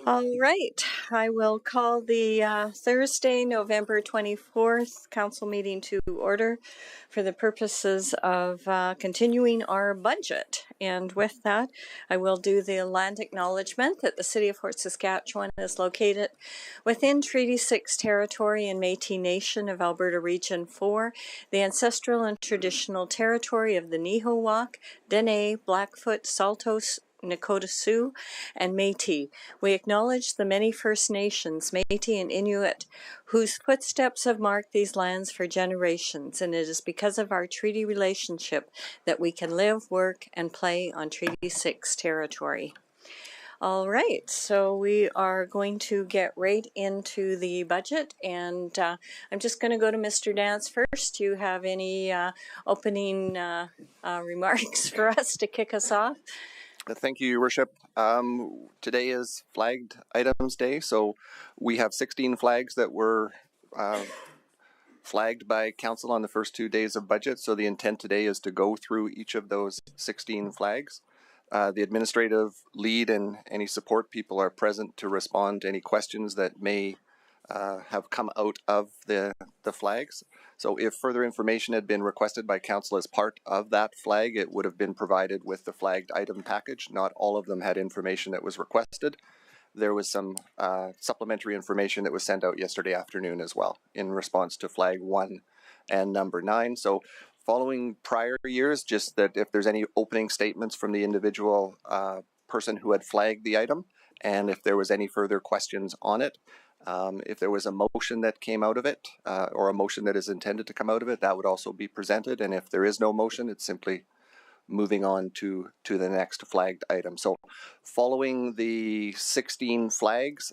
All right, I will call the Thursday, November 24th council meeting to order for the purposes of continuing our budget. And with that, I will do the land acknowledgement that the City of Fort Saskatchewan is located within Treaty 6 territory and Métis Nation of Alberta Region 4, the ancestral and traditional territory of the Nihilwak, Dene, Blackfoot, Saltos, Nakota Sioux, and Métis. We acknowledge the many First Nations, Métis and Inuit, whose footsteps have marked these lands for generations, and it is because of our treaty relationship that we can live, work, and play on Treaty 6 territory. All right, so we are going to get right into the budget, and I'm just going to go to Mr. Dance first. Do you have any opening remarks for us to kick us off? Thank you, Your Worship. Today is Flagged Items Day, so we have 16 flags that were flagged by Council on the first 2 days of budget, so the intent today is to go through each of those 16 flags. The administrative lead and any support people are present to respond to any questions that may have come out of the flags. So if further information had been requested by Council as part of that flag, it would have been provided with the flagged item package. Not all of them had information that was requested. There was some supplementary information that was sent out yesterday afternoon as well in response to flag 1 and number 9. So following prior years, just that if there's any opening statements from the individual person who had flagged the item, and if there was any further questions on it, if there was a motion that came out of it, or a motion that is intended to come out of it, that would also be presented. And if there is no motion, it's simply moving on to the next flagged item. So following the 16 flags,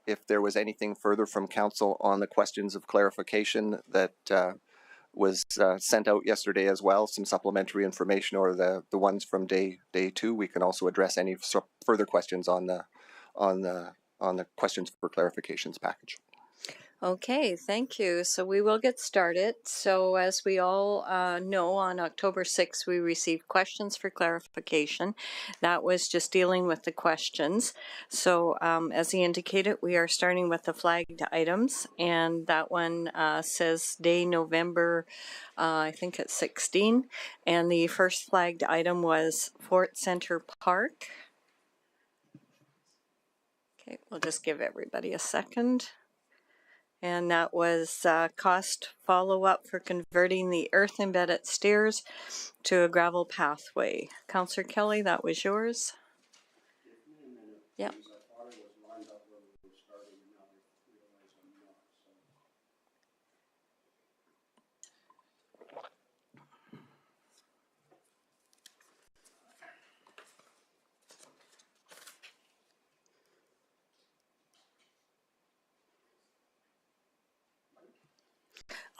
if there was anything further from Council on the questions of clarification that was sent out yesterday as well, some supplementary information, or the ones from day 2, we can also address any further questions on the questions for clarifications package. Okay, thank you. So we will get started. So as we all know, on October 6th, we received questions for clarification. That was just dealing with the questions. So as he indicated, we are starting with the flagged items, and that one says day November, I think it's 16. And the first flagged item was Fort Center Park. Okay, we'll just give everybody a second. And that was cost follow-up for converting the earth-embedded stairs to a pathway. Councillor Kelly, that was yours. Yep.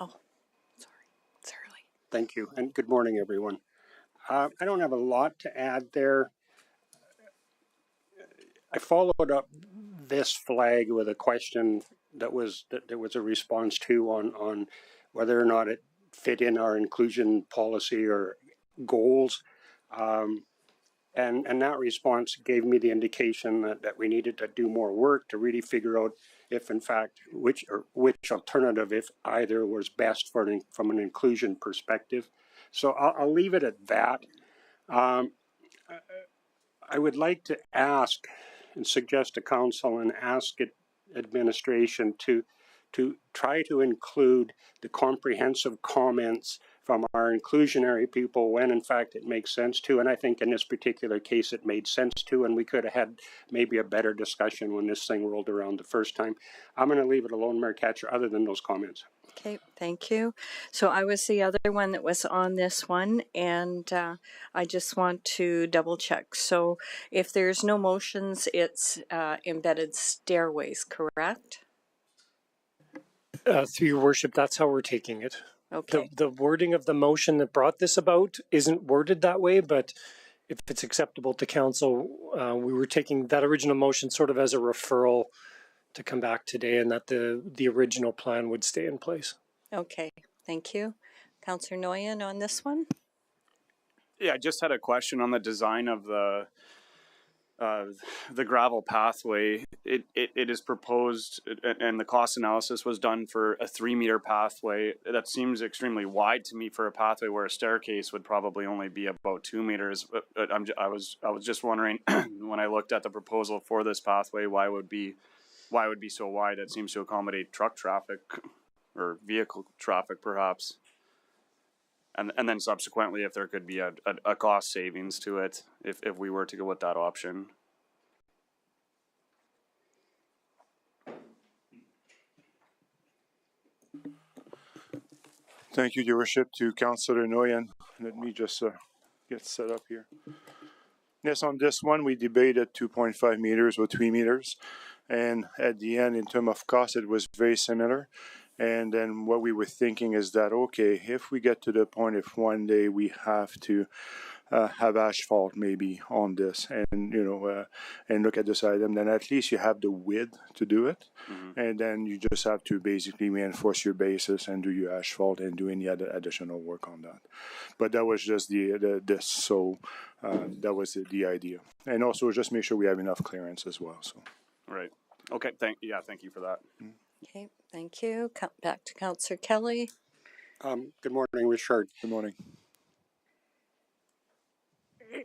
Oh, sorry, it's early. Thank you, and good morning, everyone. I don't have a lot to add there. I followed up this flag with a question that there was a response to on whether or not it fit in our inclusion policy or goals. And that response gave me the indication that we needed to do more work to really figure out if, in fact, which alternative, if either, was best from an inclusion perspective. So I'll leave it at that. I would like to ask and suggest to Council and ask administration to try to include the comprehensive comments from our inclusionary people when in fact it makes sense to, and I think in this particular case it made sense to, and we could have had maybe a better discussion when this thing rolled around the first time. I'm going to leave it alone, Mayor Catcher, other than those comments. Okay, thank you. So I was the other one that was on this one, and I just want to double check. So if there's no motions, it's embedded stairways, correct? Through your worship, that's how we're taking it. Okay. The wording of the motion that brought this about isn't worded that way, but if it's acceptable to council, we were taking that original motion sort of as a referral to come back today, and that the original plan would stay in place. Okay, thank you. Councillor Nguyen on this one? Yeah, I just had a question on the design of the the gravel pathway, it is proposed, and the cost analysis was done for a 3-meter pathway. That seems extremely wide to me for a pathway where a staircase would probably only be about 2 meters. But I was just wondering when I looked at the proposal for this pathway, why would be so wide? It seems to accommodate truck traffic or vehicle traffic, perhaps. And then subsequently, if there could be a cost savings to it, if we were to go with that option. Thank you, Your Worship, to Councillor Nguyen. Let me just get set up here. Yes, on this one, we debated 2.5 meters or 3 meters. And at the end, in terms of cost, it was very similar. And then what we were thinking is that, okay, if we get to the point, if one day we have to have asphalt maybe on this and, and look at this item, then at least you have the width to do it. Mm-hmm. And then you just have to basically reinforce your basis and do your asphalt and do any other additional work on that. But that was just that was the idea. And also just make sure we have enough clearance as well. So. Right. Okay. Thank you for that. Okay, thank you. Back to Councillor Kelly. Good morning, Richard. Good morning.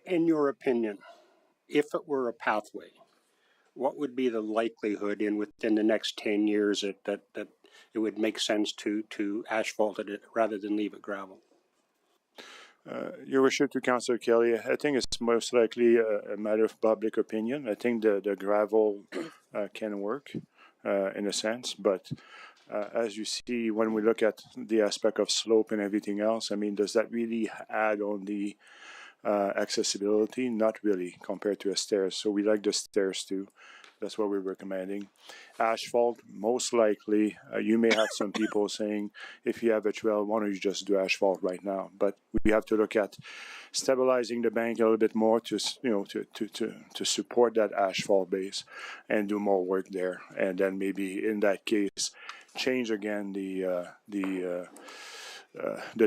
In your opinion, if it were a pathway, what would be the likelihood within the next 10 years that it would make sense to asphalt it rather than leave it gravel? Your Worship, to Councillor Kelly, I think it's most likely a matter of public opinion. I think the gravel can work in a sense, but as you see, when we look at the aspect of slope and everything else, I mean, does that really add on the accessibility? Not really compared to a stairs. So we like the stairs too. That's what we're recommending. Asphalt, most likely, you may have some people saying, if you have a trail, why don't you just do asphalt right now? But we have to look at stabilizing the bank a little bit more to support that asphalt base and do more work there. And then maybe in that case, change again the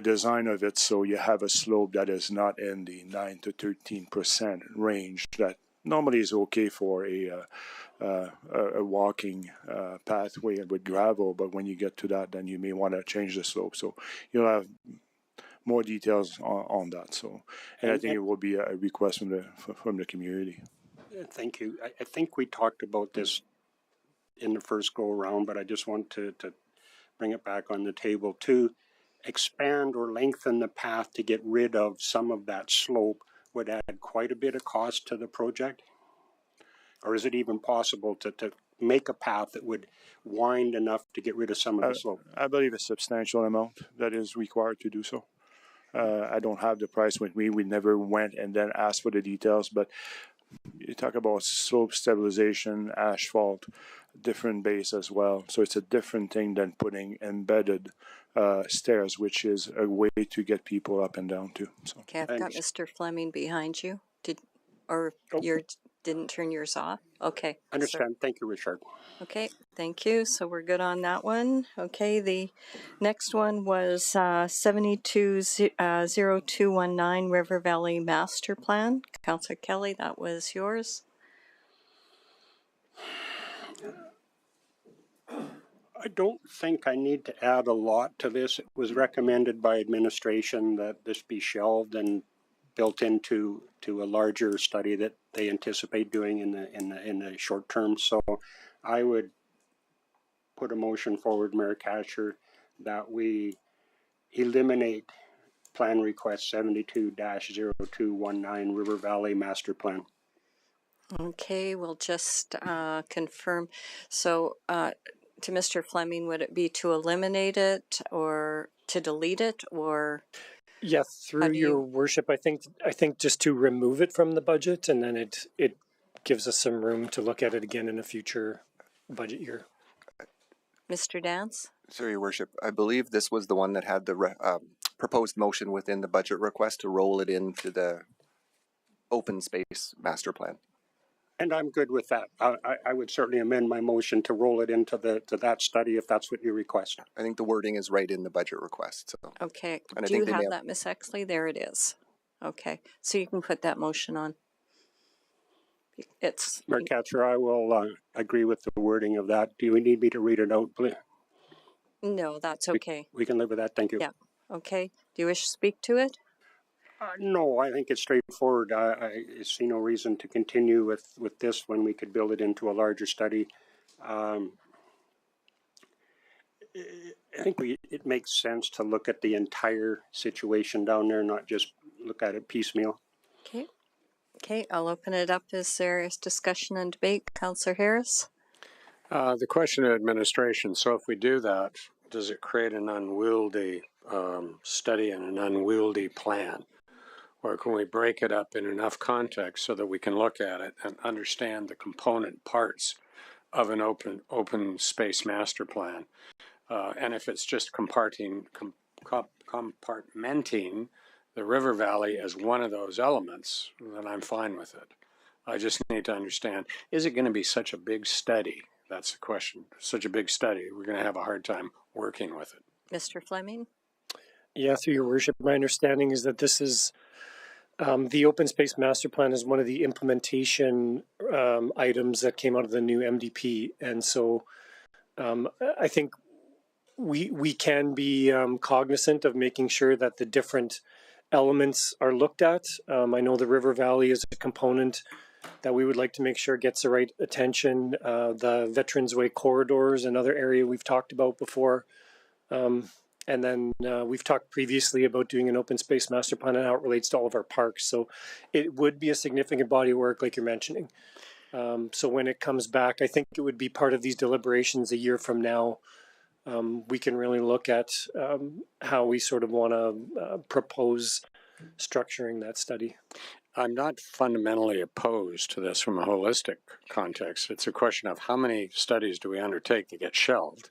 design of it so you have a slope that is not in the 9 to 13% range that normally is okay for a walking pathway with gravel, but when you get to that, then you may want to change the slope. So you'll have more details on that. So, and I think it will be a request from the community. Thank you. I think we talked about this in the first go around, but I just want to bring it back on the table to expand or lengthen the path to get rid of some of that slope would add quite a bit of cost to the project? Or is it even possible to make a path that would wind enough to get rid of some of the slope? I believe a substantial amount that is required to do so. I don't have the price with me. We never went and then asked for the details, but you talk about slope stabilization, asphalt, different base as well. So it's a different thing than putting embedded stairs, which is a way to get people up and down too. So. Okay, I've got Mr. Fleming behind you. Didn't turn yours off? Okay. Understand. Thank you, Richard. Okay, thank you. So we're good on that one. Okay, the next one was 720219 River Valley Master Plan. Councillor Kelly, that was yours. I don't think I need to add a lot to this. It was recommended by administration that this be shelved and built into a larger study that they anticipate doing in the short term. So I would put a motion forward, Mayor Kasher, that we eliminate plan request 72-0219 River Valley Master Plan. Okay, we'll just confirm. So to Mr. Fleming, would it be to eliminate it or to delete it, or? Yeah, through your worship, I think just to remove it from the budget, and then it gives us some room to look at it again in a future budget year. Mr. Dance? Sorry, Your Worship. I believe this was the one that had the proposed motion within the budget request to roll it into the open space master plan. And I'm good with that. I would certainly amend my motion to roll it into that study if that's what you request. I think the wording is right in the budget request. So. Okay. Do you have that, Ms. Exley? There it is. Okay. So you can put that motion on. It's Mayor Catcher, I will agree with the wording of that. Do you need me to read it out, please? no, that's okay. We can live with that. Thank you. Yeah. Okay. Do you wish to speak to it? No, I think it's straightforward. I see no reason to continue with this when we could build it into a larger study. I think it makes sense to look at the entire situation down there, not just look at it piecemeal. Okay. Okay, I'll open it up. Is there discussion and debate? Councillor Harris? The question of administration. So if we do that, does it create an unwieldy study and an unwieldy plan? Or can we break it up in enough context so that we can look at it and understand the component parts of an open space master plan? And if it's just compartmenting the river valley as one of those elements, then I'm fine with it. I just need to understand, is it going to be such a big study? That's the question. Such a big study, we're going to have a hard time working with it. Mr. Fleming? Yeah, through your worship, my understanding is that this is the open space master plan is one of the implementation items that came out of the new MDP. And so I think we can be cognizant of making sure that the different elements are looked at. I know the River Valley is a component that we would like to make sure gets the right attention. The Veterans Way corridor is another area we've talked about before. And then we've talked previously about doing an open space master plan and how it relates to all of our parks. So it would be a significant body of work like you're mentioning. So when it comes back, I think it would be part of these deliberations a year from now. We can really look at how we sort of want to propose structuring that study. I'm not fundamentally opposed to this from a holistic context. It's a question of how many studies do we undertake that get shelved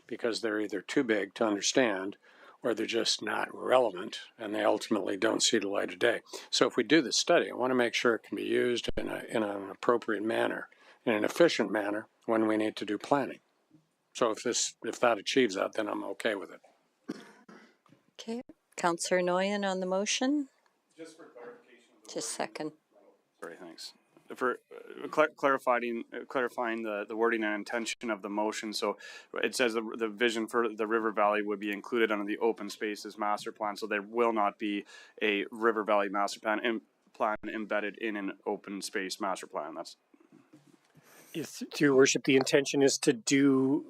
because they're either too big to understand or they're just not relevant and they ultimately don't see the light of day. So if we do this study, I want to make sure it can be used in an appropriate manner, in an efficient manner when we need to do planning. So if that achieves that, then I'm okay with it. Okay. Councillor Noyan on the motion? Just for clarification. Just a second. Sorry, thanks. For clarifying the wording and intention of the motion. So it says the vision for the River Valley would be included under the open spaces master plan. So there will not be a River Valley master plan embedded in an open space master plan. That's Through your worship, the intention is to do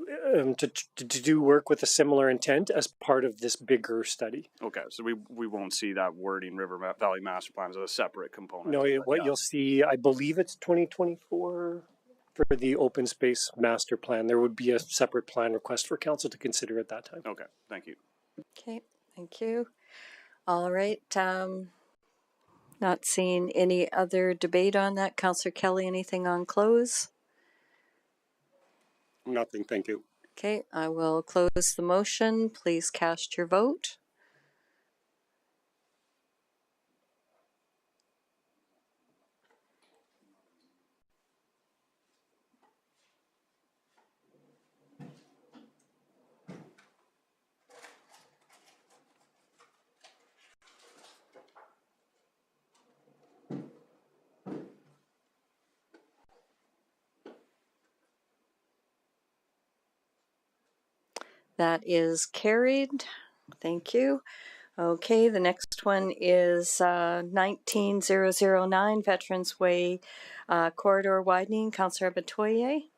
work with a similar intent as part of this bigger study. okay. So we won't see that wording River Valley master plan as a separate component. No, what you'll see, I believe it's 2024 for the open space master plan. There would be a separate plan request for council to consider at that time. Okay, thank you. Okay, thank you. All right. Not seeing any other debate on that. Councillor Kelly, anything on close? Nothing, thank you. Okay, I will close the motion. Please cast your vote. That is carried. Thank you. Okay, the next one is 19009 Veterans Way corridor widening. Councillor Batoye.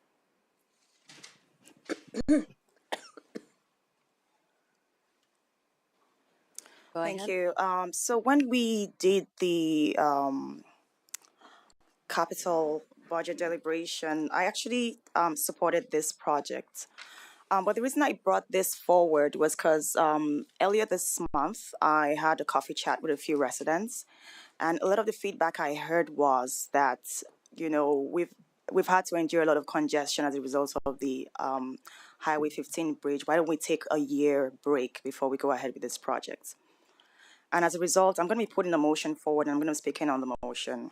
Thank you. So when we did the capital budget deliberation, I actually supported this project. But the reason I brought this forward was because earlier this month, I had a coffee chat with a few residents. And a lot of the feedback I heard was that, we've had to endure a lot of congestion as a result of the Highway 15 bridge. Why don't we take a year break before we go ahead with this project? And as a result, I'm going to be putting a motion forward and I'm going to be speaking on the motion.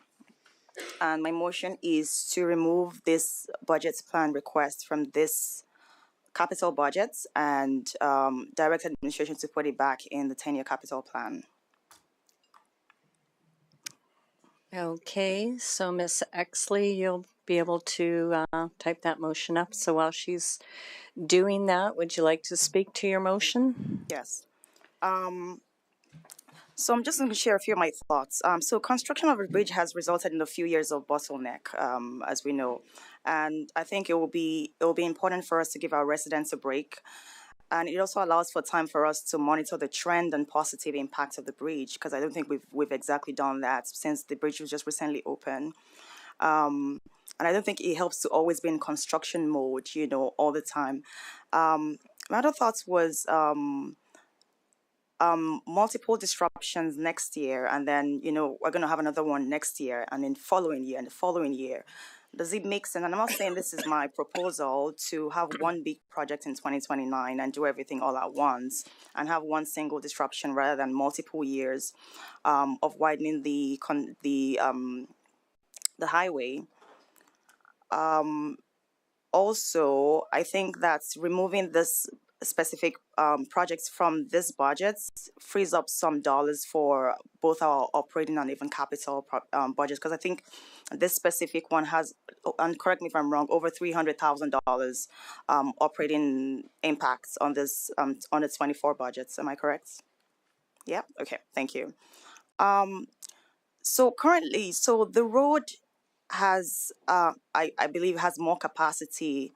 And my motion is to remove this budget plan request from this capital budgets and direct administration to put it back in the 10-year capital plan. Okay, so Miss Exley, you'll be able to type that motion up. So while she's doing that, would you like to speak to your motion? Yes. So I'm just going to share a few of my thoughts. So construction of a bridge has resulted in a few years of bottleneck, as we know, and I think it will be important for us to give our residents a break, and it also allows for time for us to monitor the trend and positive impacts of the bridge, because I don't think we've exactly done that since the bridge was just recently open. And I don't think it helps to always be in construction mode, all the time. My other thoughts was multiple disruptions next year, and then we're going to have another one next year, and then following year and the following year. Does it make sense? And I'm not saying this is my proposal to have one big project in 2029 and do everything all at once and have one single disruption rather than multiple years of widening the highway. Also, I think that removing this specific projects from this budget frees up some dollars for both our operating and even capital budgets, because I think this specific one has, and correct me if I'm wrong, over $300,000 operating impacts on this on the 24 budgets. Am I correct? Yeah. Okay. Thank you. So currently, the road has, I believe, has more capacity,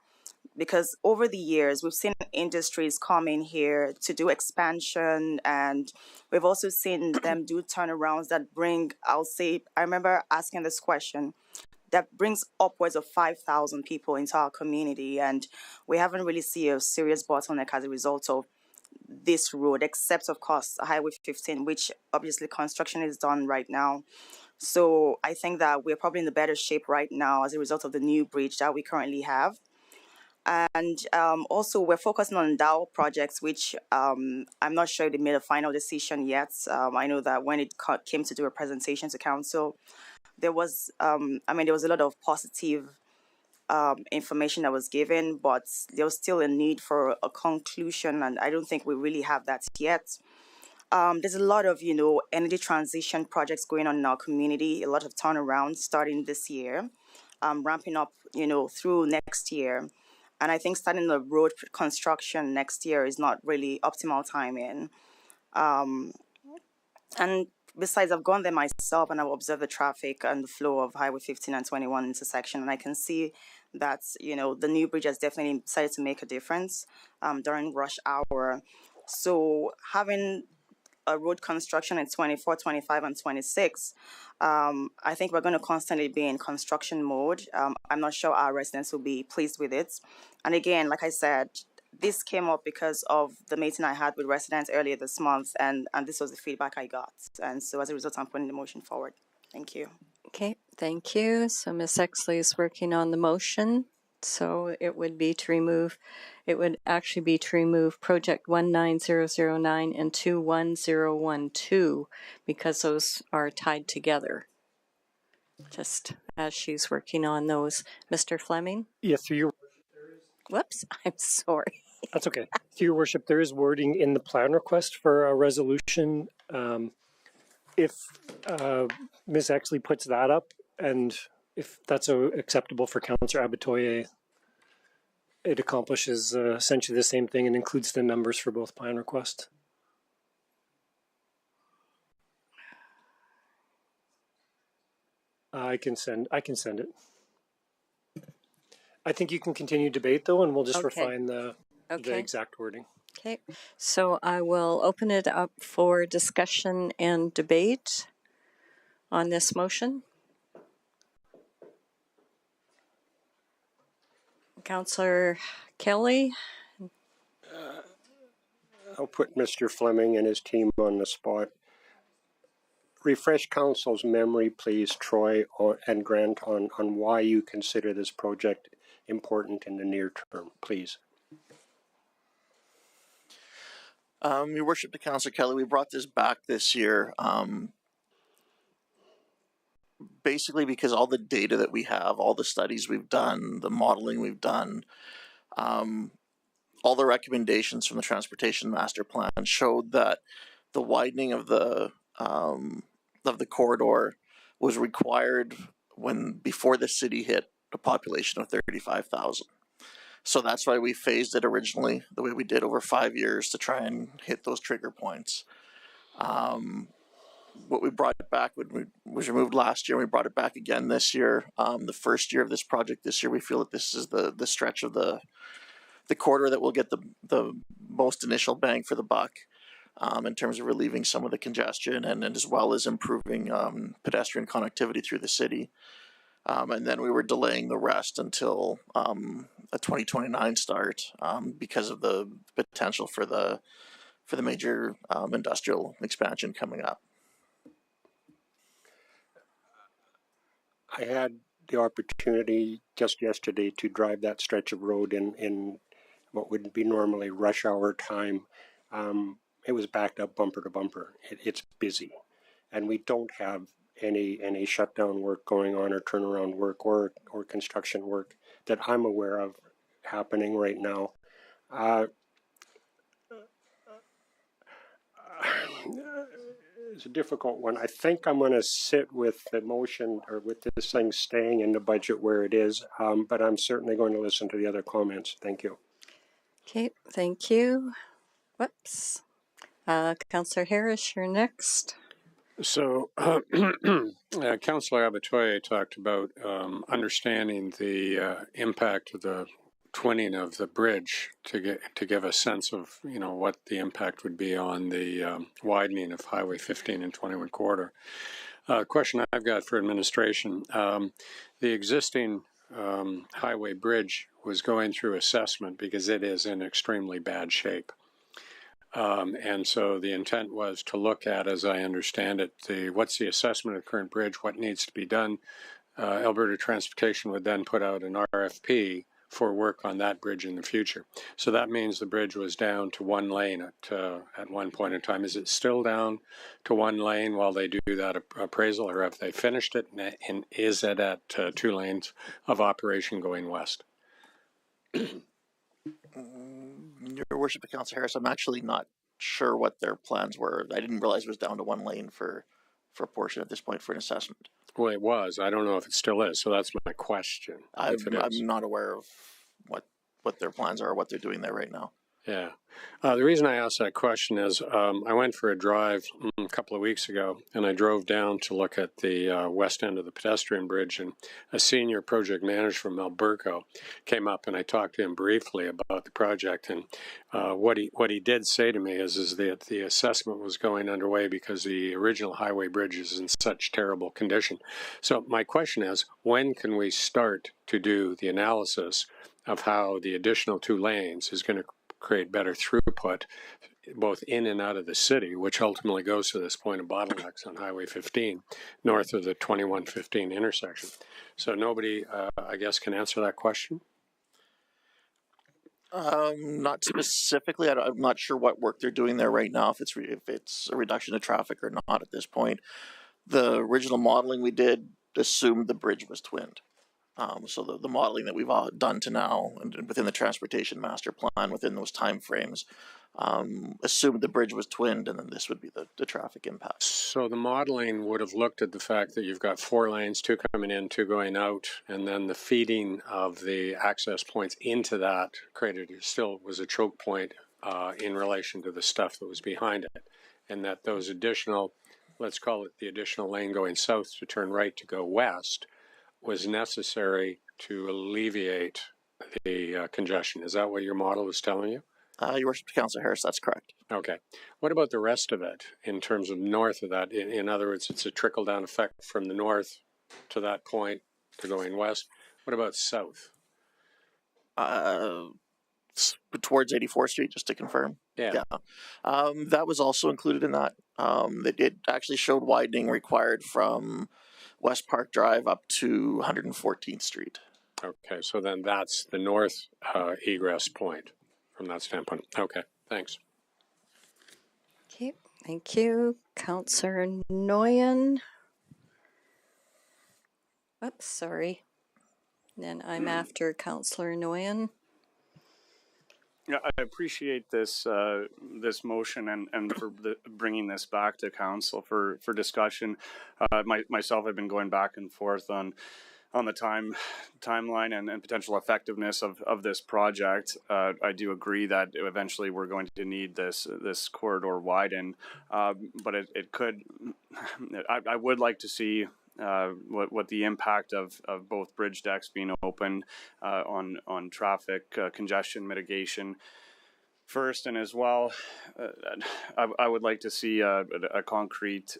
because over the years we've seen industries come in here to do expansion, and we've also seen them do turnarounds that bring, I'll say, I remember asking this question, that brings upwards of 5,000 people into our community, and we haven't really seen a serious bottleneck as a result of this road, except of course Highway 15, which obviously construction is done right now. So I think that we're probably in a better shape right now as a result of the new bridge that we currently have. And also, we're focusing on DAO projects, which I'm not sure they made a final decision yet. I know that when it came to do a presentation to council, there was, there was a lot of positive information that was given, but there was still a need for a conclusion, and I don't think we really have that yet. There's a lot of, energy transition projects going on in our community, a lot of turnarounds starting this year, ramping up, through next year. And I think starting the road construction next year is not really optimal timing. And besides, I've gone there myself and I've observed the traffic and the flow of Highway 15 and 21 intersection. And I can see that, the new bridge has definitely decided to make a difference during rush hour. So having a road construction in 24, 25, and 26, I think we're going to constantly be in construction mode. I'm not sure our residents will be pleased with it. And again, like I said, this came up because of the meeting I had with residents earlier this month, and this was the feedback I got. And so as a result, I'm putting the motion forward. Thank you. Okay, thank you. So Ms. Exley is working on the motion. So it would be to remove, it would actually be to remove project 19009 and 21012 because those are tied together. Just as she's working on those. Mr. Fleming? Yes, through your Whoops, I'm sorry. That's okay. Through your worship, there is wording in the plan request for a resolution. If Ms. Exley puts that up, and if that's acceptable for Councillor Abatoye, it accomplishes essentially the same thing and includes the numbers for both plan requests. I can send it. I think you can continue debate though, and we'll just refine the exact wording. Okay, so I will open it up for discussion and debate on this motion. Councillor Kelly? I'll put Mr. Fleming and his team on the spot. Refresh council's memory, please, Troy and Grant, on why you consider this project important in the near term, please. Your worship to Councillor Kelly, we brought this back this year basically because all the data that we have, all the studies we've done, the modeling we've done, all the recommendations from the Transportation Master Plan showed that the widening of the corridor was required before the city hit a population of 35,000. So that's why we phased it originally the way we did over 5 years to try and hit those trigger points. What we brought it back was removed last year. We brought it back again this year. The first year of this project this year, we feel that this is the stretch of the quarter that will get the most initial bang for the buck in terms of relieving some of the congestion and as well as improving pedestrian connectivity through the city. And then we were delaying the rest until a 2029 start because of the potential for the major industrial expansion coming up. I had the opportunity just yesterday to drive that stretch of road in what would be normally rush hour time. It was backed up bumper to bumper. It's busy, and we don't have any shutdown work going on or turnaround work or construction work that I'm aware of happening right now. It's a difficult one. I think I'm going to sit with the motion or with this thing staying in the budget where it is, but I'm certainly going to listen to the other comments. Thank you. Okay, thank you. Whoops. Councillor Harris, you're next. So, Councillor Abatoye talked about understanding the impact of the twinning of the bridge to give a sense of what the impact would be on the widening of Highway 15 and 21 corridor. Question I've got for administration: the existing highway bridge was going through assessment because it is in extremely bad shape. And so the intent was to look at, as I understand it, what's the assessment of the current bridge, what needs to be done. Alberta Transportation would then put out an RFP for work on that bridge in the future. So that means the bridge was down to one lane at one point in time. Is it still down to one lane while they do that appraisal, or have they finished it, and is it at 2 lanes of operation going west? Your Worship, Councillor Harris, I'm actually not sure what their plans were. I didn't realize it was down to one lane for a portion at this point for an assessment. Well, it was. I don't know if it still is. So that's my question. I'm not aware of what their plans are or what they're doing there right now. Yeah. The reason I asked that question is I went for a drive a couple of weeks ago, and I drove down to look at the west end of the pedestrian bridge, and a senior project manager from Alberco came up, and I talked to him briefly about the project. And what he did say to me is that the assessment was going underway because the original highway bridge is in such terrible condition. So my question is, when can we start to do the analysis of how the additional 2 lanes is going to create better throughput both in and out of the city, which ultimately goes to this point of bottlenecks on Highway 15 north of the 2115 intersection? So nobody, I guess, can answer that question? Not specifically. I'm not sure what work they're doing there right now, if it's a reduction of traffic or not at this point. The original modeling we did assumed the bridge was twinned. So the modeling that we've all done to now and within the transportation master plan within those time frames assumed the bridge was twinned, and then this would be the traffic impact. So the modeling would have looked at the fact that you've got 4 lanes, 2 coming in, 2 going out, and then the feeding of the access points into that still was a choke point in relation to the stuff that was behind it, and that those additional, let's call it the additional lane going south to turn right to go west, was necessary to alleviate the congestion. Is that what your model was telling you? Your Worship, Councillor Harris, that's correct. Okay. What about the rest of it in terms of north of that? In other words, it's a trickle-down effect from the north to that point to going west. What about south? Towards 84th Street, just to confirm. Yeah. That was also included in that. It actually showed widening required from West Park Drive up to 114th Street. Okay, so then that's the north egress point from that standpoint. Okay, thanks. Okay, thank you. Councillor Nguyen. Oops, sorry. Then I'm after Councillor Nguyen. Yeah, I appreciate this this motion and for bringing this back to council for discussion. Myself, I've been going back and forth on the timeline and potential effectiveness of this project. I do agree that eventually we're going to need this corridor widened, but it could. I would like to see what the impact of both bridge decks being open on traffic congestion mitigation first, and as well, I would like to see a concrete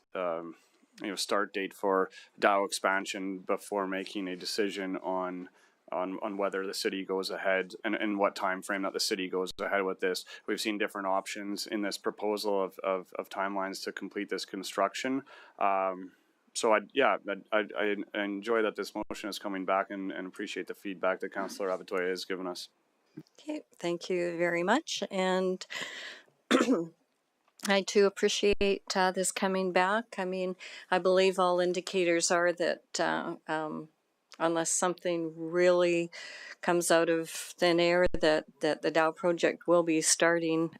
start date for Dow expansion before making a decision on whether the city goes ahead and what time frame that the city goes ahead with this. We've seen different options in this proposal of timelines to complete this construction. So I enjoy that this motion is coming back and appreciate the feedback that Councillor Abatoye has given us. Okay, thank you very much. And I too appreciate this coming back. I mean, I believe all indicators are that unless something really comes out of thin air, that the Dow project will be starting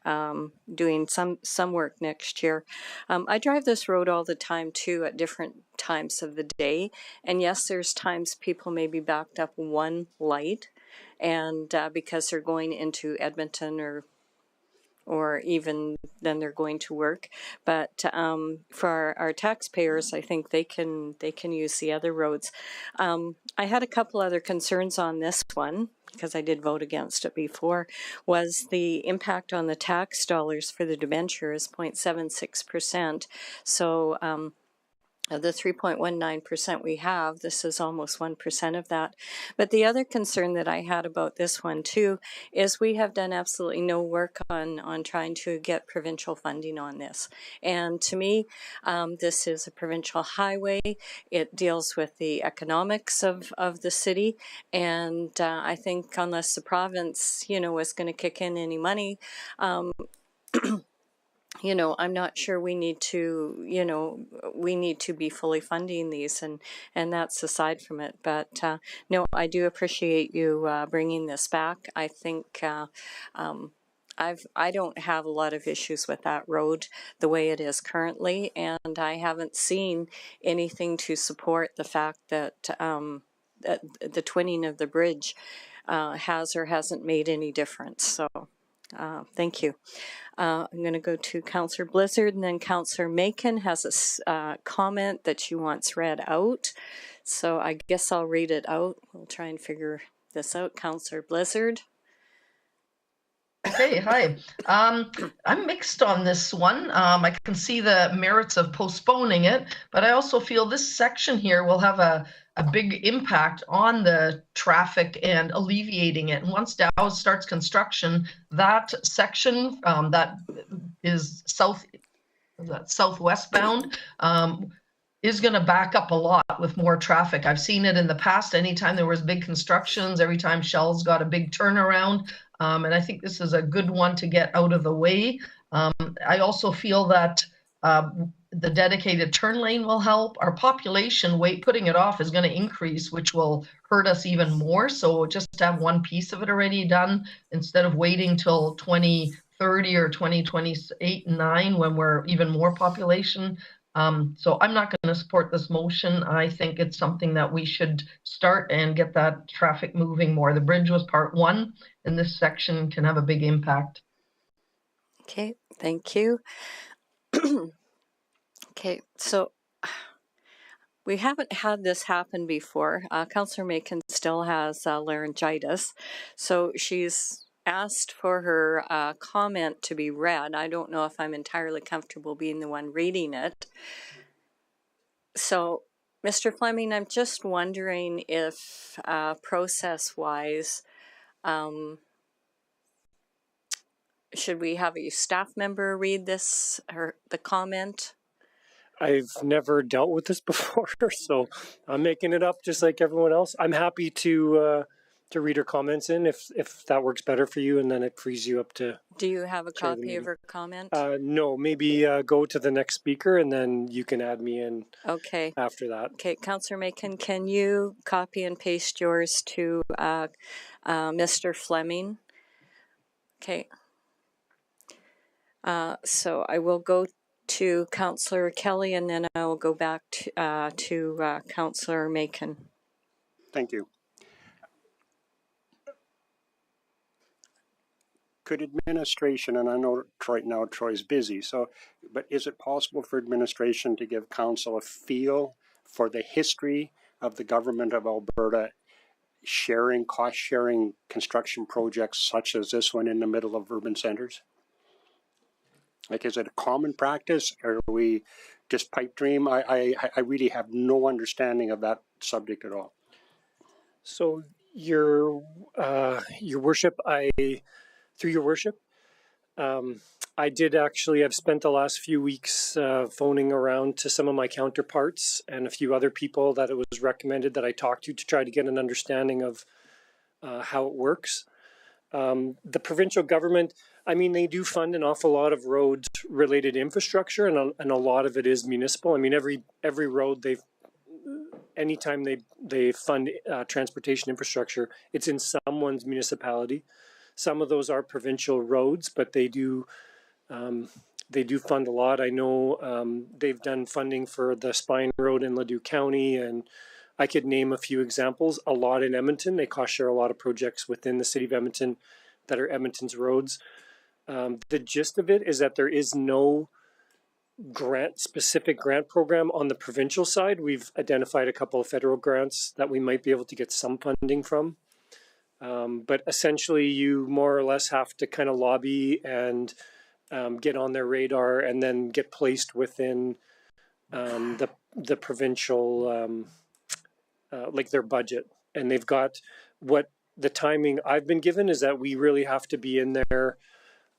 doing some work next year. I drive this road all the time too at different times of the day, and yes, there's times people may be backed up one light, and because they're going into Edmonton or even then they're going to work. But for our taxpayers, I think they can use the other roads. I had a couple other concerns on this one, because I did vote against it before, was the impact on the tax dollars for the debenture is 0.76%. So the 3.19% we have, this is almost 1% of that. But the other concern that I had about this one too is we have done absolutely no work on trying to get provincial funding on this. And to me, this is a provincial highway. It deals with the economics of the city. And I think unless the province, is going to kick in any money, I'm not sure we need to, be fully funding these, and that's aside from it. But no, I do appreciate you bringing this back. I think I don't have a lot of issues with that road the way it is currently, and I haven't seen anything to support the fact that that the twinning of the bridge has or hasn't made any difference. So thank you. I'm going to go to Councillor Blizzard, and then Councillor Macon has a comment that she wants read out. So I guess I'll read it out. We'll try and figure this out. Councillor Blizzard. Okay, hi. I'm mixed on this one. I can see the merits of postponing it, but I also feel this section here will have a big impact on the traffic and alleviating it. And once Dow starts construction, that section that is southwest bound is going to back up a lot with more traffic. I've seen it in the past. Anytime there was big constructions, every time Shell's got a big turnaround. And I think this is a good one to get out of the way. I also feel that the dedicated turn lane will help. Our population putting it off is going to increase, which will hurt us even more. So just to have one piece of it already done instead of waiting till 2030 or 2028 and 9 when we're even more population. So I'm not going to support this motion. I think it's something that we should start and get that traffic moving more. The bridge was part one, and this section can have a big impact. Okay, thank you. Okay, so we haven't had this happen before. Councillor Macon still has laryngitis, so she's asked for her comment to be read. I don't know if I'm entirely comfortable being the one reading it. So, Mr. Fleming, I'm just wondering if process-wise, should we have a staff member read this, or the comment? I've never dealt with this before, so I'm making it up just like everyone else. I'm happy to read her comments in if that works better for you, and then it frees you up to. Do you have a copy of her comment? No, maybe go to the next speaker, and then you can add me in. Okay. After that. Okay, Councillor Macon, can you copy and paste yours to Mr. Fleming? Okay. So I will go to Councillor Kelly, and then I will go back to Councillor Macon. Thank you. Could administration, and I know right now Troy's busy, but is it possible for administration to give council a feel for the history of the government of Alberta cost sharing construction projects such as this one in the middle of urban centers? Like, is it a common practice, or are we just pipe dream? I really have no understanding of that subject at all. So your worship, through your worship, I did actually, I've spent the last few weeks phoning around to some of my counterparts and a few other people that it was recommended that I talk to try to get an understanding of how it works. The provincial government, I mean, they do fund an awful lot of roads related infrastructure, and a lot of it is municipal. I mean, every road anytime they fund transportation infrastructure, it's in someone's municipality. Some of those are provincial roads, but they do fund a lot. I know they've done funding for the Spine Road in Ladue County, and I could name a few examples. A lot in Edmonton. They cost share a lot of projects within the city of Edmonton that are Edmonton's roads. The gist of it is that there is no specific grant program on the provincial side. We've identified a couple of federal grants that we might be able to get some funding from. But essentially you more or less have to kind of lobby and get on their radar and then get placed within the provincial, like their budget. And they've got what the timing I've been given is that we really have to be in there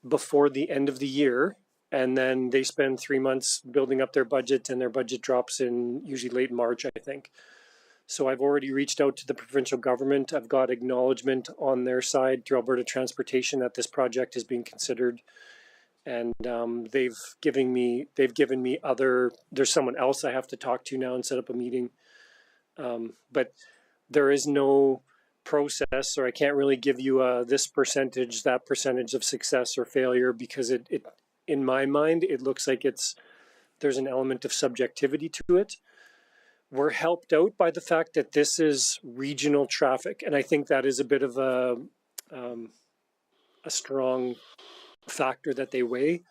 before the end of the year. And then they spend 3 months building up their budget, and their budget drops in usually late March, I think. So I've already reached out to the provincial government. I've got acknowledgement on their side through Alberta Transportation that this project is being considered. And they've given me there's someone else I have to talk to now and set up a meeting. But there is no process, or I can't really give you this percentage, that percentage of success or failure, because it in my mind, it looks like there's an element of subjectivity to it. We're helped out by the fact that this is regional traffic, and I think that is a bit of a strong factor that they weigh,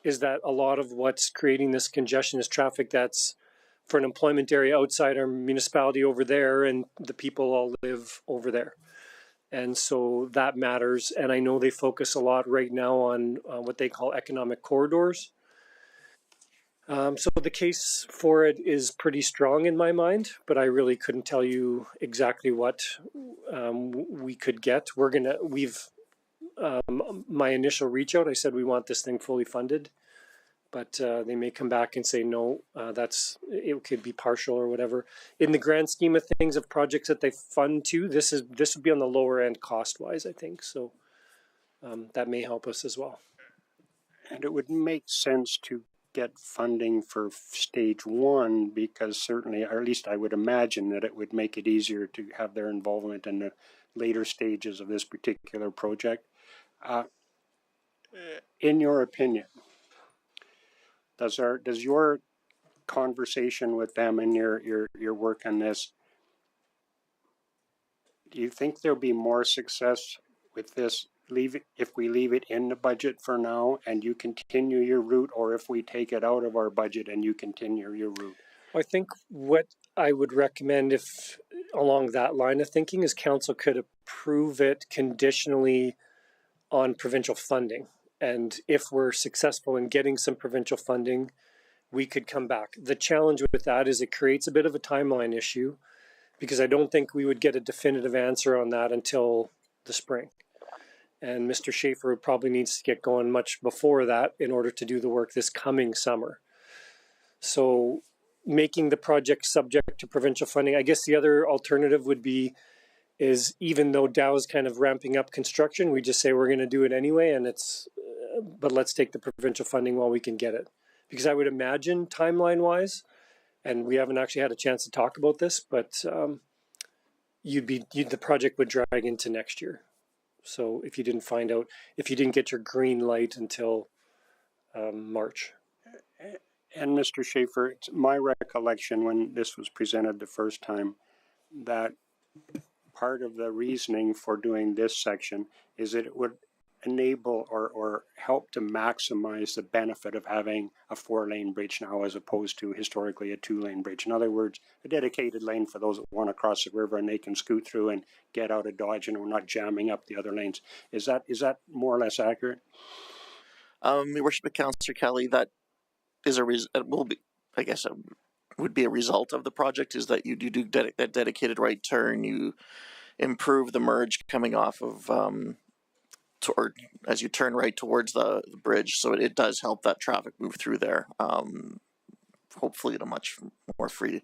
is that a lot of what's creating this congestion is traffic that's for an employment area outside our municipality over there, and the people all live over there. And so that matters. And I know they focus a lot right now on what they call economic corridors. So the case for it is pretty strong in my mind, but I really couldn't tell you exactly what we could get. My initial reach out, I said we want this thing fully funded, but they may come back and say no, it could be partial or whatever. In the grand scheme of things, of projects that they fund to, this would be on the lower end cost wise, I think. So that may help us as well. And it would make sense to get funding for stage one, because certainly, or at least I would imagine that it would make it easier to have their involvement in the later stages of this particular project. In your opinion, does your conversation with them and your work on this, do you think there'll be more success with this if we leave it in the budget for now and you continue your route, or if we take it out of our budget and you continue your route? I think what I would recommend, if along that line of thinking, is council could approve it conditionally on provincial funding. And if we're successful in getting some provincial funding, we could come back. The challenge with that is it creates a bit of a timeline issue, because I don't think we would get a definitive answer on that until the spring. And Mr. Schaefer probably needs to get going much before that in order to do the work this coming summer. So making the project subject to provincial funding, I guess the other alternative would be is, even though Dow is kind of ramping up construction, we just say we're going to do it anyway, and but let's take the provincial funding while we can get it. Because I would imagine timeline-wise, and we haven't actually had a chance to talk about this, but the project would drag into next year. So if you didn't get your green light until March. And Mr. Schaefer, it's my recollection when this was presented the first time that part of the reasoning for doing this section is that it would enable or help to maximize the benefit of having a 4-lane bridge now as opposed to historically a 2-lane bridge. In other words, a dedicated lane for those that want to cross the river and they can scoot through and get out of Dodge and we're not jamming up the other lanes. Is that more or less accurate? Your Worship, Councillor Kelly, that is it will be, I guess, would be a result of the project is that you do that dedicated right turn. You improve the merge coming off of toward as you turn right towards the bridge, so it does help that traffic move through there. Hopefully in a much more free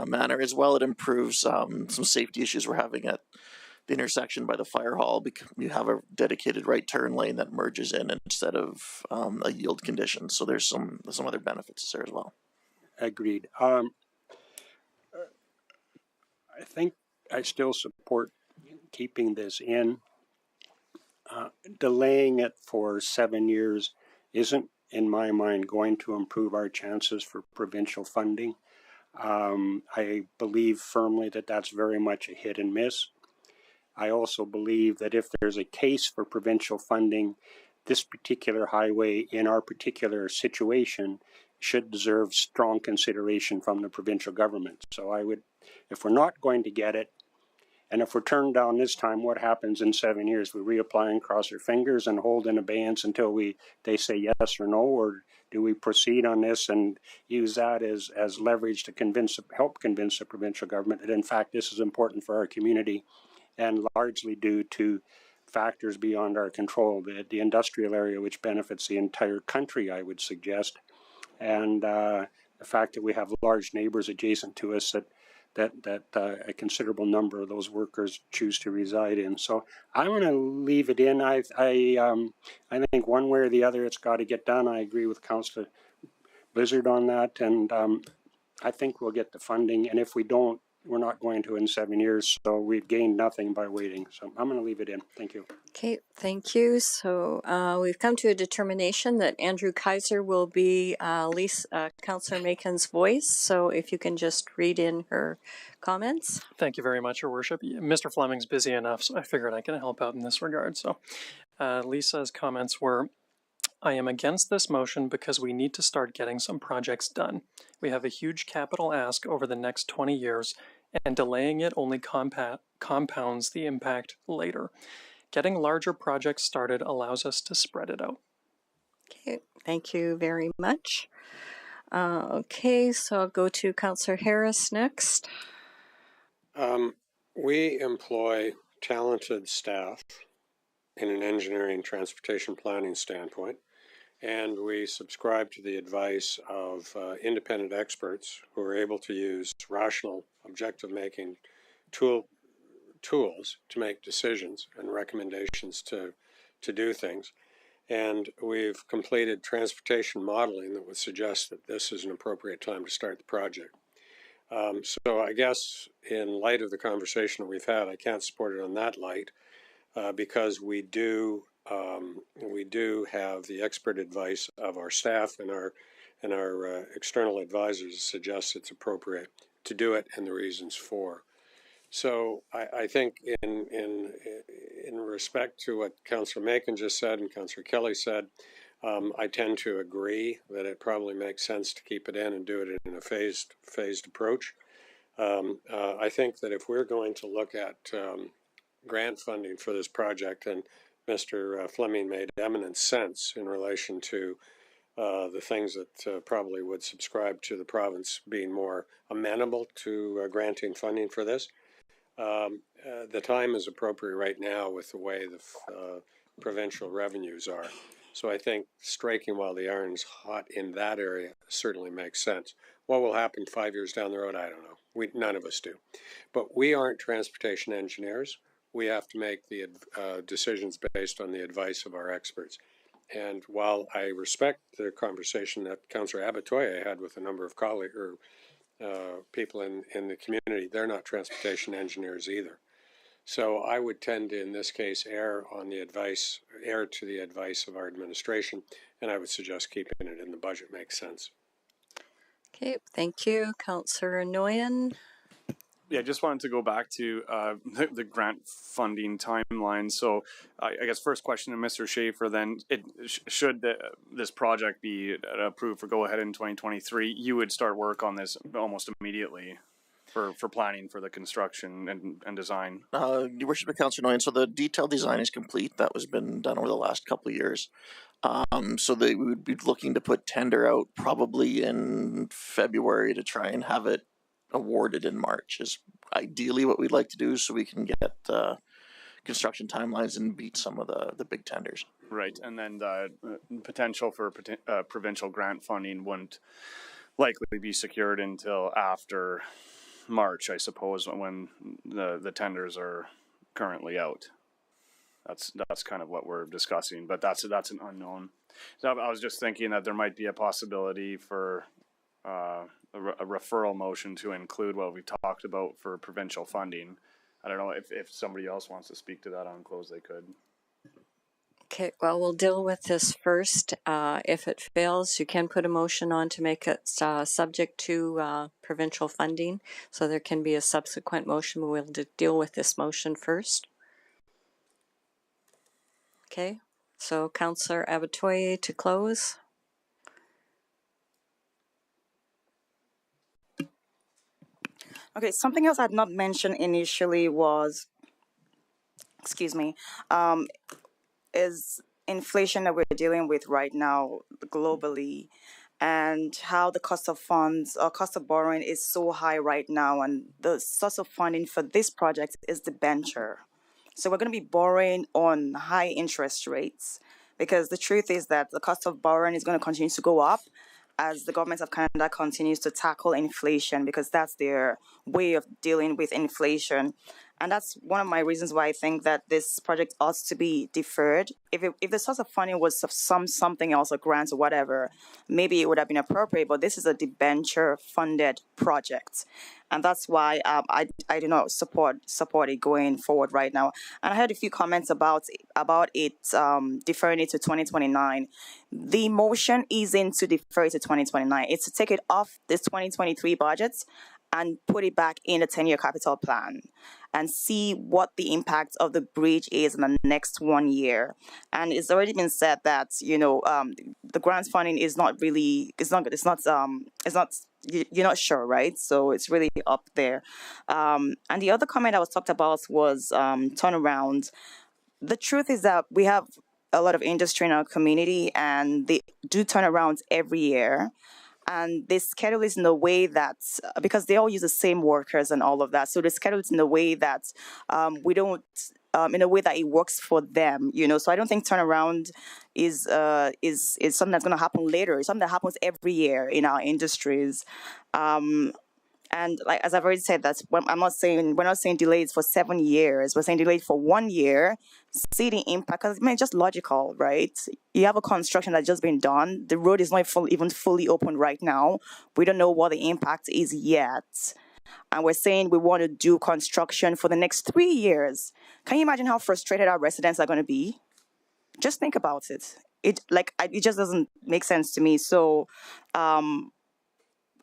manner as well. It improves some safety issues we're having at the intersection by the fire hall because you have a dedicated right turn lane that merges in instead of a yield condition. So there's some other benefits there as well. Agreed. I think I still support keeping this in. Delaying it for 7 years isn't, in my mind, going to improve our chances for provincial funding. I believe firmly that that's very much a hit and miss. I also believe that if there's a case for provincial funding, this particular highway in our particular situation should deserve strong consideration from the provincial government. So I would, if we're not going to get it, and if we're turned down this time, what happens in 7 years? We reapply and cross our fingers and hold in abeyance until they say yes or no, or do we proceed on this and use that as leverage to help convince the provincial government that in fact this is important for our community and largely due to factors beyond our control, the industrial area which benefits the entire country, I would suggest, and the fact that we have large neighbors adjacent to us that a considerable number of those workers choose to reside in. So I'm going to leave it in. I think one way or the other it's got to get done. I agree with Councillor Blizzard on that, and I think we'll get the funding. And if we don't, we're not going to in 7 years. So we've gained nothing by waiting. So I'm going to leave it in. Thank you. Okay, thank you. So we've come to a determination that Andrew Kaiser will be Councillor Macon's voice. So if you can just read in her comments. Thank you very much, Your Worship. Mr. Fleming's busy enough, so I figured I can help out in this regard. So Lisa's comments were, I am against this motion because we need to start getting some projects done. We have a huge capital ask over the next 20 years, and delaying it only compounds the impact later. Getting larger projects started allows us to spread it out. Okay, thank you very much. Okay, so I'll go to Councillor Harris next. We employ talented staff in an engineering transportation planning standpoint, and we subscribe to the advice of independent experts who are able to use rational, objective-making tools to make decisions and recommendations to do things. And we've completed transportation modeling that would suggest that this is an appropriate time to start the project. So I guess in light of the conversation that we've had, I can't support it on that light because we do have the expert advice of our staff and our external advisors suggests it's appropriate to do it and the reasons for. So I think in respect to what Councillor Macon just said and Councillor Kelly said, I tend to agree that it probably makes sense to keep it in and do it in a phased approach. I think that if we're going to look at grant funding for this project, and Mr. Fleming made eminent sense in relation to the things that probably would subscribe to the province being more amenable to granting funding for this. The time is appropriate right now with the way the provincial revenues are. So I think striking while the iron's hot in that area certainly makes sense. What will happen 5 years down the road, I don't know. None of us do. But we aren't transportation engineers. We have to make the decisions based on the advice of our experts. And while I respect the conversation that Councillor Abatoye had with a number of colleagues or people in the community, they're not transportation engineers either. So I would tend to, in this case, err to the advice of our administration, and I would suggest keeping it in the budget makes sense. Okay, thank you. Councillor Nguyen. Yeah, just wanted to go back to the grant funding timeline. So I guess first question to Mr. Schaefer, then, should this project be approved for go ahead in 2023, you would start work on this almost immediately for planning for the construction and design? Your Worship, Councillor Nguyen, so the detailed design is complete. That was been done over the last couple of years. So we would be looking to put tender out probably in February to try and have it awarded in March is ideally what we'd like to do, so we can get construction timelines and beat some of the big tenders. Right, and then the potential for provincial grant funding wouldn't likely be secured until after March, I suppose, when the tenders are currently out. That's kind of what we're discussing, but that's an unknown. So I was just thinking that there might be a possibility for a referral motion to include what we talked about for provincial funding. I don't know if somebody else wants to speak to that on close, they could. Okay, well, we'll deal with this first. If it fails, you can put a motion on to make it subject to provincial funding. So there can be a subsequent motion, but we'll deal with this motion first. Okay, so Councillor Abatoye to close. Okay, something else I'd not mentioned initially was, is inflation that we're dealing with right now globally, and how the cost of funds or cost of borrowing is so high right now, and the source of funding for this project is debenture. So we're going to be borrowing on high interest rates, because the truth is that the cost of borrowing is going to continue to go up as the government of Canada continues to tackle inflation, because that's their way of dealing with inflation. And that's one of my reasons why I think that this project ought to be deferred. If the source of funding was something else, a grant or whatever, maybe it would have been appropriate. But this is a debenture-funded project, and that's why I do not support it going forward right now. And I heard a few comments about it deferring it to 2029. The motion isn't to defer it to 2029. It's to take it off this 2023 budget and put it back in the 10-year capital plan and see what the impact of the bridge is in the next 1 year. And it's already been said that, the grant funding is not really, you're not sure, right? So it's really up there. And the other comment that was talked about was turnaround. The truth is that we have a lot of industry in our community, and they do turnarounds every year. And they schedule it in a way that, because they all use the same workers and all of that, so they schedule it in a way that in a way that it works for them, So I don't think turnaround is something that's going to happen later. It's something that happens every year in our industries. And like, as I've already said, we're not saying delayed for 7 years. We're saying delayed for 1 year. See the impact, because it's just logical, right? You have a construction that's just been done. The road is not even fully open right now. We don't know what the impact is yet. And we're saying we want to do construction for the next 3 years. Can you imagine how frustrated our residents are going to be? Just think about it. It just doesn't make sense to me. So,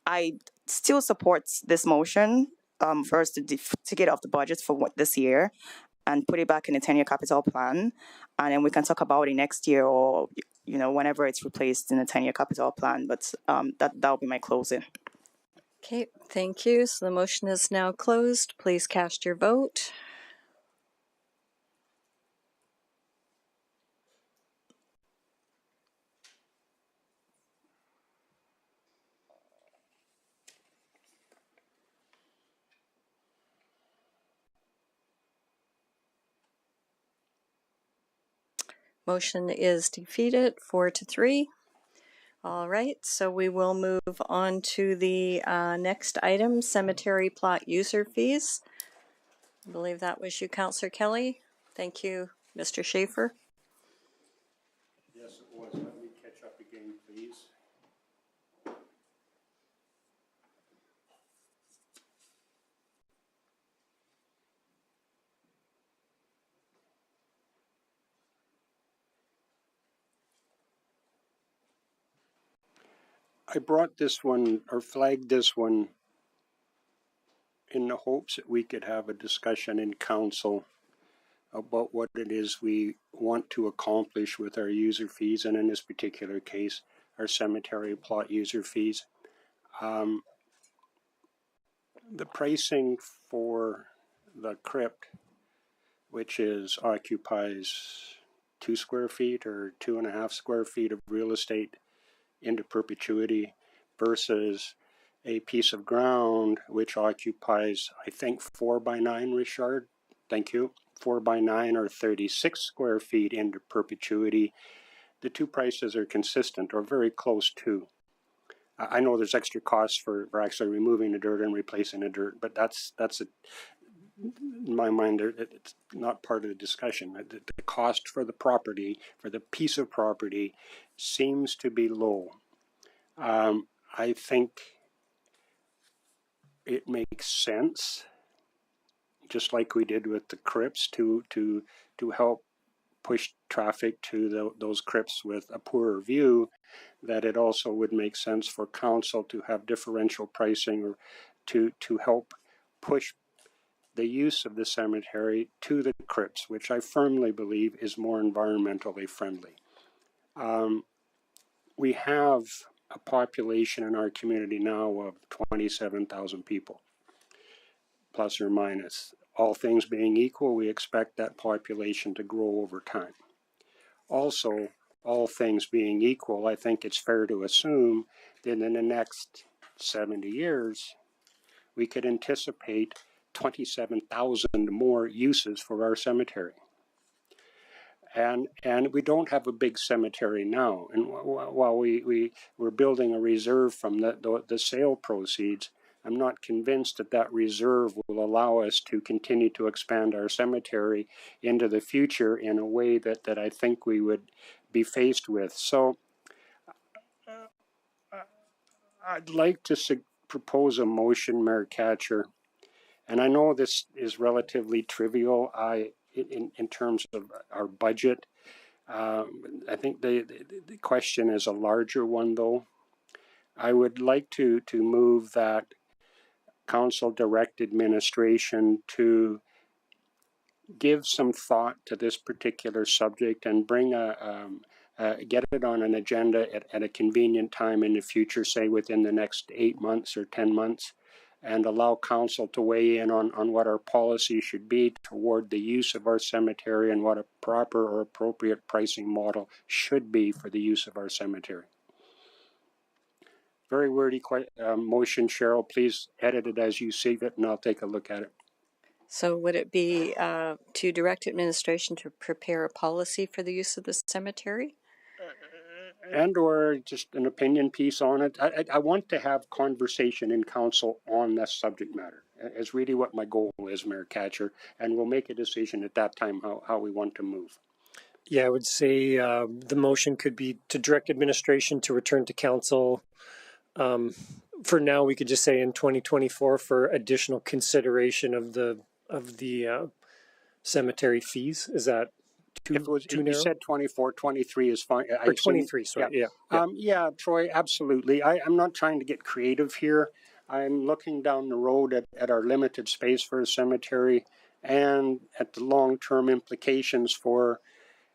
I still support this motion for us to get off the budget for this year and put it back in the 10-year capital plan, and then we can talk about it next year, or whenever it's replaced in the 10-year capital plan. But that'll be my closing. Okay, thank you. So the motion is now closed. Please cast your vote. Motion is defeated 4-3. All right, so we will move on to the next item, cemetery plot user fees. I believe that was you, Councillor Kelly. Thank you, Mr. Schaefer. Yes, it was. Let me catch up again, please. I brought this one or flagged this one in the hopes that we could have a discussion in council about what it is we want to accomplish with our user fees, and in this particular case, our cemetery plot user fees. The pricing for the crypt, which occupies 2 square feet or 2.5 square feet of real estate into perpetuity, versus a piece of ground which occupies, I think, 4 by 9, Richard. Thank you. 4 by 9 or 36 square feet into perpetuity. The two prices are consistent or very close to. I know there's extra costs for actually removing the dirt and replacing the dirt, but that's in my mind, it's not part of the discussion. The cost for the property, for the piece of property, seems to be low. I think it makes sense, just like we did with the crypts, to help push traffic to those crypts with a poorer view, that it also would make sense for council to have differential pricing or to help push the use of the cemetery to the crypts, which I firmly believe is more environmentally friendly. We have a population in our community now of 27,000 people, plus or minus. All things being equal, we expect that population to grow over time. Also, all things being equal, I think it's fair to assume that in the next 70 years, we could anticipate 27,000 more uses for our cemetery. And we don't have a big cemetery now. And while we're building a reserve from the sale proceeds, I'm not convinced that reserve will allow us to continue to expand our cemetery into the future in a way that I think we would be faced with. So I'd like to propose a motion, Mayor Catcher, and I know this is relatively trivial in terms of our budget. I think the question is a larger one, though. I would like to move that council direct administration to give some thought to this particular subject and bring get it on an agenda at a convenient time in the future, say within the next 8 months or 10 months, and allow council to weigh in on what our policy should be toward the use of our cemetery and what a proper or appropriate pricing model should be for the use of our cemetery. Very wordy motion, Cheryl. Please edit it as you see it, and I'll take a look at it. So would it be to direct administration to prepare a policy for the use of the cemetery? And or just an opinion piece on it. I want to have conversation in council on this subject matter. It's really what my goal is, Mayor Catcher, and we'll make a decision at that time how we want to move. Yeah, I would say the motion could be to direct administration to return to council. For now, we could just say in 2024 for additional consideration of the cemetery fees. Is that too narrow? You said 24, 23 is fine. Or 23, sorry. Yeah, Troy, absolutely. I'm not trying to get creative here. I'm looking down the road at our limited space for a cemetery and at the long-term implications for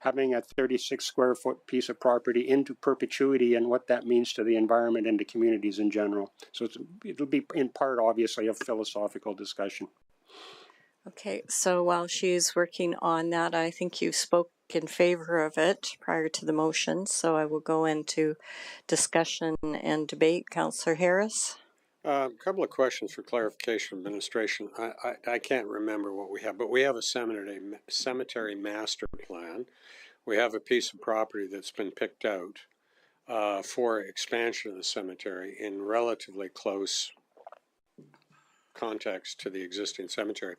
having a 36 square foot piece of property into perpetuity and what that means to the environment and to communities in general. So it'll be in part, obviously, a philosophical discussion. Okay, so while she's working on that, I think you spoke in favor of it prior to the motion, so I will go into discussion and debate. Councillor Harris? A couple of questions for clarification administration. I can't remember what we have, but we have a cemetery master plan. We have a piece of property that's been picked out for expansion of the cemetery in relatively close context to the existing cemetery.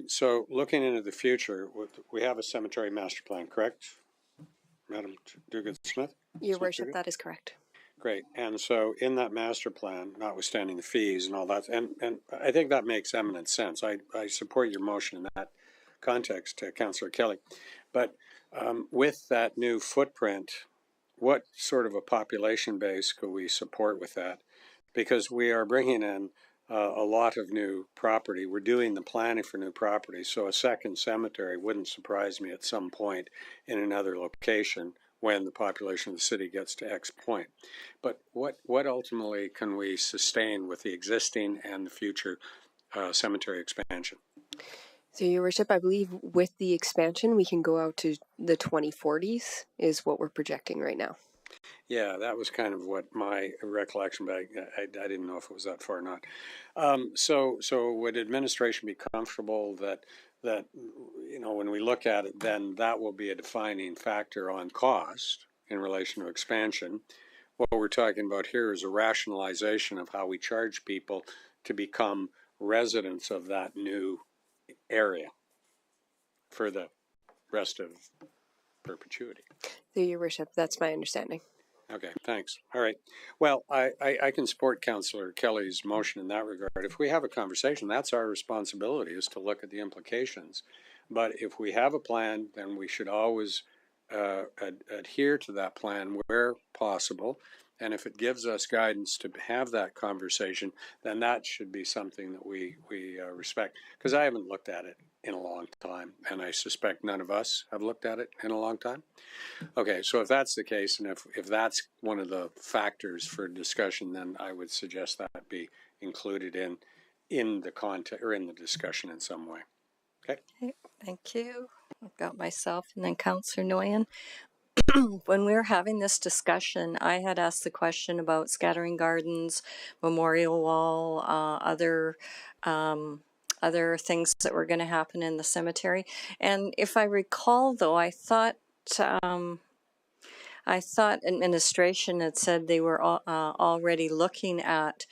So looking into the future, we have a cemetery master plan, correct? Madam Dugan-Smith? Your Worship, that is correct. Great. And so in that master plan, notwithstanding the fees and all that, and I think that makes eminent sense. I support your motion in that context, Councillor Kelly. But with that new footprint, what sort of a population base could we support with that? Because we are bringing in a lot of new property. We're doing the planning for new property, so a second cemetery wouldn't surprise me at some point in another location when the population of the city gets to X point. But what ultimately can we sustain with the existing and the future cemetery expansion? So, Your Worship, I believe with the expansion, we can go out to the 2040s is what we're projecting right now. Yeah, that was kind of what my recollection, but I didn't know if it was that far or not. So would administration be comfortable that when we look at it, then that will be a defining factor on cost in relation to expansion? What we're talking about here is a rationalization of how we charge people to become residents of that new area for the rest of perpetuity. So, Your Worship, that's my understanding. Okay, thanks. All right. Well, I can support Councillor Kelly's motion in that regard. If we have a conversation, that's our responsibility, is to look at the implications. But if we have a plan, then we should always adhere to that plan where possible. And if it gives us guidance to have that conversation, then that should be something that we respect. Because I haven't looked at it in a long time, and I suspect none of us have looked at it in a long time. Okay, so if that's the case, and if that's one of the factors for discussion, then I would suggest that be included in the content or in the discussion in some way. Okay. Thank you. I've got myself and then Councillor Nguyen. When we were having this discussion, I had asked the question about scattering gardens, memorial wall, other things that were going to happen in the cemetery. And if I recall, though, I thought administration had said they were already looking at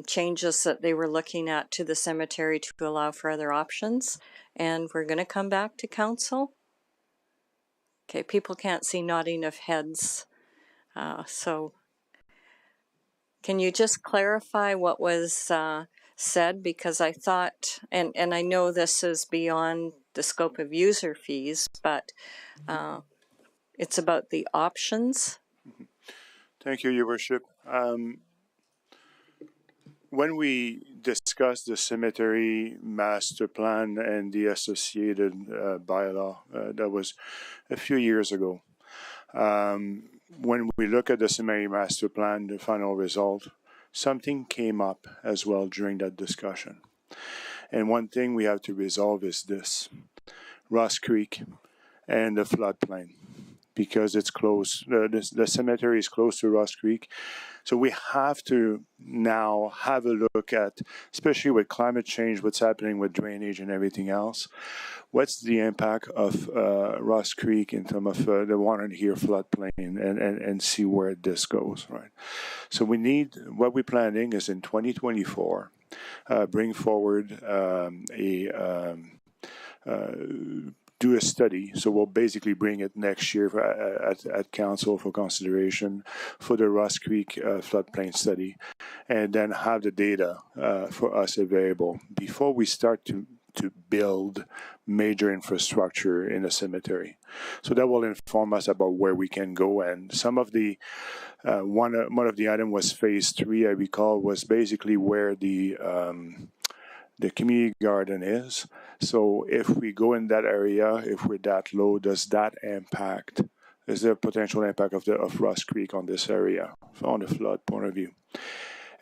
changes that they were looking at to the cemetery to allow for other options. And we're going to come back to council. Okay, people can't see nodding of heads. So can you just clarify what was said? Because I thought, and I know this is beyond the scope of user fees, but it's about the options. Thank you, Your Worship. When we discussed the cemetery master plan and the associated bylaw, that was a few years ago. When we look at the cemetery master plan, the final result, something came up as well during that discussion. And one thing we have to resolve is this: Ross Creek and the floodplain, because it's close. The cemetery is close to Ross Creek. So we have to now have a look at, especially with climate change, what's happening with drainage and everything else. What's the impact of Ross Creek in terms of the water here floodplain, and see where this goes, right? So we need, what we're planning is in 2024, bring forward do a study. So we'll basically bring it next year at council for consideration for the Ross Creek floodplain study, and then have the data for us available before we start to build major infrastructure in a cemetery. So that will inform us about where we can go. And some of the one of the items was phase 3, I recall, was basically where the community garden is. So if we go in that area, if we're that low, does that impact? Is there a potential impact of Ross Creek on this area on the flood point of view?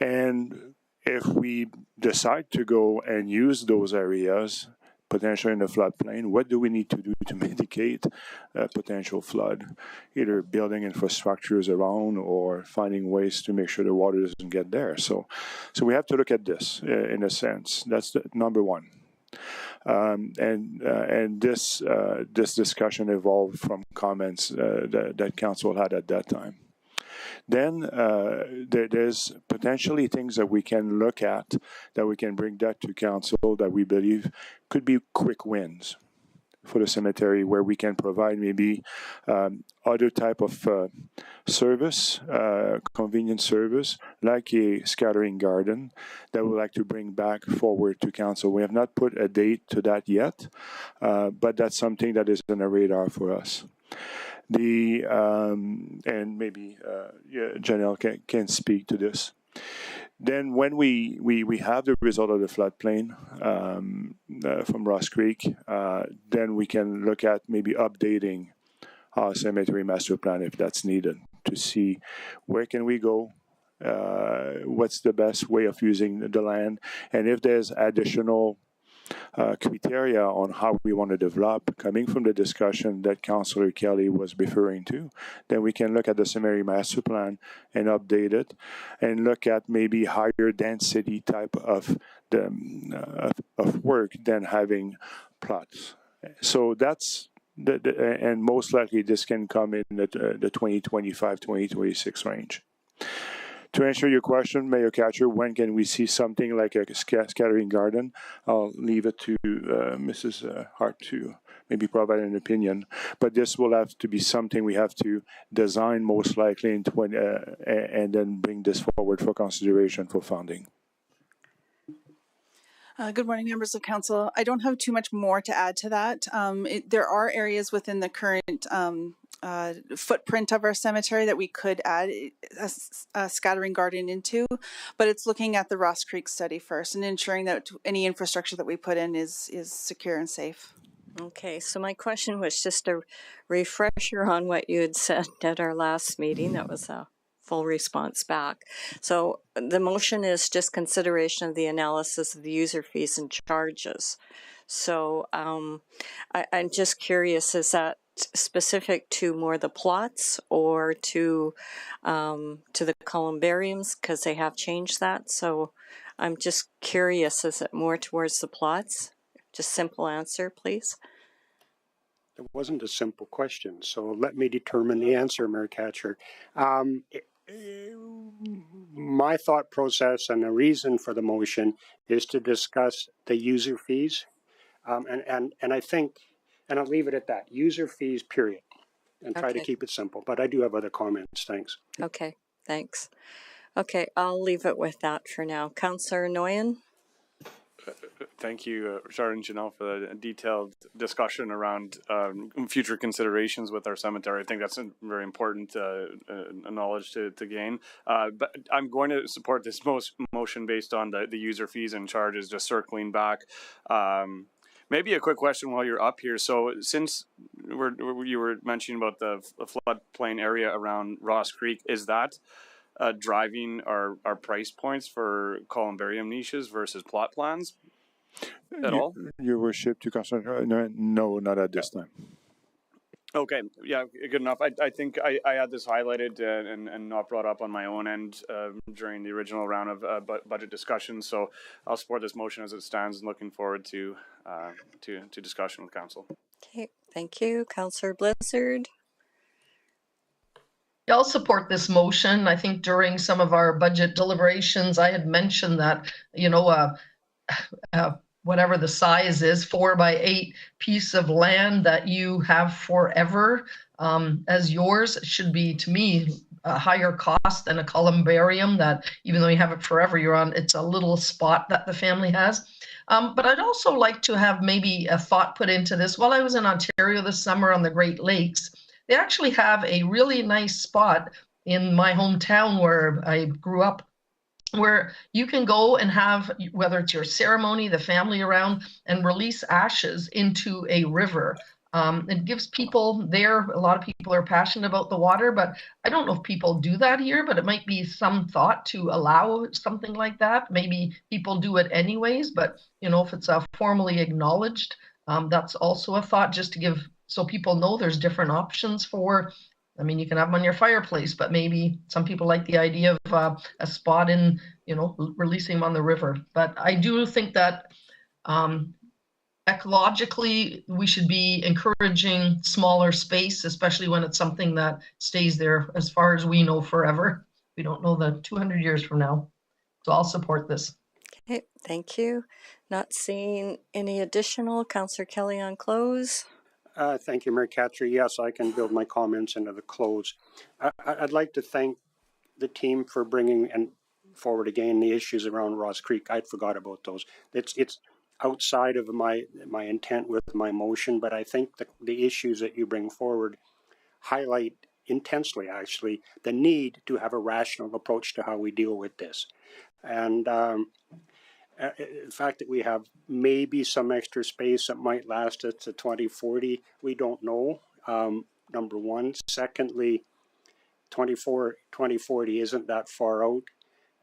And if we decide to go and use those areas, potentially in the floodplain, what do we need to do to mitigate potential flood? Either building infrastructures around or finding ways to make sure the water doesn't get there. So we have to look at this in a sense. That's number one. And this discussion evolved from comments that council had at that time. Then there's potentially things that we can look at, that we can bring that to council, that we believe could be quick wins for the cemetery, where we can provide maybe other type of service, convenient service, like a scattering garden, that we'd like to bring back forward to council. We have not put a date to that yet, but that's something that is on the radar for us. And maybe Janelle can speak to this. Then when we have the result of the floodplain from Ross Creek, then we can look at maybe updating our cemetery master plan if that's needed to see where can we go, what's the best way of using the land, and if there's additional criteria on how we want to develop, coming from the discussion that Councillor Kelly was referring to, then we can look at the cemetery master plan and update it, and look at maybe higher density type of of work than having plots. So that's and most likely this can come in the 2025, 2026 range. To answer your question, Mayor Catcher, when can we see something like a scattering garden? I'll leave it to Mrs. Hart to maybe provide an opinion. But this will have to be something we have to design most likely in and then bring this forward for consideration for funding. Good morning, members of council. I don't have too much more to add to that. There are areas within the current footprint of our cemetery that we could add a scattering garden into, but it's looking at the Ross Creek study first and ensuring that any infrastructure that we put in is secure and safe. Okay, so my question was just a refresher on what you had said at our last meeting. That was a full response back. So the motion is just consideration of the analysis of the user fees and charges. So I'm just curious, is that specific to more the plots or to the columbariums, because they have changed that? So I'm just curious, is it more towards the plots? Just simple answer, please. It wasn't a simple question, so let me determine the answer, Mayor Catcher. My thought process and the reason for the motion is to discuss the user fees, and I think, and I'll leave it at that, user fees, period, and try to keep it simple. But I do have other comments. Thanks. Okay, thanks. Okay, I'll leave it with that for now. Councillor Nguyen? Thank you, Richard and Janelle, for the detailed discussion around future considerations with our cemetery. I think that's a very important knowledge to gain. But I'm going to support this motion based on the user fees and charges, just circling back. Maybe a quick question while you're up here. So since you were mentioning about the floodplain area around Ross Creek, is that driving our price points for columbarium niches versus plot plans at all? Your worship, to Councillor, no, not at this time. Okay, yeah, good enough. I think I had this highlighted and not brought up on my own end during the original round of budget discussions. So I'll support this motion as it stands, and looking forward to discussion with council. Okay, thank you. Councillor Blizzard? I'll support this motion. I think during some of our budget deliberations, I had mentioned that, you know, whatever the size is, 4x8 piece of land that you have forever as yours should be, to me, a higher cost than a columbarium that, even though you have it forever, you're on, it's a little spot that the family has. But I'd also like to have maybe a thought put into this. While I was in Ontario this summer on the Great Lakes, they actually have a really nice spot in my hometown where I grew up, where you can go and have, whether it's your ceremony, the family around, and release ashes into a river. It gives people there, a lot of people are passionate about the water, but I don't know if people do that here, but it might be some thought to allow something like that. Maybe people do it anyways, but you know, if it's formally acknowledged, that's also a thought, just to give, so people know there's different options for, I mean, you can have them on your fireplace, but maybe some people like the idea of a spot in, you know, releasing them on the river. But I do think that ecologically, we should be encouraging smaller space, especially when it's something that stays there, as far as we know, forever. We don't know the 200 years from now. So I'll support this. Okay, thank you. Not seeing any additional. Councillor Kelly on close. Thank you, Mayor Catcher. Yes, I can build my comments into the close. I'd like to thank the team for bringing forward again the issues around Ross Creek. I'd forgot about those. It's outside of my intent with my motion, but I think the issues that you bring forward highlight intensely, actually, the need to have a rational approach to how we deal with this. And the fact that we have maybe some extra space that might last us to 2040, we don't know, number one. Secondly, 2040 isn't that far out,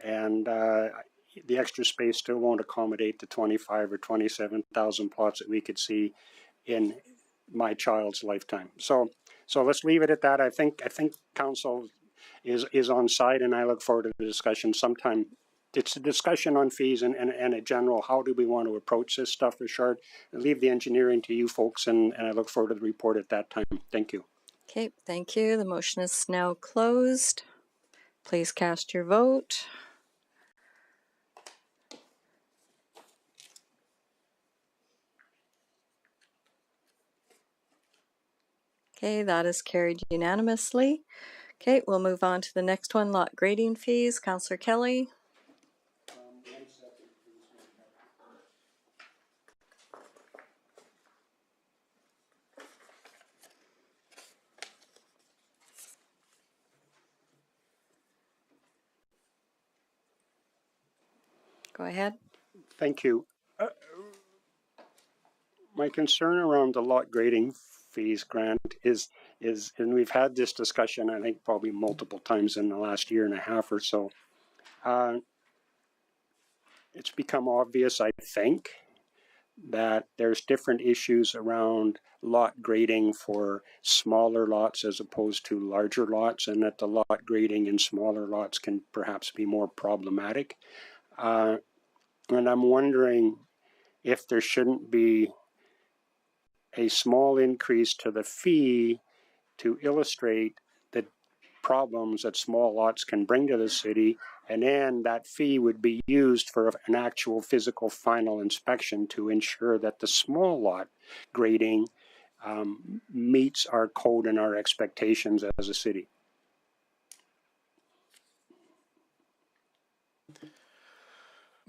and the extra space still won't accommodate the 25 or 27,000 plots that we could see in my child's lifetime. So let's leave it at that. I think council is on side, and I look forward to the discussion sometime. It's a discussion on fees and a general, how do we want to approach this stuff, Richard? I leave the engineering to you folks, and I look forward to the report at that time. Thank you. Okay, thank you. The motion is now closed. Please cast your vote. Okay, that is carried unanimously. Okay, we'll move on to the next one, lot grading fees. Councillor Kelly. Go ahead. Thank you. My concern around the lot grading fees grant is, and we've had this discussion, I think probably multiple times in the last year and a half or so. It's become obvious, I think, that there's different issues around lot grading for smaller lots as opposed to larger lots, and that the lot grading in smaller lots can perhaps be more problematic. And I'm wondering if there shouldn't be a small increase to the fee to illustrate the problems that small lots can bring to the city, and then that fee would be used for an actual physical final inspection to ensure that the small lot grading meets our code and our expectations as a city.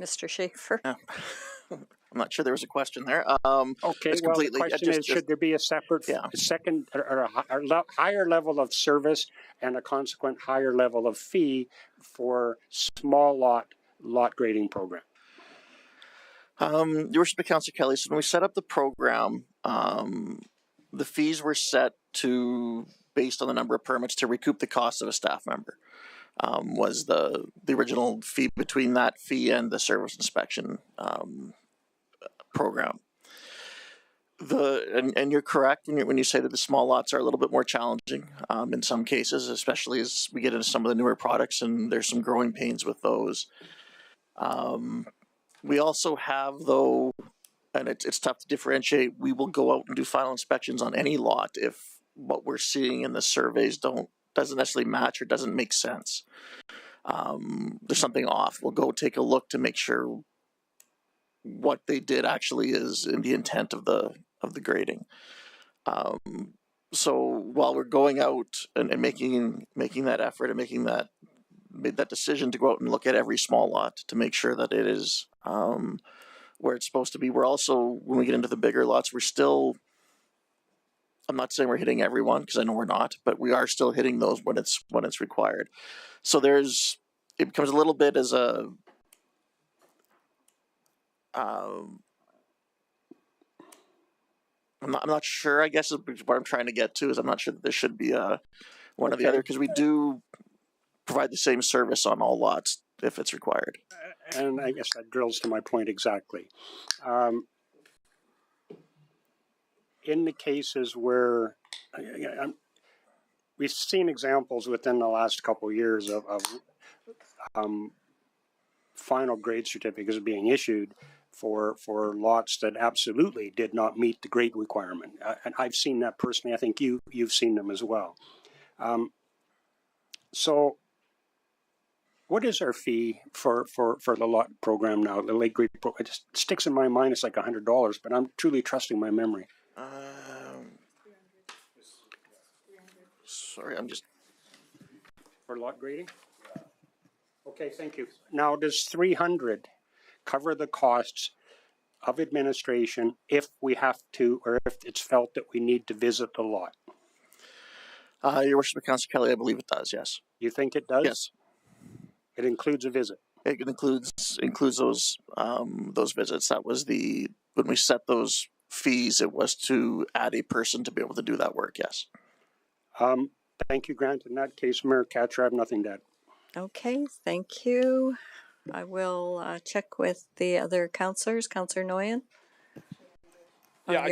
Mr. Schaefer. I'm not sure there was a question there. Okay, well, the question is, should there be a separate second or a higher level of service and a consequent higher level of fee for small lot grading program? Your Worship, Councillor Kelly, so when we set up the program, the fees were set to based on the number of permits to recoup the cost of a staff member. Was the original fee between that fee and the service inspection program. And you're correct when you say that the small lots are a little bit more challenging in some cases, especially as we get into some of the newer products, and there's some growing pains with those. We also have, though, and it's tough to differentiate, we will go out and do final inspections on any lot if what we're seeing in the surveys doesn't necessarily match or doesn't make sense. There's something off. We'll go take a look to make sure what they did actually is in the intent of the grading. So while we're going out and making that effort and made that decision to go out and look at every small lot to make sure that it is where it's supposed to be, we're also, when we get into the bigger lots, we're still, I'm not saying we're hitting everyone because I know we're not, but we are still hitting those when it's required. So it becomes a little bit as a I'm not sure, I guess, is what I'm trying to get to, is I'm not sure that there should be one or the other, because we do provide the same service on all lots if it's required. And I guess that drills to my point exactly. In the cases where we've seen examples within the last couple of years of final grade certificates being issued for lots that absolutely did not meet the grade requirement. And I've seen that personally. I think you've seen them as well. So what is our fee for the lot program now, the late grade program? It just sticks in my mind, it's like $100, but I'm truly trusting my memory. Sorry, I'm just... For lot grading? Okay, thank you. Now, does $300 cover the costs of administration if we have to, or if it's felt that we need to visit the lot? Your worship, Councillor Kelly, I believe it does, yes. You think it does? Yes. It includes a visit. It includes those visits. That was when we set those fees, it was to add a person to be able to do that work, yes. Thank you, Grant. In that case, Mayor Catcher, I have nothing to add. Okay, thank you. I will check with the other councillors. Councillor Noyan? Yeah,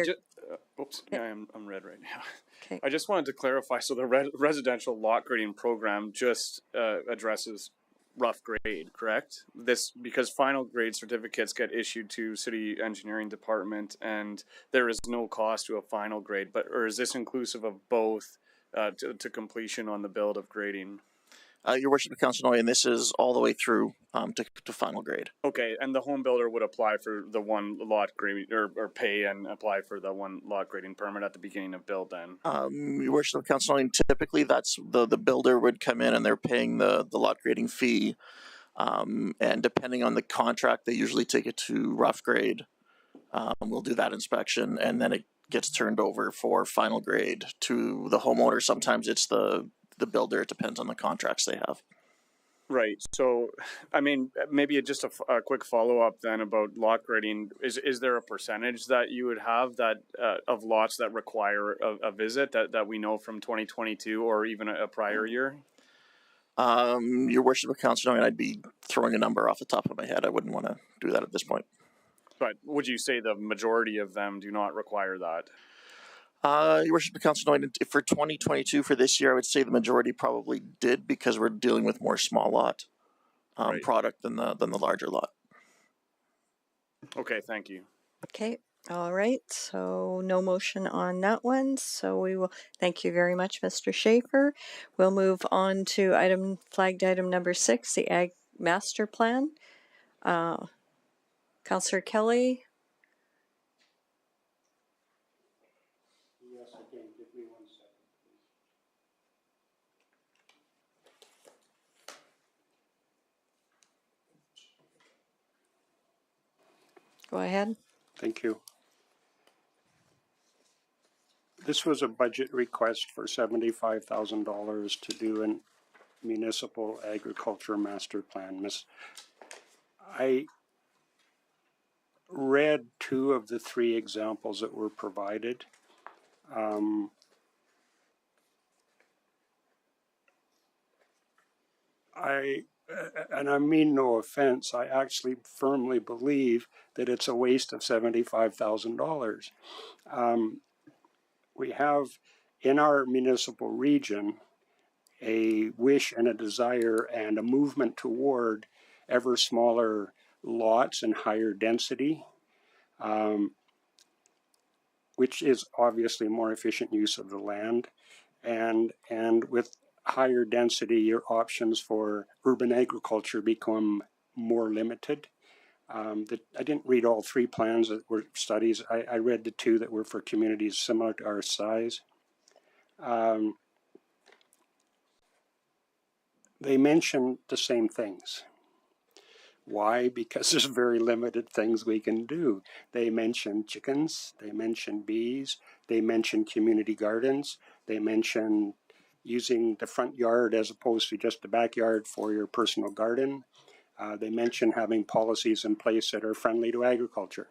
I'm red right now. Okay. I just wanted to clarify. So the residential lot grading program just addresses rough grade, correct? This because final grade certificates get issued to city engineering department, and there is no cost to a final grade. Or is this inclusive of both to completion on the build of grading? Your worship, Councillor Noy, and this is all the way through to final grade. Okay, and the home builder would apply for the one lot grading or pay and apply for the one lot grading permit at the beginning of build then? Your worship, Councillor Noy, typically that's the builder would come in and they're paying the lot grading fee. And depending on the contract, they usually take it to rough grade. We'll do that inspection and then it gets turned over for final grade to the homeowner. Sometimes it's the builder. It depends on the contracts they have. Right. So, I mean, maybe just a quick follow up then about lot grading. Is there a percentage that you would have that of lots that require a visit that we know from 2022 or even a prior year? Your worship, Councillor Noy, I'd be throwing a number off the top of my head. I wouldn't want to do that at this point. But would you say the majority of them do not require that? Your worship, Councillor Noy, for 2022 for this year, I would say the majority probably did because we're dealing with more small lot Right. product than the larger lot. Okay, thank you. Okay, all right. So no motion on that one. So we will thank you very much, Mr. Schaefer. We'll move on to flagged item number 6, the Ag Master Plan. Councillor Kelly. Yes, again, give me 1 second, please. Go ahead. Thank you. This was a budget request for $75,000 to do a municipal agriculture master plan. I read 2 of the 3 examples that were provided. And I mean no offense, I actually firmly believe that it's a waste of $75,000. We have in our municipal region a wish and a desire and a movement toward ever smaller lots and higher density, which is obviously more efficient use of the land. And with higher density, your options for urban agriculture become more limited. I didn't read all 3 plans that were studies. I read the 2 that were for communities similar to our size. They mention the same things. Why? Because there's very limited things we can do. They mention chickens, they mention bees, they mention community gardens, they mention using the front yard as opposed to just the backyard for your personal garden. They mention having policies in place that are friendly to agriculture.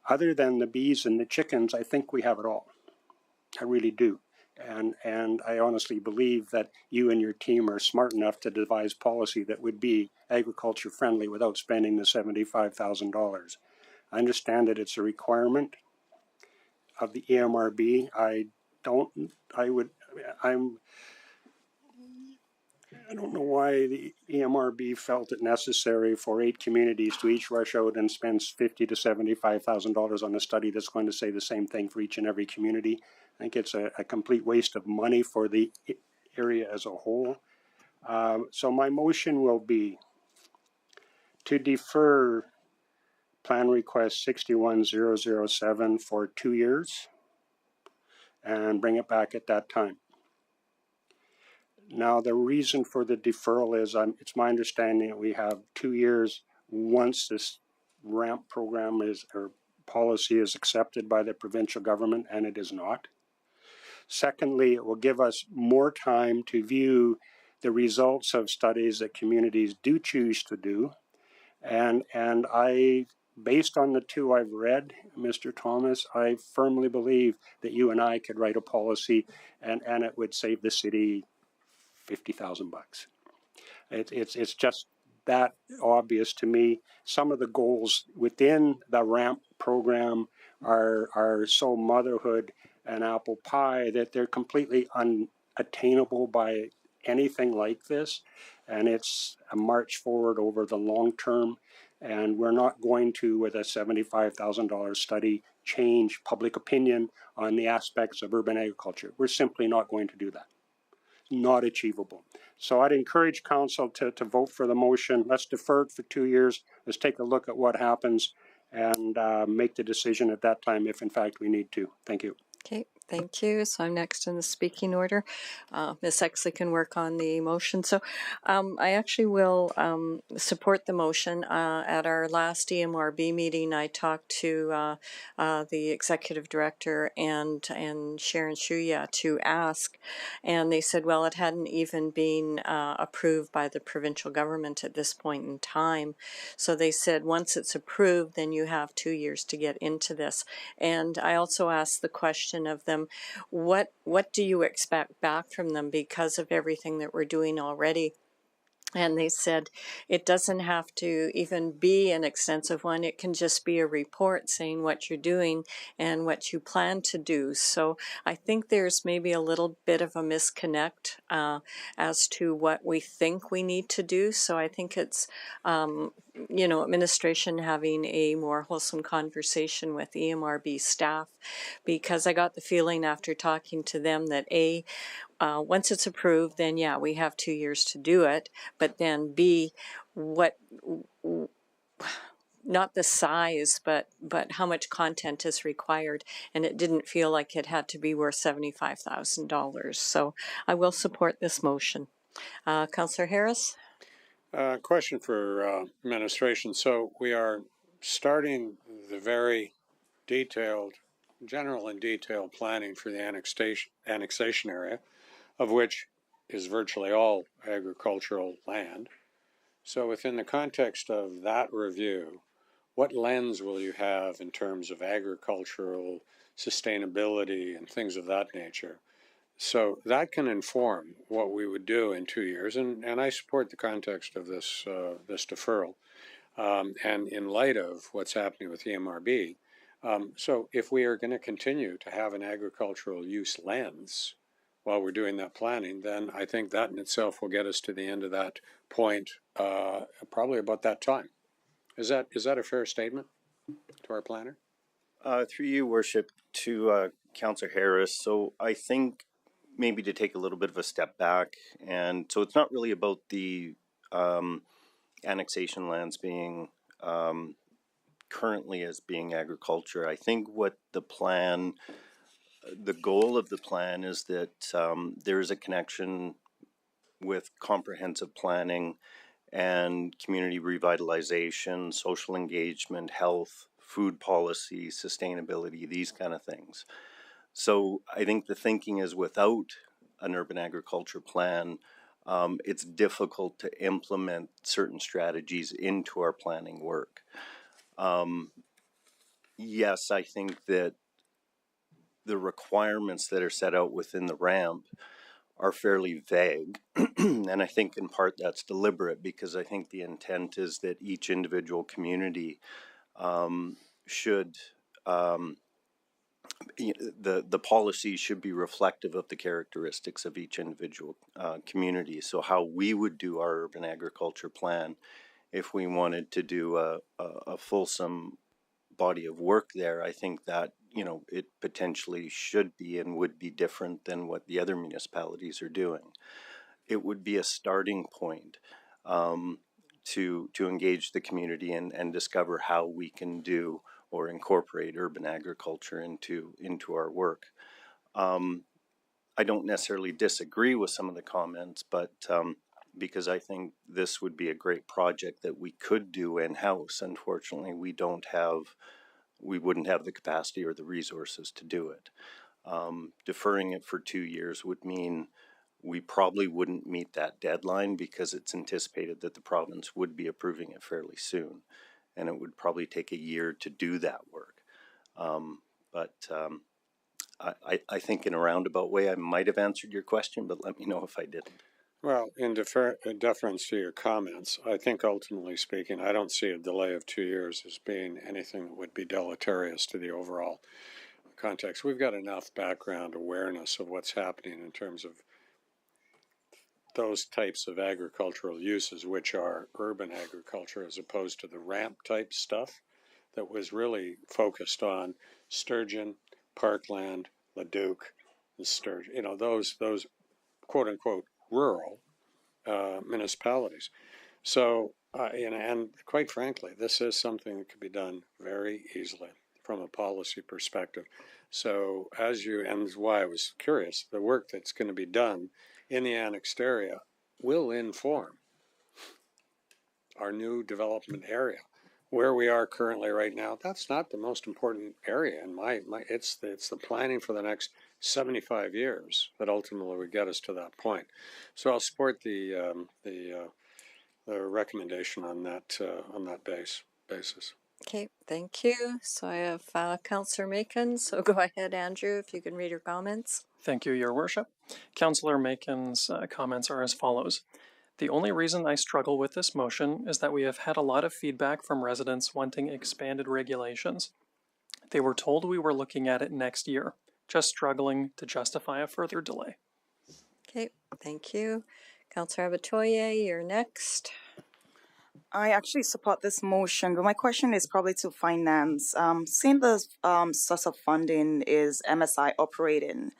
Other than the bees and the chickens, I think we have it all. I really do. And I honestly believe that you and your team are smart enough to devise policy that would be agriculture friendly without spending the $75,000. I understand that it's a requirement of the EMRB. I don't know why the EMRB felt it necessary for 8 communities to each rush out and spend $50,000 to $75,000 on a study that's going to say the same thing for each and every community. I think it's a complete waste of money for the area as a whole. So my motion will be to defer plan request 61007 for 2 years and bring it back at that time. Now, the reason for the deferral is it's my understanding that we have 2 years once this RAMP program or policy is accepted by the provincial government, and it is not. Secondly, it will give us more time to view the results of studies that communities do choose to do. And I, based on the two I've read, Mr. Thomas, I firmly believe that you and I could write a policy and it would save the city $50,000. It's just that obvious to me. Some of the goals within the RAMP program are so motherhood and apple pie that they're completely unattainable by anything like this. And it's a march forward over the long term. And we're not going to, with a $75,000 study, change public opinion on the aspects of urban agriculture. We're simply not going to do that. Not achievable. So I'd encourage council to vote for the motion. Let's defer it for 2 years. Let's take a look at what happens and make the decision at that time if in fact we need to. Thank you. Okay, thank you. So I'm next in the speaking order. Ms. Exley can work on the motion. So I actually will support the motion. At our last EMRB meeting, I talked to the executive director and Sharon Shuya to ask, and they said, well, it hadn't even been approved by the provincial government at this point in time. So they said, once it's approved, then you have 2 years to get into this. And I also asked the question of them, what do you expect back from them because of everything that we're doing already? And they said it doesn't have to even be an extensive one. It can just be a report saying what you're doing and what you plan to do. So I think there's maybe a little bit of a misconnect as to what we think we need to do. So I think it's, administration having a more wholesome conversation with EMRB staff, because I got the feeling after talking to them that once it's approved, then yeah, we have 2 years to do it. But then B, not the size, but how much content is required. And it didn't feel like it had to be worth $75,000. So I will support this motion. Councillor Harris? Question for administration. So we are starting the very detailed, general and detailed planning for the annexation area, of which is virtually all agricultural land. So within the context of that review, what lens will you have in terms of agricultural sustainability and things of that nature? So that can inform what we would do in 2 years, and I support the context of this deferral, and in light of what's happening with EMRB. So if we are going to continue to have an agricultural use lens while we're doing that planning, then I think that in itself will get us to the end of that point, probably about that time. Is that a fair statement to our planner? Through you, Worship, to Councillor Harris. So I think maybe to take a little bit of a step back, and so it's not really about the annexation lands being currently as being agriculture. I think what the goal of the plan is that there is a connection with comprehensive planning and community revitalization, social engagement, health, food policy, sustainability, these kind of things. So I think the thinking is without an urban agriculture plan, it's difficult to implement certain strategies into our planning work. Yes, I think that the requirements that are set out within the RAMP are fairly vague. And I think in part that's deliberate, because I think the intent is that each individual community should, the policy should be reflective of the characteristics of each individual community. So how we would do our urban agriculture plan, if we wanted to do a fulsome body of work there, I think that, it potentially should be and would be different than what the other municipalities are doing. It would be a starting point to engage the community and discover how we can do or incorporate urban agriculture into our work. I don't necessarily disagree with some of the comments, but because I think this would be a great project that we could do in-house. Unfortunately, we wouldn't have the capacity or the resources to do it. Deferring it for 2 years would mean we probably wouldn't meet that deadline because it's anticipated that the province would be approving it fairly soon. And it would probably take a year to do that work. I think in a roundabout way I might have answered your question, but let me know if I didn't. Well, in deference to your comments, I think ultimately speaking, I don't see a delay of 2 years as being anything that would be deleterious to the overall context. We've got enough background awareness of what's happening in terms of those types of agricultural uses, which are urban agriculture as opposed to the ramp type stuff that was really focused on sturgeon, parkland, Leduc, the sturgeon, those quote unquote rural municipalities. So, and quite frankly, this is something that could be done very easily from a policy perspective. So, and why I was curious, the work that's going to be done in the annexed area will inform our new development area. Where we are currently right now, that's not the most important area in it's the planning for the next 75 years that ultimately would get us to that point. So I'll support the recommendation on that basis. Okay, thank you. So I have Councillor Macon. So go ahead, Andrew, if you can read your comments. Thank you, Your Worship. Councillor Macon's comments are as follows. The only reason I struggle with this motion is that we have had a lot of feedback from residents wanting expanded regulations. They were told we were looking at it next year, just struggling to justify a further delay. Okay, thank you. Councillor Abatoye, you're next. I actually support this motion, but my question is probably to finance. Seeing the source of funding is MSI operating,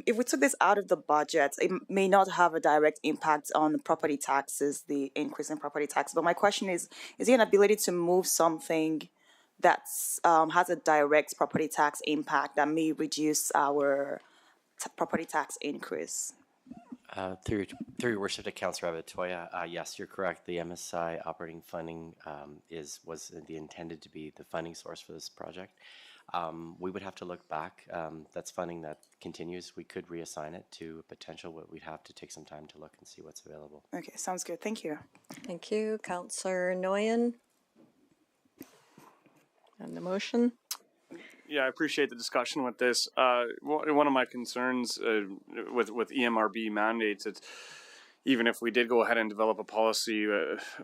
if we took this out of the budget, it may not have a direct impact on property taxes, the increase in property tax. But my question is there an ability to move something that has a direct property tax impact that may reduce our property tax increase? Through your worship to Councillor Abatoya, yes, you're correct. The MSI operating funding was intended to be the funding source for this project. We would have to look back. That's funding that continues. We could reassign it to a potential, but we'd have to take some time to look and see what's available. Okay, sounds good. Thank you. Thank you. Councillor Nguyen. On the motion. Yeah, I appreciate the discussion with this. One of my concerns with EMRB mandates, it's even if we did go ahead and develop a policy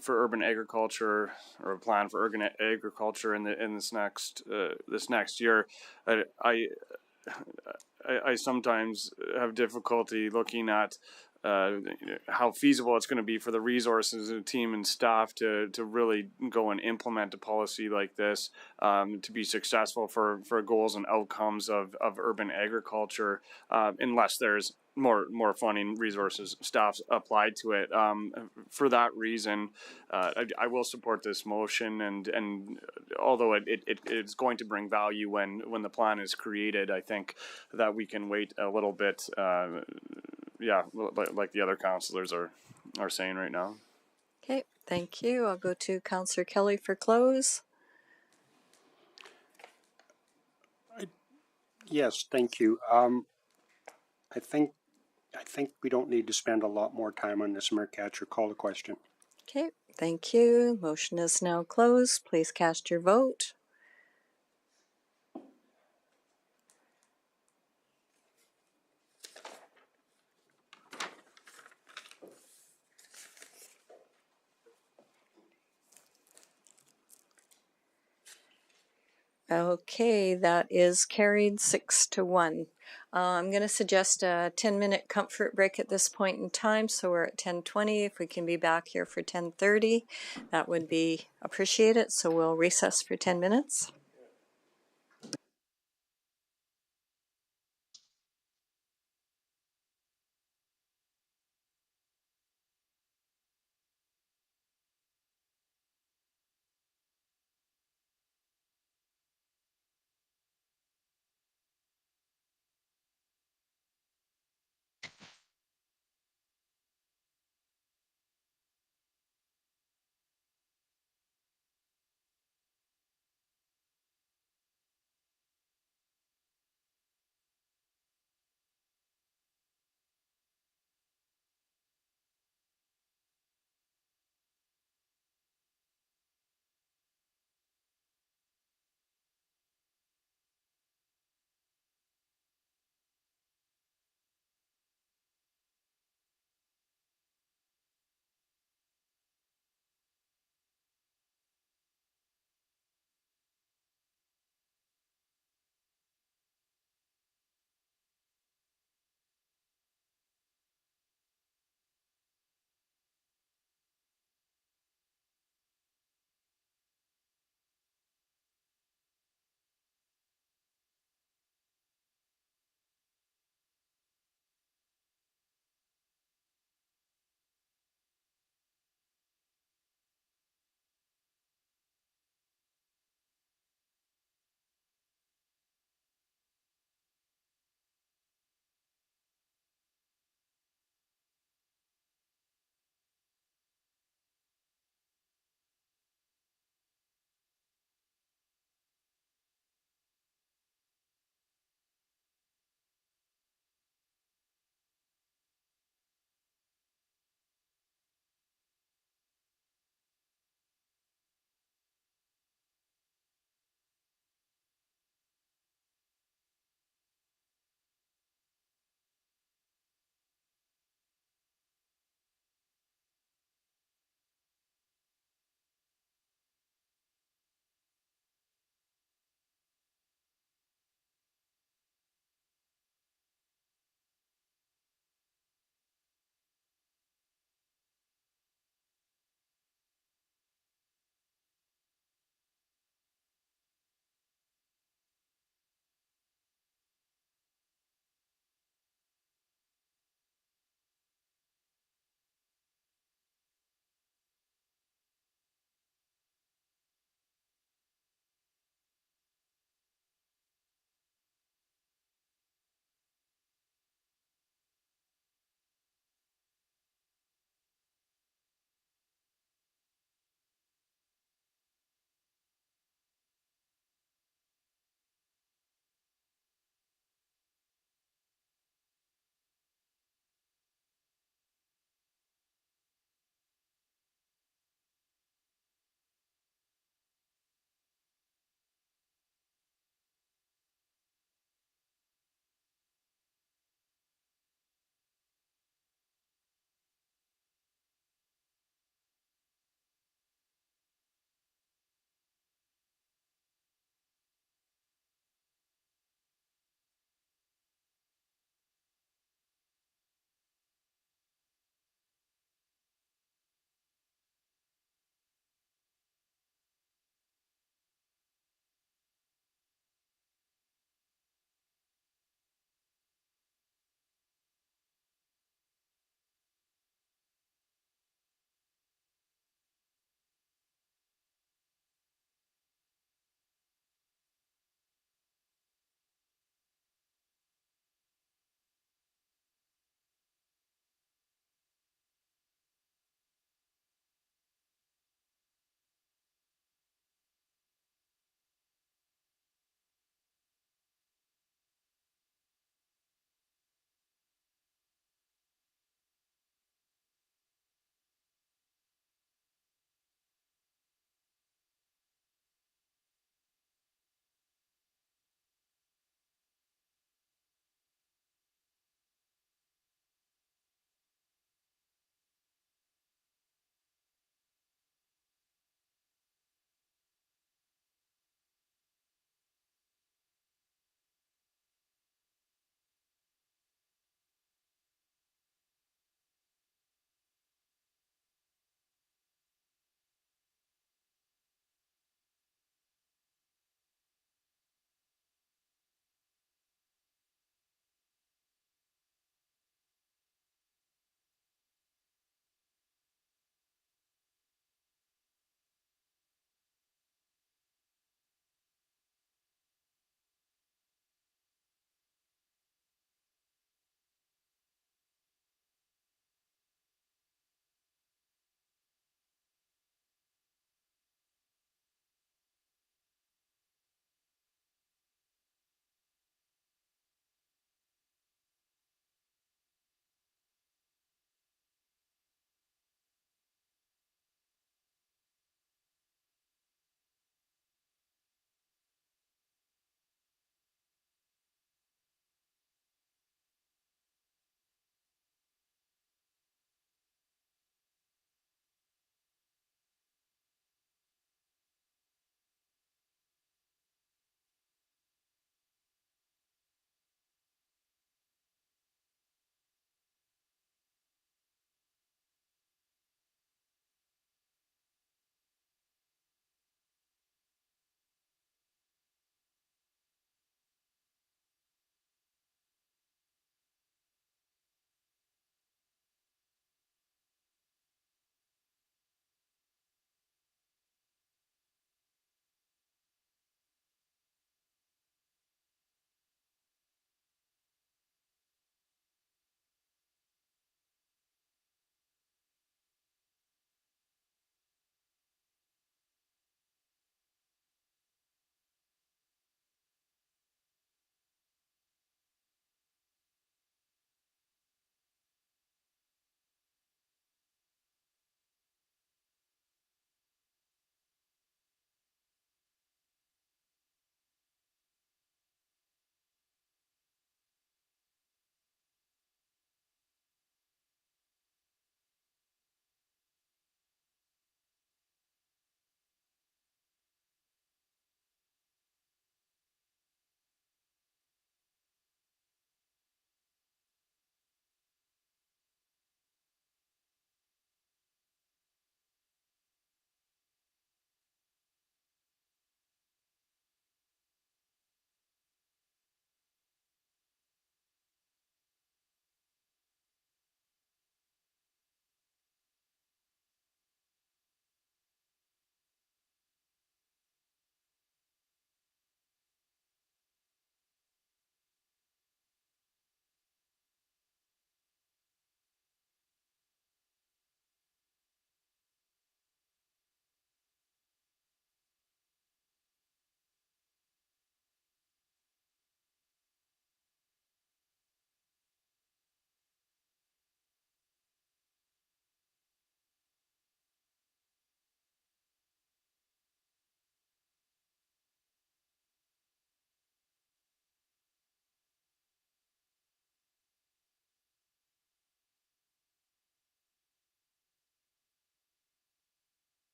for urban agriculture or a plan for urban agriculture in this next year, I sometimes have difficulty looking at how feasible it's going to be for the resources and team and staff to really go and implement a policy like this to be successful for goals and outcomes of urban agriculture, unless there's more funding, resources, staff applied to it. For that reason, I will support this motion, and although it's going to bring value when the plan is created, I think that we can wait a little bit. Yeah, like the other councillors are saying right now. Okay, thank you. I'll go to Councillor Kelly for close. Yes, thank you. I think we don't need to spend a lot more time on this, Mayor-Catcher. Call the question. Okay, thank you. Motion is now closed. Please cast your vote. Okay, that is carried 6-1. I'm going to suggest a 10-minute comfort break at this point in time, so we're at 10:20. If we can be back here for 10:30, that would be appreciated. So we'll recess for 10 minutes.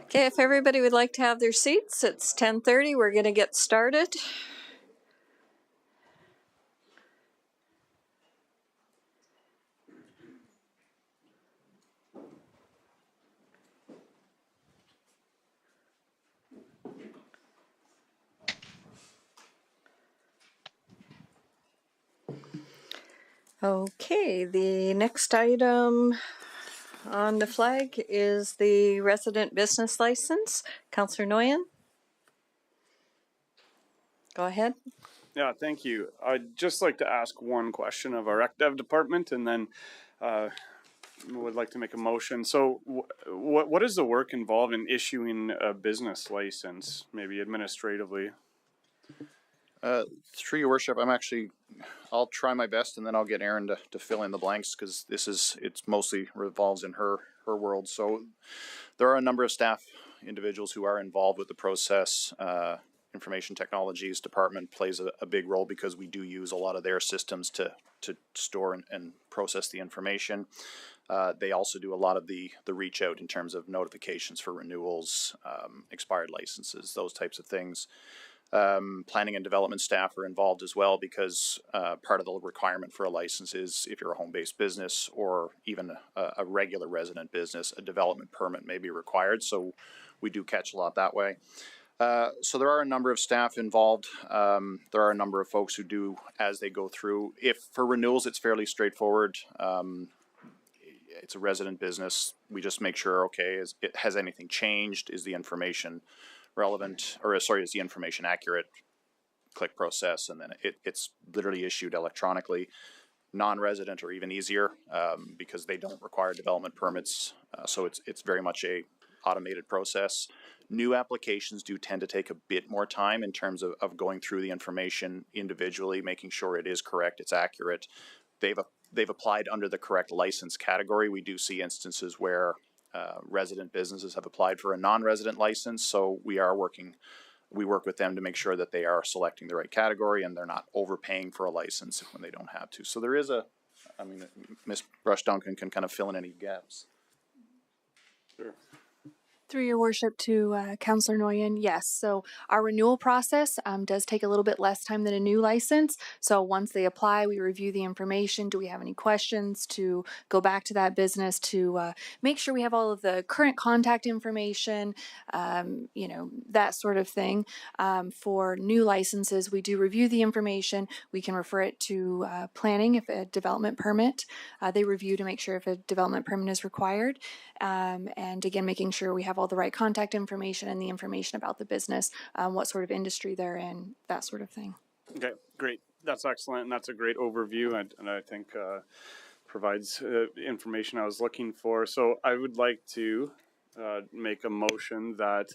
Okay, if everybody would like to have their seats, it's 10:30. We're going to get started. Okay, the next item on the flag is the resident business license. Councillor Nguyen, go ahead. Yeah, thank you. I'd just like to ask one question of our Rec Dev department, and then would like to make a motion. So what is the work involved in issuing a business license, maybe administratively? Through your worship, I'll try my best, and then I'll get Erin to fill in the blanks, because it's mostly revolves in her world. So there are a number of staff individuals who are involved with the process. Information technologies department plays a big role, because we do use a lot of their systems to store and process the information. They also do a lot of the reach out in terms of notifications for renewals, expired licenses, those types of things. Planning and development staff are involved as well, because part of the requirement for a license is, if you're a home-based business or even a regular resident business, a development permit may be required. So we do catch a lot that way. So there are a number of staff involved. There are a number of folks who do as they go through. If for renewals, it's fairly straightforward. It's a resident business. We just make sure, okay, has anything changed? Is the information relevant, or is the information accurate? Click process, and then it's literally issued electronically. Non-resident or even easier, because they don't require development permits. So it's very much a automated process. New applications do tend to take a bit more time in terms of going through the information individually, making sure it is correct, it's accurate. They've applied under the correct license category. We do see instances where resident businesses have applied for a non-resident license, so we work with them to make sure that they are selecting the right category and they're not overpaying for a license when they don't have to. So there is Ms. Rush Duncan can kind of fill in any gaps. Sure. Through your worship to Councillor Nguyen, yes. So our renewal process does take a little bit less time than a new license. So once they apply, we review the information. Do we have any questions, to go back to that business to make sure we have all of the current contact information, that sort of thing. For new licenses, we do review the information. We can refer it to planning if a development permit. They review to make sure if a development permit is required. And again, making sure we have all the right contact information and the information about the business, what sort of industry they're in, that sort of thing. Okay, great. That's excellent, and that's a great overview, and I think provides information I was looking for. So I would like to make a motion that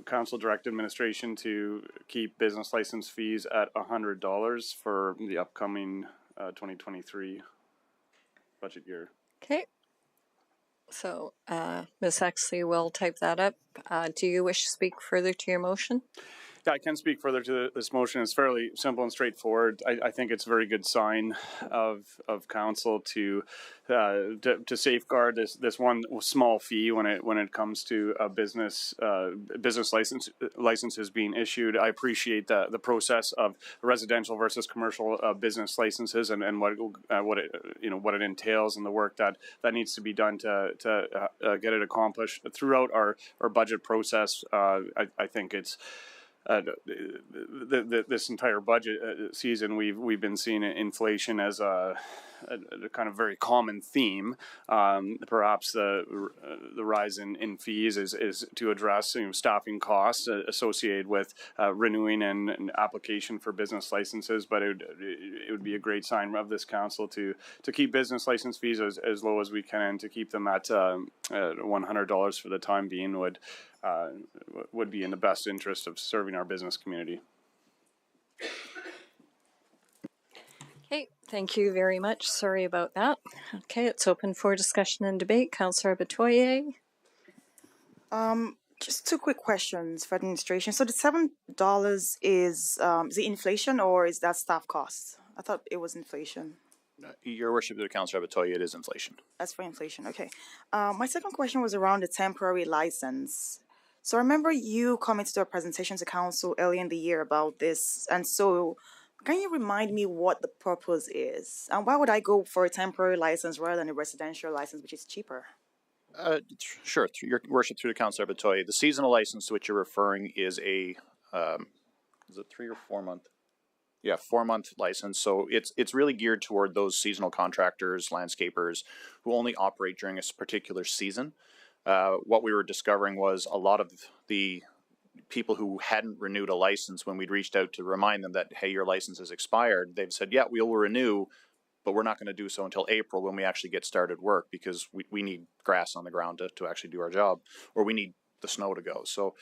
Council direct administration to keep business license fees at $100 for the upcoming 2023 budget year. Okay. So Ms. Exley will type that up. Do you wish to speak further to your motion? Yeah, I can speak further to this motion. It's fairly simple and straightforward. I think it's a very good sign of council to safeguard this one small fee when it comes to a business licenses being issued. I appreciate the process of residential versus commercial business licenses and what it entails and the work that needs to be done to get it accomplished throughout our budget process. I think it's. This entire budget season, we've been seeing inflation as a kind of very common theme. Perhaps the rise in fees is to address staffing costs associated with renewing and application for business licenses. But it would be a great sign of this council to keep business license fees as low as we can, and to keep them at $100 for the time being would be in the best interest of serving our business community. Okay, thank you very much. Sorry about that. Okay, it's open for discussion and debate. Councillor Batoye. Just two quick questions for administration. So the $7 is the inflation, or is that staff costs? I thought it was inflation. Your worship to the Councillor Abatoya, it is inflation. That's for inflation. Okay. My second question was around the temporary license. So I remember you coming to a presentation to council early in the year about this, and so can you remind me what the purpose is, and why would I go for a temporary license rather than a residential license, which is cheaper? Sure, through your worship, through the Councillor Abatoya, the seasonal license to which you're referring is a is it 3 or 4 month? Yeah, 4-month license. So it's really geared toward those seasonal contractors, landscapers who only operate during a particular season. What we were discovering was a lot of the people who hadn't renewed a license, when we'd reached out to remind them that, hey, your license has expired, they've said, yeah, we'll renew, but we're not going to do so until April when we actually get started work, because we need grass on the ground to actually do our job, or we need the snow to go. So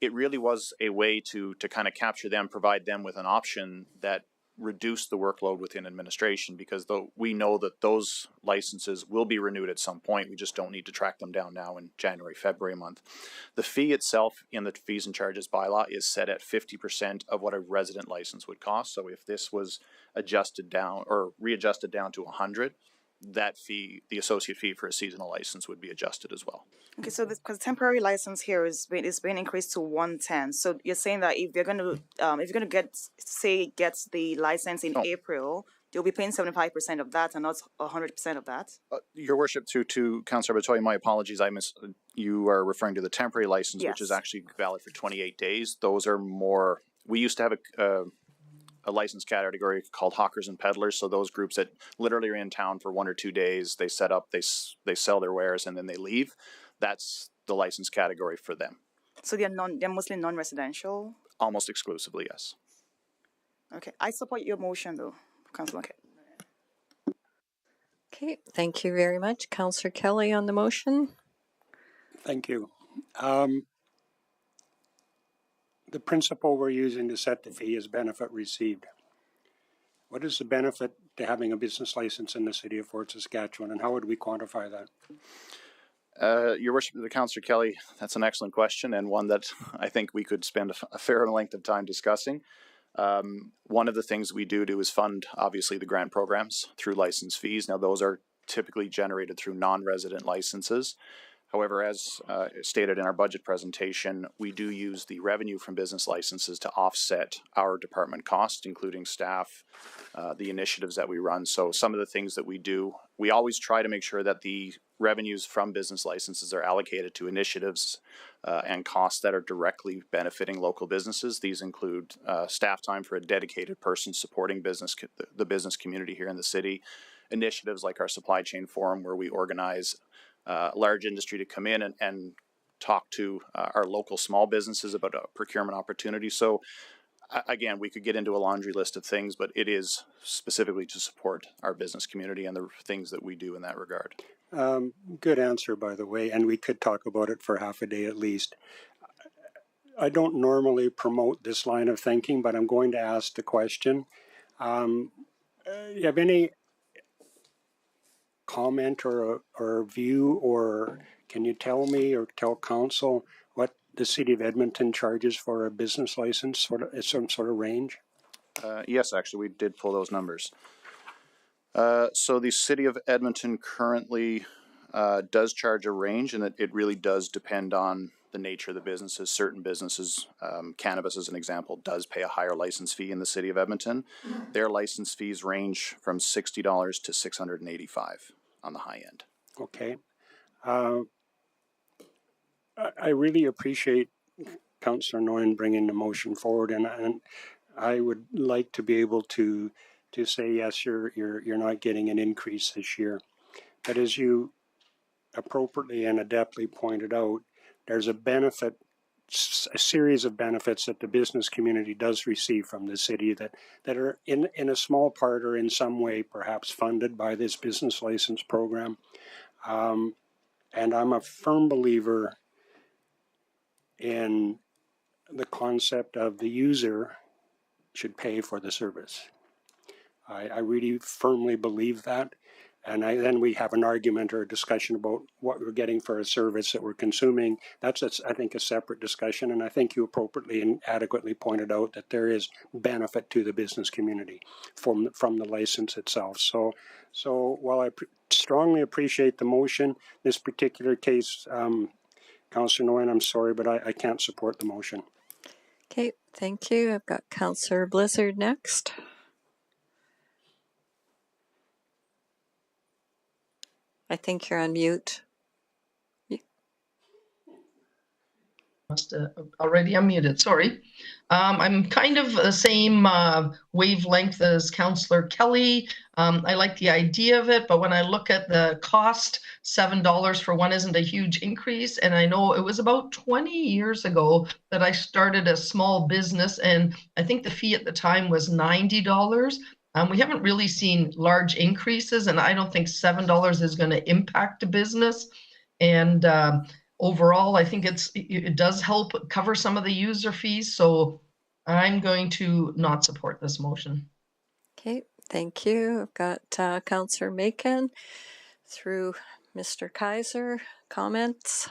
it really was a way to kind of capture them, provide them with an option that reduced the workload within administration, because though we know that those licenses will be renewed at some point, we just don't need to track them down now in January, February month. The fee itself in the fees and charges bylaw is set at 50% of what a resident license would cost. So if this was adjusted down or readjusted down to 100, that fee, the associate fee for a seasonal license, would be adjusted as well. Okay, so because temporary license here is being increased to 110. So you're saying that if you're gonna get the license in April, you'll be paying 75% of that and not 100% of that. Your worship, through to Councillor Batoy, my apologies. You are referring to the temporary license, yes, which is actually valid for 28 days. Those are more. We used to have a license category called hawkers and peddlers. So those groups that literally are in town for 1 or 2 days, they set up, they sell their wares, and then they leave. That's the license category for them. So they're mostly non-residential? Almost exclusively, yes. Okay, I support your motion though, Councillor. Okay, thank you very much. Councillor Kelly on the motion. Thank you. The principle we're using to set the fee is benefit received. What is the benefit to having a business license in the city of Fort Saskatchewan, and how would we quantify that? Your worship, the Councillor Kelly, that's an excellent question, and one that I think we could spend a fair length of time discussing. One of the things we do is fund, obviously, the grant programs through license fees. Now, those are typically generated through non-resident licenses. However, as stated in our budget presentation, we do use the revenue from business licenses to offset our department costs, including staff, the initiatives that we run. So some of the things that we do, we always try to make sure that the revenues from business licenses are allocated to initiatives and costs that are directly benefiting local businesses. These include staff time for a dedicated person supporting the business community here in the city, initiatives like our supply chain forum, where we organize large industry to come in and talk to our local small businesses about procurement opportunities. So again, we could get into a laundry list of things, but it is specifically to support our business community and the things that we do in that regard. Good answer, by the way, and we could talk about it for half a day at least. I don't normally promote this line of thinking, but I'm going to ask the question. You have any comment or view, or can you tell me or tell council what the city of Edmonton charges for a business license, some sort of range? Yes, actually, we did pull those numbers. So the city of Edmonton currently does charge a range, and it really does depend on the nature of the businesses. Certain businesses, cannabis as an example, does pay a higher license fee in the city of Edmonton. Their license fees range from $60 to $685 on the high end. Okay. I really appreciate Councillor Nguyen bringing the motion forward, and I would like to be able to say, yes, you're not getting an increase this year. But as you appropriately and adeptly pointed out, there's a series of benefits that the business community does receive from the city that are in a small part or in some way perhaps funded by this business license program. And I'm a firm believer in the concept of the user should pay for the service. I really firmly believe that. and then we have an argument or a discussion about what we're getting for a service that we're consuming. That's, I think, a separate discussion, and I think you appropriately and adequately pointed out that there is benefit to the business community from the license itself. So while I strongly appreciate the motion, this particular case, Councillor Nguyen, I'm sorry, but I can't support the motion. Okay, thank you. I've got Councillor Blizzard next. I think you're on mute. Must already unmuted, sorry. I'm kind of the same wavelength as Councillor Kelly. I like the idea of it, but when I look at the cost, $7 for one isn't a huge increase. And I know it was about 20 years ago that I started a small business, and I think the fee at the time was $90. We haven't really seen large increases, and I don't think $7 is going to impact a business. And overall, I think it does help cover some of the user fees, so I'm going to not support this motion. Okay, thank you. I've got Councillor Macon through Mr. Kaiser. Comments?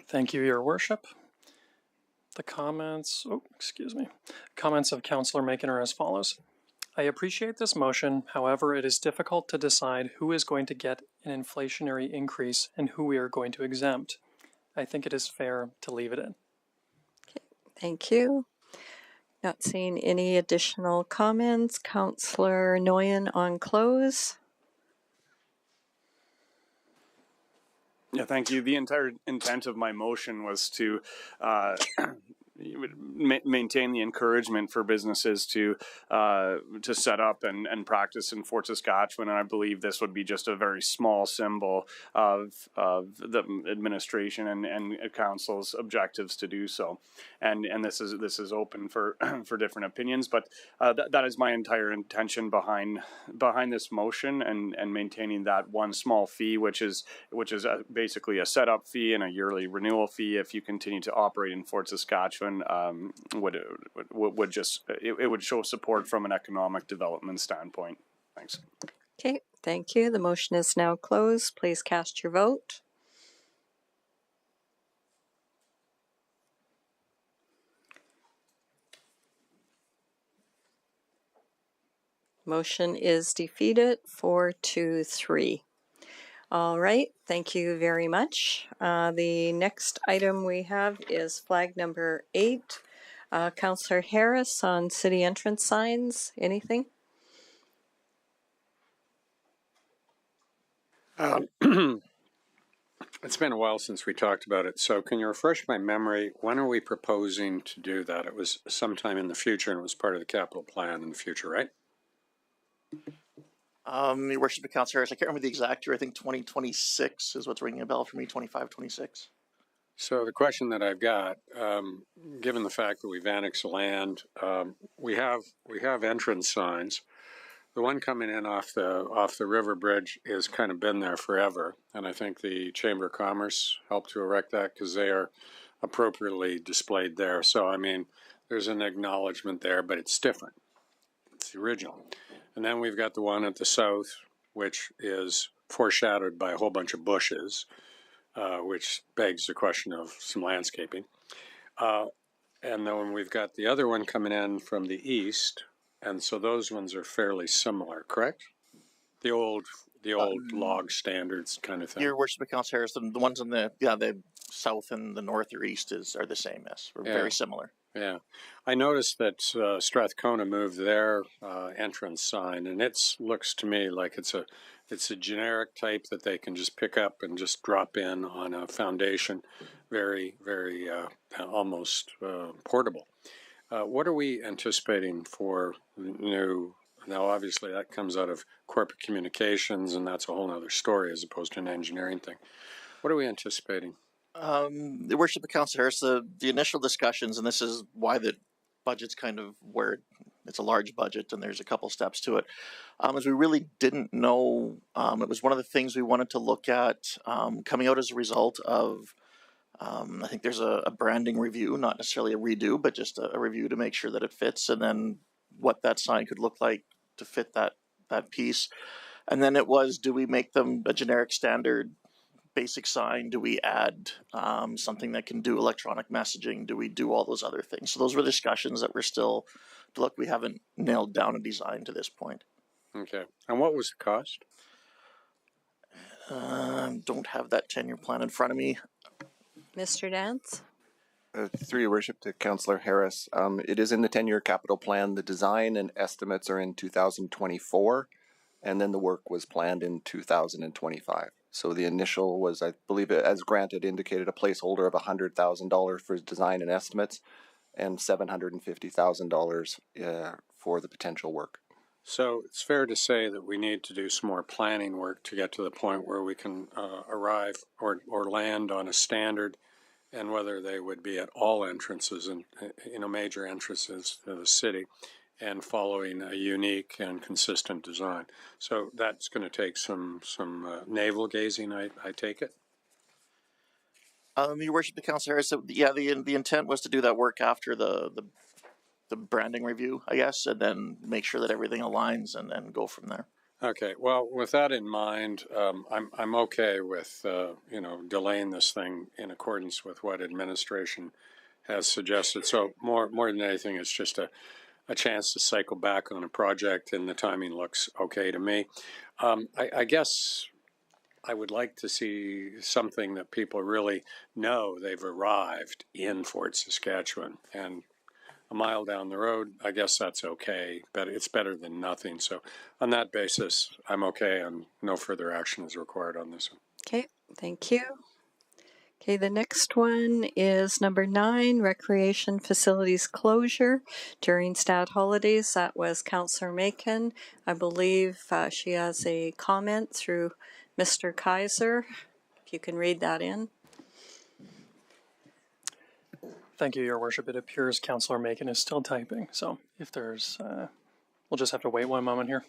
Thank you, Your Worship. The comments of Councillor Macon are as follows. I appreciate this motion, however, it is difficult to decide who is going to get an inflationary increase and who we are going to exempt. I think it is fair to leave it in. Okay, thank you. Not seeing any additional comments. Councillor Nguyen on close. Yeah, thank you. The entire intent of my motion was to maintain the encouragement for businesses to set up and practice in Fort Saskatchewan, and I believe this would be just a very small symbol of the administration and council's objectives to do so. And this is open for for different opinions, but that is my entire intention behind this motion, and maintaining that one small fee, which is basically a setup fee and a yearly renewal fee if you continue to operate in Fort Saskatchewan. Would show support from an economic development standpoint. Thanks. Okay, thank you. The motion is now closed. Please cast your vote. Motion is defeated 4-3. All right, thank you very much. The next item we have is flag number 8. Councillor Harris on city entrance signs. Anything? It's been a while since we talked about it, so can you refresh my memory? When are we proposing to do that? It was sometime in the future, and it was part of the capital plan in the future, right? Your Worship, Councillor Harris, I can't remember the exact year. I think 2026 is what's ringing a bell for me, 25, 26. So the question that I've got, given the fact that we've annexed land, we have entrance signs. The one coming in off the river bridge has kind of been there forever, and I think the Chamber of Commerce helped to erect that because they are appropriately displayed there. So I mean, there's an acknowledgement there, but it's different. It's the original. And then we've got the one at the south, which is foreshadowed by a whole bunch of bushes, which begs the question of some landscaping. And then we've got the other one coming in from the east, and so those ones are fairly similar, correct? The old log standards kind of thing. Your Worship, Councillor Harris, the ones in the south and the north or east are the same. Yes, we're very similar. Yeah, I noticed that Strathcona moved their entrance sign, and it looks to me like it's a generic type that they can just pick up and just drop in on a foundation, very, very almost portable. What are we anticipating for new? Now, obviously, that comes out of corporate communications, and that's a whole other story as opposed to an engineering thing. What are we anticipating? Your Worship, Councillor Harris, the initial discussions, and this is why the budget's kind of where it's a large budget and there's a couple steps to it, is we really didn't know. It was one of the things we wanted to look at coming out as a result of, I think there's a branding review, not necessarily a redo, but just a review to make sure that it fits, and then what that sign could look like fit that piece. And then it was, do we make them a generic standard basic sign? Do we add something that can do electronic messaging? Do we do all those other things? So those were discussions that we're still, look, we haven't nailed down a design to this point. Okay. And what was the cost? Don't have that 10-year plan in front of me. Mr. Dance? Through your worship to Councillor Harris, it is in the 10-year capital plan. The design and estimates are in 2024, and then the work was planned in 2025. So the initial was, I believe, as granted, indicated a placeholder of $100,000 for design and estimates, and $750,000 for the potential work. So it's fair to say that we need to do some more planning work to get to the point where we can arrive or land on a standard, and whether they would be at all entrances and major entrances to the city, and following a unique and consistent design. So that's going to take some navel gazing, I take it. Your worship, the Councillor Harris, so yeah, the intent was to do that work after the branding review, I guess, and then make sure that everything aligns and then go from there. Okay. Well, with that in mind, I'm okay with delaying this thing in accordance with what administration has suggested. So more than anything, it's just a chance to cycle back on a project, and the timing looks okay to me. I guess I would like to see something that people really know they've arrived in Fort Saskatchewan, and a mile down the road, I guess that's okay, but it's better than nothing. So on that basis, I'm okay, and no further action is required on this one. Okay, thank you. Okay, the next one is number 9, recreation facilities closure during stat holidays. That was Councillor Macon. I believe she has a comment through Mr. Kaiser. If you can read that in. Thank you, Your Worship. It appears Councillor Macon is still typing, so if there's, we'll just have to wait one moment here.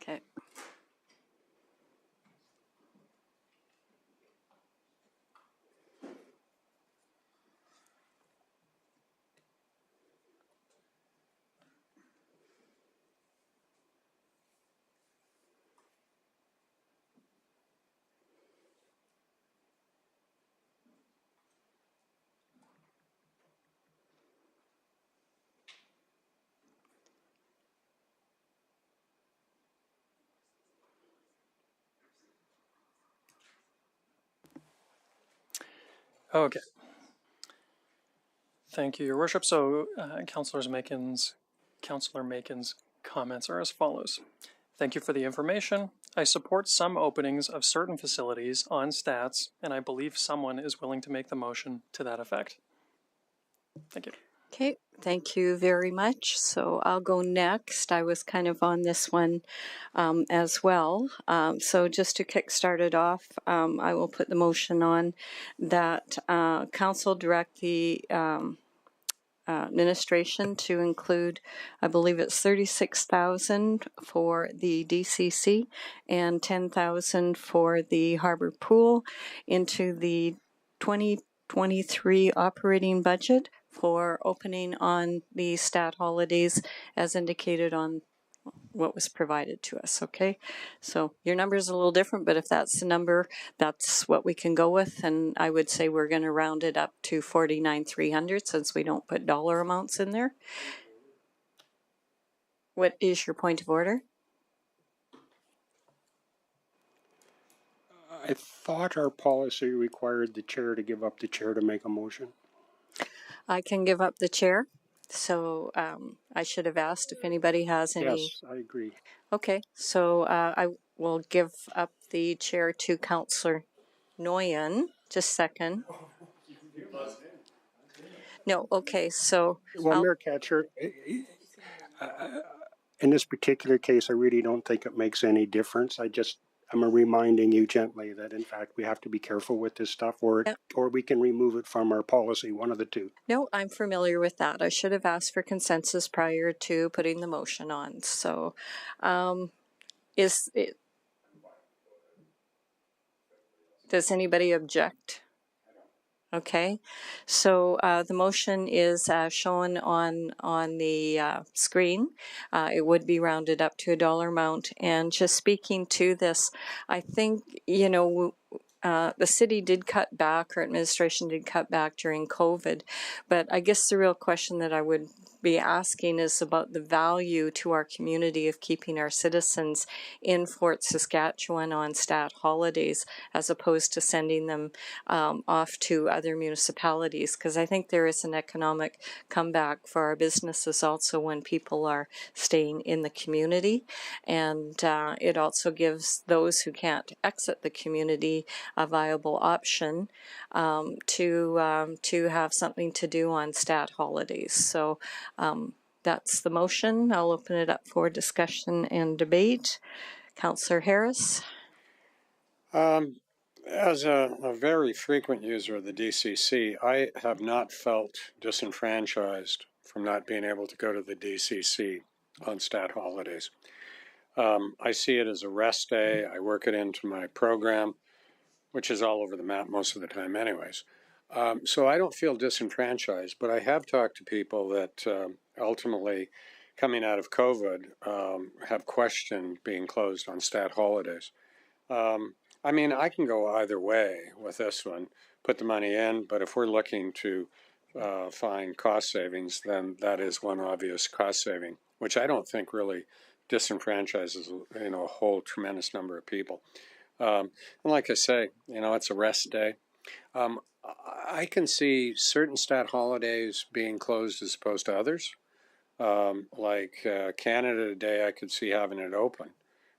Okay. Okay. Thank you, Your Worship. So, Councillor Macon's comments are as follows. Thank you for the information. I support some openings of certain facilities on stats, and I believe someone is willing to make the motion to that effect. Thank you. Okay, thank you very much. So I'll go next. I was kind of on this one as well. So just to kickstart it off, I will put the motion on that Council direct the administration to include, I believe it's 36,000 for the DCC and 10,000 for the Harbor Pool into the 2023 operating budget for opening on the stat holidays as indicated on what was provided to us. Okay, so your number is a little different, but if that's the number, that's what we can go with. And I would say we're going to round it up to 49,300 since we don't put dollar amounts in there. What is your point of order? I thought our policy required the chair to give up the chair to make a motion. I can give up the chair. So I should have asked if anybody has any. Yes, I agree. Okay, so I will give up the chair to Councillor Nguyen. Just a second. No, okay, so. Well, Mayor Katcher, in this particular case, I really don't think it makes any difference. I'm reminding you gently that, in fact, we have to be careful with this stuff, or we can remove it from our policy, one of the two. No, I'm familiar with that. I should have asked for consensus prior to putting the motion on. So, does anybody object? Okay, so the motion is shown on the screen. It would be rounded up to a dollar amount. And just speaking to this, I think, you know, the city did cut back, or administration did cut back during COVID. But I guess the real question that I would be asking is about the value to our community of keeping our citizens in Fort Saskatchewan on stat holidays, as opposed to sending them off to other municipalities, because I think there is an economic comeback for our businesses also when people are staying in the community, and it also gives those who can't exit the community a viable option to have something to do on stat holidays. So that's the motion. I'll open it up for discussion and debate. Councillor Harris. As a very frequent user of the DCC, I have not felt disenfranchised from not being able to go to the DCC on stat holidays. I see it as a rest day. I work it into my program, which is all over the map most of the time anyways. So I don't feel disenfranchised, but I have talked to people that ultimately, coming out of COVID, have questioned being closed on stat holidays. I mean, I can go either way with this one, put the money in, but if we're looking to find cost savings, then that is one obvious cost saving, which I don't think really disenfranchises, you know, a whole tremendous number of people. And like I say, you know, it's a rest day. I can see certain stat holidays being closed as opposed to others. Like Canada Day, I could see having it open,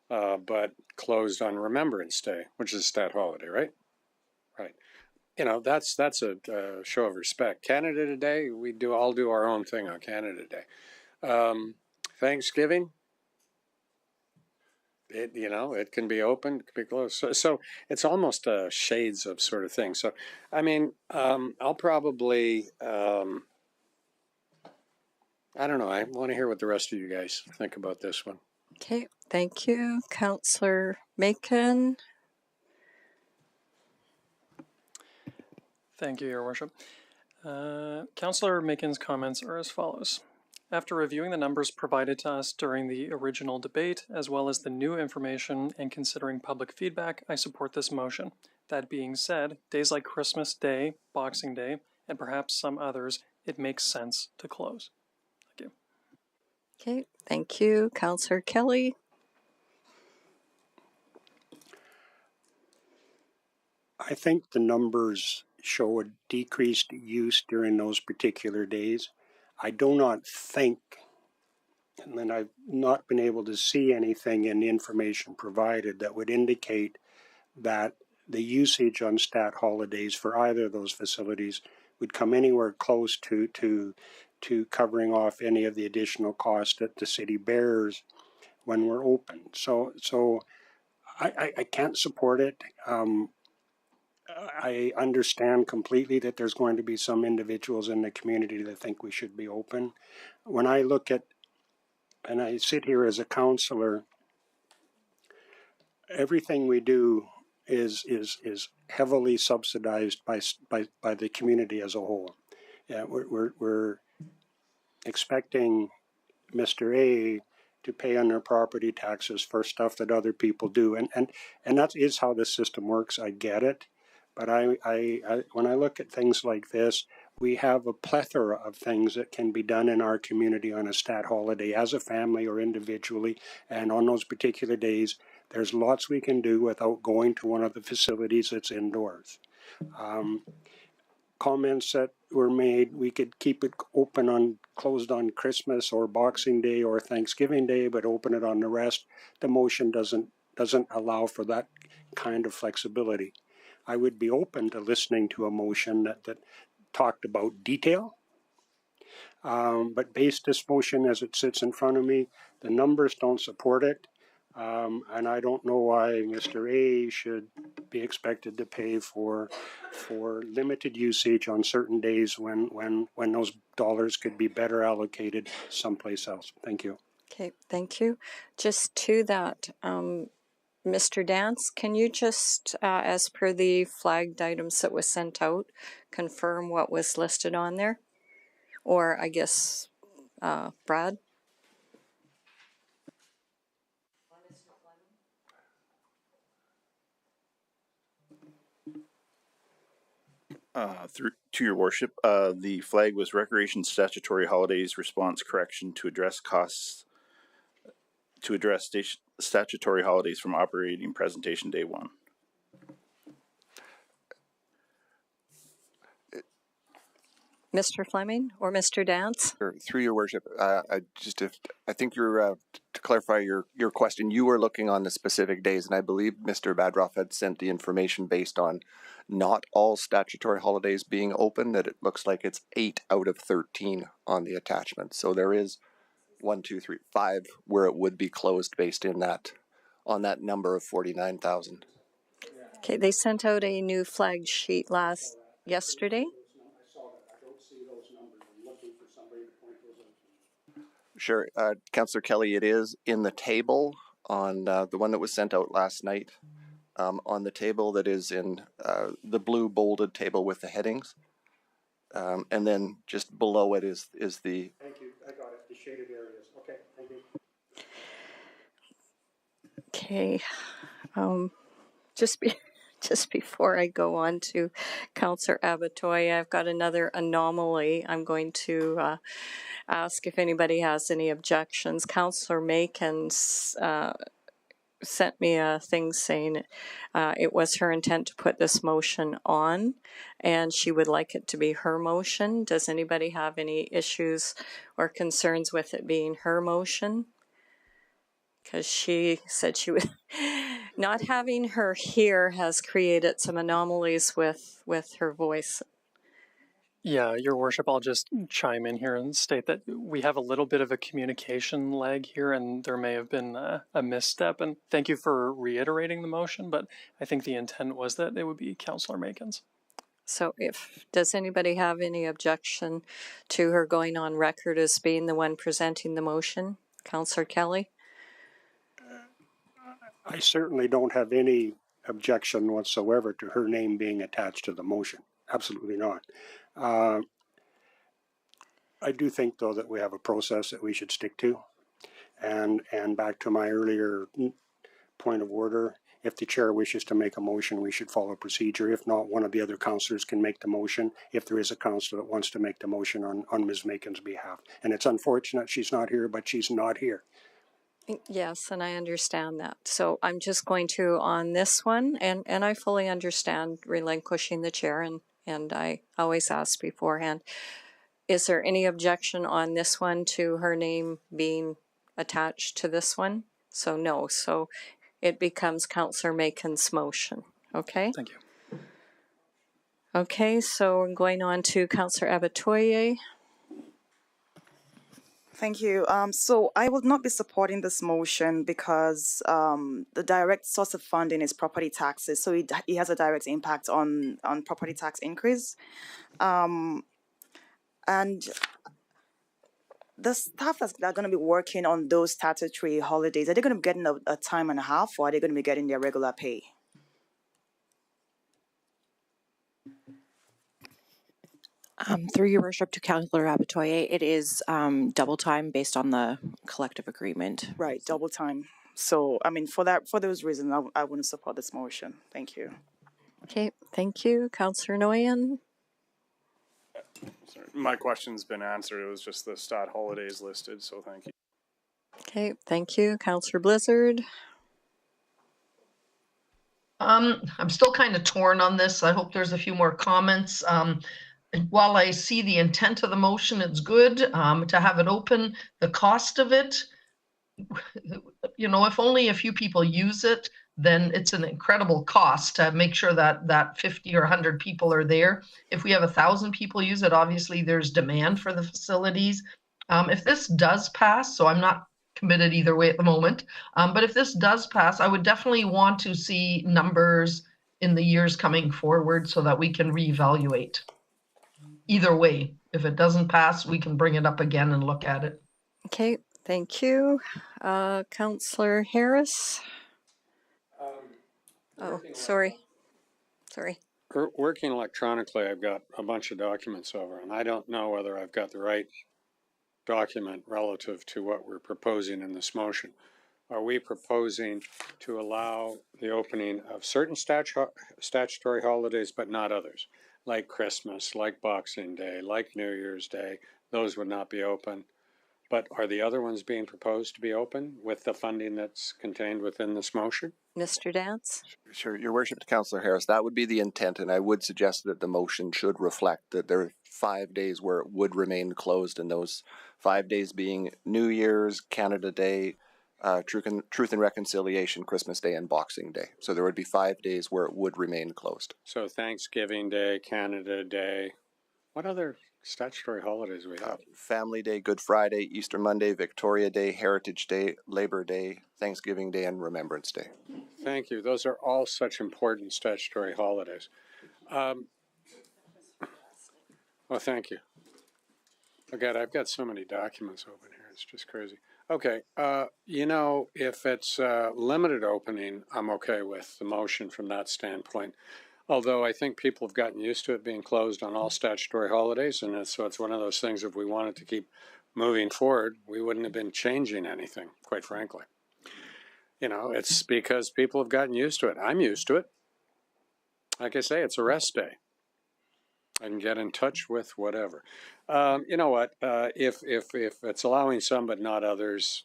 but closed on Remembrance Day, which is a stat holiday, right? Right. You know, that's a show of respect. Canada Day, we all do our own thing on Canada Day. Thanksgiving, it can be open, it can be closed. So it's almost shades of sort of thing. So, I mean, I'll probably, I don't know. I want to hear what the rest of you guys think about this one. Okay, thank you. Councillor Macon. Thank you, Your Worship. Councillor Macon's comments are as follows. After reviewing the numbers provided to us during the original debate, as well as the new information and considering public feedback, I support this motion. That being said, days like Christmas Day, Boxing Day, and perhaps some others, it makes sense to close. Thank you. Okay, thank you. Councillor Kelly. I think the numbers show a decreased use during those particular days. I do not think, and then I've not been able to see anything in the information provided that would indicate that the usage on stat holidays for either of those facilities would come anywhere close to covering off any of the additional costs that the city bears when we're open. So I can't support it. I understand completely that there's going to be some individuals in the community that think we should be open. When I look at, and I sit here as a councillor, everything we do is heavily subsidized by the community as a whole. Yeah, we're expecting Mr. A to pay on their property taxes for stuff that other people do, and that is how the system works. I get it. But I when I look at things like this, we have a plethora of things that can be done in our community on a stat holiday as a family or individually. And on those particular days, there's lots we can do without going to one of the facilities that's indoors. Comments that were made, we could keep it closed on Christmas or Boxing Day or Thanksgiving Day, but open it on the rest. The motion doesn't allow for that kind of flexibility. I would be open to listening to a motion that talked about detail, but based this motion as it sits in front of me, the numbers don't support it, and I don't know why Mr. A should be expected to pay for limited usage on certain days when those dollars could be better allocated someplace else. Thank you. Okay, thank you. Just to that, Mr. Dance, can you just, as per the flagged items that was sent out, confirm what was listed on there? Or I guess, Brad? To your worship, the flag was Recreation Statutory Holidays Response Correction to address costs to address statutory holidays from operating presentation day 1. Mr. Fleming or Mr. Dance? Through your worship, I think you're to clarify your question. You were looking on the specific days, and I believe Mr. Badroff had sent the information based on not all statutory holidays being open. That it looks like it's 8 out of 13 on the attachment. So there is 1, 2, 3, 5 where it would be closed based in that on that number of 49,000. Okay, they sent out a new flag sheet yesterday. Sure, Councillor Kelly, it is in the table on the one that was sent out last night. On the table that is in the blue bolded table with the headings, and then just below it is the. Thank you. I got it. The shaded areas. Okay. Thank you. Okay. Just before I go on to Councillor Abatoy, I've got another anomaly. I'm going to ask if anybody has any objections. Councillor Makins sent me a thing saying it was her intent to put this motion on, and she would like it to be her motion. Does anybody have any issues or concerns with it being her motion? Because she said she would. Not having her here has created some anomalies with her voice. Yeah, Your Worship, I'll just chime in here and state that we have a little bit of a communication lag here, and there may have been a misstep. And thank you for reiterating the motion, but I think the intent was that it would be Councillor Makins. So does anybody have any objection to her going on record as being the one presenting the motion? Councillor Kelly? I certainly don't have any objection whatsoever to her name being attached to the motion. Absolutely not. I do think, though, that we have a process that we should stick to. And back to my earlier point of order, if the chair wishes to make a motion, we should follow procedure. If not, one of the other councillors can make the motion if there is a councillor that wants to make the motion on Ms. Makin's behalf. And it's unfortunate she's not here, but she's not here. Yes, and I understand that. So I'm just going to, on this one, and I fully understand relinquishing the chair, and I always ask beforehand, is there any objection on this one to her name being attached to this one? So no, so it becomes Councillor Makin's motion, okay? Thank you. Okay, so we're going on to Councillor Abatoye. Thank you. So I will not be supporting this motion because the direct source of funding is property taxes. So it has a direct impact on property tax increase. And the staff that are going to be working on those statutory holidays, are they going to be getting a time and a half, or are they going to be getting their regular pay? Through your worship to Councillor Abatoye, it is double time based on the collective agreement. Right, double time. So, I mean, for those reasons, I wouldn't support this motion. Thank you. Okay, thank you. Councillor Nguyen. Sorry, my question's been answered. It was just the stat holidays listed, so thank you. Okay, thank you. Councillor Blizzard. I'm still kind of torn on this. I hope there's a few more comments. While I see the intent of the motion, it's good to have it open. The cost of it, if only a few people use it, then it's an incredible cost to make sure that 50 or 100 people are there. If we have 1,000 people use it, obviously there's demand for the facilities. If this does pass, so I'm not committed either way at the moment, but if this does pass, I would definitely want to see numbers in the years coming forward so that we can reevaluate. Either way, if it doesn't pass, we can bring it up again and look at it. Okay, thank you. Councillor Harris. Oh, sorry. Working electronically, I've got a bunch of documents over, and I don't know whether I've got the right document relative to what we're proposing in this motion. Are we proposing to allow the opening of certain statutory holidays but not others, like Christmas, like Boxing Day, like New Year's Day? Those would not be open. But are the other ones being proposed to be open with the funding that's contained within this motion? Mr. Dance? Sure, Your Worship, to Councillor Harris, that would be the intent, and I would suggest that the motion should reflect that there are 5 days where it would remain closed, and those 5 days being New Year's, Canada Day, Truth and Reconciliation, Christmas Day, and Boxing Day. So there would be 5 days where it would remain closed. So Thanksgiving Day, Canada Day. What other statutory holidays we have? Family Day, Good Friday, Easter Monday, Victoria Day, Heritage Day, Labor Day, Thanksgiving Day, and Remembrance Day. Thank you. Those are all such important statutory holidays. Well, thank you. Oh God, I've got so many documents open here. It's just crazy. Okay, you know, if it's limited opening, I'm okay with the motion from that standpoint. Although I think people have gotten used to it being closed on all statutory holidays, and so it's one of those things, if we wanted to keep moving forward, we wouldn't have been changing anything, quite frankly. You know, it's because people have gotten used to it. I'm used to it. Like I say, it's a rest day. I can get in touch with whatever. You know what? If it's allowing some but not others,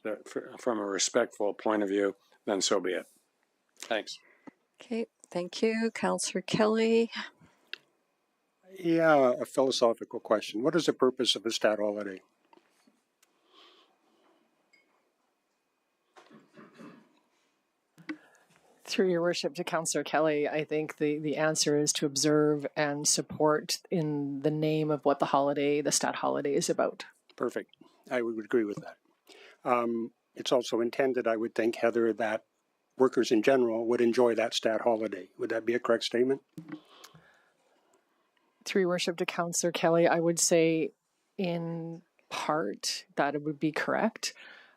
from a respectful point of view, then so be it. Thanks. Okay, thank you. Councillor Kelly. Yeah, a philosophical question. What is the purpose of a stat holiday? Through your worship to Councillor Kelly, I think the answer is to observe and support in the name of what the stat holiday is about. Perfect. I would agree with that. It's also intended, I would think, Heather, that workers in general would enjoy that stat holiday. Would that be a correct statement? Through your worship to Councillor Kelly, I would say in part that it would be correct.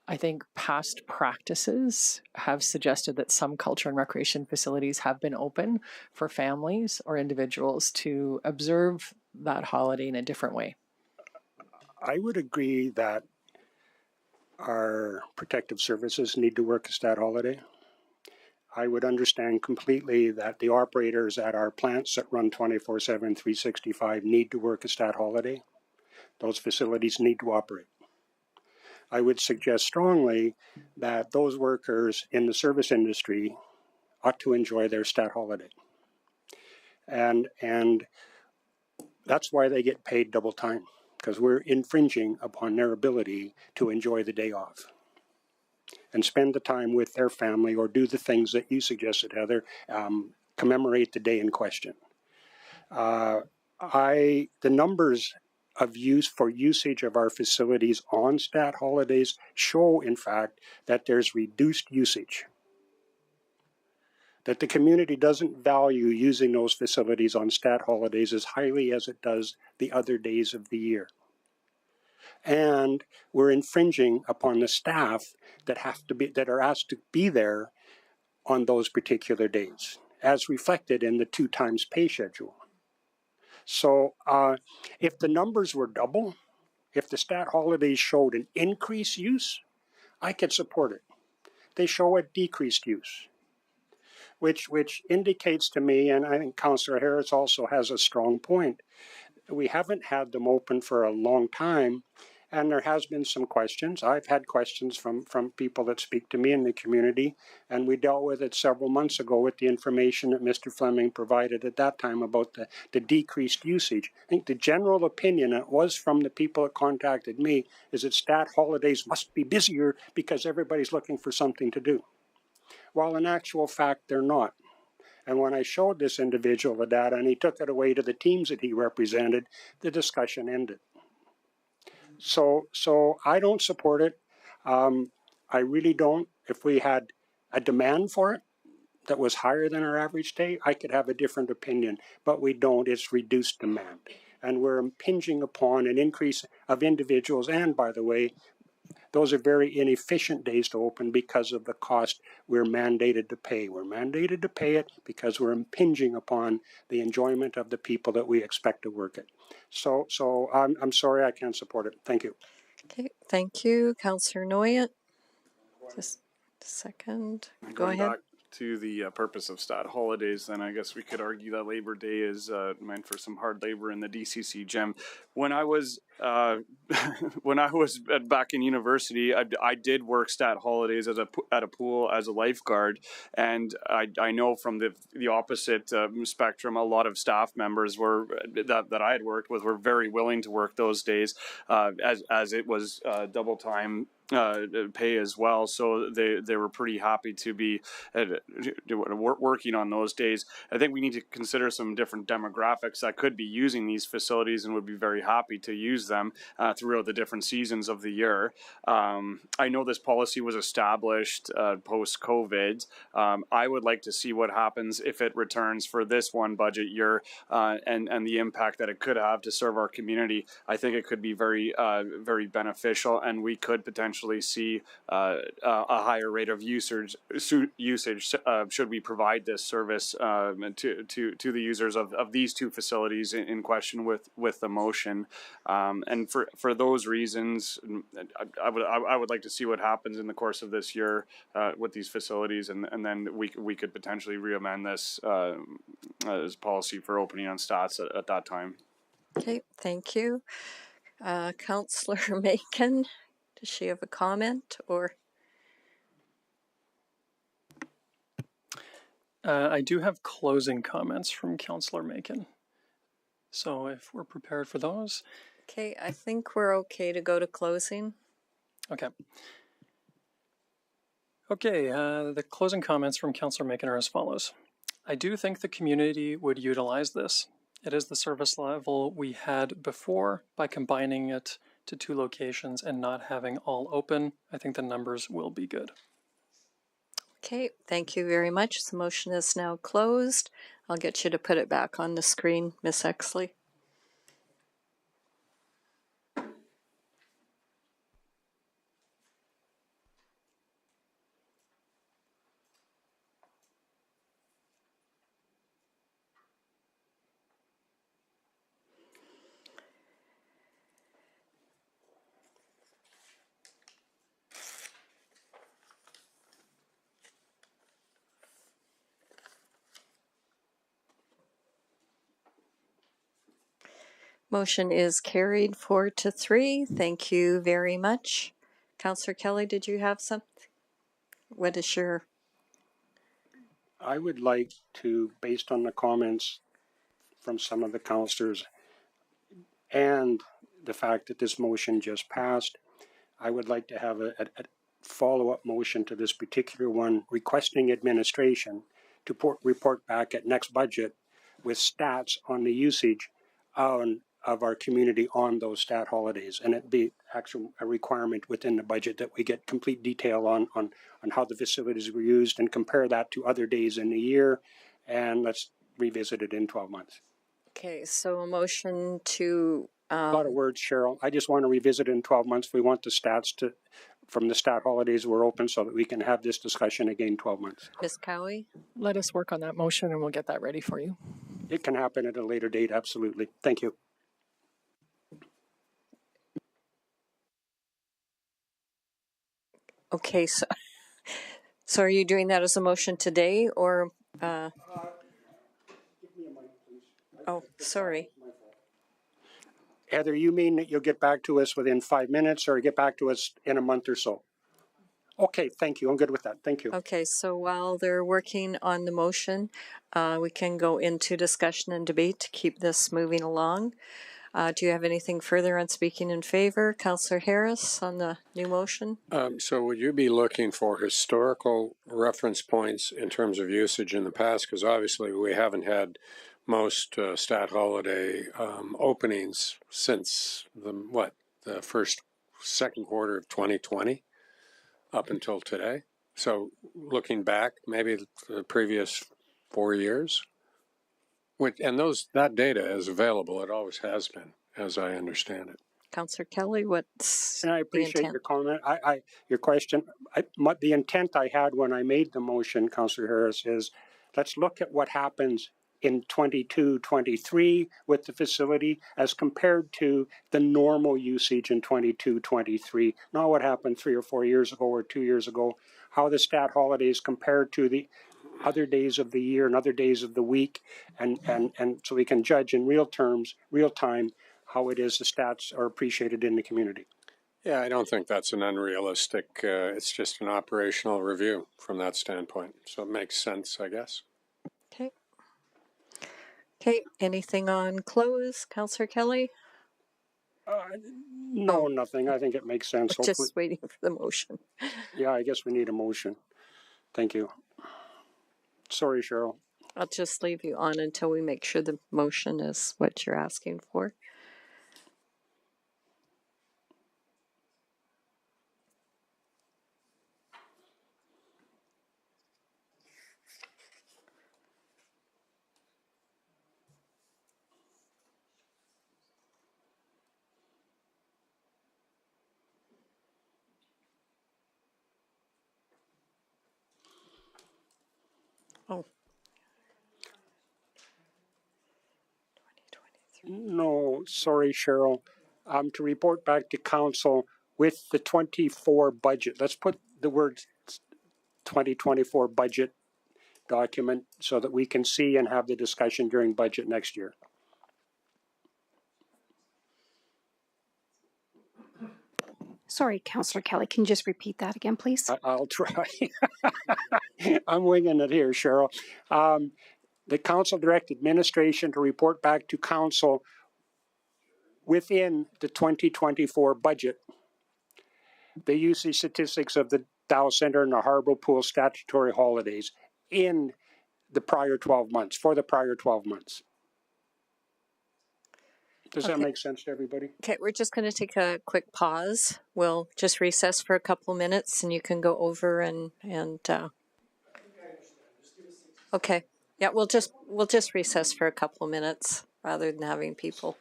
I think past practices have suggested that some culture and recreation facilities have been open for families or individuals to observe that holiday in a different way. I would agree that our protective services need to work a stat holiday. I would understand completely that the operators at our plants that run 24/7, 365 need to work a stat holiday. Those facilities need to operate. I would suggest strongly that those workers in the service industry ought to enjoy their stat holiday. And that's why they get paid double time, because we're infringing upon their ability to enjoy the day off and spend the time with their family or do the things that you suggested, Heather, commemorate the day in question. The numbers of usage of our facilities on stat holidays show, in fact, that there's reduced usage. That the community doesn't value using those facilities on stat holidays as highly as it does the other days of the year. And we're infringing upon the staff that are asked to be there on those particular days, as reflected in the 2 times pay schedule. So if the numbers were double, if the stat holidays showed an increased use, I could support it. They show a decreased use, which indicates to me, and I think Councillor Harris also has a strong point, we haven't had them open for a long time, and there has been some questions. I've had questions from people that speak to me in the community, and we dealt with it several months ago with the information that Mr. Fleming provided at that time about the decreased usage. I think the general opinion, and it was from the people that contacted me, is that stat holidays must be busier because everybody's looking for something to do. While in actual fact, they're not. And when I showed this individual the data and he took it away to the teams that he represented, the discussion ended. So I don't support it. I really don't. If we had a demand for it that was higher than our average day, I could have a different opinion. But we don't. It's reduced demand. And we're impinging upon an increase of individuals and, by the way, those are very inefficient days to open because of the cost we're mandated to pay. We're mandated to pay it because we're impinging upon the enjoyment of the people that we expect to work it. So I'm sorry I can't support it. Thank you. Okay, thank you. Councillor Noyet. Just a second. Go Going ahead. back to the purpose of stat holidays, then I guess we could argue that Labor Day is meant for some hard labor in the DCC gym. When I was back in university, I did work stat holidays at a pool as a lifeguard, and I know from the opposite spectrum, a lot of staff members that I had worked with were very willing to work those days, as it was double time pay as well, so they were pretty happy to be working on those days. I think we need to consider some different demographics that could be using these facilities and would be very happy to use them throughout the different seasons of the year. I know this policy was established post-COVID. I would like to see what happens if it returns for this one budget year and the impact that it could have to serve our community. I think it could be very beneficial, and we could potentially see a higher rate of usage should we provide this service to the users of these two facilities in question with the motion. And for those reasons, I would like to see what happens in the course of this year with these facilities, and then we could potentially re-amend this as policy for opening on stats at that time. Okay, thank you. Councillor Macon, does she have a comment or? I do have closing comments from Councillor Macon. So if we're prepared for those. Okay, I think we're okay to go to closing. Okay. Okay, the closing comments from Councillor Macon are as follows. I do think the community would utilize this. It is the service level we had before. By combining it to two locations and not having all open, I think the numbers will be good. Okay, thank you very much. The motion is now closed. I'll get you to put it back on the screen, Ms. Exley. Motion is carried 4-3. Thank you very much. Councillor Kelly, did you have something? What is your? I would like to, based on the comments from some of the councillors and the fact that this motion just passed, I would like to have a follow-up motion to this particular one, requesting administration to report back at next budget with stats on the usage of our community on those stat holidays, and it be actually a requirement within the budget that we get complete detail on how the facilities were used and compare that to other days in the year, and let's revisit it in 12 months. Okay, so a motion to... A lot of words, Cheryl. I just want to revisit it in 12 months. We want the stats from the stat holidays were open so that we can have this discussion again 12 months. Ms. Cowie? Let us work on that motion and we'll get that ready for you. It can happen at a later date, absolutely. Thank you. Okay, so are you doing that as a motion today or? Oh, sorry. Heather, you mean that you'll get back to us within 5 minutes or get back to us in a month or so? Okay, thank you. I'm good with that. Thank you. Okay, so while they're working on the motion, we can go into discussion and debate to keep this moving along. Do you have anything further on speaking in favor? Councillor Harris on the new motion? So would you be looking for historical reference points in terms of usage in the past? Because obviously we haven't had most stat holiday openings since the second quarter of 2020 up until today. So looking back, maybe the previous 4 years. And that data is available. It always has been, as I understand it. Councillor Kelly, what's And I the appreciate intent? your comment. Your question. The intent I had when I made the motion, Councillor Harris, is let's look at what happens in 22-23 with the facility as compared to the normal usage in 22-23. Not what happened 3 or 4 years ago or 2 years ago. How the stat holidays compared to the other days of the year and other days of the week, and so we can judge in real time, how it is the stats are appreciated in the community. Yeah, I don't think that's an unrealistic, it's just an operational review from that standpoint. So it makes sense, I guess. Okay. Okay, anything on close, Councillor Kelly? No, nothing. I think it makes sense. Hopefully. Just waiting for the motion. Yeah, I guess we need a motion. Thank you. Sorry, Cheryl. I'll just leave you on until we make sure the motion is what you're asking for. Oh. No, sorry, Cheryl. To report back to council with the 24 budget. Let's put the word 2024 budget document so that we can see and have the discussion during budget next year. Sorry, Councillor Kelly, can you just repeat that again, please? I'll try. I'm winging it here, Cheryl. The council direct administration to report back to council within the 2024 budget the usage statistics of the Dow Center and the Harbor Pool statutory holidays in the prior 12 months, for the prior 12 months. Does that make sense to everybody? Okay, we're just going to take a quick pause. We'll just recess for a couple of minutes and you can go over and okay. Yeah, we'll just recess for a couple of minutes rather than having people.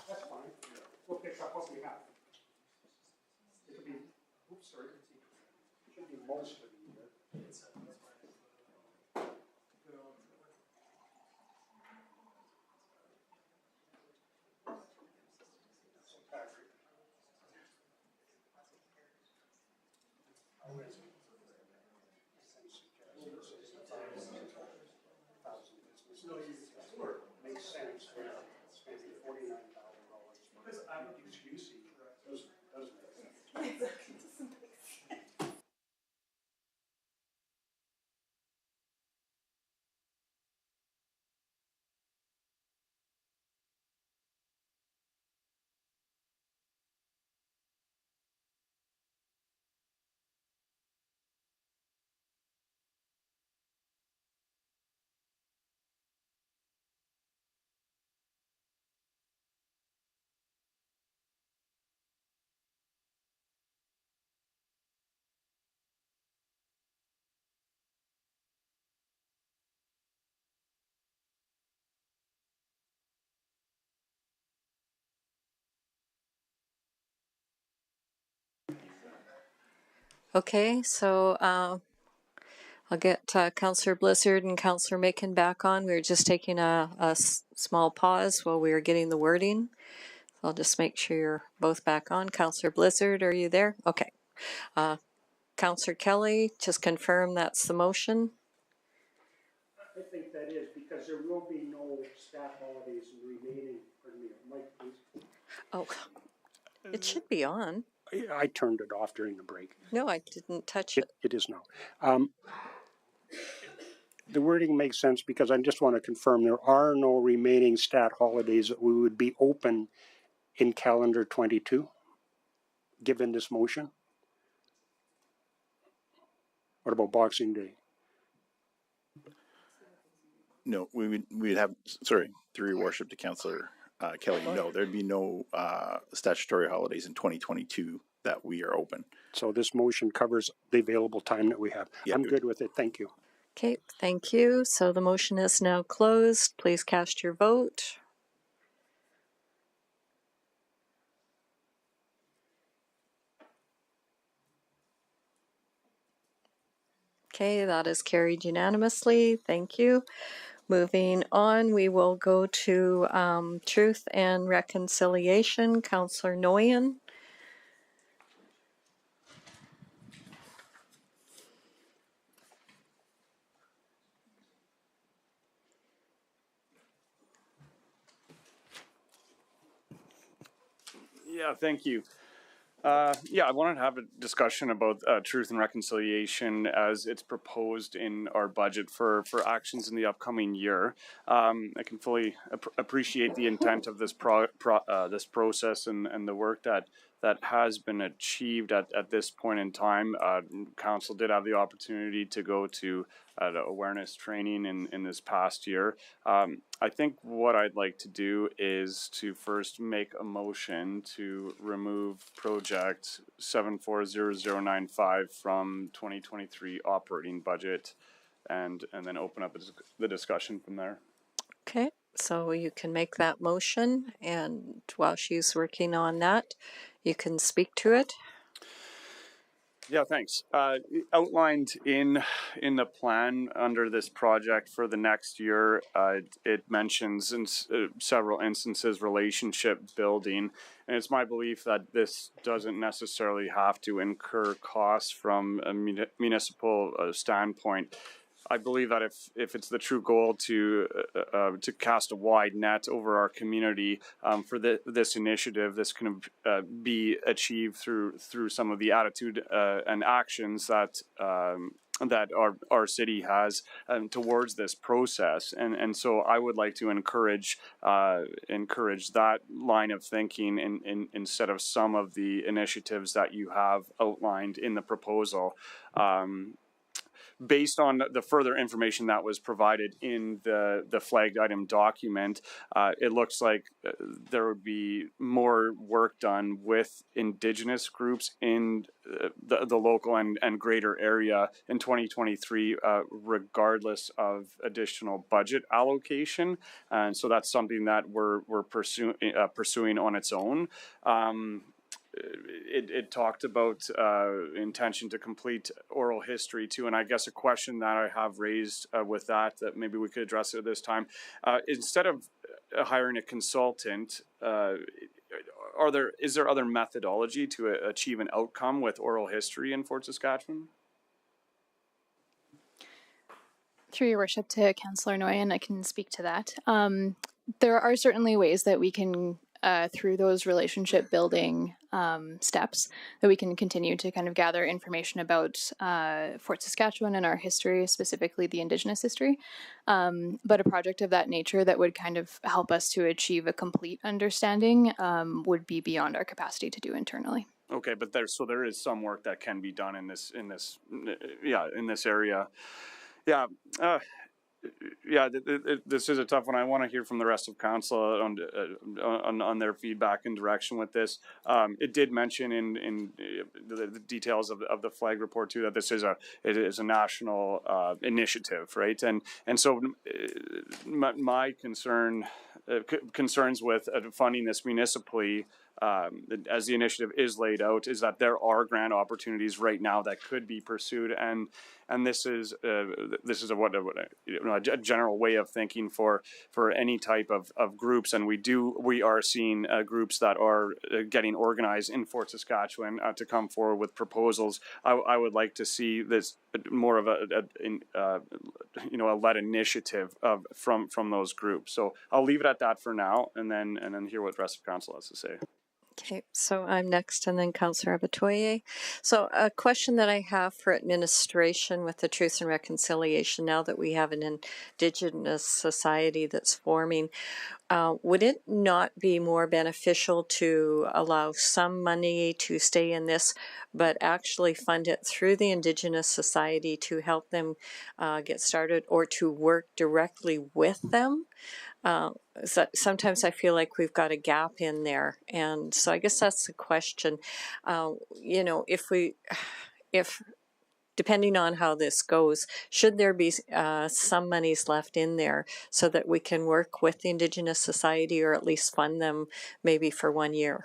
That's fine. We'll pick up what we have. It'll be, oops, sorry. It should be most of the year. Makes sense. Maybe $49,000. Because I'm usage doesn't make sense. Okay, so I'll get Councillor Blizzard and Councillor Macon back on. We were just taking a small pause while we were getting the wording. I'll just make sure you're both back on. Councillor Blizzard, are you there? Okay. Councillor Kelly, just confirm that's the motion. I think that is because there will be no staff holidays remaining. Pardon me, Mike, please. Oh, it should be on. I turned it off during the break. No, I didn't touch it. It is now. The wording makes sense because I just want to confirm there are no remaining stat holidays that we would be open in calendar 22, given this motion. What about Boxing Day? No, we'd have, sorry, through your worship to Councillor Kelly, no, there'd be no statutory holidays in 2022 that we are open. So this motion covers the available time that we have. Yeah, I'm good with it. Thank you. Okay, thank you. So the motion is now closed. Please cast your vote. Okay, that is carried unanimously. Thank you. Moving on, we will go to Truth and Reconciliation. Councillor Noyen. Yeah, thank you. Yeah, I wanted to have a discussion about truth and reconciliation as it's proposed in our budget for actions in the upcoming year. I can fully appreciate the intent of this this process and the work that has been achieved at this point in time. Council did have the opportunity to go to awareness training in this past year. I think what I'd like to do is to first make a motion to remove project 740095 from 2023 operating budget and then open up the discussion from there. Okay, so you can make that motion, and while she's working on that, you can speak to it. Yeah, thanks. Outlined in the plan under this project for the next year, it mentions in several instances relationship building, and it's my belief that this doesn't necessarily have to incur costs from a municipal standpoint. I believe that if it's the true goal to cast a wide net over our community for this initiative, this can be achieved through some of the attitude and actions that that our city has towards this process, and so I would like to encourage that line of thinking instead of some of the initiatives that you have outlined in the proposal. Based on the further information that was provided in the flagged item document, it looks like there would be more work done with Indigenous groups in the local and greater area in 2023, regardless of additional budget allocation. And so that's something that we're pursuing on its own. It talked about intention to complete oral history too, and I guess a question that I have raised with that maybe we could address at this time. Instead of hiring a consultant, is there other methodology to achieve an outcome with oral history in Fort Saskatchewan? Through your worship to Councillor Noyen, I can speak to that. There are certainly ways that we can through those relationship building steps that we can continue to kind of gather information about Fort Saskatchewan and our history, specifically the Indigenous history. But a project of that nature that would kind of help us to achieve a complete understanding would be beyond our capacity to do internally. Okay, but there is some work that can be done in this area. Yeah. This is a tough one. I want to hear from the rest of council on their feedback and direction with this. It did mention in the details of the flag report too that this is a national initiative, right? And so my concerns with funding this municipally, as the initiative is laid out, is that there are grant opportunities right now that could be pursued, and this is a general way of thinking for any type of groups, and we are seeing groups that are getting organized in Fort Saskatchewan to come forward with proposals. I would like to see this more of a led initiative from those groups. So I'll leave it at that for now, and then hear what the rest of council has to say. Okay, so I'm next, and then Councillor Abatoye. So a question that I have for administration with the Truth and Reconciliation, now that we have an Indigenous society that's forming, would it not be more beneficial to allow some money to stay in this, but actually fund it through the Indigenous society to help them get started, or to work directly with them? So sometimes I feel like we've got a gap in there, and so I guess that's the question. If depending on how this goes, should there be some monies left in there so that we can work with the Indigenous Society or at least fund them maybe for 1 year?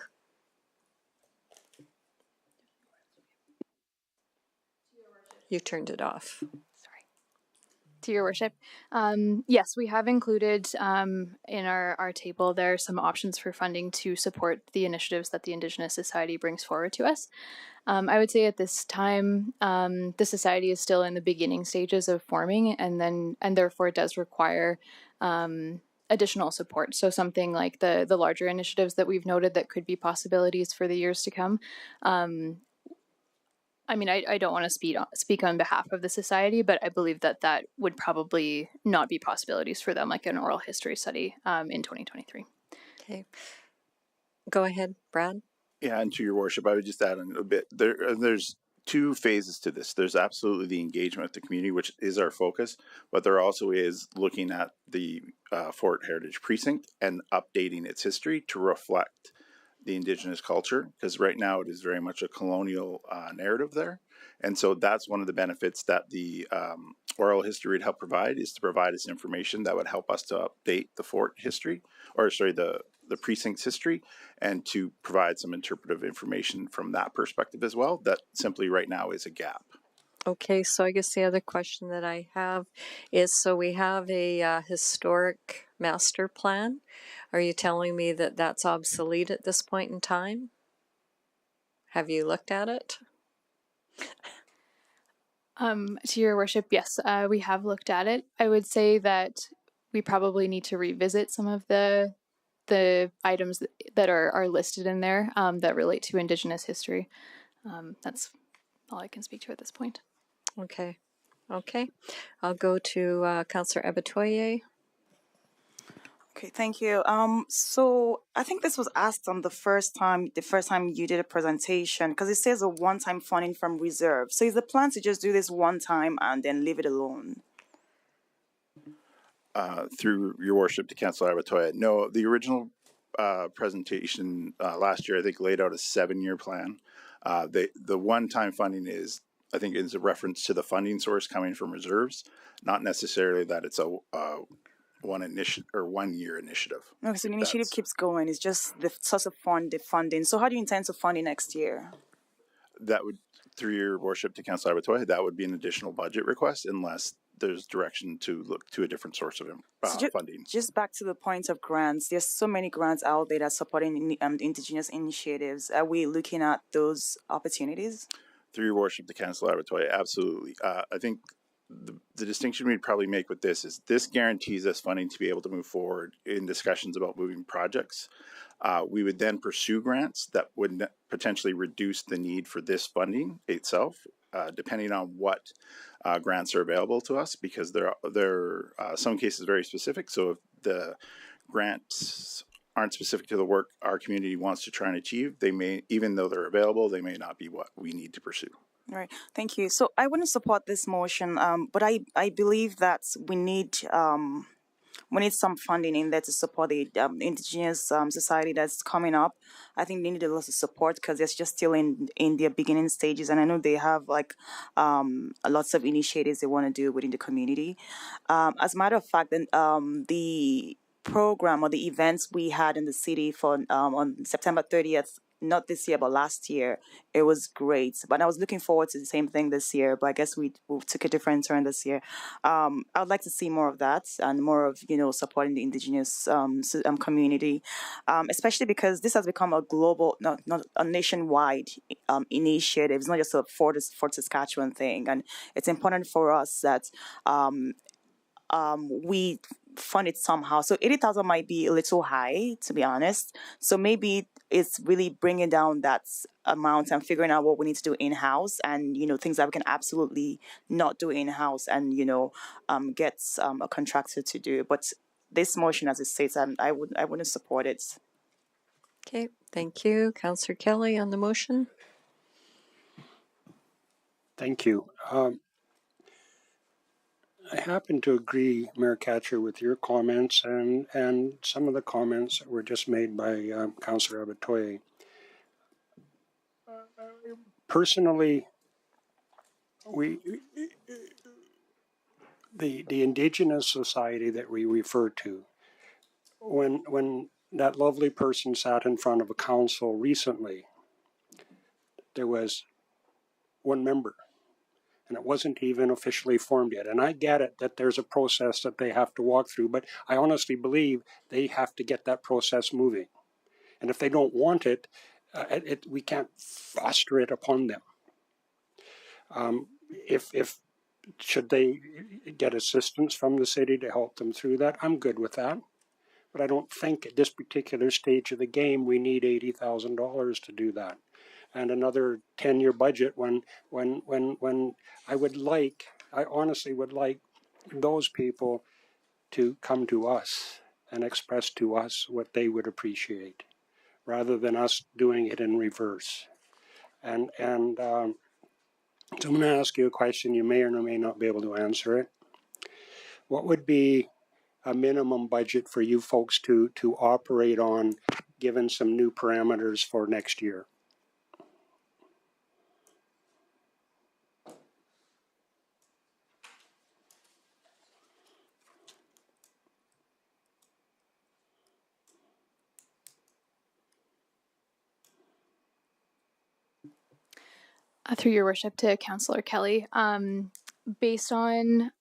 You turned it off. To your worship. Yes, we have included in our table there some options for funding to support the initiatives that the Indigenous Society brings forward to us. I would say at this time, the society is still in the beginning stages of forming, and therefore it does require additional support. So something like the larger initiatives that we've noted that could be possibilities for the years to come. I mean, I don't want to speak on behalf of the society, but I believe that would probably not be possibilities for them, like an oral history study in 2023. Okay. Go ahead, Brad. Yeah, and to your worship, I would just add in a bit. There's two phases to this. There's absolutely the engagement with the community, which is our focus, but there also is looking at the Fort Heritage Precinct and updating its history to reflect the Indigenous culture, because right now it is very much a colonial narrative there. And so that's one of the benefits that the oral history would help provide, is to provide us information that would help us to update the fort history, or sorry, the precinct's history, and to provide some interpretive information from that perspective as well. That simply right now is a gap. Okay, so I guess the other question that I have is, so we have a historic master plan. Are you telling me that that's obsolete at this point in time? Have you looked at it? To your worship, yes, we have looked at it. I would say that we probably need to revisit some of the items that are listed in there that relate to Indigenous history. That's all I can speak to at this point. Okay. I'll go to Councillor Abatoye. Okay, thank you. So I think this was asked on the first time you did a presentation, because it says a one-time funding from reserve. So is the plan to just do this one time and then leave it alone? Through your worship to Councillor Abatoye, no, the original presentation last year, I think, laid out a 7-year plan. The one-time funding is, I think, is a reference to the funding source coming from reserves, not necessarily that it's a 1 year initiative. Okay, so the initiative keeps going. It's just the source of the funding. So how do you intend to fund it next year? That would, through your worship to Councillor Abatoye, that would be an additional budget request, unless there's direction to look to a different source of funding. Just back to the point of grants, there's so many grants out there that supporting Indigenous initiatives. Are we looking at those opportunities? Through your worship to Councillor Abatoye, absolutely. I think the distinction we'd probably make with this is this guarantees us funding to be able to move forward in discussions about moving projects. We would then pursue grants that would potentially reduce the need for this funding itself, depending on what grants are available to us, because there are some cases very specific. So if the grants aren't specific to the work our community wants to try and achieve, they may, even though they're available, they may not be what we need to pursue. Right. Thank you. So I want to support this motion, but I believe that we need some funding in there to support the Indigenous society that's coming up. I think they need a lot of support because they're just still in their beginning stages, and I know they have like lots of initiatives they want to do within the community. As a matter of fact, the program or the events we had in the city for on September 30th. Not this year, but last year, it was great. But I was looking forward to the same thing this year, but I guess we took a different turn this year. I would like to see more of that and more of, supporting the Indigenous community, especially because this has become a global, not a nationwide initiative. It's not just a Fort Saskatchewan thing. And it's important for us that we fund it somehow. So 80,000 might be a little high, to be honest. So maybe it's really bringing down that amount and figuring out what we need to do in-house and, things that we can absolutely not do in-house and, get a contractor to do. But this motion, as it states, I wouldn't support it. Okay, thank you. Councillor Kelly on the motion. Thank you. I happen to agree, Mayor Katcher, with your comments and some of the comments that were just made by Councillor Abatoye. Personally, the Indigenous society that we refer to, when that lovely person sat in front of a council recently, there was one member, and it wasn't even officially formed yet. And I get it that there's a process that they have to walk through, but I honestly believe they have to get that process moving. And if they don't want it, we can't foster it upon them. If should they get assistance from the city to help them through that, I'm good with that. But I don't think at this particular stage of the game we need $80,000 to do that. And another 10-year budget when I honestly would like those people to come to us and express to us what they would appreciate, rather than us doing it in reverse. So I'm going to ask you a question. You may or may not be able to answer it. What would be a minimum budget for you folks to operate on, given some new parameters for next year? Through your worship to Councillor Kelly, based on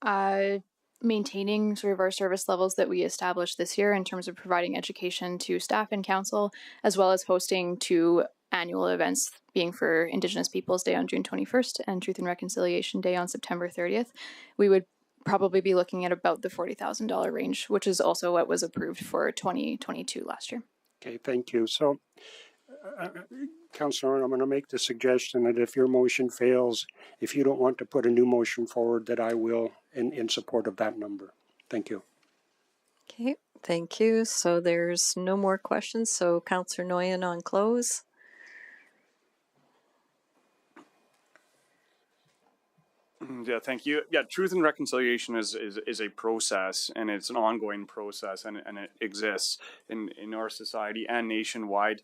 maintaining sort of our service levels that we established this year in terms of providing education to staff and council, as well as hosting 2 annual events, being for Indigenous Peoples Day on June 21st and Truth and Reconciliation Day on September 30th, we would probably be looking at about the $40,000 range, which is also what was approved for 2022 last year. Okay, thank you. So, Councillor, I'm going to make the suggestion that if your motion fails, if you don't want to put a new motion forward, that I will in support of that number. Thank you. Okay, thank you. So there's no more questions. So Councillor Nguyen on close. Yeah, thank you. Yeah, truth and reconciliation is a process, and it's an ongoing process, and it exists in our society and nationwide.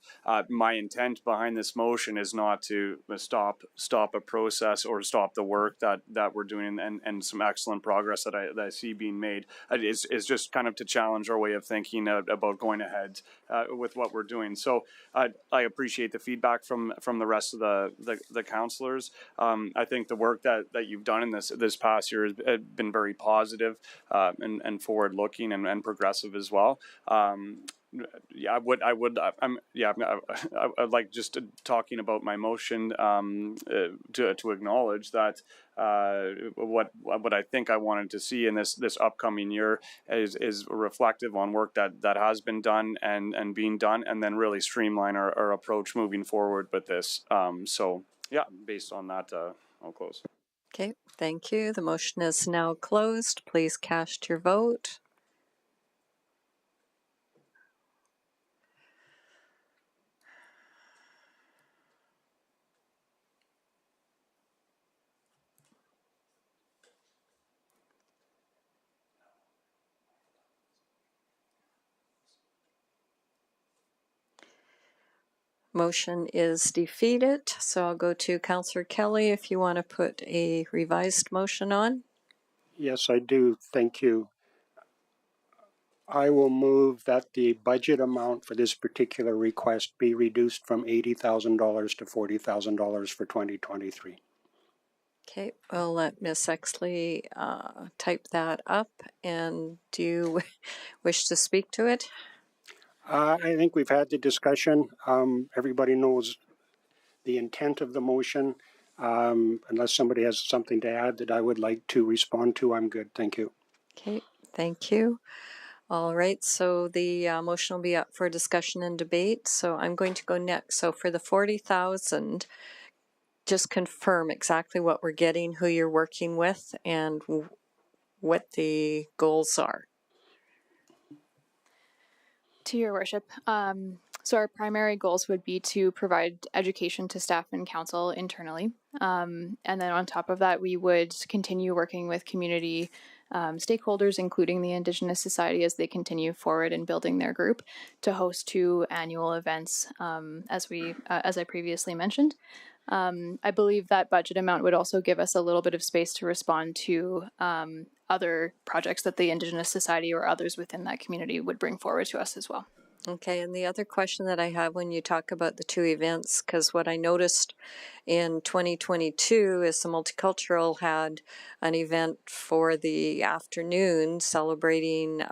My intent behind this motion is not to stop a process or stop the work that we're doing and some excellent progress that I see being made. It's just kind of to challenge our way of thinking about going ahead with what we're doing. So I appreciate the feedback from the rest of the councillors. I think the work that you've done in this past year has been very positive and forward looking and progressive as well. Yeah, I'd like just talking about my motion to acknowledge that what I think I wanted to see in this upcoming year is reflective on work that has been done and being done, and then really streamline our approach moving forward with this. So yeah, based on that, I'll close. Okay, thank you. The motion is now closed. Please cast your vote. Motion is defeated. So I'll go to Councillor Kelly if you want to put a revised motion on. Yes, I do. Thank you. I will move that the budget amount for this particular request be reduced from $80,000 to $40,000 for 2023. Okay, we'll let Ms. Exley type that up. And do you wish to speak to it? I think we've had the discussion. Everybody knows the intent of the motion. Unless somebody has something to add that I would like to respond to, I'm good. Thank you. Okay, thank you. All right, so the motion will be up for discussion and debate. So I'm going to go next. So for the 40,000, just confirm exactly what we're getting, who you're working with, and what the goals are. To your worship, so our primary goals would be to provide education to staff and council internally. And then on top of that, we would continue working with community stakeholders, including the Indigenous Society, as they continue forward in building their group, to host 2 annual events, as I previously mentioned. I believe that budget amount would also give us a little bit of space to respond to other projects that the Indigenous Society or others within that community would bring forward to us as well. Okay, and the other question that I have when you talk about the two events, because what I noticed in 2022 is the Multicultural had an event for the afternoon celebrating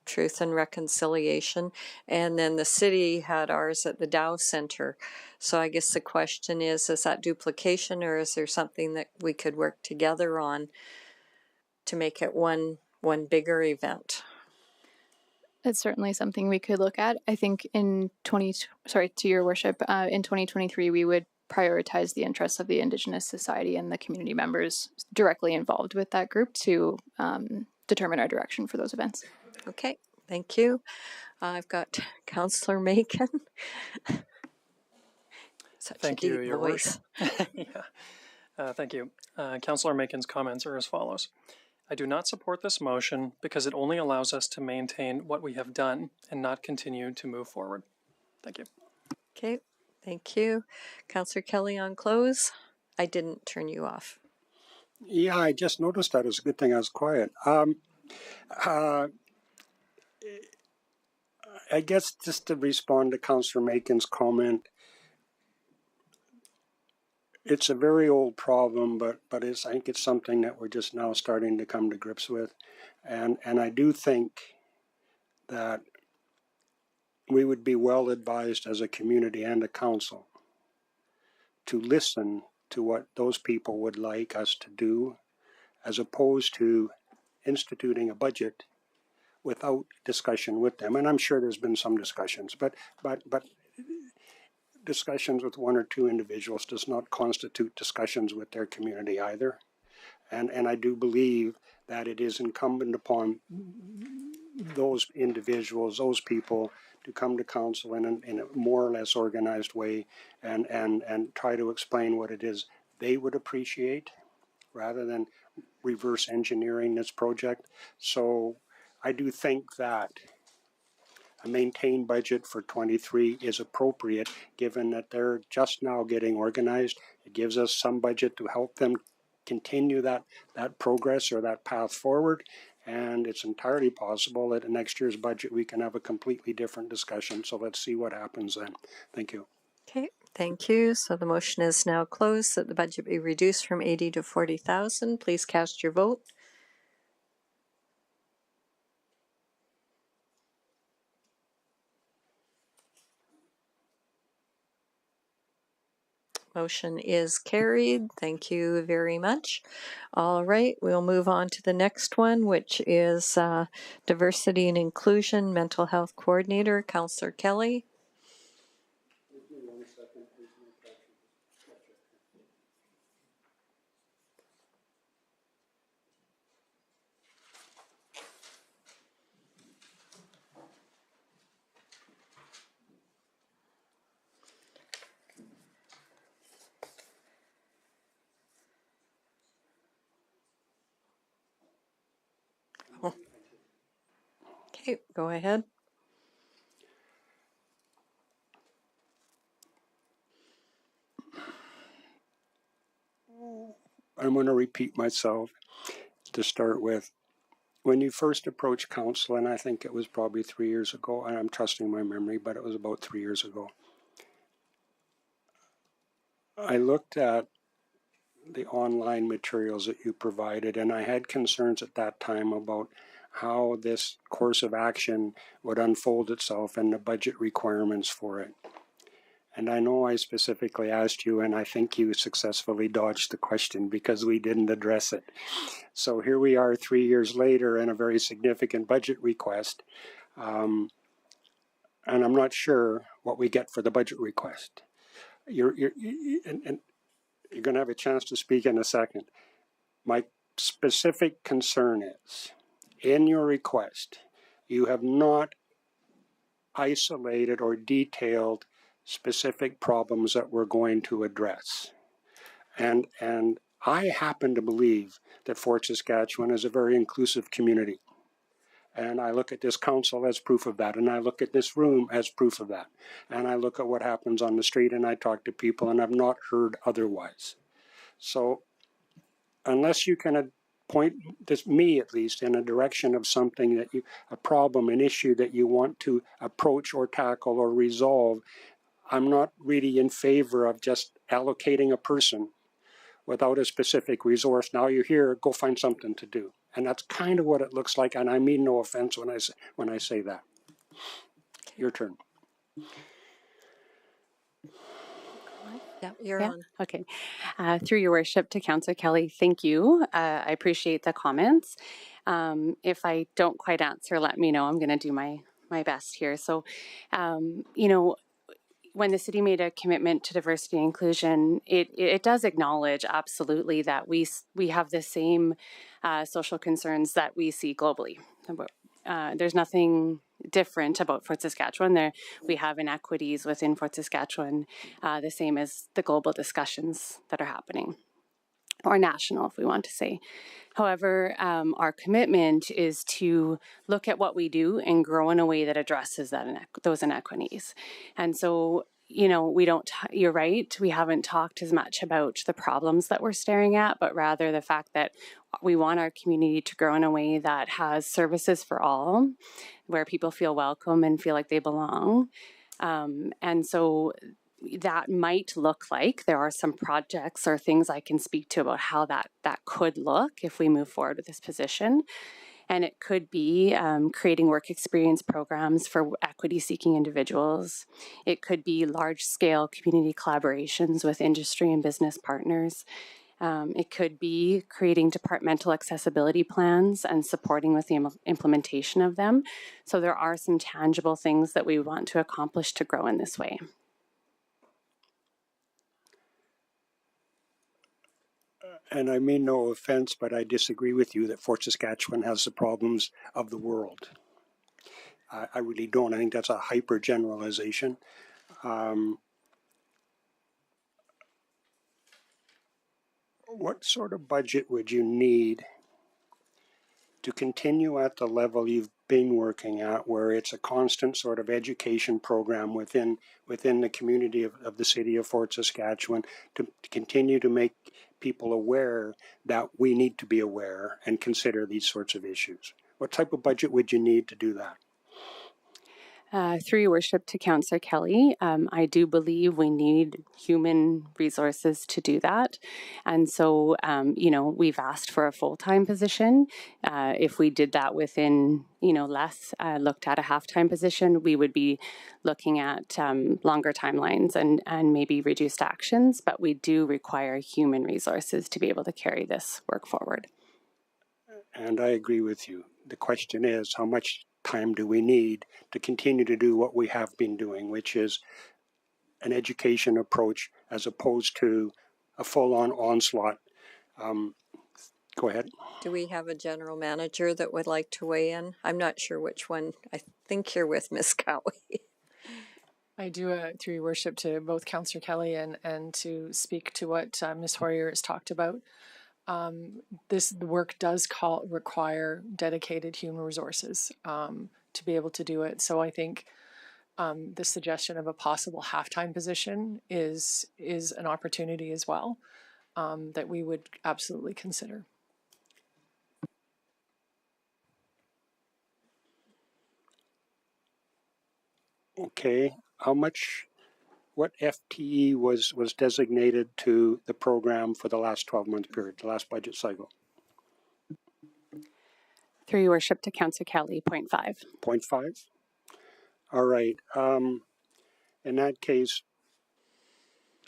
truth and reconciliation, and then the city had ours at the Dow Center. So I guess the question is that duplication, or is there something that we could work together on to make it one bigger event? It's certainly something we could look at. I think in to your worship, in 2023, we would prioritize the interests of the Indigenous Society and the community members directly involved with that group to determine our direction for those events. Okay, thank you. I've got Councillor Macon. Such Thank a you, deep Your voice. Worship. Yeah. Thank you. Councillor Macon's comments are as follows. I do not support this motion because it only allows us to maintain what we have done and not continue to move forward. Thank you. Okay, thank you. Councillor Kelly on close. I didn't turn you off. Yeah, I just noticed that. It's a good thing I was quiet. I guess just to respond to Councillor Macon's comment, it's a very old problem, but I think it's something that we're just now starting to come to grips with. And I do think that we would be well advised as a community and a council to listen to what those people would like us to do, as opposed to instituting a budget without discussion with them. And I'm sure there's been some discussions, but discussions with one or two individuals does not constitute discussions with their community either. And I do believe that it is incumbent upon those individuals, those people, to come to council in a more or less organized way and try to explain what it is they would appreciate rather than reverse engineering this project. So I do think that a maintained budget for 23 is appropriate, given that they're just now getting organized. It gives us some budget to help them continue that progress or that path forward. And it's entirely possible that in next year's budget we can have a completely different discussion. So let's see what happens then. Thank you. Okay, thank you. So the motion is now closed that the budget be reduced from 80 to 40,000. Please cast your vote. Motion is carried. Thank you very much. All right, we'll move on to the next one, which is Diversity and Inclusion Mental Health Coordinator, Councillor Kelly. Okay, go ahead. I'm going to repeat myself to start with. When you first approached council, and I think it was probably 3 years ago, and I'm trusting my memory, but it was about 3 years ago, I looked at the online materials that you provided, and I had concerns at that time about how this course of action would unfold itself and the budget requirements for it. And I know I specifically asked you, and I think you successfully dodged the question because we didn't address it. So here we are 3 years later in a very significant budget request, and I'm not sure what we get for the budget request. You're going to have a chance to speak in a second. My specific concern is, in your request, you have not isolated or detailed specific problems that we're going to address. And I happen to believe that Fort Saskatchewan is a very inclusive community. And I look at this council as proof of that. And I look at this room as proof of that. And I look at what happens on the street and I talk to people and I've not heard otherwise. So unless you can point this, me at least, in a direction of something that you, a problem, an issue that you want to approach or tackle or resolve, I'm not really in favor of just allocating a person without a specific resource. Now you're here, go find something to do. And that's kind of what it looks like, and I mean no offense when I say that. Your turn. Yeah, you're Yeah. on. Okay. Through your worship to Councillor Kelly, thank you. I appreciate the comments. If I don't quite answer, let me know. I'm going to do my best here. So, you know, when the city made a commitment to diversity and inclusion, it does acknowledge absolutely that we have the same social concerns that we see globally. There's nothing different about Fort Saskatchewan. There we have inequities within Fort Saskatchewan, the same as the global discussions that are happening, or national, if we want to say. However, our commitment is to look at what we do and grow in a way that addresses those inequities. And so, you know, we don't, you're right, we haven't talked as much about the problems that we're staring at, but rather the fact that we want our community to grow in a way that has services for all, where people feel welcome and feel like they belong. And so that might look like, there are some projects or things I can speak to about how that could look if we move forward with this position. And it could be creating work experience programs for equity-seeking individuals. It could be large-scale community collaborations with industry and business partners. It could be creating departmental accessibility plans and supporting with the implementation of them. So there are some tangible things that we want to accomplish to grow in this way. And I mean no offense, but I disagree with you that Fort Saskatchewan has the problems of the world. I really don't. I think that's a hyper generalization. What sort of budget would you need to continue at the level you've been working at, where it's a constant sort of education program within the community of the city of Fort Saskatchewan, to continue to make people aware that we need to be aware and consider these sorts of issues? What type of budget would you need to do that? Through your worship to Councillor Kelly, I do believe we need human resources to do that. And so, you know, we've asked for a full-time position. If we did that within, you know, less, looked at a half-time position, we would be looking at longer timelines and maybe reduced actions, but we do require human resources to be able to carry this work forward. And I agree with you. The question is, how much time do we need to continue to do what we have been doing, which is an education approach as opposed to a full-on onslaught? Go ahead. Do we have a general manager that would like to weigh in? I'm not sure which one. I think you're with Ms. Cowie. I do, through your worship, to both Councillor Kelly and to speak to what Ms. Hoyer has talked about. The work does require dedicated human resources to be able to do it. So I think the suggestion of a possible half-time position is an opportunity as well that we would absolutely consider. Okay, what FTE was designated to the program for the last 12-month period, the last budget cycle? Through your worship to Councillor Kelly, 0.5. 0.5? All right. In that case,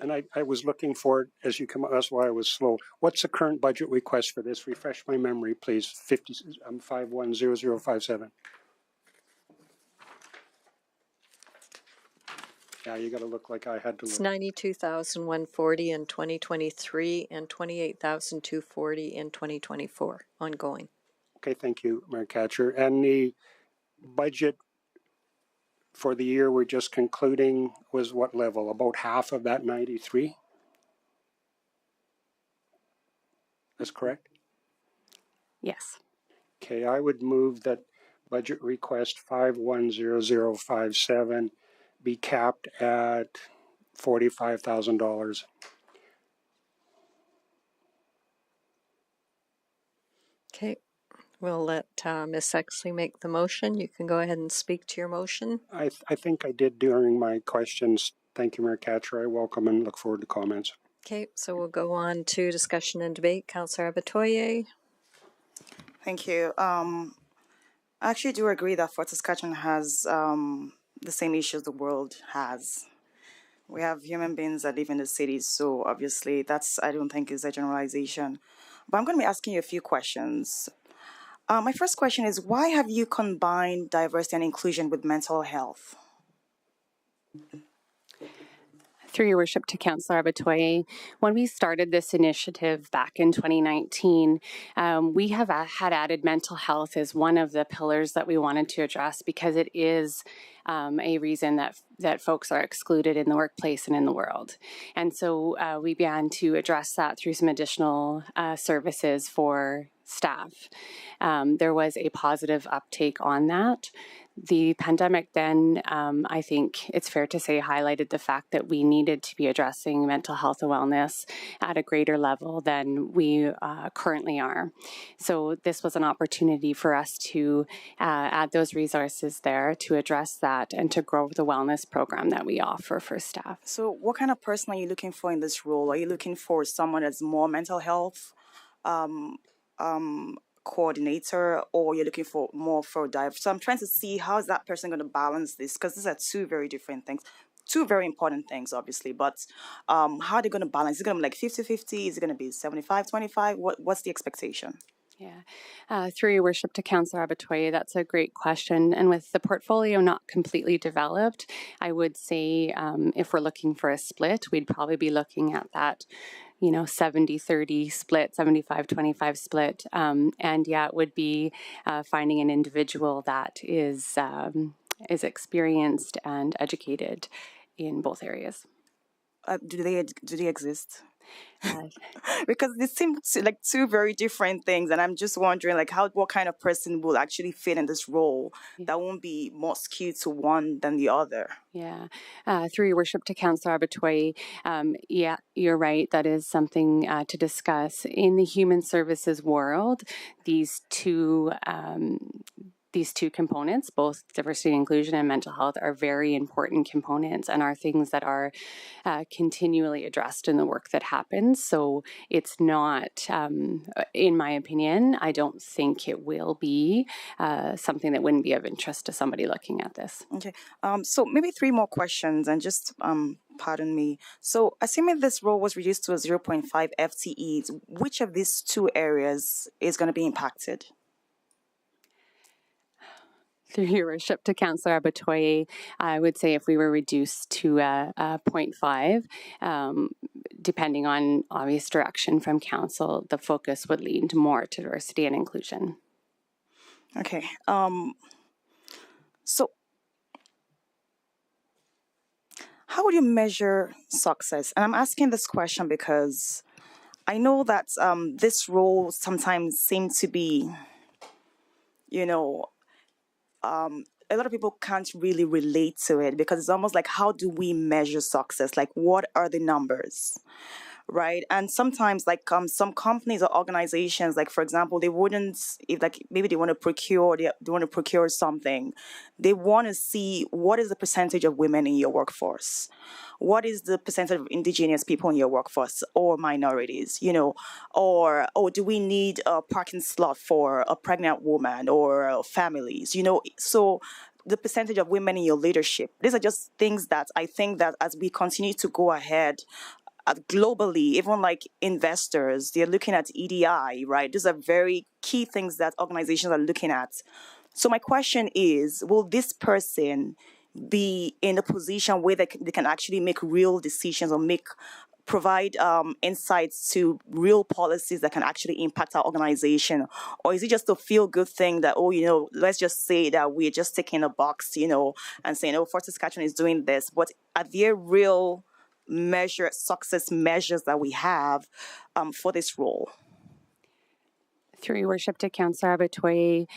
and I was looking for it as you come, that's why I was slow. What's the current budget request for this? Refresh my memory, please. 510057. Yeah, you got to look like I had to look. It's 92,140 in 2023 and 28,240 in 2024, ongoing. Okay, thank you, Mayor Catcher. And the budget for the year we're just concluding was what level? About half of that 93? That's correct? Yes. Okay, I would move that budget request 510057 be capped at $45,000. Okay, we'll let Ms. Sexley make the motion. You can go ahead and speak to your motion. I think I did during my questions. Thank you, Mayor Katcher. I welcome and look forward to comments. Okay, so we'll go on to discussion and debate. Councillor Abatoye. Thank you. I actually do agree that Fort Saskatchewan has the same issues the world has. We have human beings that live in the cities, so obviously I don't think is a generalization. But I'm going to be asking you a few questions. My first question is, why have you combined diversity and inclusion with mental health? Through your worship to Councillor Abatoye, when we started this initiative back in 2019, we have had added mental health as one of the pillars that we wanted to address because it is a reason that folks are excluded in the workplace and in the world. And so we began to address that through some additional services for staff. There was a positive uptake on that. The pandemic then, I think it's fair to say, highlighted the fact that we needed to be addressing mental health and wellness at a greater level than we currently are. So this was an opportunity for us to add those resources there to address that and to grow the wellness program that we offer for staff. So what kind of person are you looking for in this role? Are you looking for someone that's more mental health coordinator, or you're looking for more for dive? So I'm trying to see how is that person going to balance this, because these are two very different things, two very important things, obviously, but how are they going to balance? Is it going to be like 50-50? Is it going to be 75-25? What's the expectation? Yeah. Through your worship to Councillor Abatoye, that's a great question. And with the portfolio not completely developed, I would say if we're looking for a split, we'd probably be looking at that 70-30 split, 75-25 split. And yeah, it would be finding an individual that is experienced and educated in both areas. Do they exist? Because they seem like two very different things, and I'm just wondering what kind of person will actually fit in this role that won't be more skewed to one than the other. Yeah. Through your worship to Councillor Abatoye, yeah, you're right. That is something to discuss. In the human services world, these two components, both diversity and inclusion and mental health, are very important components and are things that are continually addressed in the work that happens. So it's not, in my opinion, I don't think it will be something that wouldn't be of interest to somebody looking at this. Okay. So maybe three more questions, and just pardon me. So assuming this role was reduced to a 0.5 FTEs, which of these two areas is going to be impacted? Through your worship to Councillor Abatoye, I would say if we were reduced to 0.5, depending on obvious direction from Council, the focus would lean more to diversity and inclusion. Okay. So how would you measure success? And I'm asking this question because I know that this role sometimes seems to be, a lot of people can't really relate to it, because it's almost like, how do we measure success? Like, what are the numbers? Right. And sometimes some companies or organizations, like, for example, they wouldn't, if maybe they want to procure something, they want to see what is the percentage of women in your workforce, what is the percentage of indigenous people in your workforce, or minorities, or do we need a parking slot for a pregnant woman or families, so the percentage of women in your leadership. These are just things that I think that as we continue to go ahead, globally, even like investors, they're looking at EDI, right? These are very key things that organizations are looking at. So my question is, will this person be in a position where they can actually make real decisions or provide insights to real policies that can actually impact our organization? Or is it just a feel-good thing that, let's just say that we're just ticking a box, and saying, Fort Saskatchewan is doing this, but are there real success measures that we have for this role? Through your worship to Councillor Abatoye,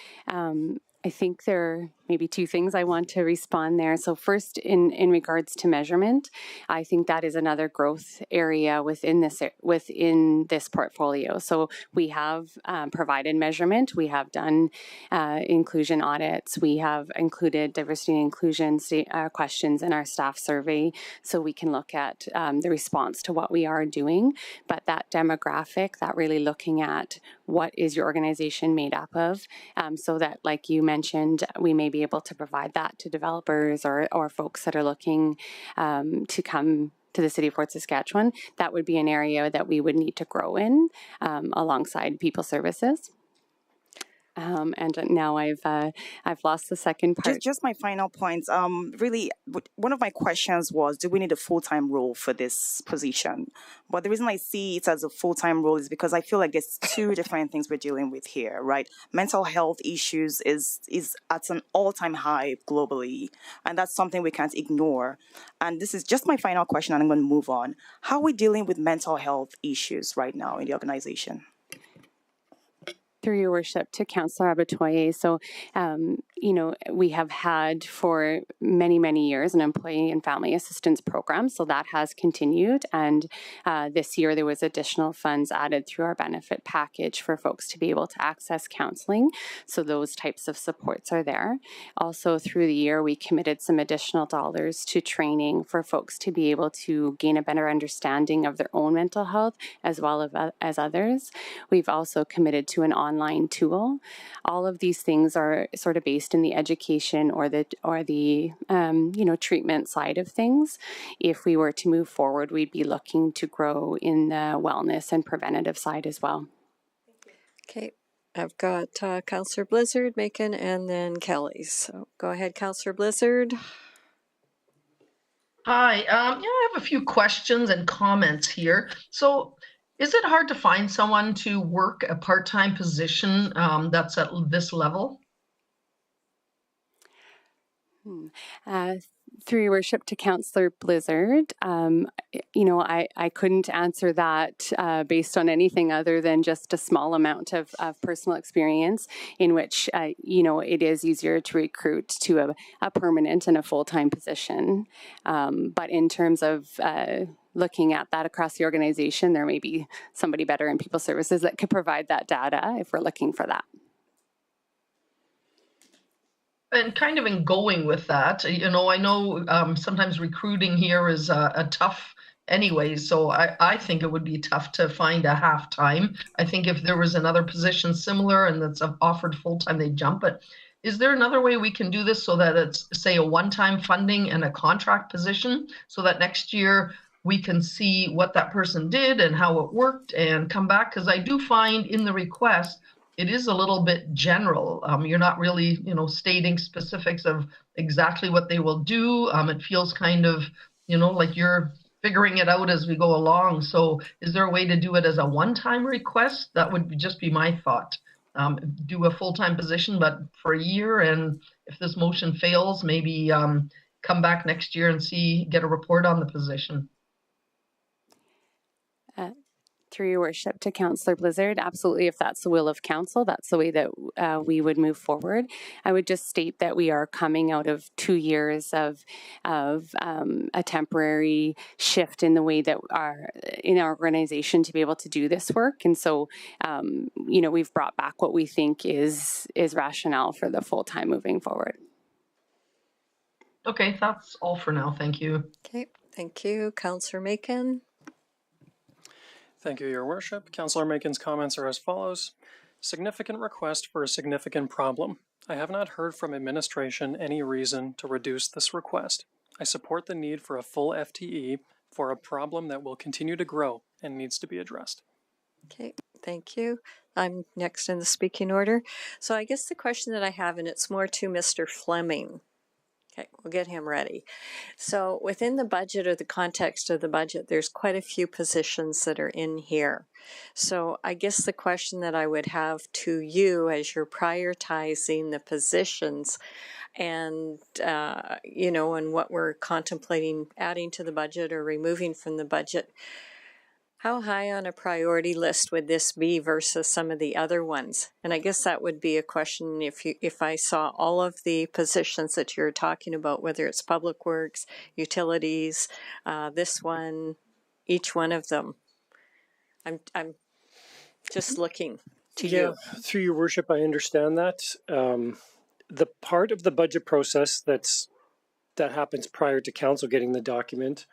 I think there are maybe two things I want to respond there. So first, in regards to measurement, I think that is another growth area within this portfolio. So we have provided measurement. We have done inclusion audits. We have included diversity and inclusion questions in our staff survey, so we can look at the response to what we are doing. But that demographic, that really looking at what is your organization made up of, so that, like you mentioned, we may be able to provide that to developers or folks that are looking to come to the City of Fort Saskatchewan. That would be an area that we would need to grow in alongside people services. And now I've lost the second part. Just my final points. Really, one of my questions was, do we need a full-time role for this position? But the reason I see it as a full-time role is because I feel like there's two different things we're dealing with here, right? Mental health issues is at an all-time high globally, and that's something we can't ignore. And this is just my final question, and I'm going to move on. How are we dealing with mental health issues right now in the organization? Through your worship, to Councillor Abatoye. So, we have had for many, many years an employee and family assistance program. So that has continued. And this year there was additional funds added through our benefit package for folks to be able to access counseling. So those types of supports are there. Also through the year, we committed some additional dollars to training for folks to be able to gain a better understanding of their own mental health as well as others. We've also committed to an online tool. All of these things are sort of based in the education or the treatment side of things. If we were to move forward, we'd be looking to grow in the wellness and preventative side as well. Okay, I've got Councillor Blizzard, Macon, and then Kelly. So go ahead, Councillor Blizzard. Hi, I have a few questions and comments here. So is it hard to find someone to work a part-time position that's at this level? Through your worship, to Councillor Blizzard, I couldn't answer that based on anything other than just a small amount of personal experience in which, it is easier to recruit to a permanent and a full-time position. But in terms of looking at that across the organization, there may be somebody better in people services that could provide that data if we're looking for that. And kind of in going with that, I know sometimes recruiting here is a tough anyway, so I think it would be tough to find a half-time. I think if there was another position similar and that's offered full-time, they'd jump it. Is there another way we can do this so that it's, say, a one-time funding and a contract position so that next year we can see what that person did and how it worked and come back? Because I do find in the request, it is a little bit general. You're not really, stating specifics of exactly what they will do. It feels kind of, like you're figuring it out as we go along. So is there a way to do it as a one-time request? That would just be my thought. Do a full-time position, but for a year. And if this motion fails, maybe come back next year and get a report on the position. Through your worship, to Councillor Blizzard, absolutely, if that's the will of council, that's the way that we would move forward. I would just state that we are coming out of 2 years of a temporary shift in the way that in our organization to be able to do this work. And so, we've brought back what we think is rationale for the full-time moving forward. Okay, that's all for now. Thank you. Okay, thank you. Councillor Macon. Thank you, Your Worship. Councillor Macon's comments are as follows. Significant request for a significant problem. I have not heard from administration any reason to reduce this request. I support the need for a full FTE for a problem that will continue to grow and needs to be addressed. Okay, thank you. I'm next in the speaking order. So I guess the question that I have, and it's more to Mr. Fleming. Okay, we'll get him ready. So within the budget or the context of the budget, there's quite a few positions that are in here. So I guess the question that I would have to you as you're prioritizing the positions and, and what we're contemplating adding to the budget or removing from the budget, How high on a priority list would this be versus some of the other ones? And I guess that would be a question if I saw all of the positions that you're talking about, whether it's public works, utilities, this one, each one of them. I'm just looking to you. Through your worship, I understand that. The part of the budget process that happens prior to council getting the document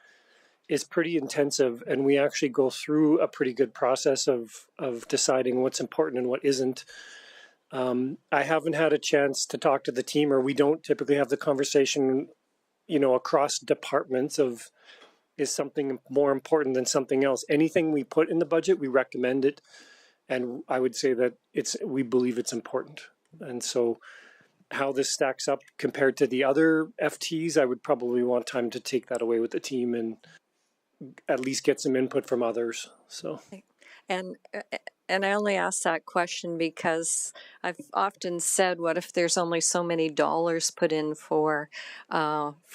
is pretty intensive, and we actually go through a pretty good process of deciding what's important and what isn't. I haven't had a chance to talk to the team, or we don't typically have the conversation, across departments of is something more important than something else. Anything we put in the budget, we recommend it, and I would say that we believe it's important. And so how this stacks up compared to the other FTs, I would probably want time to take that away with the team and at least get some input from others. So, and I only ask that question because I've often said, what if there's only so many dollars put in for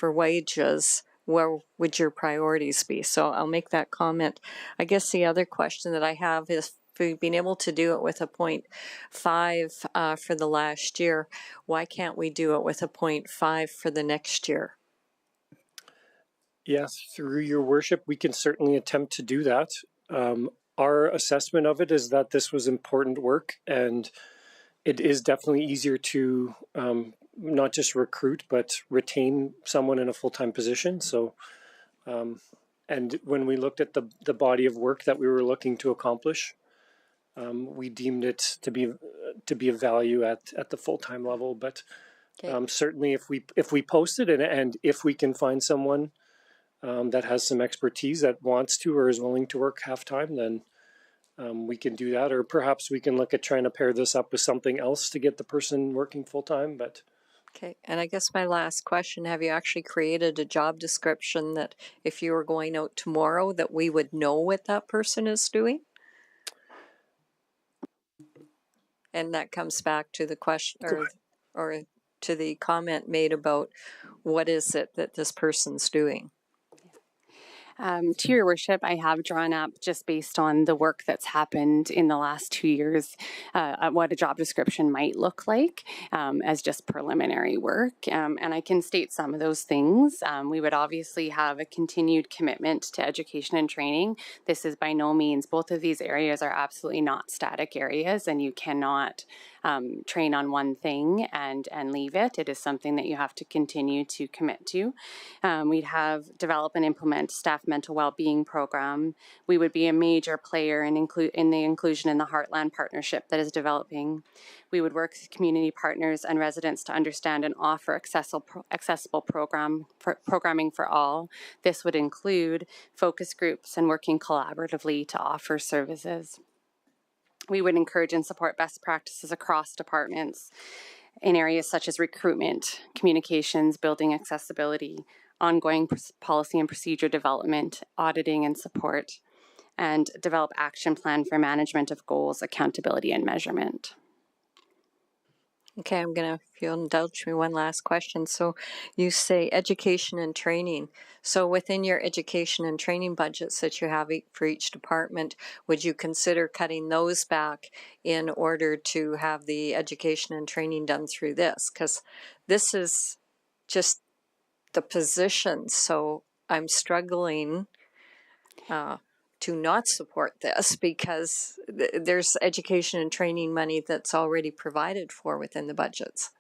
wages? Where would your priorities be? So I'll make that comment. I guess the other question that I have is, if we've been able to do it with a 0.5 for the last year, why can't we do it with a 0.5 for the next year? Yes, through your worship, we can certainly attempt to do that. Our assessment of it is that this was important work, and it is definitely easier to not just recruit, but retain someone in a full-time position. So, and when we looked at the body of work that we were looking to accomplish, we deemed it to be of value at the full-time level. But certainly, if we post it and if we can find someone that has some expertise that wants to or is willing to work half-time, then we can do that. Or perhaps we can look at trying to pair this up with something else to get the person working full-time. But okay, and I guess my last question, have you actually created a job description that if you were going out tomorrow that we would know what that person is doing? And that comes back to the question or to the comment made about what is it that this person's doing? To your worship, I have drawn up, just based on the work that's happened in the last 2 years, what a job description might look like as just preliminary work. And I can state some of those things. We would obviously have a continued commitment to education and training. This is by no means, both of these areas are absolutely not static areas, and you cannot train on one thing and leave it. It is something that you have to continue to commit to. We'd have develop and implement staff mental well-being program. We would be a major player in the inclusion in the Heartland partnership that is developing. We would work with community partners and residents to understand and offer accessible programming for all. This would include focus groups and working collaboratively to offer services. We would encourage and support best practices across departments in areas such as recruitment, communications, building accessibility, ongoing policy and procedure development, auditing and support, and develop action plan for management of goals, accountability, and measurement. Okay, I'm going to, if you'll indulge me, one last question. So you say education and training. So within your education and training budgets that you have for each department, would you consider cutting those back in order to have the education and training done through this? Because this is just the position. So I'm struggling to not support this because there's education and training money that's already provided for within the budgets.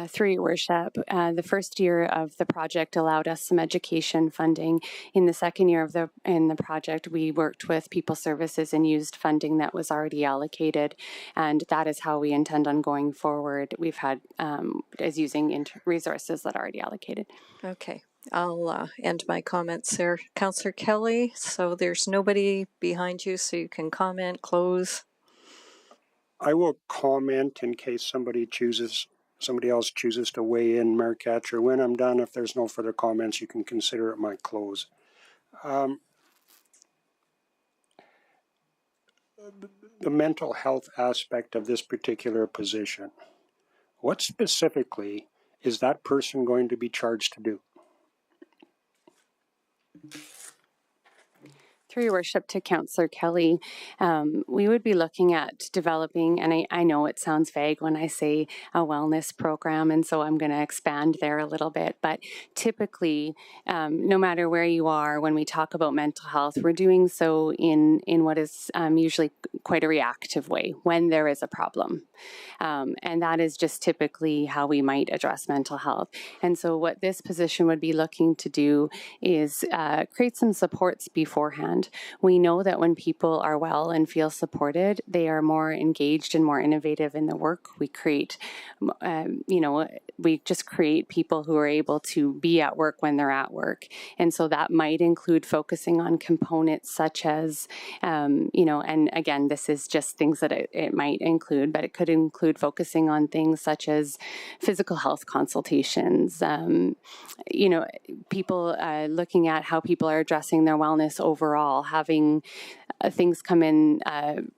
Through your worship, the first year of the project allowed us some education funding. In the second year of the project, we worked with People Services and used funding that was already allocated, and that is how we intend on going forward. We've had as using resources that are already allocated. Okay. I'll end my comments there. Councillor Kelly, so there's nobody behind you, so you can comment, close. I will comment in case somebody else chooses to weigh in, Mayor Catcher. When I'm done, if there's no further comments, you can consider it my close. The mental health aspect of this particular position, what specifically is that person going to be charged to do? Through your worship to Councillor Kelly, we would be looking at developing, and I know it sounds vague when I say a wellness program, and so I'm going to expand there a little bit, but typically, no matter where you are, when we talk about mental health, we're doing so in what is usually quite a reactive way when there is a problem. And that is just typically how we might address mental health. And so what this position would be looking to do is create some supports beforehand. We know that when people are well and feel supported, they are more engaged and more innovative in the work. We create, we just create people who are able to be at work when they're at work. And so that might include focusing on components such as, and again, this is just things that it might include, but it could include focusing on things such as physical health consultations, people looking at how people are addressing their wellness overall, having things come in,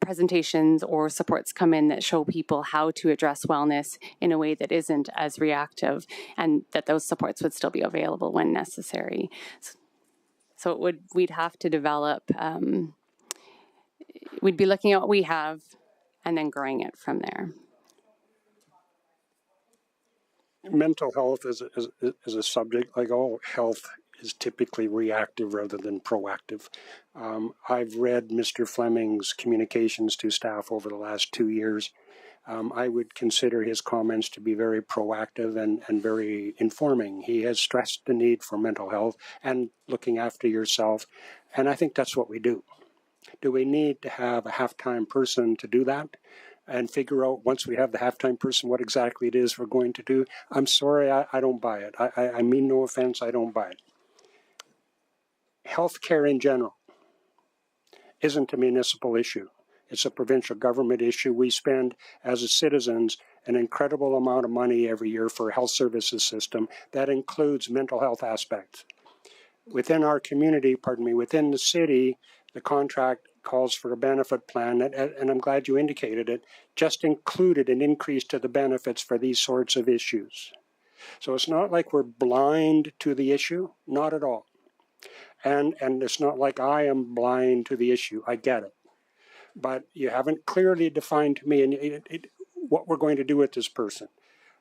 presentations or supports come in that show people how to address wellness in a way that isn't as reactive, and that those supports would still be available when necessary. So we'd have to develop, we'd be looking at what we have and then growing it from there. Mental health is a subject, like all health, is typically reactive rather than proactive. I've read Mr. Fleming's communications to staff over the last 2 years. I would consider his comments to be very proactive and very informing. He has stressed the need for mental health and looking after yourself, and I think that's what we do. Do we need to have a half-time person to do that and figure out, once we have the half-time person, what exactly it is we're going to do? I'm sorry, I don't buy it. I mean no offense, I don't buy it. Healthcare in general isn't a municipal issue. It's a provincial government issue. We spend, as citizens, an incredible amount of money every year for a health services system that includes mental health aspects. Within our community, within the city, the contract calls for a benefit plan, and I'm glad you indicated it, just included an increase to the benefits for these sorts of issues. So it's not like we're blind to the issue, not at all. And it's not like I am blind to the issue, I get it. But you haven't clearly defined to me what we're going to do with this person.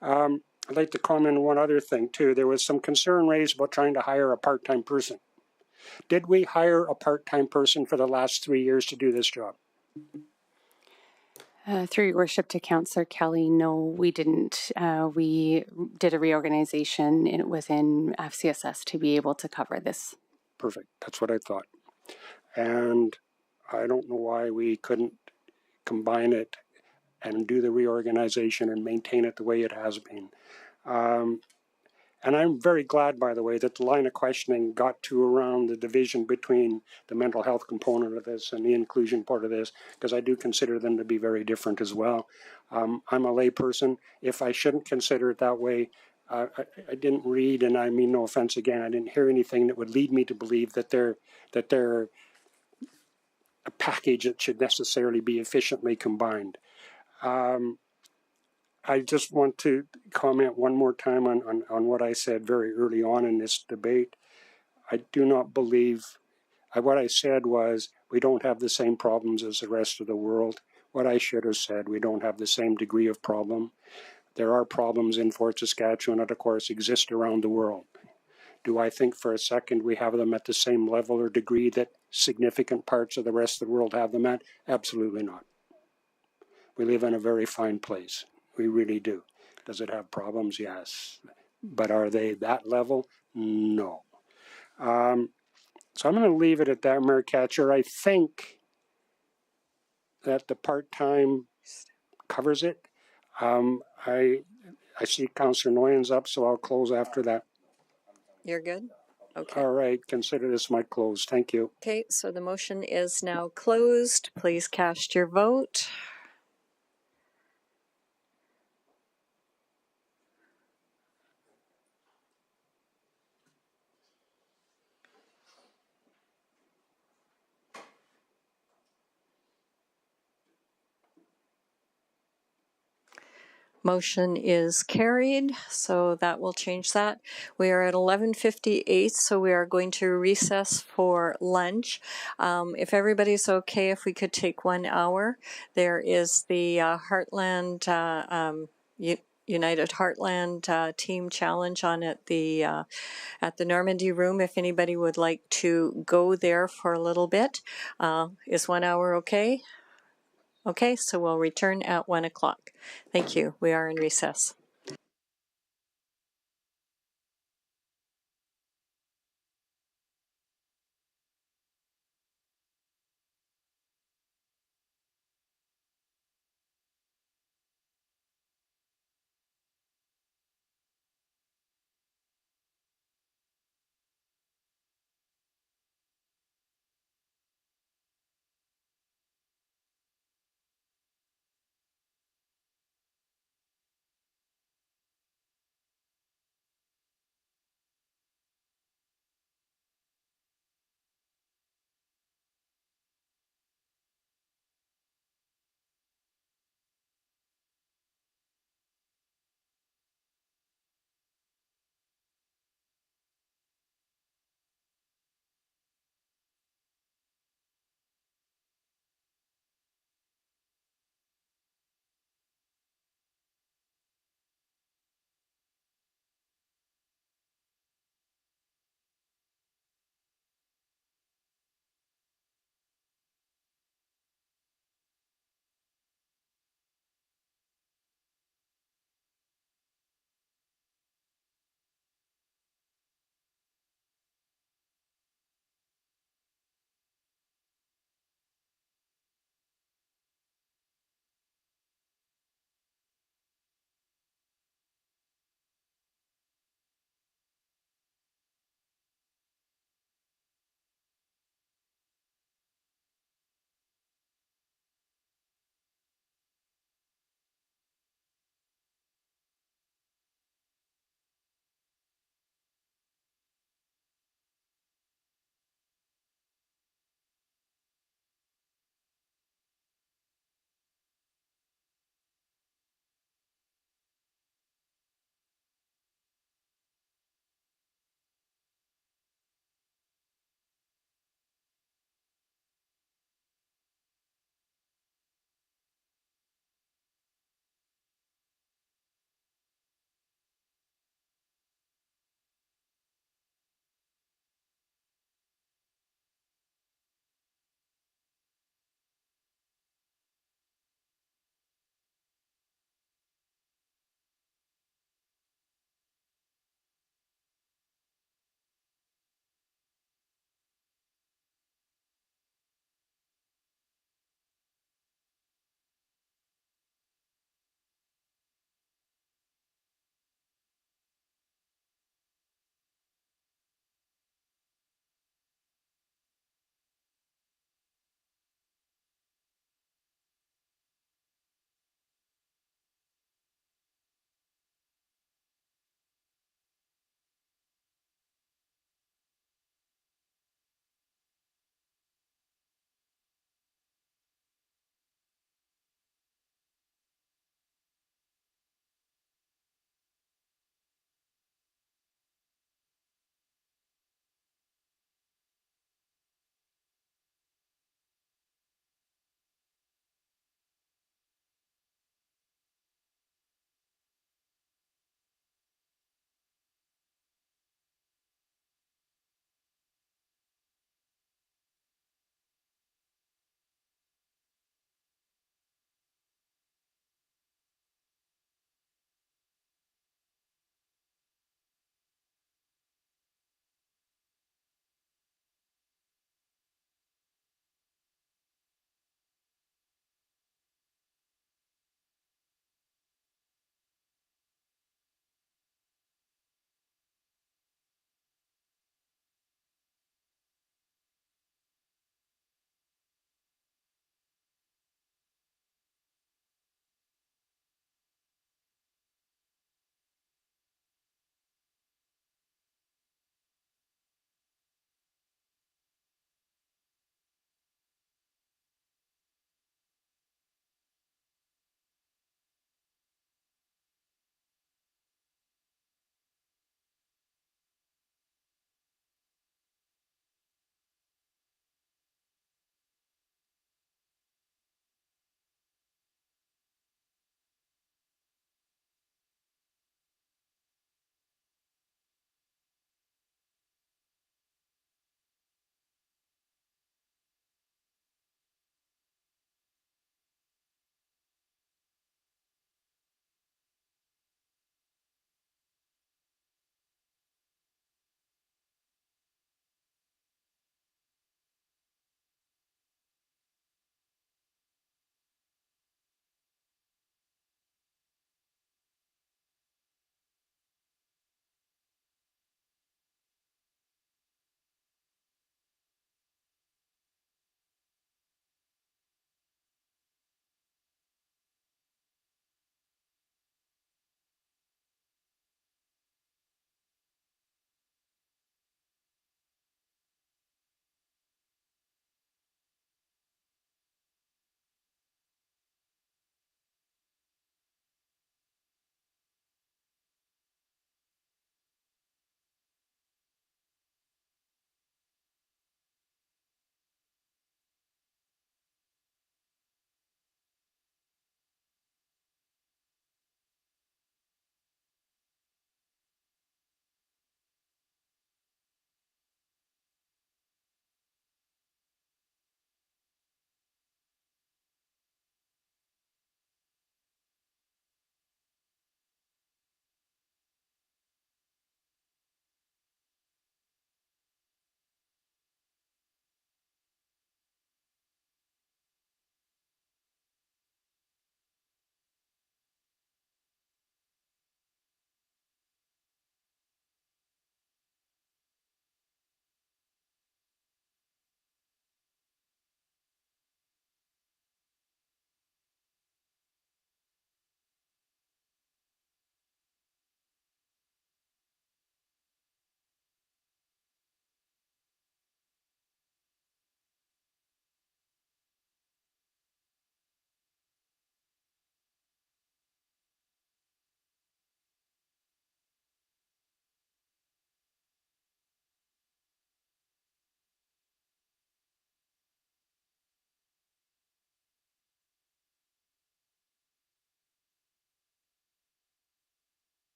I'd like to comment on one other thing too. There was some concern raised about trying to hire a part-time person. Did we hire a part-time person for the last 3 years to do this job? Through your worship to Councillor Kelly, no, we didn't. We did a reorganization within FCSS to be able to cover this. Perfect. That's what I thought. And I don't know why we couldn't combine it and do the reorganization and maintain it the way it has been. And I'm very glad, by the way, that the line of questioning got to around the division between the mental health component of this and the inclusion part of this, because I do consider them to be very different as well. I'm a layperson. If I shouldn't consider it that way, I didn't read, and I mean no offense again, I didn't hear anything that would lead me to believe that they're a package that should necessarily be efficiently combined. I just want to comment one more time on what I said very early on in this debate. I do not believe, what I said was, we don't have the same problems as the rest of the world. What I should have said, we don't have the same degree of problem. There are problems in Fort Saskatchewan that, of course, exist around the world. Do I think for a second we have them at the same level or degree that significant parts of the rest of the world have them at? Absolutely not. We live in a very fine place. We really do. Does it have problems? Yes. But are they that level? No. So I'm going to leave it at that, Mayor Catcher. I think that the part-time covers it. I see Councillor Noyan's up, so I'll close after that. You're good? Okay. All right. Consider this my close. Thank you. Okay, so the motion is now closed. Please cast your vote. Motion is carried, so that will change that. We are at 11:58, so we are going to recess for lunch. If everybody's okay, if we could take 1 hour. There is the Heartland United Heartland Team Challenge on at the Normandy Room. If anybody would like to go there for a little bit, is 1 hour okay? Okay, so we'll return at 1 o'clock. Thank you. We are in recess.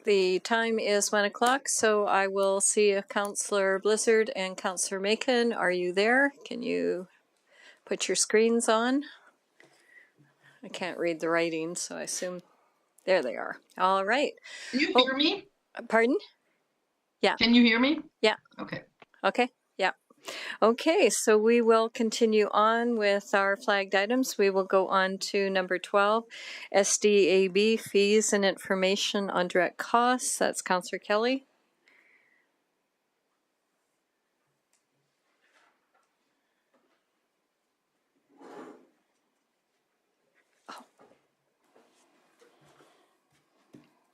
The time is 1 o'clock, so I will see if Councillor Blizzard and Councillor Macon, are you there? Can you put your screens on? I can't read the writing, so I assume there they are. All right. Can you hear me? Pardon? Yeah. Can you hear me? Yeah. Okay. Okay. Yeah. Okay, so we will continue on with our flagged items. We will go on to number 12, SDAB fees and information on direct costs. That's Councillor Kelly.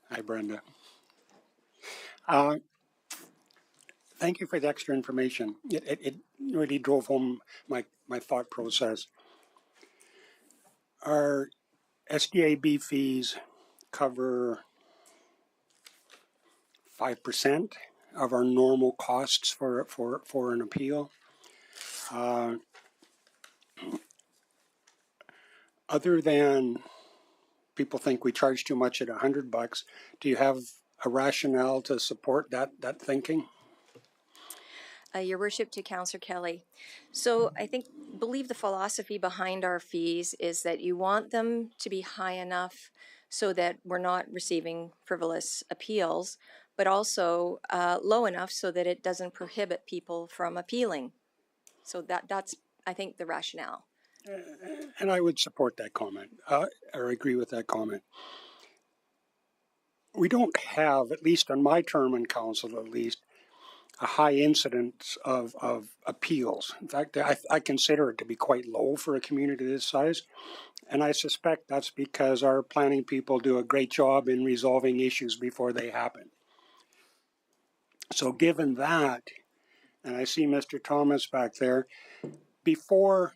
Hi, Brenda. Thank you for the extra information. It really drove home my thought process. Our SDAB fees cover 5% of our normal costs for an appeal. Other than people think we charge too much at $100, do you have a rationale to support that thinking? Your Worship, to Councillor Kelly. So I believe the philosophy behind our fees is that you want them to be high enough so that we're not receiving frivolous appeals, but also low enough so that it doesn't prohibit people from appealing. So that's, I think, the rationale. And I would support that comment, or agree with that comment. We don't have, at least on my term in council at least, a high incidence of appeals. In fact, I consider it to be quite low for a community this size. And I suspect that's because our planning people do a great job in resolving issues before they happen. So given that, and I see Mr. Thomas back there, before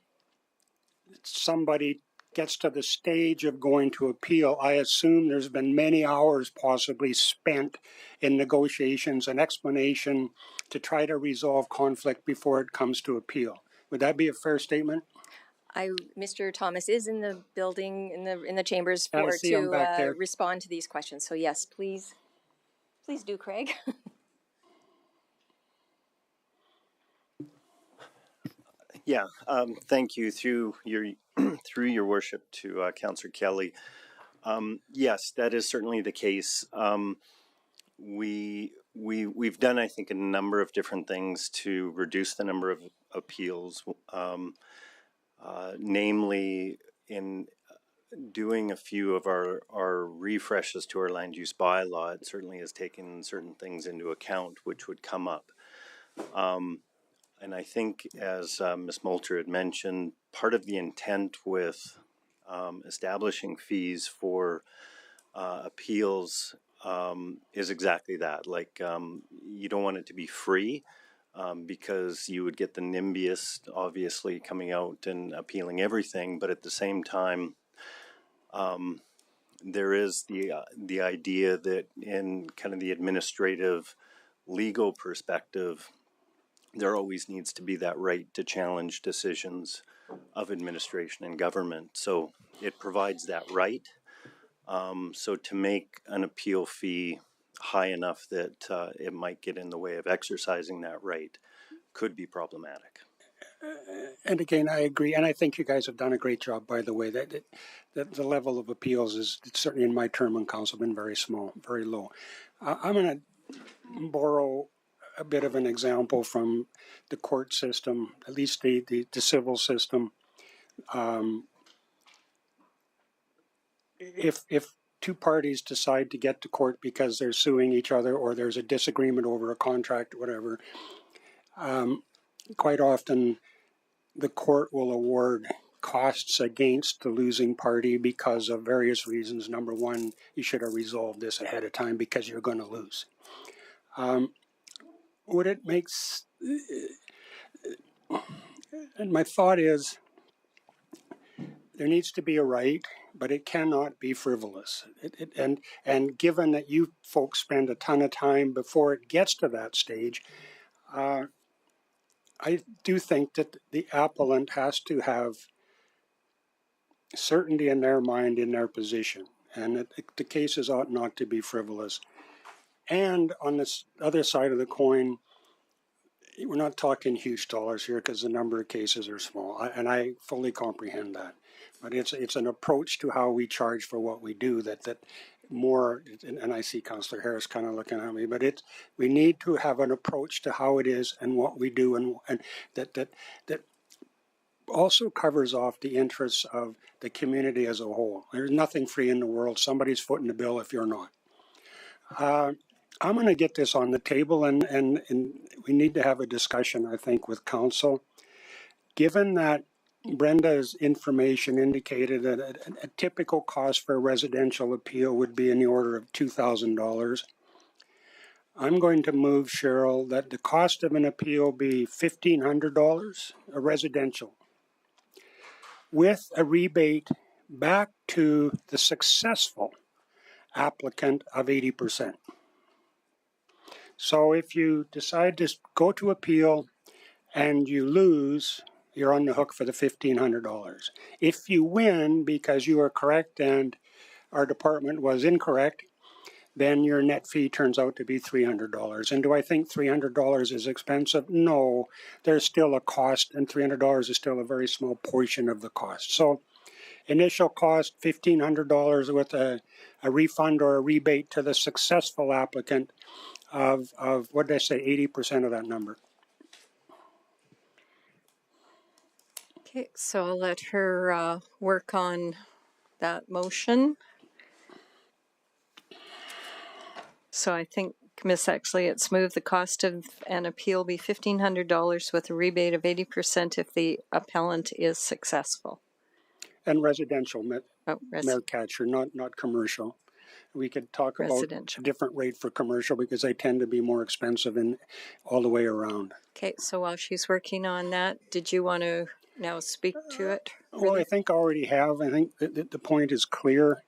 somebody gets to the stage of going to appeal, I assume there's been many hours possibly spent in negotiations and explanation to try to resolve conflict before it comes to appeal. Would that be a fair statement? Mr. Thomas is in the building, in the chambers to respond to these questions. So yes, please do, Craig. Yeah, thank you. Through your worship to Councillor Kelly. Yes, that is certainly the case. We've done, I think, a number of different things to reduce the number of appeals, namely in doing a few of our refreshes to our land use bylaw. It certainly has taken certain things into account which would come up. And I think, as Ms. Moulter had mentioned, part of the intent with establishing fees for appeals is exactly that. Like, you don't want it to be free because you would get the NIMBYist obviously coming out and appealing everything, but at the same time, there is the idea that in kind of the administrative legal perspective, there always needs to be that right to challenge decisions of administration and government. So it provides that right. So to make an appeal fee high enough that it might get in the way of exercising that right could be problematic. And again, I agree, and I think you guys have done a great job, by the way. That the level of appeals is certainly in my term on council been very small, very low. I'm going to borrow a bit of an example from the court system, at least the civil system. If two parties decide to get to court because they're suing each other or there's a disagreement over a contract or whatever, quite often the court will award costs against the losing party because of various reasons. Number one, you should have resolved this ahead of time because you're going to lose. Would it make... And my thought is, there needs to be a right, but it cannot be frivolous. And given that you folks spend a ton of time before it gets to that stage, I do think that the appellant has to have certainty in their mind in their position, and that the cases ought not to be frivolous. And on this other side of the coin, we're not talking huge dollars here because the number of cases are small, and I fully comprehend that. But it's an approach to how we charge for what we do that more, and I see Councillor Harris kind of looking at me, but we need to have an approach to how it is and what we do, and that also covers off the interests of the community as a whole. There's nothing free in the world. Somebody's footing the bill if you're not. I'm going to get this on the table, and we need to have a discussion, I think, with council. Given that Brenda's information indicated that a typical cost for a residential appeal would be in the order of $2,000, I'm going to move, Cheryl, that the cost of an appeal be $1,500, a residential, with a rebate back to the successful applicant of 80%. So if you decide to go to appeal and you lose, you're on the hook for the $1,500. If you win because you are correct and our department was incorrect, then your net fee turns out to be $300. And do I think $300 is expensive? No, there's still a cost, and $300 is still a very small portion of the cost. So initial cost, $1,500 with a refund or a rebate to the successful applicant of what did I say, 80% of that number. Okay, so I'll let her work on that motion. So I think, Ms. Exley, it's moved the cost of an appeal be $1,500 with a rebate of 80% if the appellant is successful. And residential, Mayor Catcher, not commercial. We could talk about a different rate for commercial because they tend to be more expensive in all the way around. Okay, so while she's working on that, did you want to now speak to it? Well, I think I already have. I think that the point is clear.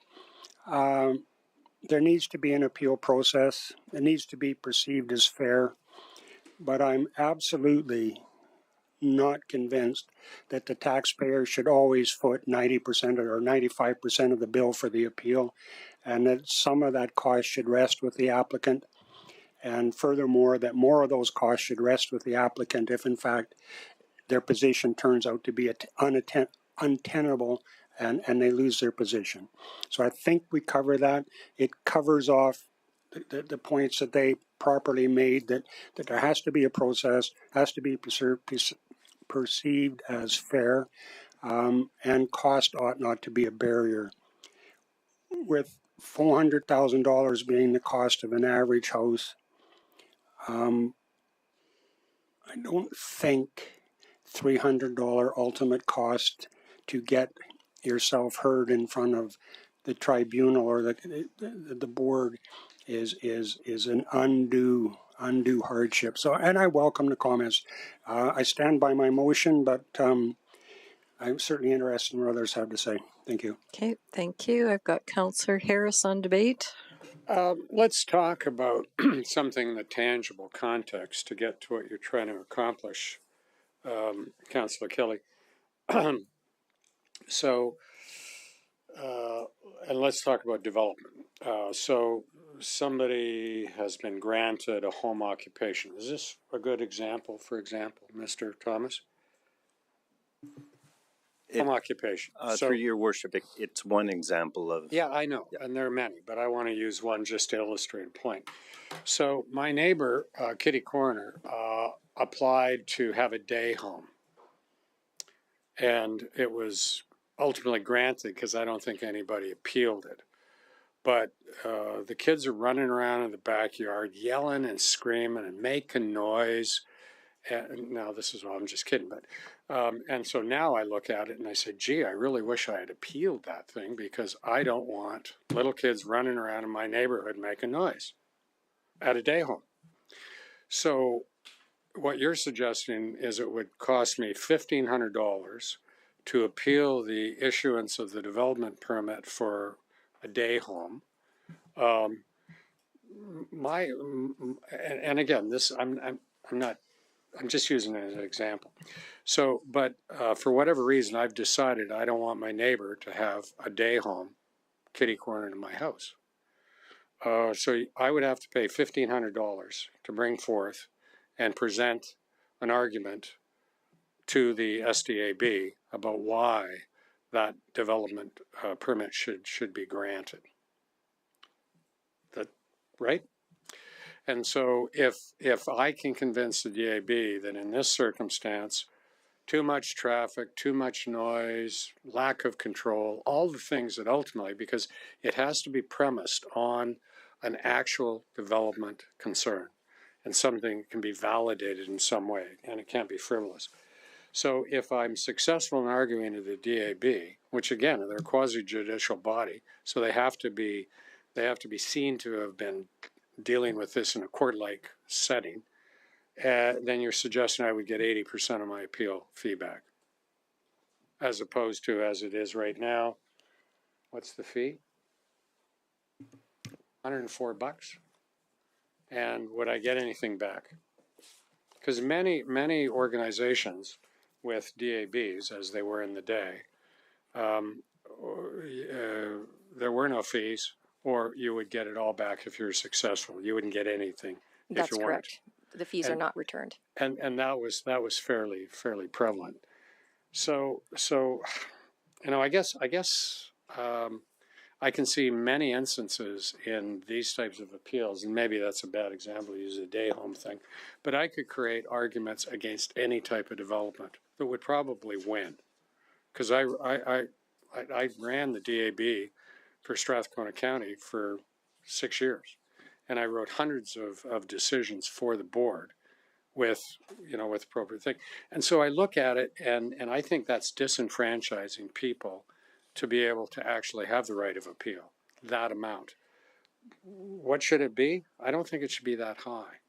There needs to be an appeal process. It needs to be perceived as fair. But I'm absolutely not convinced that the taxpayer should always foot 90% or 95% of the bill for the appeal, and that some of that cost should rest with the applicant. And furthermore, that more of those costs should rest with the applicant if, in fact, their position turns out to be untenable and they lose their position. So I think we cover that. It covers off the points that they properly made, that there has to be a process, has to be perceived as fair, and cost ought not to be a barrier. With $400,000 being the cost of an average house, I don't think $300 ultimate cost to get yourself heard in front of the tribunal or the board is an undue hardship. So, and I welcome the comments. I stand by my motion, but I'm certainly interested in what others have to say. Thank you. Okay, thank you. I've got Councillor Harris on debate. Let's talk about something in the tangible context to get to what you're trying to accomplish, Councillor Kelly. And let's talk about development. So somebody has been granted a home occupation. Is this a good example, for example, Mr. Thomas? Home occupation. Through your worship, it's one example of... Yeah, I know, and there are many, but I want to use one just to illustrate a point. So my neighbor, Kitty Coroner, applied to have a day home. And it was ultimately granted because I don't think anybody appealed it. But the kids are running around in the backyard, yelling and screaming and making noise. And now this is, well, I'm just kidding, but and so now I look at it and I say, gee, I really wish I had appealed that thing because I don't want little kids running around in my neighborhood making noise at a day home. So what you're suggesting is it would cost me $1,500 to appeal the issuance of the development permit for a day home. And again, this I'm just using it as an example. So, but for whatever reason, I've decided I don't want my neighbor to have a day home kitty corner in my house. So I would have to pay $1,500 to bring forth and present an argument to the SDAB about why that development permit should be granted. That right? And so if I can convince the DAB that in this circumstance, too much traffic, too much noise, lack of control, all the things that ultimately, because it has to be premised on an actual development concern and something can be validated in some way, and it can't be frivolous. So if I'm successful in arguing to the DAB, which again, they're a quasi-judicial body, so they have to be seen to have been dealing with this in a court-like setting, then you're suggesting I would get 80% of my appeal feedback, as opposed to as it is right now. What's the fee? $104. And would I get anything back? Because many organizations with DABs, as they were in the day, there were no fees, or you would get it all back if you're successful. You wouldn't get anything if you weren't. That's correct. The fees are not returned. And that was fairly prevalent. So you know, I guess I can see many instances in these types of appeals, and maybe that's a bad example to use a day home thing, but I could create arguments against any type of development that would probably win, because I ran the DAB for Strathcona County for 6 years, and I wrote hundreds of decisions for the board with appropriate thing. And so I look at it and I think that's disenfranchising people to be able to actually have the right of appeal, that amount. What should it be? I don't think it should be that high.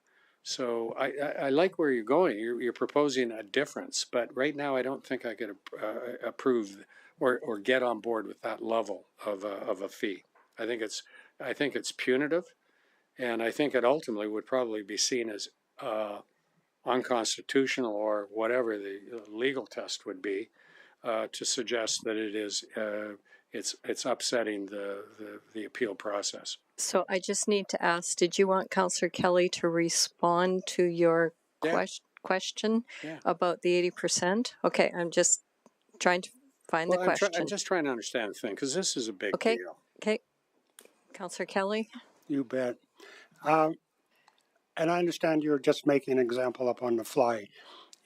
So I like where you're going. You're proposing a difference, but right now I don't think I could approve or get on board with that level of a fee. I think it's punitive, and I think it ultimately would probably be seen as unconstitutional or whatever the legal test would be, to suggest that it's upsetting the appeal process. So I just need to ask, did you want Councillor Kelly to respond to your question about the 80%? Okay, I'm just trying to find the question. I'm just trying to understand the thing, because this is a big deal. Okay. Councillor Kelly? You bet. And I understand you're just making an example up on the fly.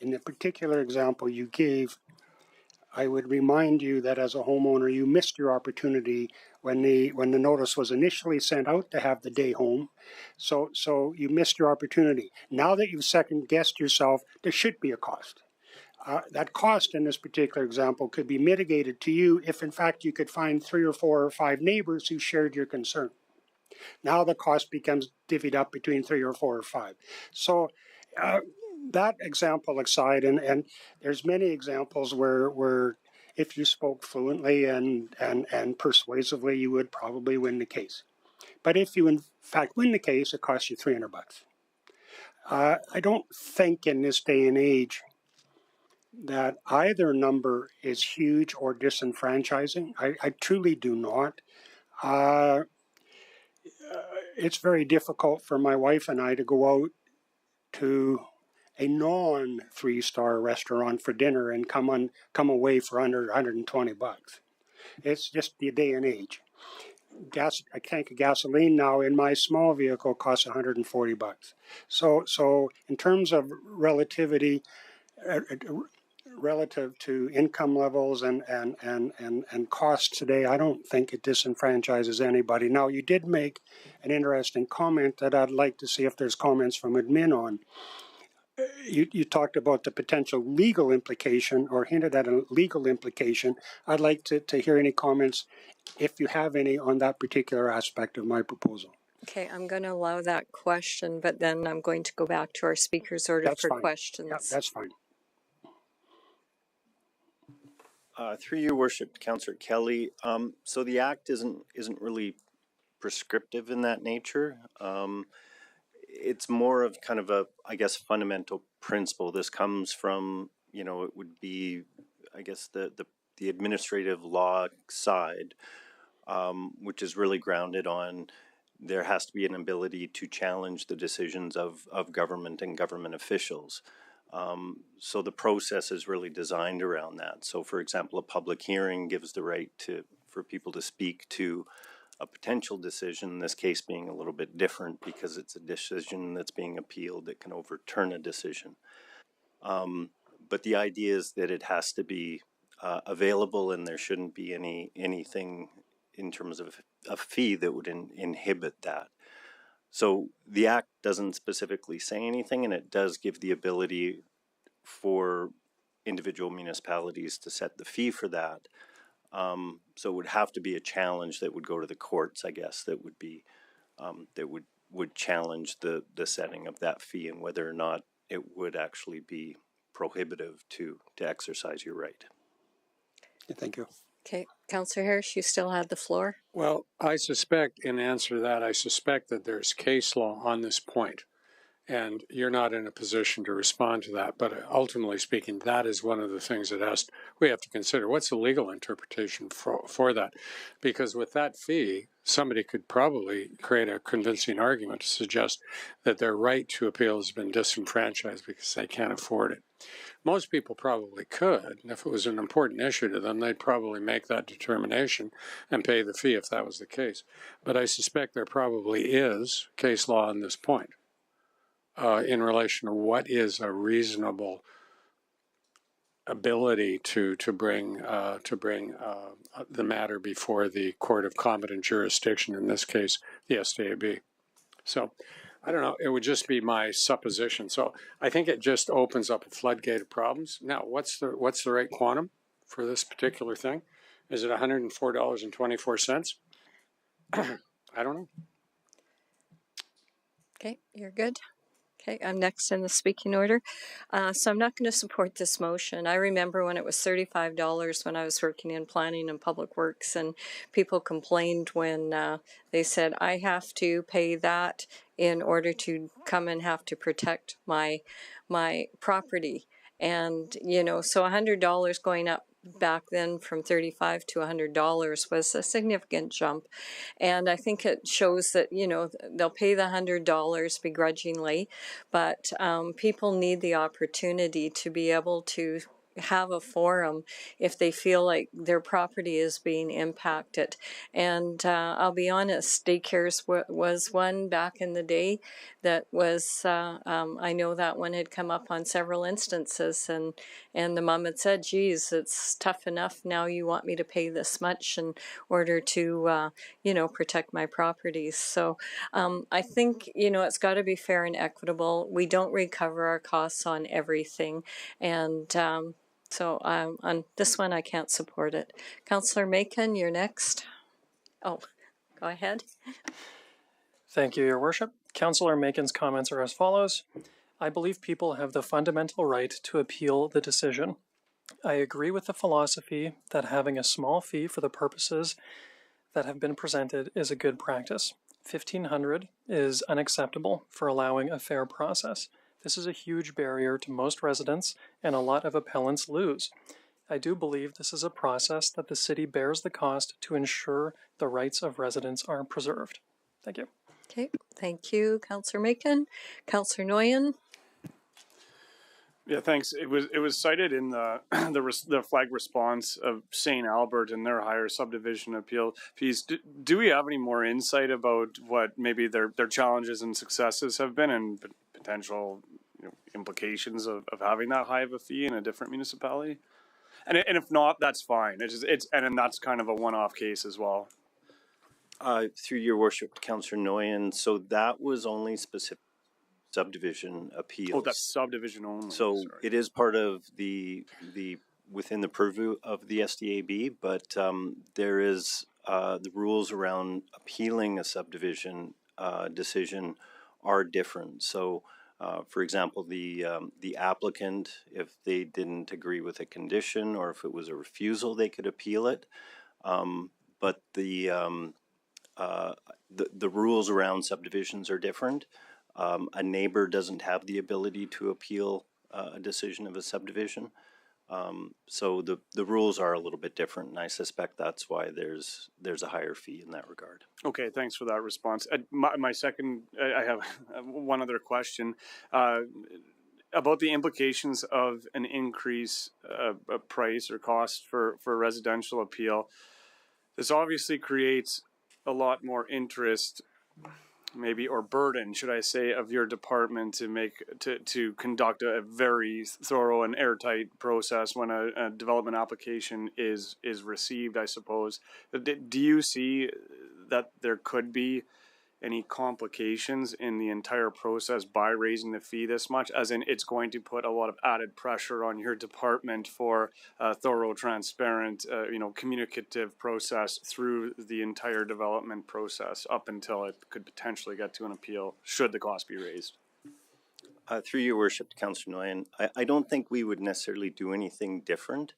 In the particular example you gave, I would remind you that as a homeowner, you missed your opportunity when the notice was initially sent out to have the day home. So you missed your opportunity. Now that you've second guessed yourself, there should be a cost. That cost in this particular example could be mitigated to you if in fact you could find 3 or 4 or 5 neighbors who shared your concern. Now the cost becomes divvied up between 3 or 4 or 5. So that example aside, and there's many examples where if you spoke fluently and persuasively, you would probably win the case. But if you in fact win the case, it costs you $300. I don't think in this day and age that either number is huge or disenfranchising. I truly do not. It's very difficult for my wife and I to go out to a non-3-star restaurant for dinner and come away for under $120. It's just the day and age. A tank of gasoline now in my small vehicle costs $140. So in terms of relativity, relative to income levels and costs today, I don't think it disenfranchises anybody. Now, you did make an interesting comment that I'd like to see if there's comments from admin on. You talked about the potential legal implication or hinted at a legal implication. I'd like to hear any comments, if you have any, on that particular aspect of my proposal. Okay, I'm going to allow that question, but then I'm going to go back to our speaker's order for questions. Yeah, that's fine. Through your worship, Councillor Kelly, so the Act isn't really prescriptive in that nature. It's more of kind of a, I guess, fundamental principle. This comes from, it would be, I guess, the administrative law side, which is really grounded on there has to be an ability to challenge the decisions of government and government officials. So the process is really designed around that. So, for example, a public hearing gives the right for people to speak to a potential decision, in this case being a little bit different because it's a decision that's being appealed that can overturn a decision. But the idea is that it has to be available, and there shouldn't be anything in terms of a fee that would inhibit that. So the Act doesn't specifically say anything, and it does give the ability for individual municipalities to set the fee for that. So it would have to be a challenge that would go to the courts, I guess, that would be that would challenge the setting of that fee and whether or not it would actually be prohibitive to exercise your right. Thank you. Okay, Councillor Harris, you still have the floor. Well, I suspect, in answer to that, I suspect that there's case law on this point, and you're not in a position to respond to that. But ultimately speaking, that is one of the things that we have to consider. What's the legal interpretation for that? Because with that fee, somebody could probably create a convincing argument to suggest that their right to appeal has been disenfranchised because they can't afford it. Most people probably could, and if it was an important issue to them, they'd probably make that determination and pay the fee if that was the case. But I suspect there probably is case law on this point in relation to what is a reasonable ability to bring the matter before the court of competent jurisdiction, in this case, the SDAB. So I don't know. It would just be my supposition. So I think it just opens up a floodgate of problems. Now, what's the right quantum for this particular thing? Is it $104.24? I don't know. Okay, you're good. Okay, I'm next in the speaking order. So I'm not going to support this motion. I remember when it was $35 when I was working in planning and public works, and people complained when they said, I have to pay that in order to come and have to protect my property. And, you know, so $100 going up back then from $35 to $100 was a significant jump. And I think it shows that, you know, they'll pay the $100 begrudgingly, but people need the opportunity to be able to have a forum if they feel like their property is being impacted. And I'll be honest, daycares was one back in the day that was, I know that one had come up on several instances, and the mom had said, geez, it's tough enough, now you want me to pay this much in order to, you know, protect my properties. So I think, you know, it's got to be fair and equitable. We don't recover our costs on everything, and so on this one, I can't support it. Councillor Macon, you're next. Oh, go ahead. Thank you, Your Worship. Councillor Macon's comments are as follows. I believe people have the fundamental right to appeal the decision. I agree with the philosophy that having a small fee for the purposes that have been presented is a good practice. $1,500 is unacceptable for allowing a fair process. This is a huge barrier to most residents, and a lot of appellants lose. I do believe this is a process that the city bears the cost to ensure the rights of residents are preserved. Thank you. Okay, thank you, Councillor Macon. Councillor Nguyen. Yeah, thanks. It was cited in the the flag response of St. Albert and their higher subdivision appeal fees. Do we have any more insight about what maybe their challenges and successes have been, and potential implications of having that high of a fee in a different municipality? And if not, that's fine. And that's kind of a one-off case as well. Through your worship, Councillor Nguyen, so that was only specific subdivision appeals. Oh, that's subdivision only. So sorry. It is part of the within the purview of the SDAB, but there is the rules around appealing a subdivision decision are different. So, for example, the applicant, if they didn't agree with a condition or if it was a refusal, they could appeal it. But the rules around subdivisions are different. A neighbor doesn't have the ability to appeal a decision of a subdivision. So the rules are a little bit different, and I suspect that's why there's a higher fee in that regard. Okay, thanks for that response. My second, I have one other question about the implications of an increase price or cost for residential appeal. This obviously creates a lot more interest, maybe, or burden, should I say, of your department to conduct a very thorough and airtight process when a development application is received, I suppose. Do you see that there could be any complications in the entire process by raising the fee this much, as in it's going to put a lot of added pressure on your department for a thorough, transparent, communicative process through the entire development process up until it could potentially get to an appeal should the cost be raised? Through your worship to Councillor Nguyen, I don't think we would necessarily do anything different.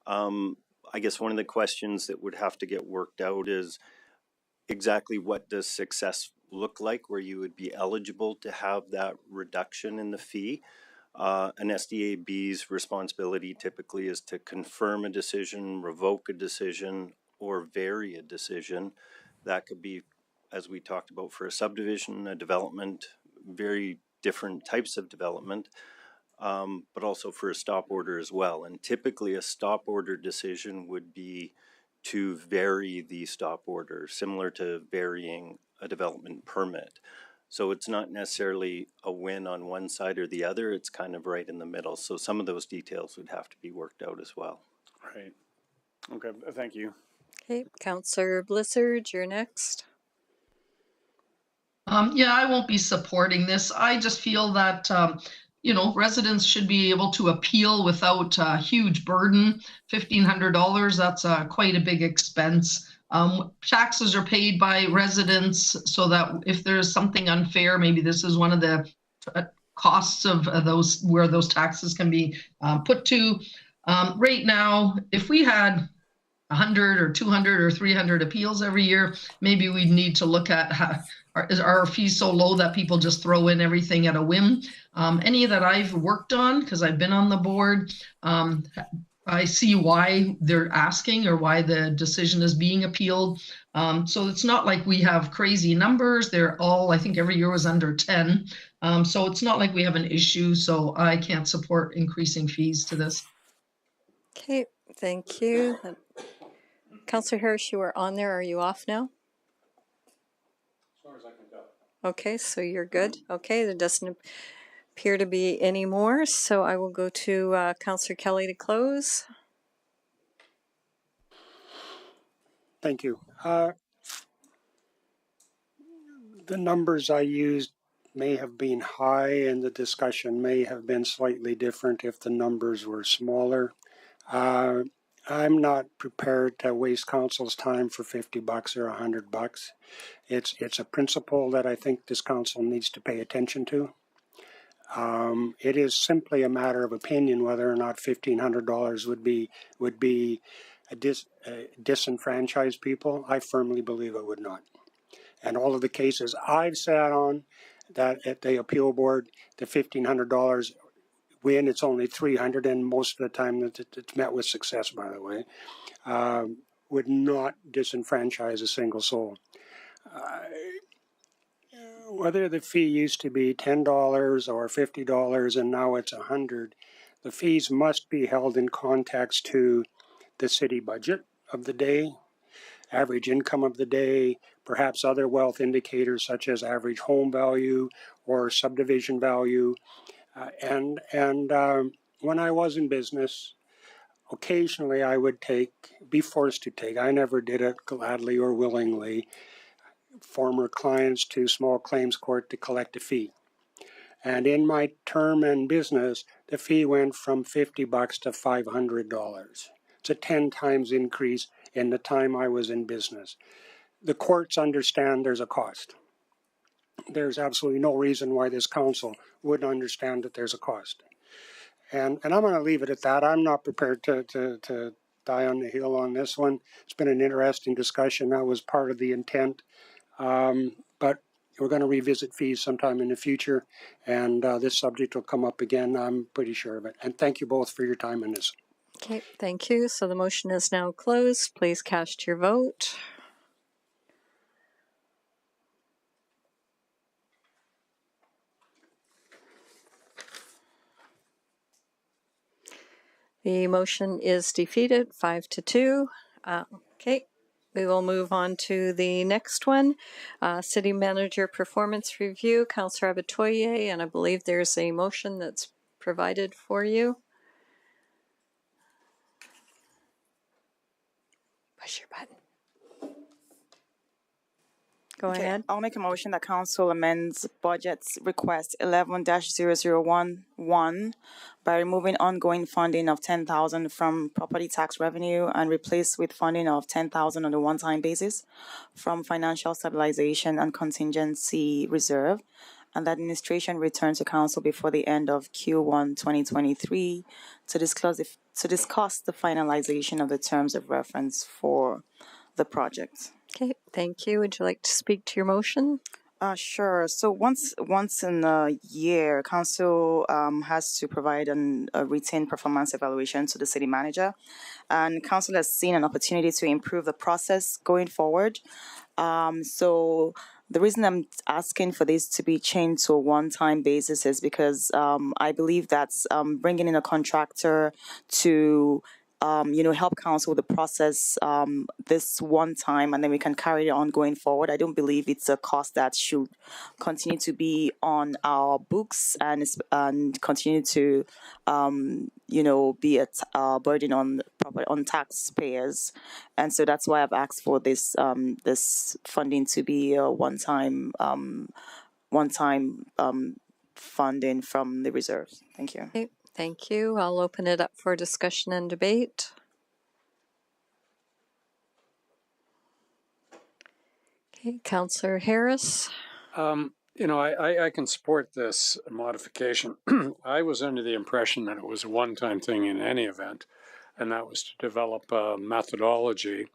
I guess one of the questions that would have to get worked out is exactly what does success look like where you would be eligible to have that reduction in the fee. An SDAB's responsibility typically is to confirm a decision, revoke a decision, or vary a decision. That could be, as we talked about, for a subdivision, a development, very different types of development, but also for a stop order as well. And typically a stop order decision would be to vary the stop order, similar to varying a development permit. So it's not necessarily a win on one side or the other, it's kind of right in the middle. So some of those details would have to be worked out as well. Right. Okay, thank you. Okay, Councillor Blissard, you're next. Yeah, I won't be supporting this. I just feel that residents should be able to appeal without a huge burden. $1,500, that's quite a big expense. Taxes are paid by residents, so that if there's something unfair, maybe this is one of the costs of those where those taxes can be put to. Right now, if we had 100 or 200 or 300 appeals every year, maybe we'd need to look at are our fees so low that people just throw in everything at a whim. Any that I've worked on, because I've been on the board, I see why they're asking or why the decision is being appealed. So it's not like we have crazy numbers. They're all, I think every year was under 10. So it's not like we have an issue. So I can't support increasing fees to this. Okay, thank you. Councillor Harris, you are on there. Are you off now? As far as I can tell. Okay, so you're good. Okay, there doesn't appear to be any more. So I will go to Councillor Kelly to close. Thank you. The numbers I used may have been high and the discussion may have been slightly different if the numbers were smaller. I'm not prepared to waste council's time for $50 or $100. It's a principle that I think this council needs to pay attention to. It is simply a matter of opinion whether or not $1,500 would be disenfranchise people. I firmly believe it would not. And all of the cases I've sat on that at the appeal board, the $1,500 win, it's only $300, and most of the time it's met with success, by the way, would not disenfranchise a single soul. Whether the fee used to be $10 or $50 and now it's $100, the fees must be held in context to the city budget of the day, average income of the day, perhaps other wealth indicators such as average home value or subdivision value. When I was in business, occasionally I would be forced to take, I never did it gladly or willingly, former clients to small claims court to collect a fee. And in my term in business, the fee went from $50 to $500. It's a 10 times increase in the time I was in business. The courts understand there's a cost. There's absolutely no reason why this council wouldn't understand that there's a cost. And I'm going to leave it at that. I'm not prepared to die on the hill on this one. It's been an interesting discussion. That was part of the intent. But we're going to revisit fees sometime in the future, and this subject will come up again. I'm pretty sure of it. And thank you both for your time in this. Okay, thank you. So the motion is now closed. Please cast your vote. The motion is defeated, 5-2. Okay, we will move on to the next one. City Manager Performance Review, Councillor Abatoye, and I believe there's a motion that's provided for you. Push your button. Go ahead. I'll make a motion that council amends budget request 11-0011 by removing ongoing funding of 10,000 from property tax revenue and replace with funding of 10,000 on a one-time basis from financial stabilization and contingency reserve, and the administration return to council before the end of Q1 2023 to discuss the finalization of the terms of reference for the project. Okay, thank you. Would you like to speak to your motion? Sure. So once in a year, council has to provide a routine performance evaluation to the city manager, and council has seen an opportunity to improve the process going forward. So the reason I'm asking for this to be changed to a one-time basis is because I believe that's bringing in a contractor to help council with the process this one time, and then we can carry it on going forward. I don't believe it's a cost that should continue to be on our books and continue to, be a burden on taxpayers. And so that's why I've asked for this this funding to be a one-time funding from the reserves. Thank you. Okay, thank you. I'll open it up for discussion and debate. Okay, Councillor Harris. I can support this modification. I was under the impression that it was a one-time thing in any event, and that was to develop a methodology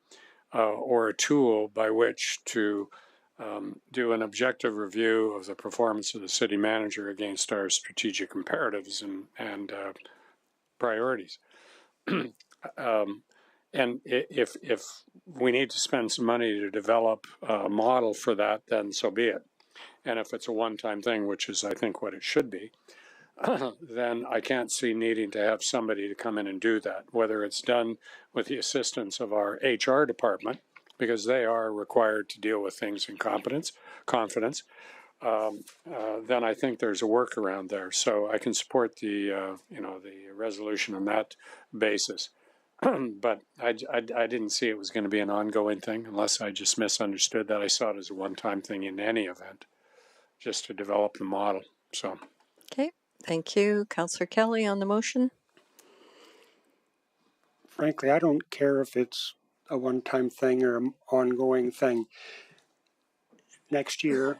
or a tool by which to do an objective review of the performance of the city manager against our strategic imperatives and priorities. And if we need to spend some money to develop a model for that, then so be it. And if it's a one-time thing, which is, I think, what it should be, then I can't see needing to have somebody to come in and do that, whether it's done with the assistance of our HR department, because they are required to deal with things in confidence, then I think there's a workaround there. So I can support the resolution on that basis. But I didn't see it was going to be an ongoing thing, unless I just misunderstood that. I saw it as a one-time thing in any event, just to develop the model. So, okay, thank you. Councillor Kelly on the motion. Frankly, I don't care if it's a one-time thing or an ongoing thing. Next year,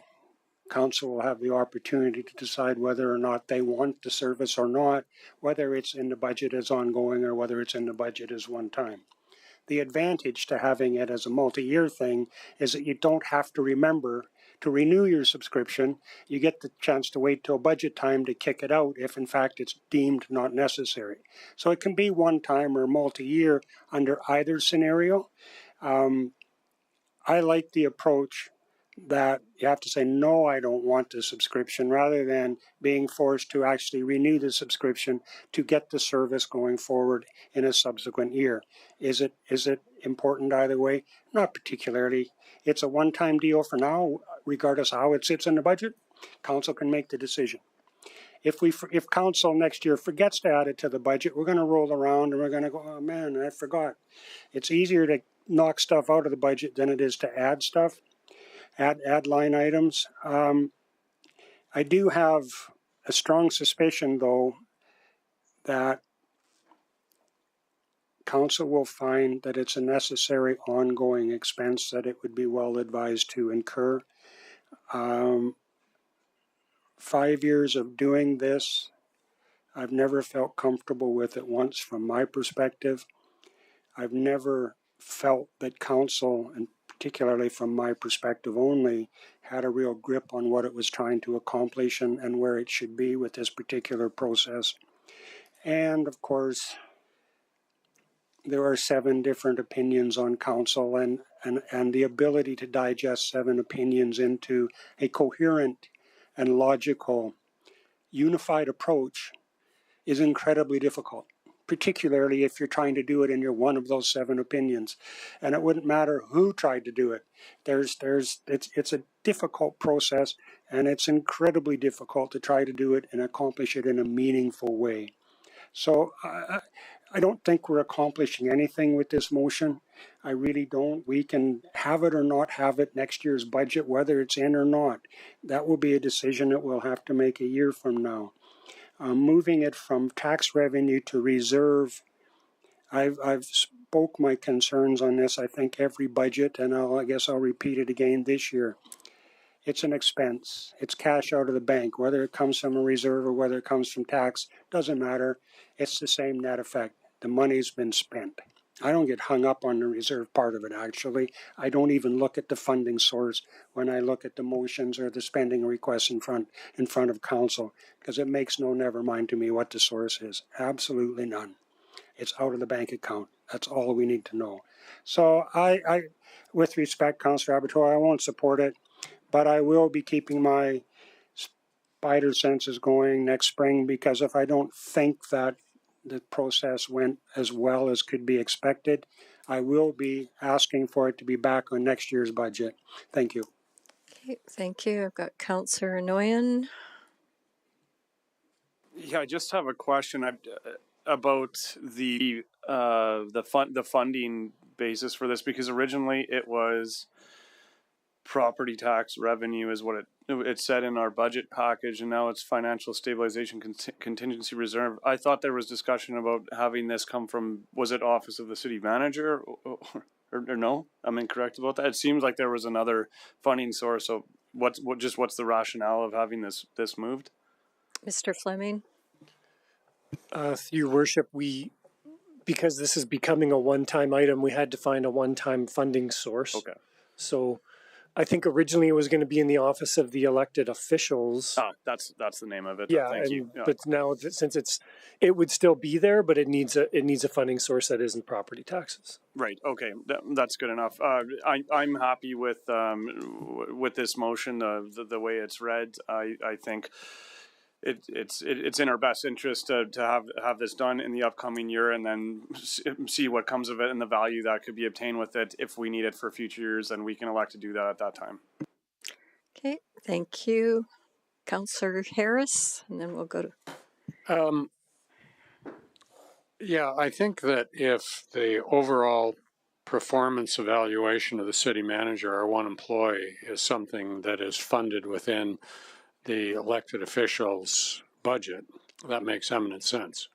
council will have the opportunity to decide whether or not they want the service or not, whether it's in the budget as ongoing or whether it's in the budget as one time. The advantage to having it as a multi-year thing is that you don't have to remember to renew your subscription. You get the chance to wait till budget time to kick it out if in fact it's deemed not necessary. So it can be one time or multi-year under either scenario. I like the approach that you have to say, no, I don't want the subscription, rather than being forced to actually renew the subscription to get the service going forward in a subsequent year. Is it important either way? Not particularly. It's a one-time deal for now, regardless of how it sits in the budget. Council can make the decision. If council next year forgets to add it to the budget, we're going to roll around and we're going to go, oh man, I forgot. It's easier to knock stuff out of the budget than it is to add stuff. Add line items. I do have a strong suspicion, though, that council will find that it's a necessary ongoing expense that it would be well advised to incur. 5 years of doing this, I've never felt comfortable with it once from my perspective. I've never felt that council, and particularly from my perspective only, had a real grip on what it was trying to accomplish and where it should be with this particular process. And of course, there are 7 different opinions on council, and the ability to digest 7 opinions into a coherent and logical unified approach is incredibly difficult, particularly if you're trying to do it and you're one of those 7 opinions. And it wouldn't matter who tried to do it. It's a difficult process, and it's incredibly difficult to try to do it and accomplish it in a meaningful way. So I don't think we're accomplishing anything with this motion. I really don't. We can have it or not have it next year's budget, whether it's in or not. That will be a decision that we'll have to make a year from now. Moving it from tax revenue to reserve, I've spoke my concerns on this, I think, every budget, and I guess I'll repeat it again this year. It's an expense. It's cash out of the bank. Whether it comes from a reserve or whether it comes from tax, doesn't matter. It's the same net effect. The money's been spent. I don't get hung up on the reserve part of it, actually. I don't even look at the funding source when I look at the motions or the spending requests in front of council, because it makes no never mind to me what the source is. Absolutely none. It's out of the bank account. That's all we need to know. So I with respect, Councillor Abator, I won't support it, but I will be keeping my spider senses going next spring, because if I don't think that the process went as well as could be expected, I will be asking for it to be back on next year's budget. Thank you. Okay, thank you. I've got Councillor Nguyen. Yeah, I just have a question about the funding basis for this, because originally it was property tax revenue is what it said in our budget package, and now it's financial stabilization contingency reserve. I thought there was discussion about having this come from, was it Office of the City Manager, or no? I'm incorrect about that. It seems like there was another funding source. So what's the rationale of having this moved? Mr. Fleming. Your worship, because this is becoming a one-time item, we had to find a one-time funding source. Okay. So I think originally it was going to be in the office of the elected officials. Oh, that's the name of it. Yeah, Thank you. Yeah. But now since it would still be there, but it needs a funding source that isn't property taxes. Right. Okay. That's good enough. I'm happy with this motion. The way it's read, I think it's in our best interest to have this done in the upcoming year, and then see what comes of it and the value that could be obtained with it. If we need it for future years, then we can elect to do that at that time. Okay, thank you. Councillor Harris, and then we'll go to... Yeah, I think that if the overall performance evaluation of the city manager or one employee is something that is funded within the elected officials' budget, that makes eminent sense.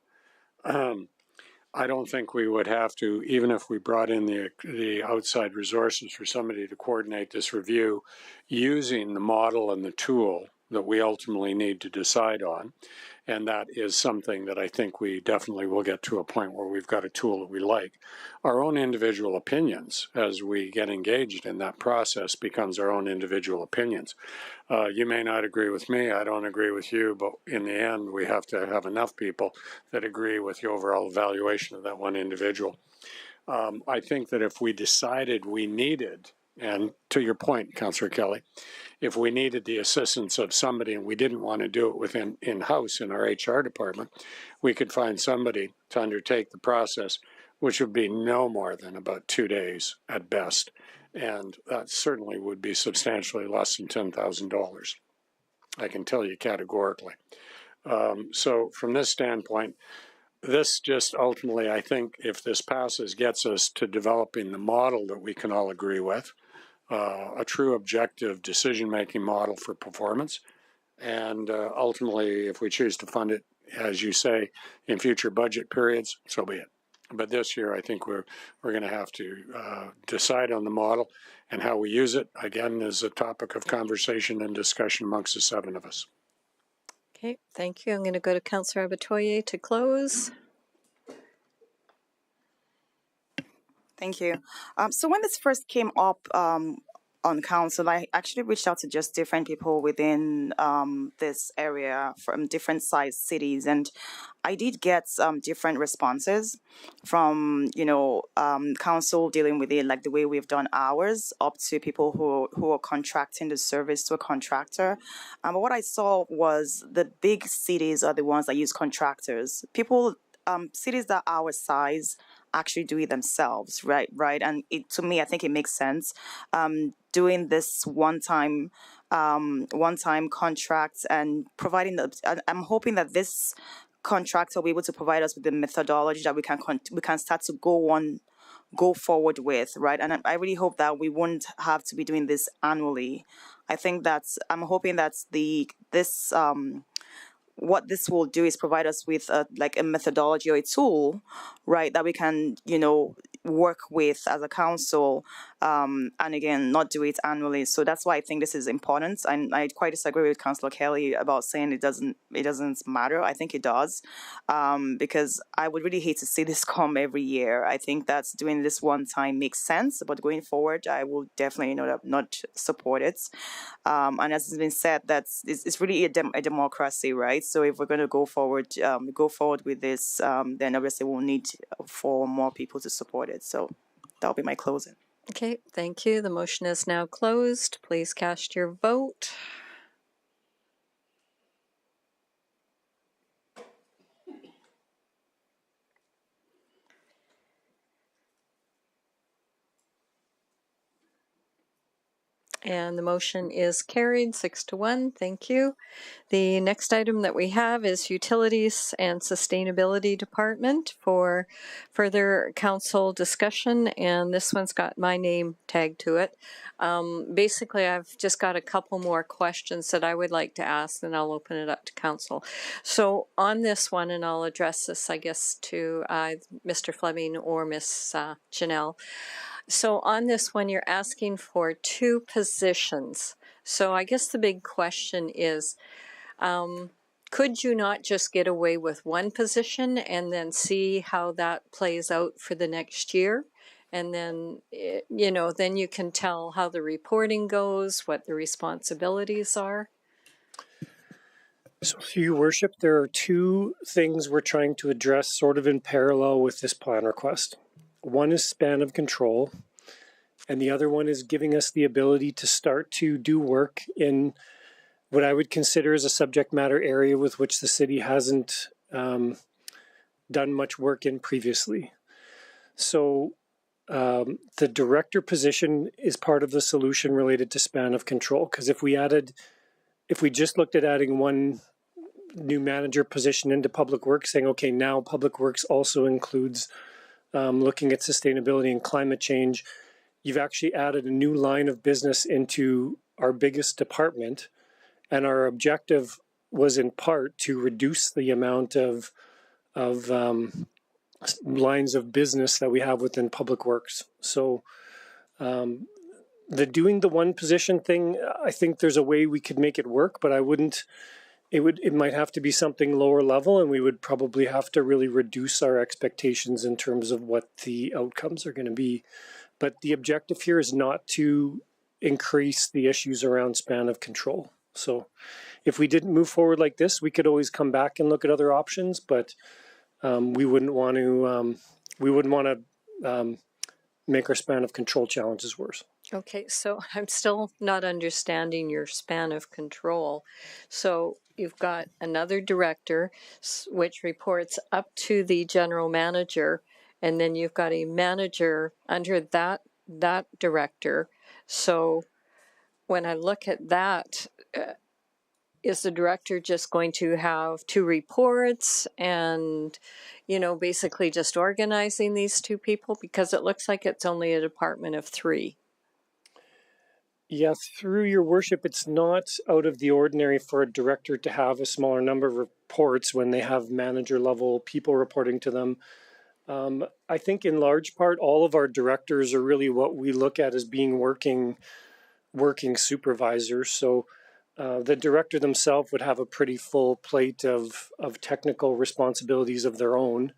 I don't think we would have to, even if we brought in the outside resources for somebody to coordinate this review, using the model and the tool that we ultimately need to decide on. And that is something that I think we definitely will get to a point where we've got a tool that we like. Our own individual opinions, as we get engaged in that process, becomes our own individual opinions. You may not agree with me, I don't agree with you, but in the end, we have to have enough people that agree with the overall evaluation of that one individual. I think that if we decided we needed, and to your point, Councillor Kelly, if we needed the assistance of somebody and we didn't want to do it within in-house in our HR department, we could find somebody to undertake the process, which would be no more than about 2 days at best. And that certainly would be substantially less than $10,000. I can tell you categorically. So from this standpoint, this just ultimately, I think, if this passes, gets us to developing the model that we can all agree with, a true objective decision-making model for performance. And ultimately, if we choose to fund it, as you say, in future budget periods, so be it. But this year, I think we're going to have to decide on the model, and how we use it, again, is a topic of conversation and discussion amongst the 7 of us. Okay, thank you. I'm going to go to Councillor Abatoye to close. Thank you. So when this first came up, on council, I actually reached out to just different people within this area from different size cities, and I did get different responses from council dealing with it like the way we've done ours, up to people who are contracting the service to a contractor. But what I saw was the big cities are the ones that use contractors. People, cities that are our size actually do it themselves, right? And to me, I think it makes sense. Doing this one-time contracts and providing I'm hoping that this contract will be able to provide us with the methodology that we can start to go forward with, right? And I really hope that we won't have to be doing this annually. I'm hoping that's what this will do is provide us with a methodology or a tool, right, that we can work with as a council, and again, not do it annually. So that's why I think this is important. And I quite disagree with Councillor Kelly about saying it doesn't matter. I think it does, because I would really hate to see this come every year. I think that's doing this one time makes sense, but going forward, I will definitely not support it. And as has been said, it's really a democracy, right? So if we're going to go forward with this, then obviously we'll need for more people to support it. So that'll be my closing. Okay, thank you. The motion is now closed. Please cast your vote. And the motion is carried 6-1. Thank you. The next item that we have is Utilities and Sustainability Department for further council discussion. And this one's got my name tagged to it. Basically, I've just got a couple more questions that I would like to ask, and I'll open it up to council. So on this one, and I'll address this, I guess, to Mr. Fleming or Ms. Janelle. So on this one, you're asking for 2 positions. So I guess the big question is, could you not just get away with 1 position and then see how that plays out for the next year? And then, then you can tell how the reporting goes, what the responsibilities are. So, through your worship, there are 2 things we're trying to address sort of in parallel with this plan request. One is span of control, and the other one is giving us the ability to start to do work in what I would consider as a subject matter area with which the city hasn't done much work in previously. So the director position is part of the solution related to span of control, because if we just looked at adding 1 new manager position into Public Works, saying, okay, now Public Works also includes looking at sustainability and climate change, you've actually added a new line of business into our biggest department. And our objective was in part to reduce the amount of lines of business that we have within Public Works. So doing the 1 position thing, I think there's a way we could make it work, but it might have to be something lower level, and we would probably have to really reduce our expectations in terms of what the outcomes are going to be. But the objective here is not to increase the issues around span of control. So if we didn't move forward like this, we could always come back and look at other options, but we wouldn't want to make our span of control challenges worse. Okay, so I'm still not understanding your span of control. So you've got another director, which reports up to the general manager, and then you've got a manager under that director. So when I look at that, is the director just going to have 2 reports and, basically just organizing these 2 people? Because it looks like it's only a department of 3. Yes, through your worship, it's not out of the ordinary for a director to have a smaller number of reports when they have manager level people reporting to them. I think in large part, all of our directors are really what we look at as being working supervisors. So the director themselves would have a pretty full plate of technical responsibilities of their own,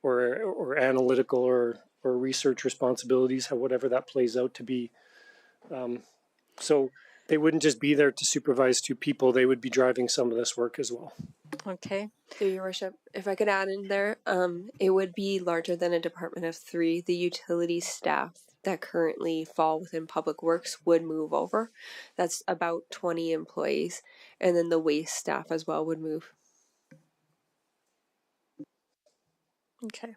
or analytical or research responsibilities, whatever that plays out to be. So they wouldn't just be there to supervise 2 people, they would be driving some of this work as well. Okay. Through your worship, if I could add in there, it would be larger than a department of 3. The utility staff that currently fall within public works would move over. That's about 20 employees. And then the waste staff as well would move. Okay.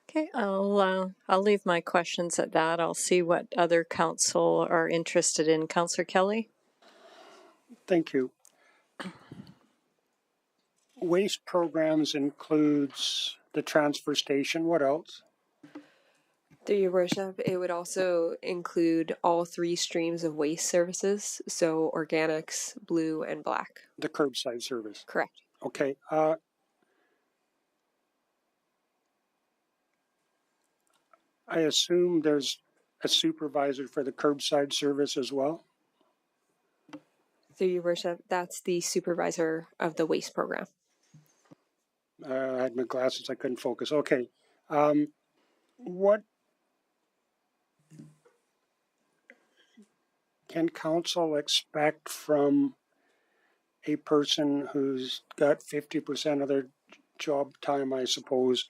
Okay, I'll leave my questions at that. I'll see what other council are interested in. Councillor Kelly? Thank you. Waste programs includes the transfer station. What else? Through your worship, it would also include all 3 streams of waste services, so organics, blue, and black. The curbside service. Correct. Okay. I assume there's a supervisor for the curbside service as well? Through your worship, that's the supervisor of the waste program. I had my glasses, I couldn't focus. Okay. What can council expect from a person who's got 50% of their job time, I suppose,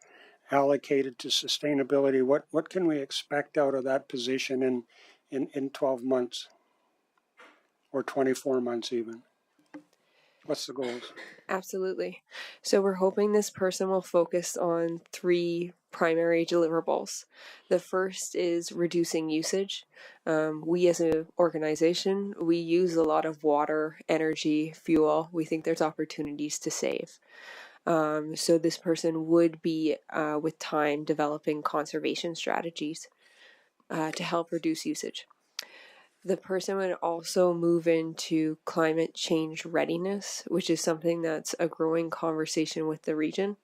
allocated to sustainability? What can we expect out of that position in 12 months or 24 months even? What's the goals? Absolutely. So we're hoping this person will focus on 3 primary deliverables. The first is reducing usage. We as an organization, we use a lot of water, energy, fuel. We think there's opportunities to save. So this person would be, with time, developing conservation strategies to help reduce usage. The person would also move into climate change readiness, which is something that's a growing conversation with the region.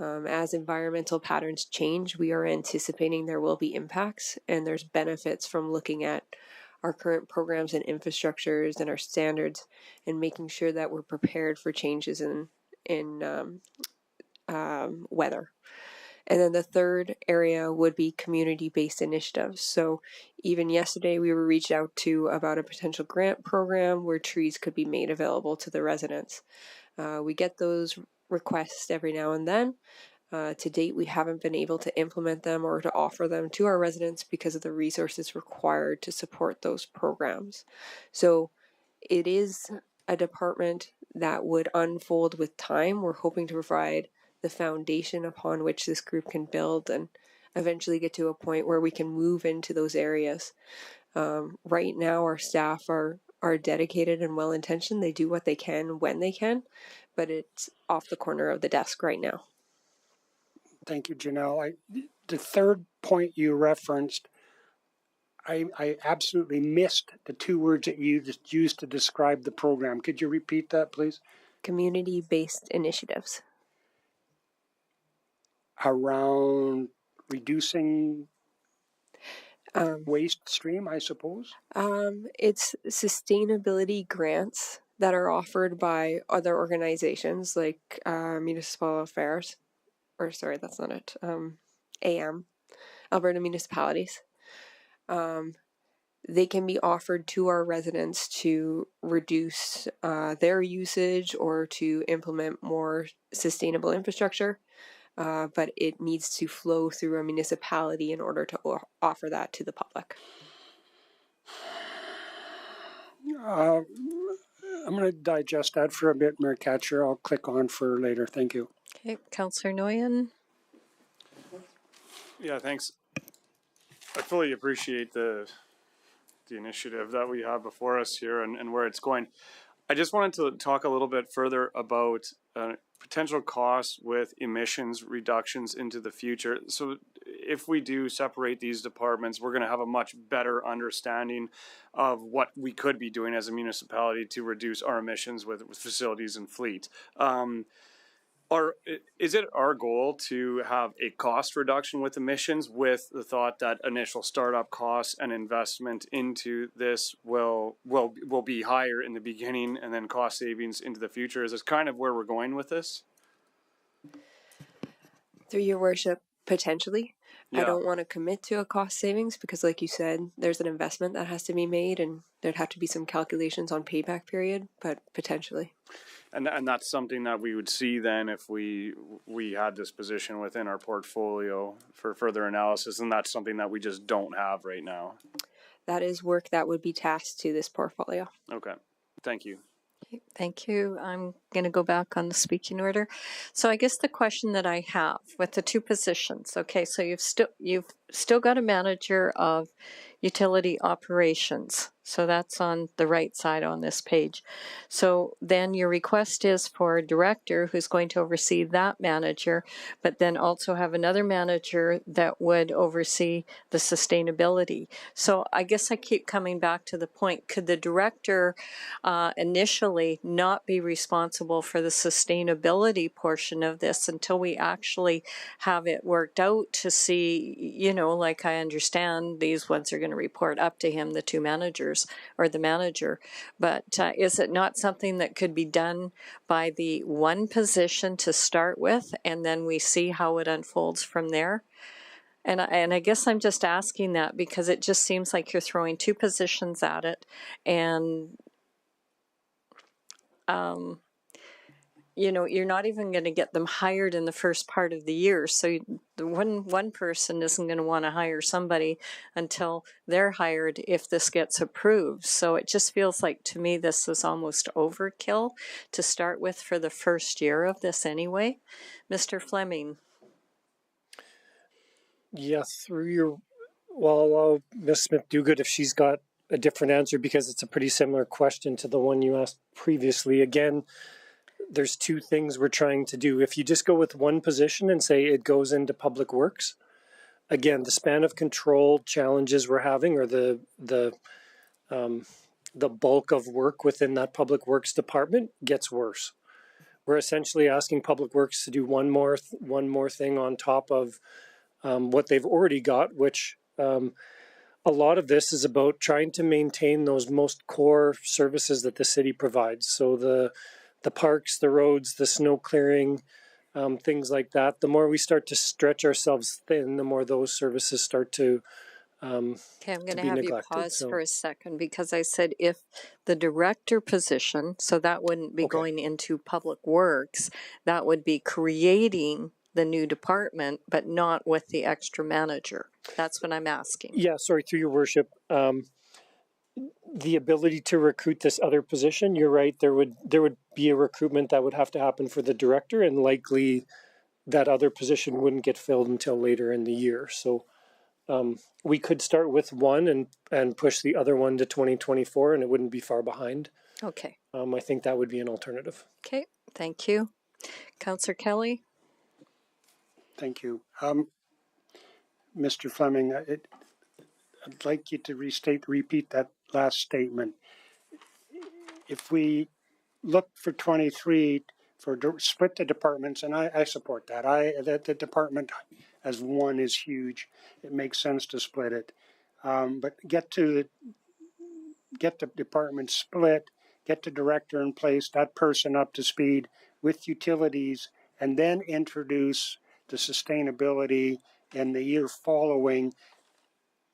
As environmental patterns change, we are anticipating there will be impacts, and there's benefits from looking at our current programs and infrastructures and our standards and making sure that we're prepared for changes in weather. And then the third area would be community-based initiatives. So even yesterday, we were reached out to about a potential grant program where trees could be made available to the residents. We get those requests every now and then. To date, we haven't been able to implement them or to offer them to our residents because of the resources required to support those programs. So it is a department that would unfold with time. We're hoping to provide the foundation upon which this group can build and eventually get to a point where we can move into those areas. Right now, our staff are dedicated and well-intentioned. They do what they can when they can, but it's off the corner of the desk right now. Thank you, Janelle. The third point you referenced, I absolutely missed the 2 words that you just used to describe the program. Could you repeat that, please? Community-based initiatives. Around reducing waste stream, I suppose? It's sustainability grants that are offered by other organizations like Municipal Affairs, or sorry, that's not it, AM, Alberta Municipalities. They can be offered to our residents to reduce their usage or to implement more sustainable infrastructure. But it needs to flow through a municipality in order to offer that to the public. I'm going to digest that for a bit, Mayor Katcher. I'll click on for later. Thank you. Okay, Councillor Nguyen. Yeah, thanks. I fully appreciate the initiative that we have before us here and where it's going. I just wanted to talk a little bit further about potential costs with emissions reductions into the future. So if we do separate these departments, we're going to have a much better understanding of what we could be doing as a municipality to reduce our emissions with facilities and fleet. Is it our goal to have a cost reduction with emissions with the thought that initial startup costs and investment into this will be higher in the beginning and then cost savings into the future? Is this kind of where we're going with this? Through your worship, Potentially. Yeah. I don't want to commit to a cost savings because, like you said, there's an investment that has to be made and there'd have to be some calculations on payback period, but potentially. And that's something that we would see then if we had this position within our portfolio for further analysis, and that's something that we just don't have right now. That is work that would be tasked to this portfolio. Okay, thank you. Thank you. I'm going to go back on the speaking order. So I guess the question that I have with the two positions, okay, so you've still got a manager of utility operations. So that's on the right side on this page. So then your request is for a director who's going to oversee that manager, but then also have another manager that would oversee the sustainability. So I guess I keep coming back to the point, could the director initially not be responsible for the sustainability portion of this until we actually have it worked out to see, you know, like I understand these ones are going to report up to him, the two managers or the manager, but is it not something that could be done by the one position to start with and then we see how it unfolds from there? And I guess I'm just asking that because it just seems like you're throwing two positions at it and you know, you're not even going to get them hired in the first part of the year. So the one person isn't going to want to hire somebody until they're hired if this gets approved. So it just feels like to me this is almost overkill to start with for the first year of this anyway. Mr. Fleming. Yes, well, I'll allow Ms. Smith-Duguid if she's got a different answer because it's a pretty similar question to the one you asked previously. Again, there's two things we're trying to do. If you just go with one position and say it goes into Public Works, again, the span of control challenges we're having or the bulk of work within that Public Works department gets worse. We're essentially asking Public Works to do one more thing on top of what they've already got, which a lot of this is about trying to maintain those most core services that the city provides. So the parks, the roads, the snow clearing, things like that. The more we start to stretch ourselves thin, the more those services start to Okay, I'm going to be have neglected. you pause for a second because I said if the director position, so that wouldn't be going into Public Works, that would be creating the new department, but not with the extra manager. That's what I'm asking. Yeah, sorry, through your worship. The ability to recruit this other position, you're right, there would be a recruitment that would have to happen for the director, and likely that other position wouldn't get filled until later in the year. So we could start with one and push the other one to 2024 and it wouldn't be far behind. Okay. I think that would be an alternative. Okay, thank you. Councillor Kelly? Thank you. Mr. Fleming, I'd like you to repeat that last statement. If we look for 23 split the departments, and I support that. That the department as one is huge. It makes sense to split it, but get the department split, get the director in place, that person up to speed with utilities, and then introduce the sustainability in the year following.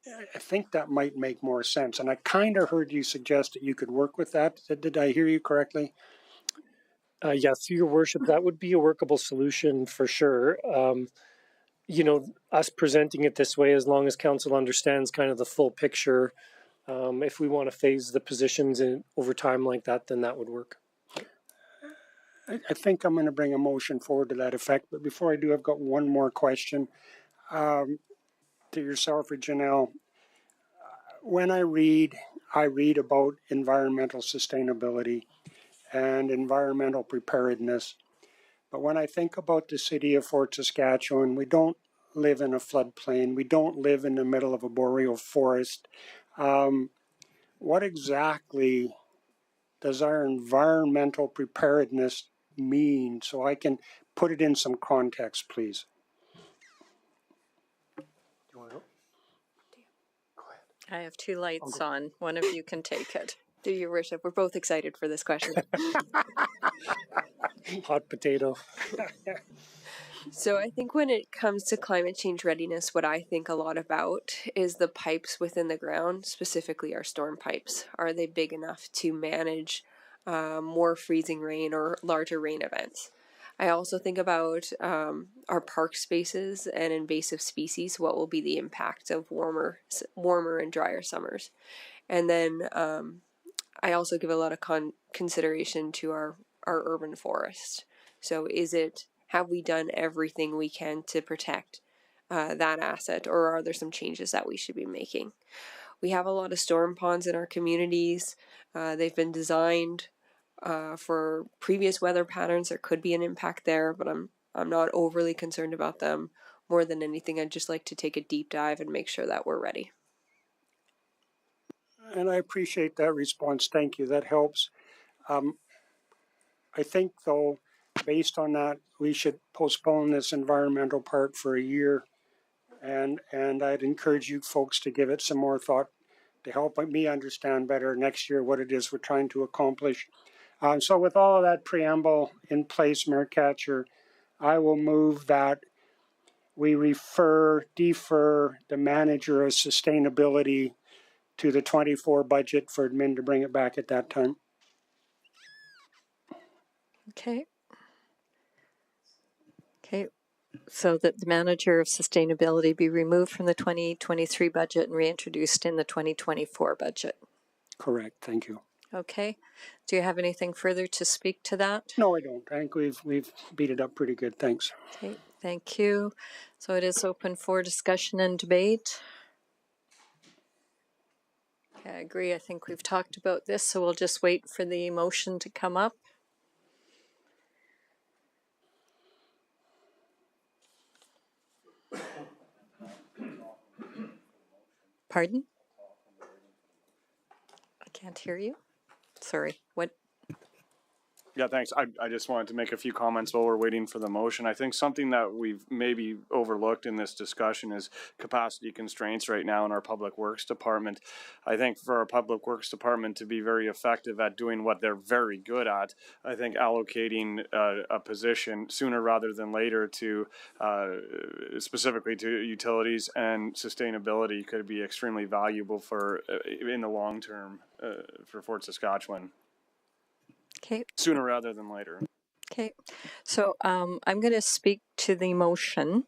I think that might make more sense. And I kind of heard you suggest that you could work with that. Did I hear you correctly? Yes, through your worship, that would be a workable solution for sure. You know, us presenting it this way, as long as council understands kind of the full picture, if we want to phase the positions in over time like that, then that would work. I think I'm going to bring a motion forward to that effect. But before I do, I've got one more question to yourself or Janelle. When I read about environmental sustainability and environmental preparedness. But when I think about the city of Fort Saskatchewan, we don't live in a floodplain. We don't live in the middle of a boreal forest. What exactly does our environmental preparedness mean? So I can put it in some context, please. I have two lights on. One of you can take it. Through your worship, we're both excited for this question. Hot potato. So I think when it comes to climate change readiness, what I think a lot about is the pipes within the ground, specifically our storm pipes. Are they big enough to manage more freezing rain or larger rain events? I also think about our park spaces and invasive species. What will be the impact of warmer and drier summers? And then I also give a lot of consideration to our urban forest. So have we done everything we can to protect that asset, or are there some changes that we should be making? We have a lot of storm ponds in our communities. They've been designed for previous weather patterns. There could be an impact there, but I'm not overly concerned about them. More than anything, I'd just like to take a deep dive and make sure that we're ready. And I appreciate that response. Thank you. That helps. I think, though, based on that, we should postpone this environmental part for a year. And I'd encourage you folks to give it some more thought to help me understand better next year what it is we're trying to accomplish. So with all of that preamble in place, Mayor Katcher, I will move that we defer the manager of sustainability to the 24 budget for admin to bring it back at that time. Okay. Okay. So that the manager of sustainability be removed from the 2023 budget and reintroduced in the 2024 budget. Correct. Thank you. Okay. Do you have anything further to speak to that? No, I don't. I think we've beat it up pretty good. Thanks. Okay. Thank you. So it is open for discussion and debate. Okay, I agree. I think we've talked about this, so we'll just wait for the motion to come up. Pardon? I can't hear you. Sorry. What? Yeah, thanks. I just wanted to make a few comments while we're waiting for the motion. I think something that we've maybe overlooked in this discussion is capacity constraints right now in our Public Works Department. I think for our Public Works Department to be very effective at doing what they're very good at, I think allocating a position sooner rather than later to specifically to utilities and sustainability could be extremely valuable for in the long term for Fort Saskatchewan. Okay. Sooner rather than later. Okay. So I'm going to speak to the motion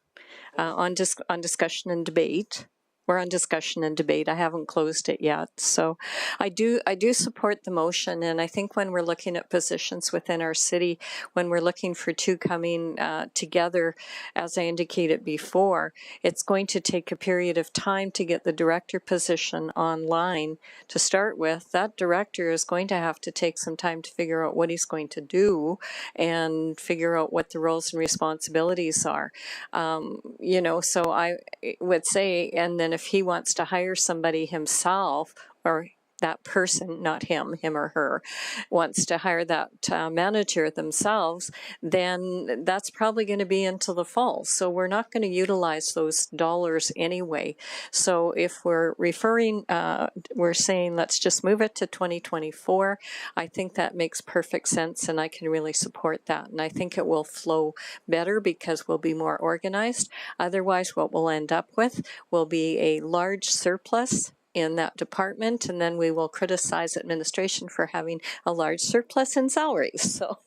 on discussion and debate. We're on discussion and debate. I haven't closed it yet. So I do support the motion. And I think when we're looking at positions within our city, when we're looking for two coming together, as I indicated before, it's going to take a period of time to get the director position online to start with. That director is going to have to take some time to figure out what he's going to do and figure out what the roles and responsibilities are. So I would say, and then if he wants to hire somebody himself, or that person, not him or her, wants to hire that manager themselves, then that's probably going to be into the fall. So we're not going to utilize those dollars anyway. So if we're we're saying let's just move it to 2024, I think that makes perfect sense and I can really support that. And I think it will flow better because we'll be more organized. Otherwise, what we'll end up with will be a large surplus in that department, and then we will criticize administration for having a large surplus in salaries. So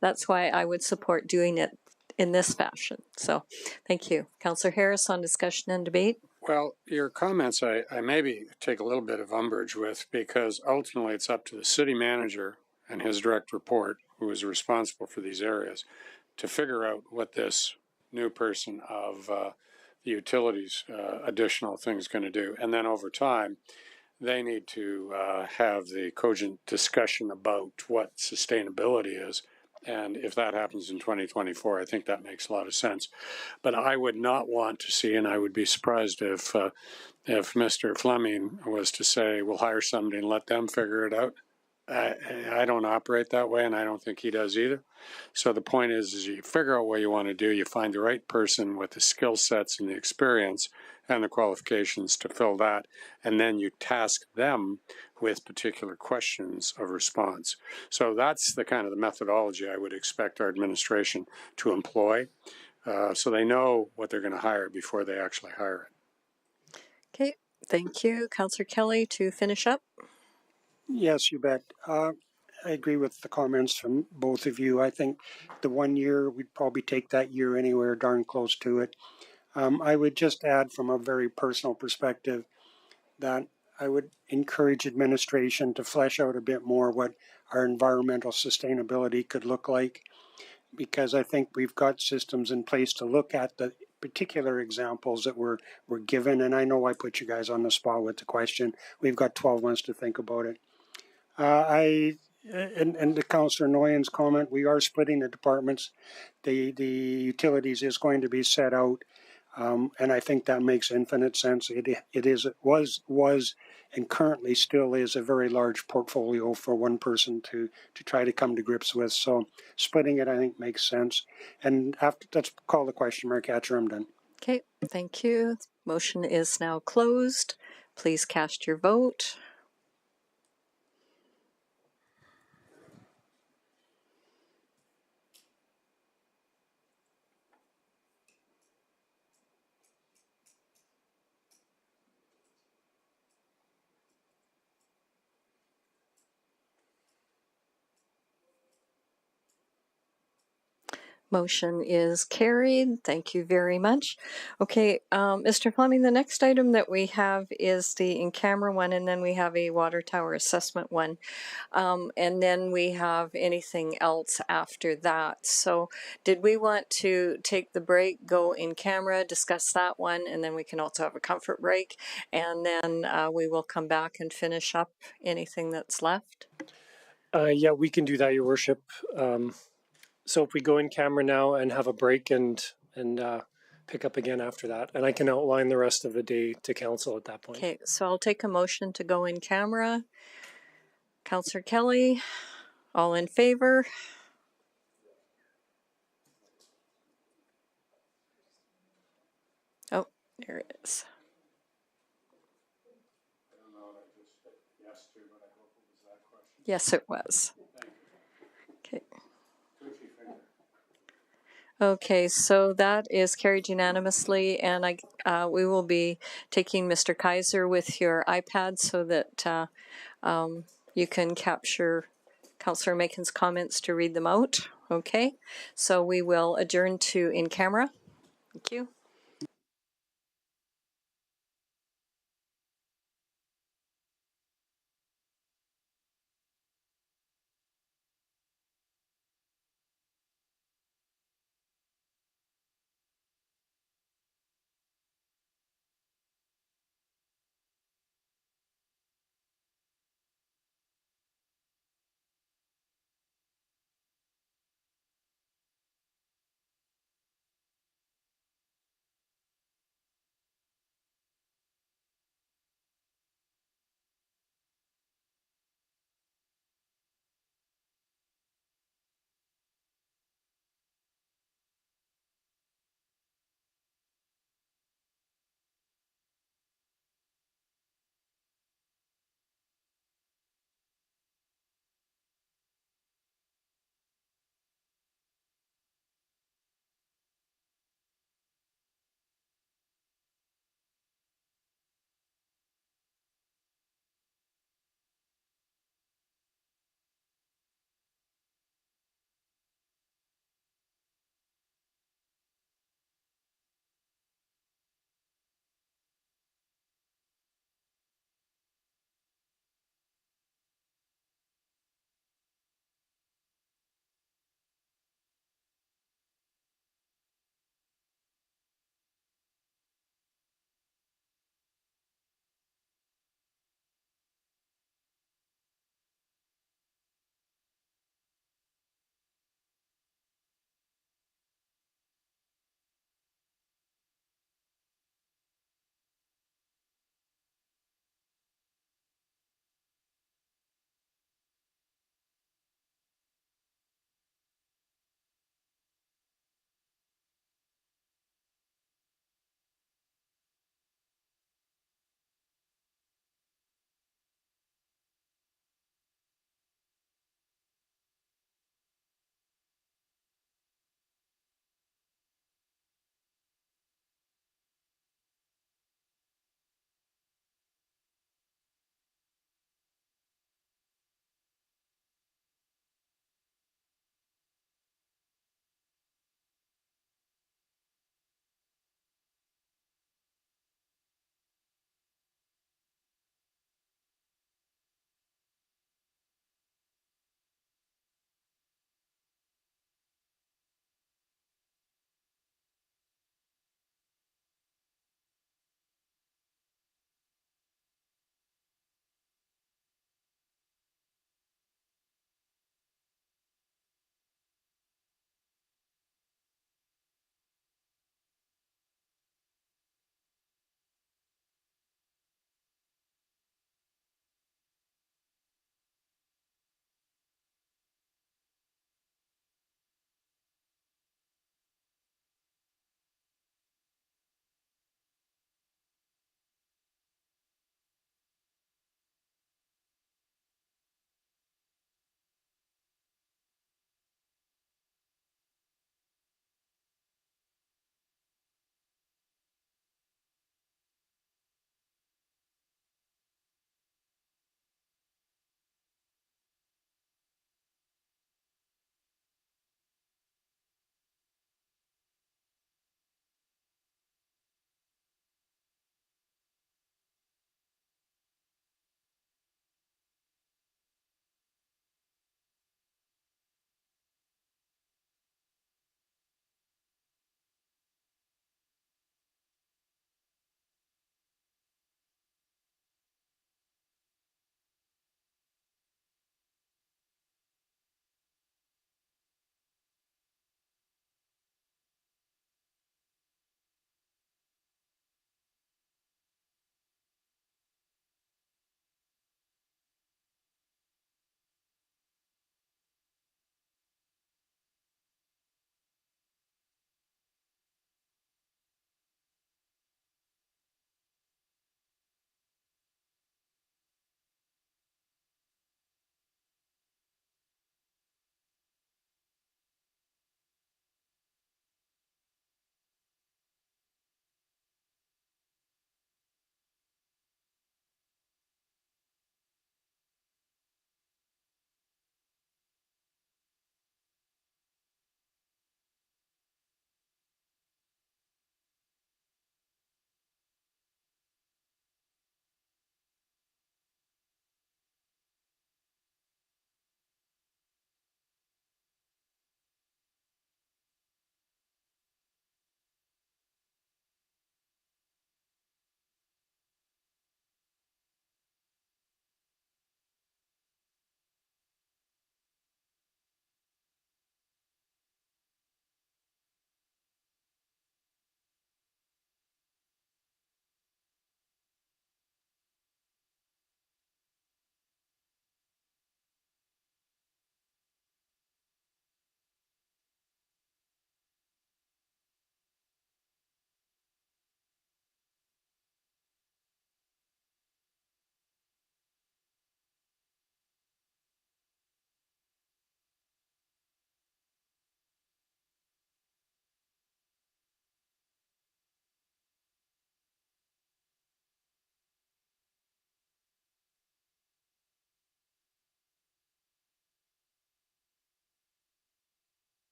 that's why I would support doing it in this fashion. So thank you. Councillor Harris on discussion and debate. Well, your comments I maybe take a little bit of umbrage with, because ultimately it's up to the city manager and his direct report, who is responsible for these areas, to figure out what this new person of the utilities additional thing is going to do. And then over time, they need to have the cogent discussion about what sustainability is. And if that happens in 2024, I think that makes a lot of sense. But I would not want to see, and I would be surprised if Mr. Fleming was to say, we'll hire somebody and let them figure it out. I don't operate that way, and I don't think he does either. So the point is you figure out what you want to do, you find the right person with the skill sets and the experience and the qualifications to fill that, and then you task them with particular questions of response. So that's the kind of the methodology I would expect our administration to employ, so they know what they're going to hire before they actually hire it. Okay, thank you. Councillor Kelly to finish up. Yes, you bet. I agree with the comments from both of you. I think the 1 year, we'd probably take that year anywhere darn close to it. I would just add from a very personal perspective that I would encourage administration to flesh out a bit more what our environmental sustainability could look like, because I think we've got systems in place to look at the particular examples that were given. And I know I put you guys on the spot with the question. We've got 12 months to think about it. And the Councillor Noyan's comment, we are splitting the departments. The utilities is going to be set out, and I think that makes infinite sense. It was and currently still is a very large portfolio for one person to try to come to grips with. So splitting it, I think, makes sense. And after, let's call the question, Mayor Catcher. I'm done. Okay, thank you. Motion is now closed. Please cast your vote. Motion is carried. Thank you very much. Okay, Mr. Fleming, the next item that we have is the in-camera one, and then we have a water tower assessment one. And then we have anything else after that. So did we want to take the break, go in camera, discuss that one, and then we can also have a comfort break, and then we will come back and finish up anything that's left? Yeah, we can do that, Your Worship. So if we go in camera now and have a break and pick up again after that, and I can outline the rest of the day to council at that point. Okay, so I'll take a motion to go in camera. Councillor Kelly, all in favor? Oh, there it is. Yes, it was. Okay. Okay, so that is carried unanimously, and we will be taking Mr. Kaiser with your iPad so that you can capture Councillor Macon's comments to read them out. Okay, so we will adjourn to in camera. Thank you.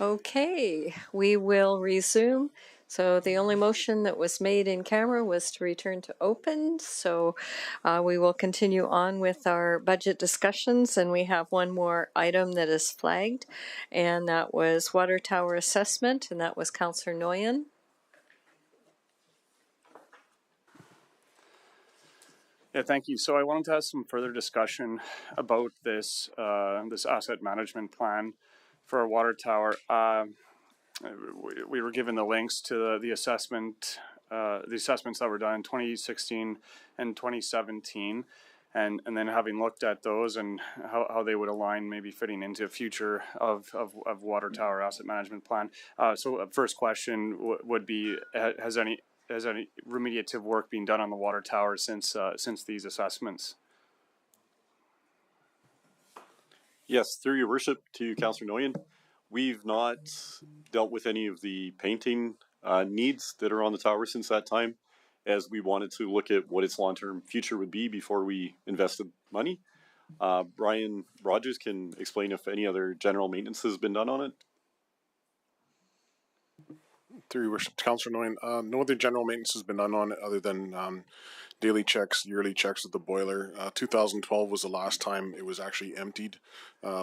Okay, we will resume. So the only motion that was made in camera was to return to open. So we will continue on with our budget discussions, and we have one more item that is flagged, and that was water tower assessment, and that was Councillor Noyen. Yeah, thank you. So I wanted to have some further discussion about this this asset management plan for a water tower. We were given the links to the assessments that were done in 2016 and 2017, and then having looked at those and how they would align, maybe fitting into a future of water tower asset management plan. So first question would be: has any remediative work being done on the water tower since these assessments? Yes, through your worship to Councillor Noyen, we've not dealt with any of the painting needs that are on the tower since that time, as we wanted to look at what its long-term future would be before we invested money. Brian Rogers can explain if any other general maintenance has been done on it. Through your worship, Councillor Noyen, no other general maintenance has been done on it other than daily checks, yearly checks of the boiler. 2012 was the last time it was actually emptied.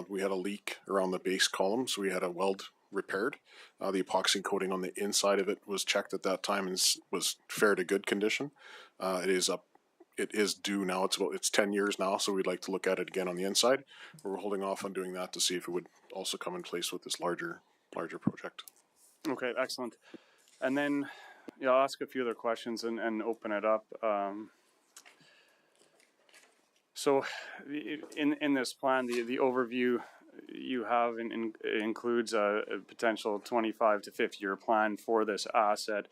We had a leak around the base column, so we had a weld repaired. The epoxy coating on the inside of it was checked at that time and was fair to good condition. It is due now. It's 10 years now, so we'd like to look at it again on the inside. We're holding off on doing that to see if it would also come in place with this larger project. Okay, excellent. And then I'll ask a few other questions and open it up. So in this plan, the overview you have includes a potential 25 to 50 year plan for this asset.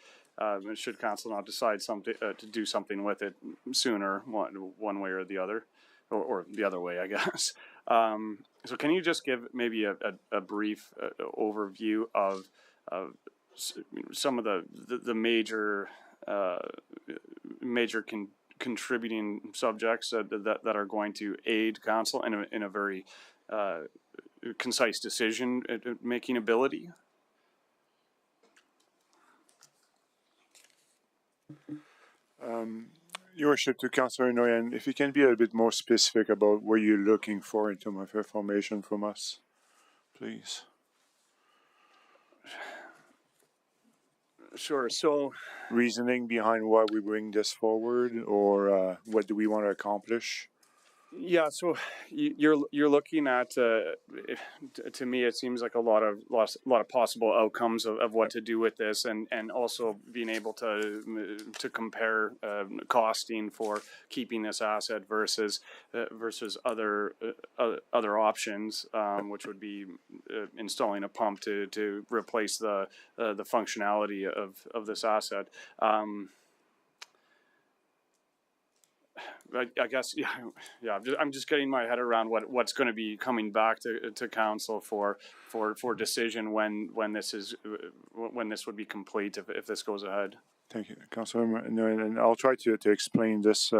Should council not decide to do something with it sooner, one way or the other, or the other way, I guess. So can you just give maybe a brief overview of some of the major contributing subjects that are going to aid council in a very concise decision making ability? Your worship to Councillor Noyen, if you can be a bit more specific about what you're looking for in terms of information from us, please. Sure. So, reasoning behind why we bring this forward, or what do we want to accomplish? Yeah, so you're looking at to me it seems like a lot of possible outcomes of what to do with this, and also being able to compare costing for keeping this asset versus other options, which would be installing a pump to replace the functionality of this asset. I guess, yeah. I'm just getting my head around what's going to be coming back to council for decision when this would be complete if this goes ahead. Thank you, Councillor. And I'll try to explain this.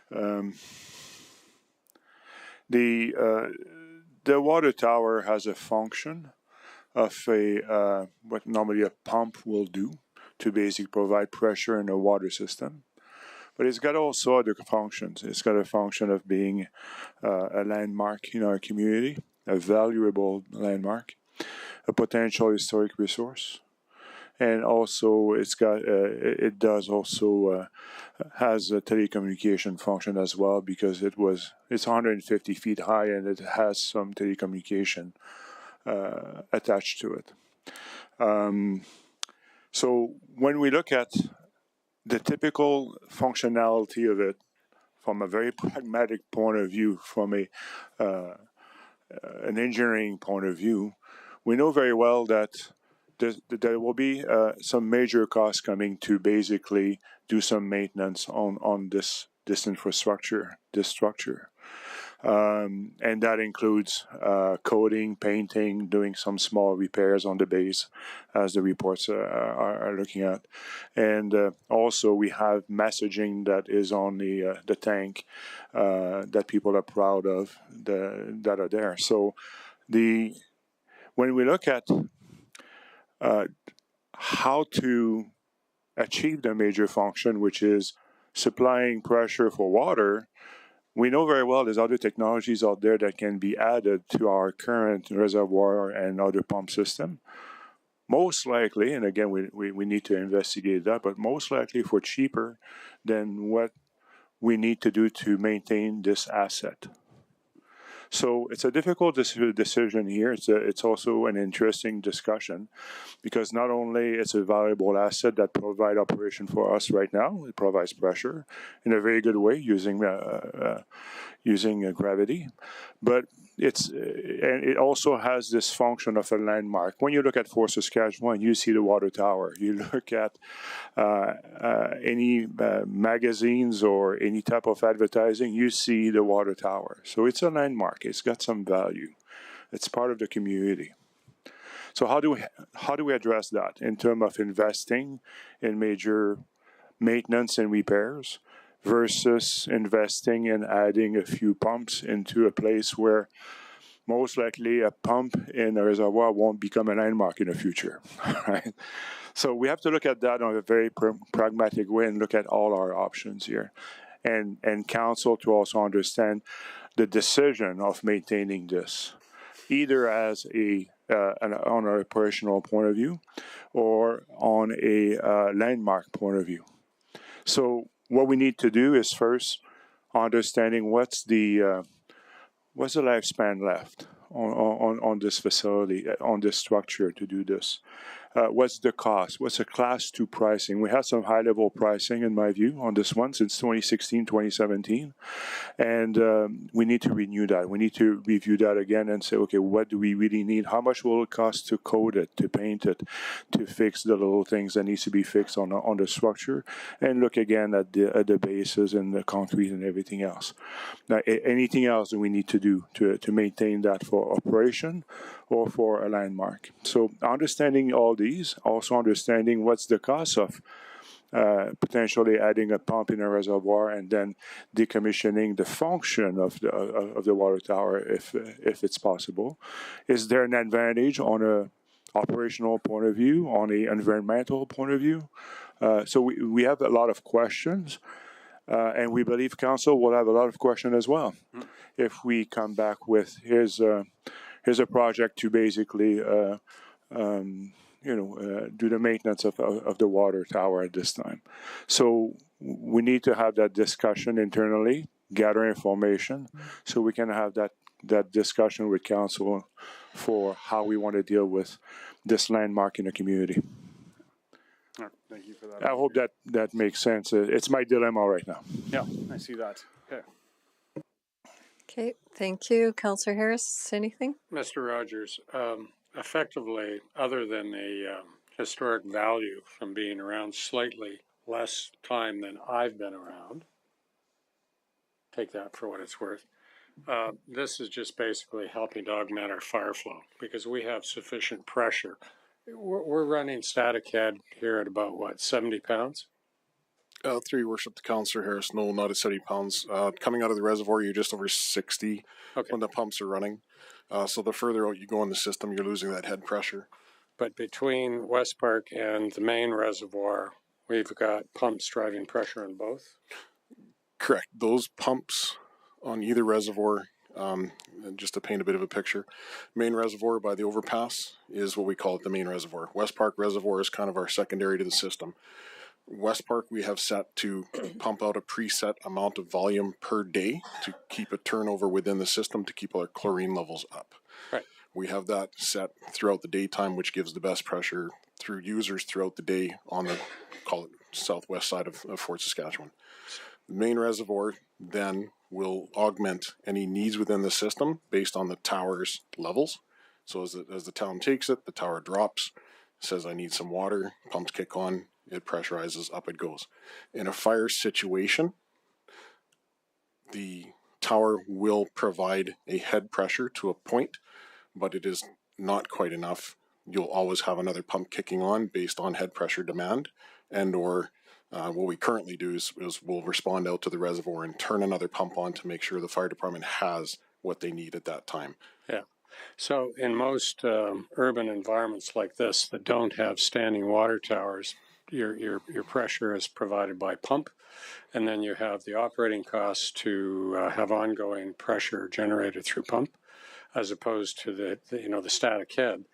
The water tower has a function of what normally a pump will do to basically provide pressure in a water system. But it's got also other functions. It's got a function of being a landmark in our community, a valuable landmark, a potential historic resource, and also it has a telecommunication function as well, because it's 150 feet high and it has some telecommunication attached to it. So when we look at the typical functionality of it from a very pragmatic point of view, from an engineering point of view, we know very well that there will be some major costs coming to basically do some maintenance on this infrastructure, this structure. And that includes coating, painting, doing some small repairs on the base, as the reports are looking at. And also we have messaging that is on the tank that people are proud of, that are there. So when we look at how to achieve the major function, which is supplying pressure for water, we know very well there's other technologies out there that can be added to our current reservoir and other pump system. Most likely, and again, we need to investigate that, but most likely for cheaper than what we need to do to maintain this asset. So it's a difficult decision here. It's also an interesting discussion because not only it's a valuable asset that provides operation for us right now, it provides pressure in a very good way using gravity, but and it also has this function of a landmark. When you look at Fort Saskatchewan, you see the water tower. You look at any magazines or any type of advertising, you see the water tower. So it's a landmark. It's got some value. It's part of the community. So how do we address that in terms of investing in major maintenance and repairs versus investing in adding a few pumps into a place where most likely a pump in a reservoir won't become a landmark in the future, right? So we have to look at that in a very pragmatic way and look at all our options here, and council to also understand the decision of maintaining this, either as on an operational point of view or on a landmark point of view. So what we need to do is first understanding what's the lifespan left on this facility, on this structure to do this. What's the cost? What's the class 2 pricing? We have some high-level pricing, in my view, on this one since 2016, 2017. And we need to renew that. We need to review that again and say, okay, what do we really need? How much will it cost to coat it, to paint it, to fix the little things that needs to be fixed on the structure? And look again at the bases and the concrete and everything else. Now, anything else that we need to do to maintain that for operation or for a landmark? So understanding all these, also understanding what's the cost of potentially adding a pump in a reservoir and then decommissioning the function of the water tower if it's possible. Is there an advantage on a operational point of view, on an environmental point of view? So we have a lot of questions, and we believe council will have a lot of questions as well. If we come back with here's a project to basically do the maintenance of the water tower at this time. So we need to have that discussion internally, gather information, so we can have that discussion with council for how we want to deal with this landmark in the community. Thank you for that. I hope that makes sense. It's my dilemma right now. Yeah, I see that. Okay. Okay, thank you. Councillor Harris, anything? Mr. Rogers, effectively, other than the historic value from being around slightly less time than I've been around, take that for what it's worth, this is just basically helping to augment our fire flow because we have sufficient pressure. We're running static head here at about, what, 70 pounds? Through your worship to Councillor Harris, no, not at 70 pounds. Coming out of the reservoir, you're just over 60 when the pumps are running. So the further out you go in the system, you're losing that head pressure. But between West Park and the main reservoir, we've got pumps driving pressure on both? Correct. Those pumps on either reservoir, just to paint a bit of a picture, main reservoir by the overpass is what we call it, the main reservoir. West Park Reservoir is kind of our secondary to the system. West Park we have set to pump out a preset amount of volume per day to keep a turnover within the system to keep our chlorine levels up. Right. We have that set throughout the daytime, which gives the best pressure through users throughout the day on the, call it, southwest side of Fort Saskatchewan. The main reservoir then will augment any needs within the system based on the tower's levels. So as the town takes it, the tower drops, says I need some water, pumps kick on, it pressurizes, up it goes. In a fire situation, the tower will provide a head pressure to a point, but it is not quite enough. You'll always have another pump kicking on based on head pressure demand, and or what we currently do is we'll respond out to the reservoir and turn another pump on to make sure the fire department has what they need at that time. Yeah. So in most urban environments like this that don't have standing water towers, your pressure is provided by pump, and then you have the operating costs to have ongoing pressure generated through pump, as opposed to the static head.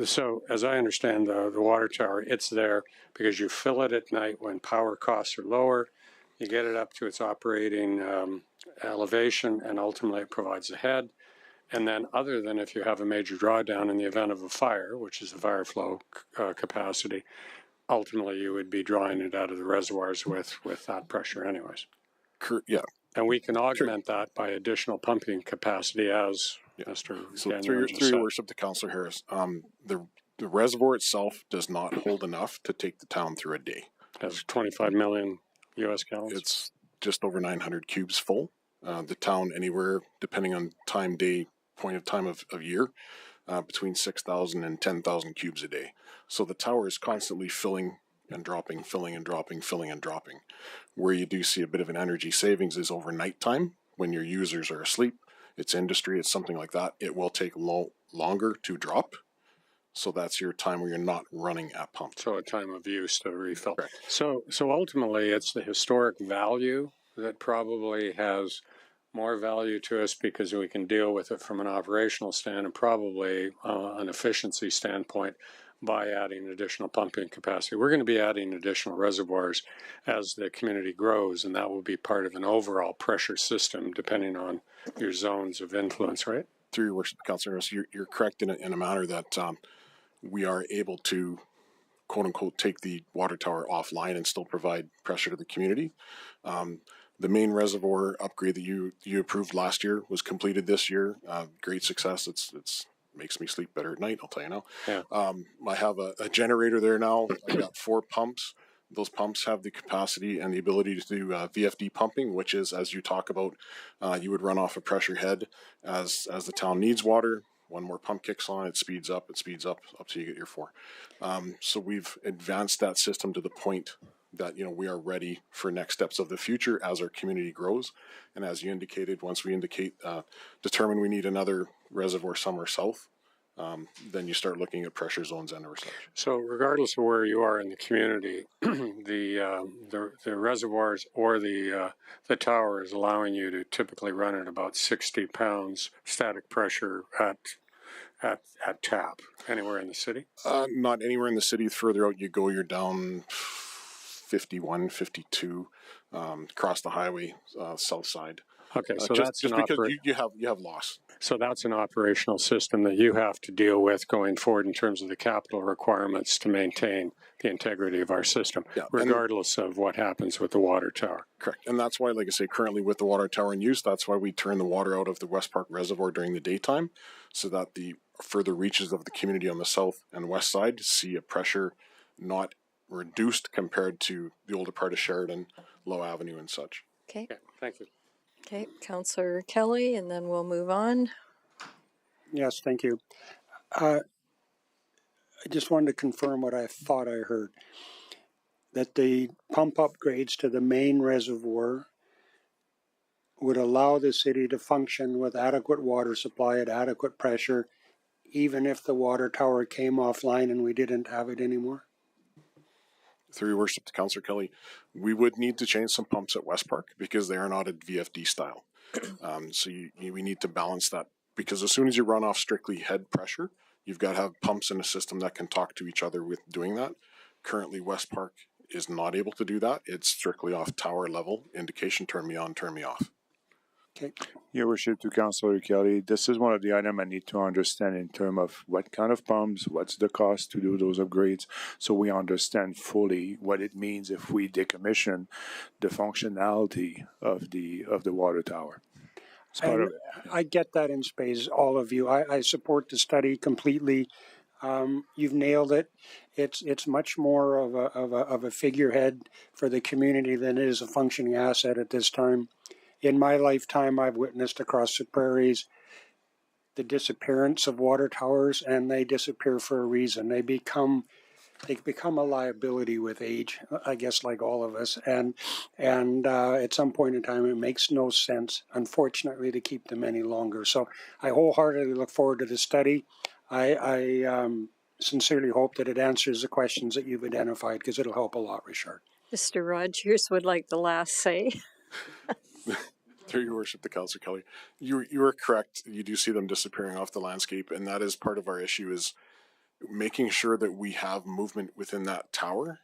So as I understand the water tower, it's there because you fill it at night when power costs are lower. You get it up to its operating elevation, and ultimately it provides the head. And then other than if you have a major drawdown in the event of a fire, which is the fire flow capacity, ultimately you would be drawing it out of the reservoirs with that pressure anyways. Yeah. And we can augment that by additional pumping capacity, as Mr. So Gagnon through your said. worship to Councillor Harris, the reservoir itself does not hold enough to take the town through a day. That's 25 million U.S. gallons. It's just over 900 cubes full. The town anywhere, depending on time, day, point of time of year, between 6,000 and 10,000 cubes a day. So the tower is constantly filling and dropping, filling and dropping, filling and dropping. Where you do see a bit of an energy savings is overnight time when your users are asleep. It's industry, it's something like that. It will take longer to drop. So that's your time where you're not running at pump. So a time of use to refill. Correct. So ultimately it's the historic value that probably has more value to us because we can deal with it from an operational stand and probably an efficiency standpoint by adding additional pumping capacity. We're going to be adding additional reservoirs as the community grows, and that will be part of an overall pressure system depending on your zones of influence, right? Through your worship, Councillor, you're correct in a manner that we are able to, quote unquote, take the water tower offline and still provide pressure to the community. The main reservoir upgrade that you approved last year was completed this year. Great success. It's makes me sleep better at night, I'll tell you now. Yeah. I have a generator there now. I've got 4 pumps. Those pumps have the capacity and the ability to do VFD pumping, which is, as you talk about, you would run off a pressure head as the town needs water. One more pump kicks on, it speeds up up till you get your 4. So we've advanced that system to the point that, we are ready for next steps of the future as our community grows. And as you indicated, once we determine we need another reservoir somewhere south, then you start looking at pressure zones and such. So regardless of where you are in the community, the reservoirs or the tower is allowing you to typically run at about 60 pounds static pressure at tap anywhere in the city? Not anywhere in the city. The further out you go, you're down 51, 52 across the highway south side. Okay, so just because you have loss. So that's an operational system that you have to deal with going forward in terms of the capital requirements to maintain the integrity of our system, regardless of what happens with the water tower. Correct. And that's why, like I say, currently with the water tower in use, that's why we turn the water out of the West Park Reservoir during the daytime, so that the further reaches of the community on the south and west side see a pressure not reduced compared to the older part of Sheridan, Low Avenue and such. Okay. Yeah, thank you. Okay, Councillor Kelly, and then we'll move on. Yes, thank you. I just wanted to confirm what I thought I heard, that the pump upgrades to the main reservoir would allow the city to function with adequate water supply at adequate pressure, even if the water tower came offline and we didn't have it anymore? Through your worship to Councillor Kelly, we would need to change some pumps at West Park because they are not at VFD style. So we need to balance that, because as soon as you run off strictly head pressure, you've got to have pumps in a system that can talk to each other with doing that. Currently, West Park is not able to do that. It's strictly off tower level indication, turn me on, turn me off. Okay. Your worship to Councillor Kelly, this is one of the items I need to understand in terms of what kind of pumps, what's the cost to do those upgrades, so we understand fully what it means if we decommission the functionality of the water tower. I get that in spades, all of you. I support the study completely. You've nailed it. It's much more of a figurehead for the community than it is a functioning asset at this time. In my lifetime, I've witnessed across the prairies the disappearance of water towers, and they disappear for a reason. They become they become a liability with age, I guess, like all of us. And at some point in time, it makes no sense, unfortunately, to keep them any longer. So I wholeheartedly look forward to the study. I sincerely hope that it answers the questions that you've identified, because it'll help a lot, Richard. Mr. Rogers would like the last say. Through your worship to Councillor Kelly, you are correct. You do see them disappearing off the landscape, and that is part of our issue, is making sure that we have movement within that tower,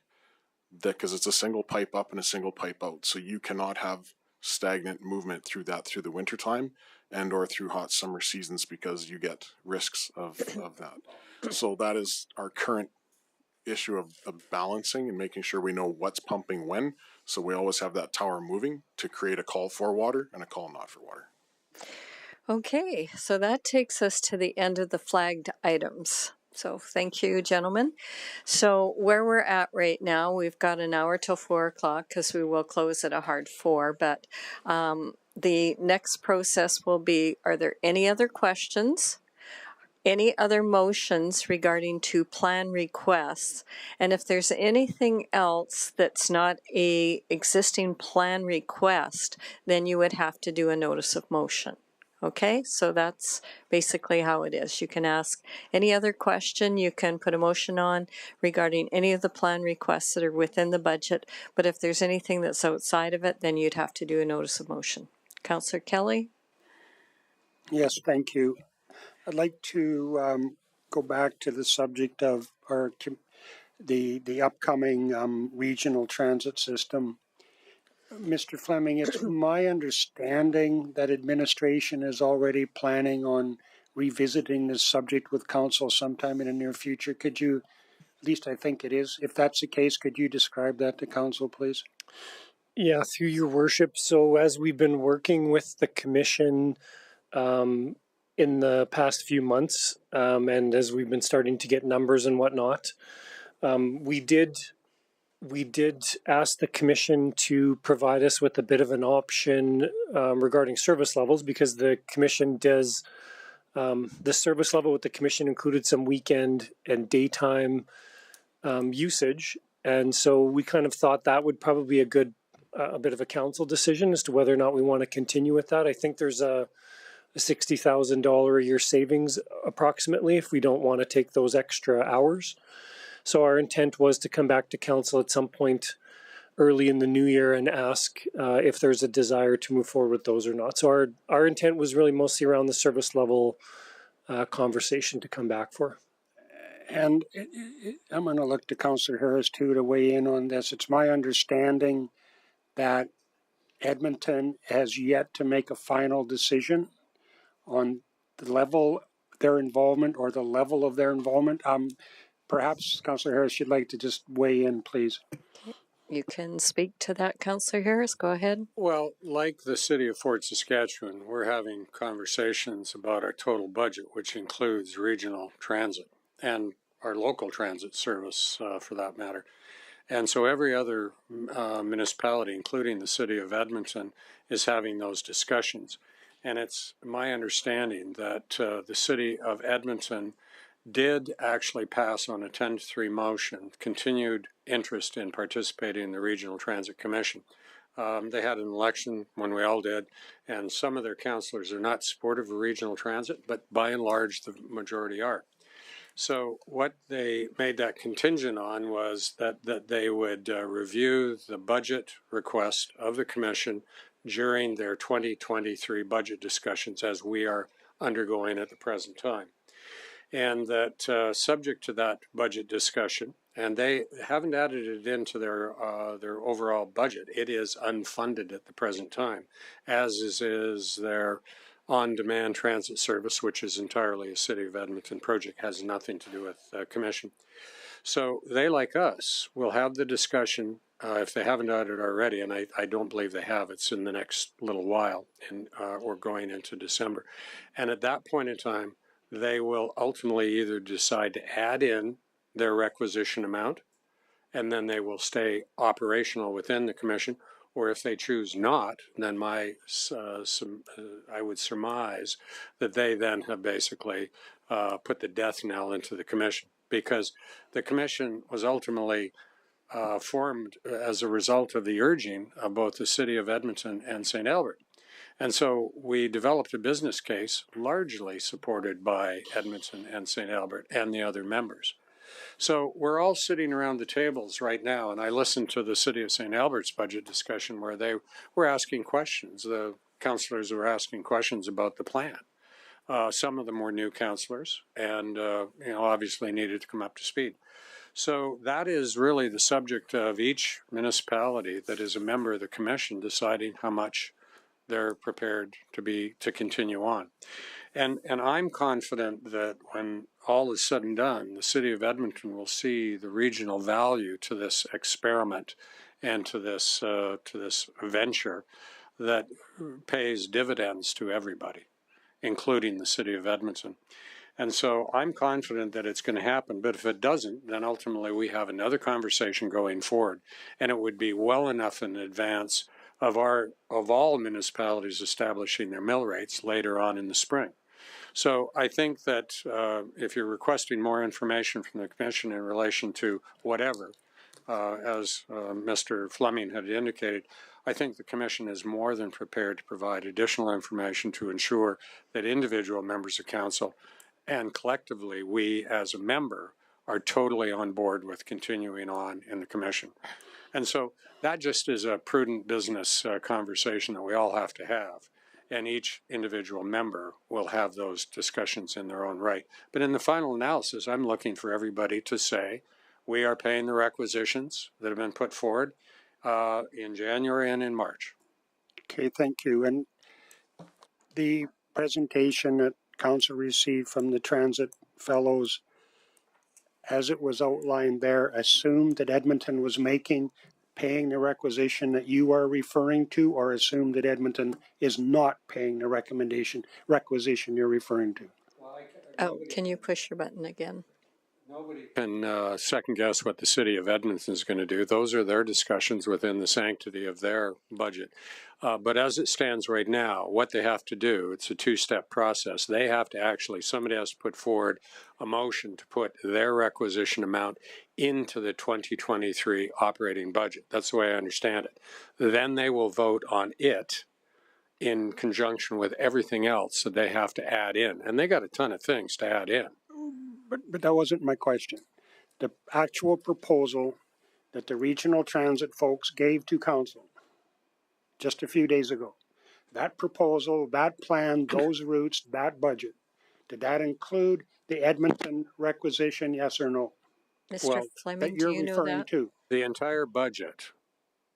that because it's a single pipe up and a single pipe out, so you cannot have stagnant movement through the winter time and or through hot summer seasons, because you get risks of that. So that is our current issue of balancing and making sure we know what's pumping when, so we always have that tower moving to create a call for water and a call not for water. Okay, so that takes us to the end of the flagged items. So thank you, gentlemen. So where we're at right now, we've got an hour till 4 o'clock, because we will close at a hard 4. But the next process will be, are there any other questions? Any other motions regarding to plan requests? And if there's anything else that's not a existing plan request, then you would have to do a notice of motion. Okay, so that's basically how it is. You can ask any other question, you can put a motion on regarding any of the plan requests that are within the budget, but if there's anything that's outside of it, then you'd have to do a notice of motion. Councillor Kelly? Yes, thank you. I'd like to go back to the subject of the upcoming regional transit system. Mr. Fleming, it's my understanding that administration is already planning on revisiting this subject with council sometime in the near future. Could you, at least I think it is, if that's the case, could you describe that to council, please? Yeah, through your worship. So as we've been working with the commission in the past few months, and as we've been starting to get numbers and whatnot, we did ask the commission to provide us with a bit of an option regarding service levels, because the commission does, the service level with the commission included some weekend and daytime usage. And so we kind of thought that would probably be a bit of a council decision as to whether or not we want to continue with that. I think there's a $60,000 a year savings approximately if we don't want to take those extra hours. So our intent was to come back to council at some point early in the new year and ask if there's a desire to move forward with those or not. So our intent was really mostly around the service level conversation to come back for. And I'm going to look to Councillor Harris too to weigh in on this. It's my understanding that Edmonton has yet to make a final decision on the level their involvement or the level of their involvement. Perhaps Councillor Harris, you'd like to just weigh in, please. Okay. You can speak to that, Councillor Harris. Go ahead. Well, like the city of Fort Saskatchewan, we're having conversations about our total budget, which includes regional transit and our local transit service, for that matter. And so every other municipality, including the city of Edmonton, is having those discussions. And it's my understanding that the city of Edmonton did actually pass on a 10-3 motion, continued interest in participating in the Regional Transit Commission. They had an election when we all did, and some of their councillors are not supportive of regional transit, but by and large the majority are. So what they made that contingent on was that they would review the budget request of the commission during their 2023 budget discussions, as we are undergoing at the present time. And that subject to that budget discussion, and they haven't added it into their overall budget. It is unfunded at the present time, as is their on-demand transit service, which is entirely a City of Edmonton project, has nothing to do with commission. So they, like us, will have the discussion, if they haven't done it already, and I don't believe they have. It's in the next little while, or going into December. And at that point in time, they will ultimately either decide to add in their requisition amount, and then they will stay operational within the commission, or if they choose not, then I would surmise that they then have basically put the death knell into the commission. because the commission was ultimately formed as a result of the urging of both the City of Edmonton and St. Albert. And so we developed a business case largely supported by Edmonton and St. Albert and the other members. So we're all sitting around the tables right now, and I listened to the City of St. Albert's budget discussion where they were asking questions. The councillors were asking questions about the plan. Some of them were new councillors and, obviously needed to come up to speed. So that is really the subject of each municipality that is a member of the commission deciding how much they're prepared to continue on. And I'm confident that when all is said and done, the City of Edmonton will see the regional value to this experiment and to this venture that pays dividends to everybody, including the City of Edmonton. And so I'm confident that it's going to happen, but if it doesn't, then ultimately we have another conversation going forward, and it would be well enough in advance of all municipalities establishing their mill rates later on in the spring. So I think that if you're requesting more information from the Commission in relation to whatever, as Mr. Fleming had indicated, I think the Commission is more than prepared to provide additional information to ensure that individual members of Council and collectively we as a member are totally on board with continuing on in the Commission. And so that just is a prudent business conversation that we all have to have. And each individual member will have those discussions in their own right. But in the final analysis, I'm looking for everybody to say, we are paying the requisitions that have been put forward in January and in March. Okay, thank you. And the presentation that Council received from the Transit Fellows, as it was outlined there, assumed that Edmonton was paying the requisition that you are referring to, or assumed that Edmonton is not paying the requisition you're referring to? Oh, can you push your button again? Nobody can second guess what the City of Edmonton is going to do. Those are their discussions within the sanctity of their budget. But as it stands right now, what they have to do, it's a two-step process. They have to somebody has to put forward a motion to put their requisition amount into the 2023 operating budget. That's the way I understand it. Then they will vote on it in conjunction with everything else that they have to add in. And they got a ton of things to add in. But that wasn't my question. The actual proposal that the regional transit folks gave to Council just a few days ago, that proposal, that plan, those routes, that budget, did that include the Edmonton requisition, yes or no? Mr. Fleming, do you know that? To? The entire budget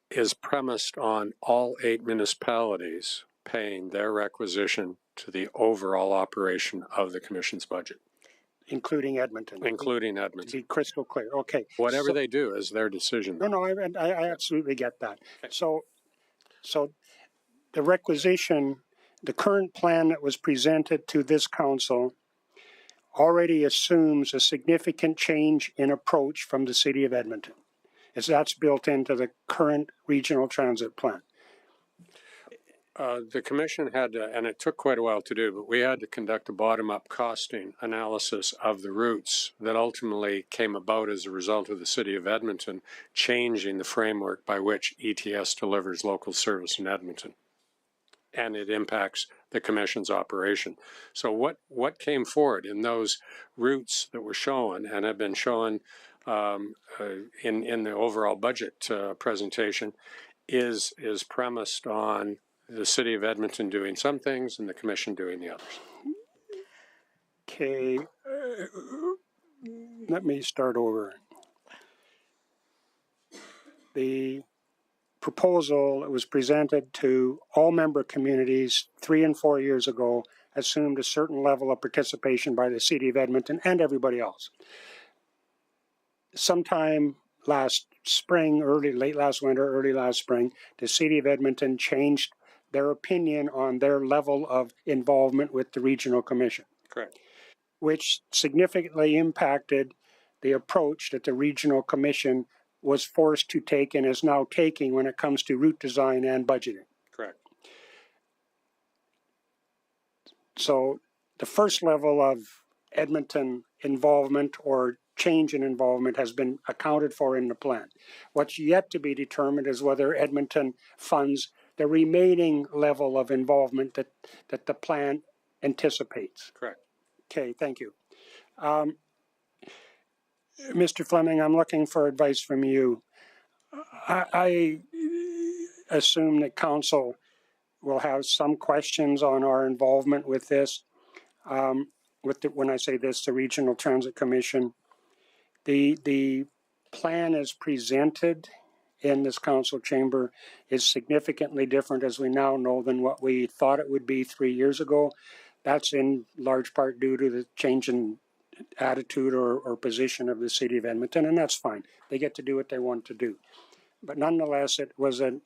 is premised on all 8 municipalities paying their requisition to the overall operation of the Commission's budget. Including Edmonton. To be crystal clear. Okay. Whatever they do is their decision. No, I absolutely get that. Okay. So the requisition, the current plan that was presented to this Council already assumes a significant change in approach from the City of Edmonton, as that's built into the current regional transit plan. The Commission had to, and it took quite a while to do, but we had to conduct a bottom-up costing analysis of the routes that ultimately came about as a result of the City of Edmonton changing the framework by which ETS delivers local service in Edmonton. And it impacts the Commission's operation. So what came forward in those routes that were shown and have been shown in the overall budget presentation is premised on the City of Edmonton doing some things and the Commission doing the others. Okay, let me start over. The proposal that was presented to all member communities 3 and 4 years ago assumed a certain level of participation by the City of Edmonton and everybody else. Sometime last spring, late last winter, early last spring, the City of Edmonton changed their opinion on their level of involvement with the Regional Commission. Correct. Which significantly impacted the approach that the Regional Commission was forced to take and is now taking when it comes to route design and budgeting. Correct. So the first level of Edmonton involvement or change in involvement has been accounted for in the plan. What's yet to be determined is whether Edmonton funds the remaining level of involvement that the plan anticipates. Correct. Okay, thank you. Mr. Fleming, I'm looking for advice from you. I assume that council will have some questions on our involvement with this. When I say this, the Regional Transit Commission, the plan as presented in this council chamber is significantly different, as we now know, than what we thought it would be 3 years ago. That's in large part due to the change in attitude or position of the city of Edmonton, and that's fine. They get to do what they want to do. But nonetheless, it was a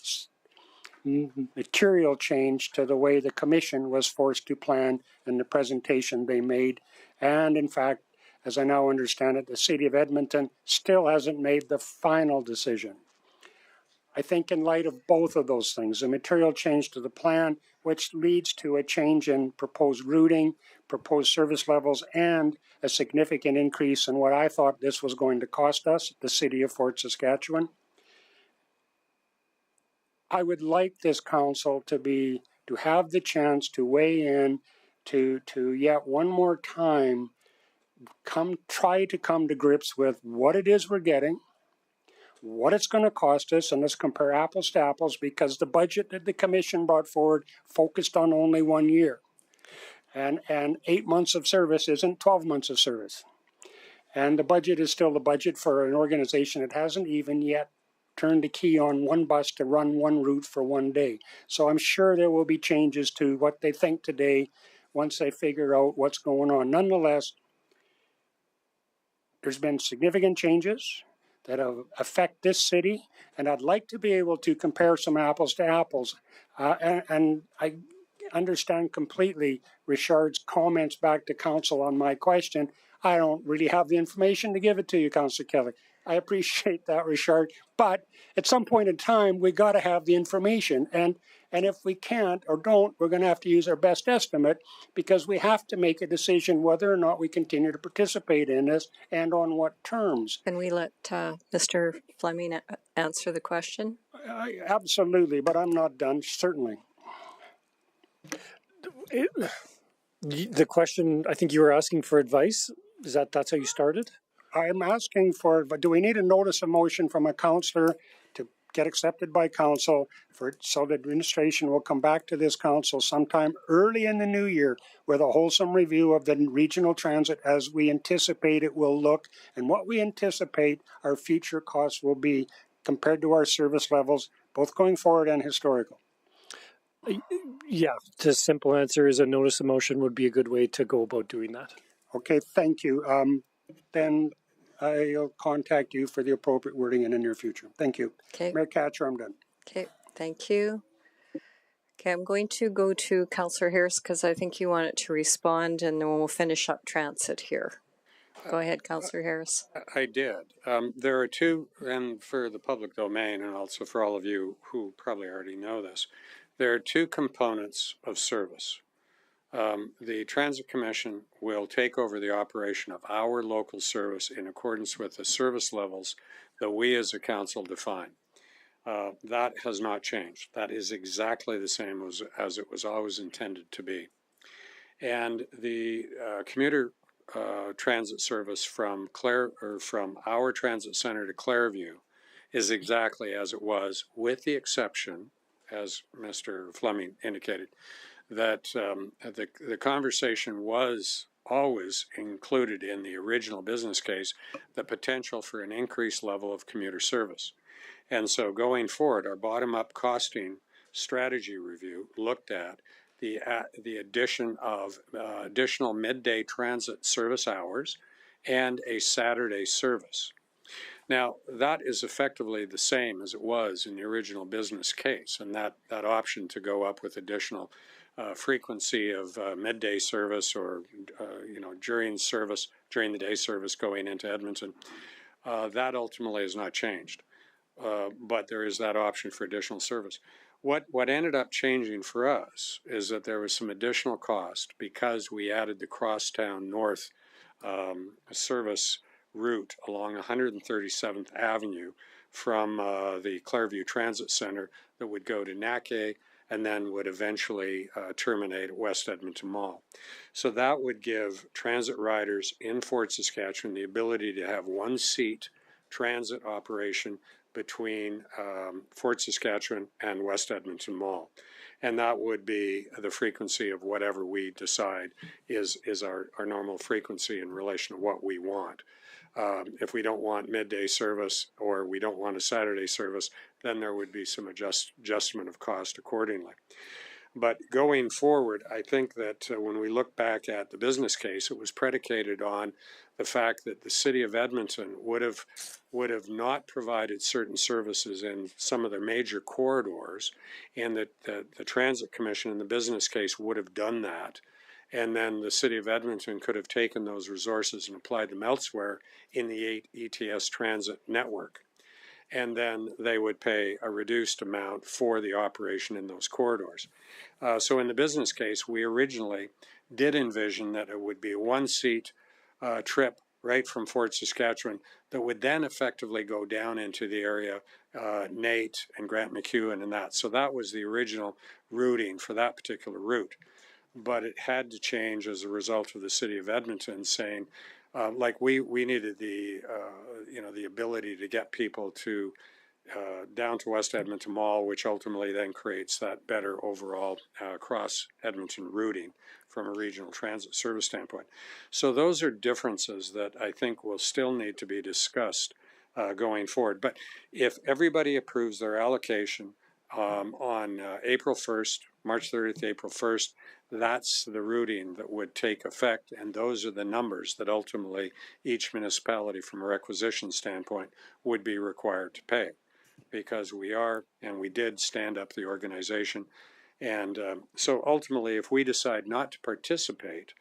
material change to the way the commission was forced to plan and the presentation they made. And in fact, as I now understand it, the city of Edmonton still hasn't made the final decision. I think in light of both of those things, a material change to the plan, which leads to a change in proposed routing, proposed service levels, and a significant increase in what I thought this was going to cost us, the city of Fort Saskatchewan. I would like this council to have the chance to weigh in, to yet one more time try to come to grips with what it is we're getting, what it's going to cost us, and let's compare apples to apples, because the budget that the commission brought forward focused on only 1 year. And 8 months of service isn't 12 months of service. And the budget is still the budget for an organization that hasn't even yet turned the key on one bus to run one route for 1 day. So I'm sure there will be changes to what they think today once they figure out what's going on. Nonetheless, there's been significant changes that affect this city, and I'd like to be able to compare some apples to apples. And I understand completely Richard's comments back to council on my question. I don't really have the information to give it to you, Councillor Kelly. I appreciate that, Richard. But at some point in time, we got to have the information. And if we can't or don't, we're going to have to use our best estimate, because we have to make a decision whether or not we continue to participate in this and on what terms. Can we let Mr. Fleming answer the question? Absolutely, but I'm not done, certainly. The question, I think you were asking for advice. That's how you started? I'm asking for, do we need a notice of motion from a councillor to get accepted by council so the administration will come back to this council sometime early in the new year with a wholesome review of the regional transit as we anticipate it will look and what we anticipate our future costs will be compared to our service levels, both going forward and historical? Yeah, the simple answer is a notice of motion would be a good way to go about doing that. Okay, thank you. Then I'll contact you for the appropriate wording in the near future. Thank you. Okay. Mayor Katcher, I'm done. Okay, thank you. Okay, I'm going to go to Councillor Harris because I think you wanted to respond, and then we'll finish up transit here. Go ahead, Councillor Harris. I did. There are two, and for the public domain, and also for all of you who probably already know this, there are two components of service. The Transit Commission will take over the operation of our local service in accordance with the service levels that we as a council define. That has not changed. That is exactly the same as it was always intended to be. And the commuter transit service from our transit center to Clairview is exactly as it was, with the exception, as Mr. Fleming indicated, that the conversation was always included in the original business case, the potential for an increased level of commuter service. And so going forward, our bottom-up costing strategy review looked at the addition of additional midday transit service hours and a Saturday service. Now, that is effectively the same as it was in the original business case, and that option to go up with additional frequency of midday service or during the day service going into Edmonton, that ultimately has not changed. But there is that option for additional service. What ended up changing for us is that there was some additional cost because we added the Crosstown North service route along 137th Avenue from the Clareview Transit Center that would go to Nake and then would eventually terminate at West Edmonton Mall. So that would give transit riders in Fort Saskatchewan the ability to have one seat transit operation between Fort Saskatchewan and West Edmonton Mall. And that would be the frequency of whatever we decide is our normal frequency in relation to what we want. If we don't want midday service or we don't want a Saturday service, then there would be some adjustment of cost accordingly. But going forward, I think that when we look back at the business case, it was predicated on the fact that the city of Edmonton would have not provided certain services in some of their major corridors, and that the Transit Commission in the business case would have done that. And then the city of Edmonton could have taken those resources and applied them elsewhere in the 8 ETS transit network. And then they would pay a reduced amount for the operation in those corridors. So in the business case, we originally did envision that it would be a one-seat trip right from Fort Saskatchewan that would then effectively go down into the area, Nate and Grant McEwen and that. So that was the original routing for that particular route. But it had to change as a result of the city of Edmonton saying, like we needed the the ability to get people to down to West Edmonton Mall, which ultimately then creates that better overall cross Edmonton routing from a regional transit service standpoint. So those are differences that I think will still need to be discussed going forward. But if everybody approves their allocation on April 1st, March 30th, April 1st, that's the routing that would take effect, and those are the numbers that ultimately each municipality from a requisition standpoint would be required to pay, because we did stand up the organization. And so ultimately, if we decide not to participate,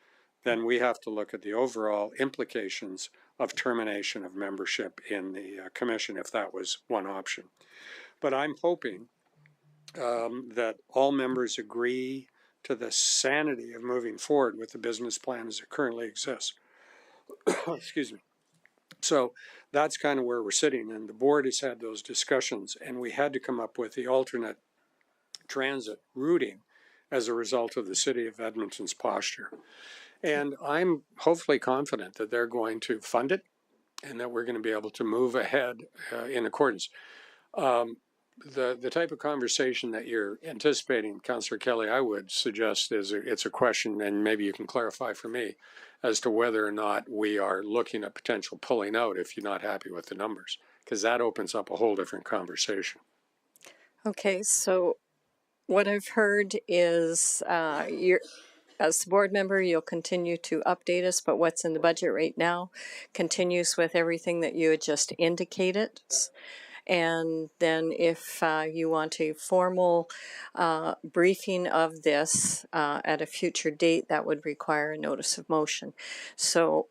then we have to look at the overall implications of termination of membership in the commission, if that was one option. But I'm hoping that all members agree to the sanity of moving forward with the business plan as it currently exists. Excuse me. So that's kind of where we're sitting, and the board has had those discussions, and we had to come up with the alternate transit routing as a result of the city of Edmonton's posture. And I'm hopefully confident that they're going to fund it and that we're going to be able to move ahead in accordance. The type of conversation that you're anticipating, Councillor Kelly, I would suggest it's a question, and maybe you can clarify for me, as to whether or not we are looking at potential pulling out if you're not happy with the numbers, because that opens up a whole different conversation. Okay, so what I've heard is as the board member, you'll continue to update us, but what's in the budget right now continues with everything that you had just indicated. And then if you want a formal briefing of this at a future date, that would require a notice of motion. So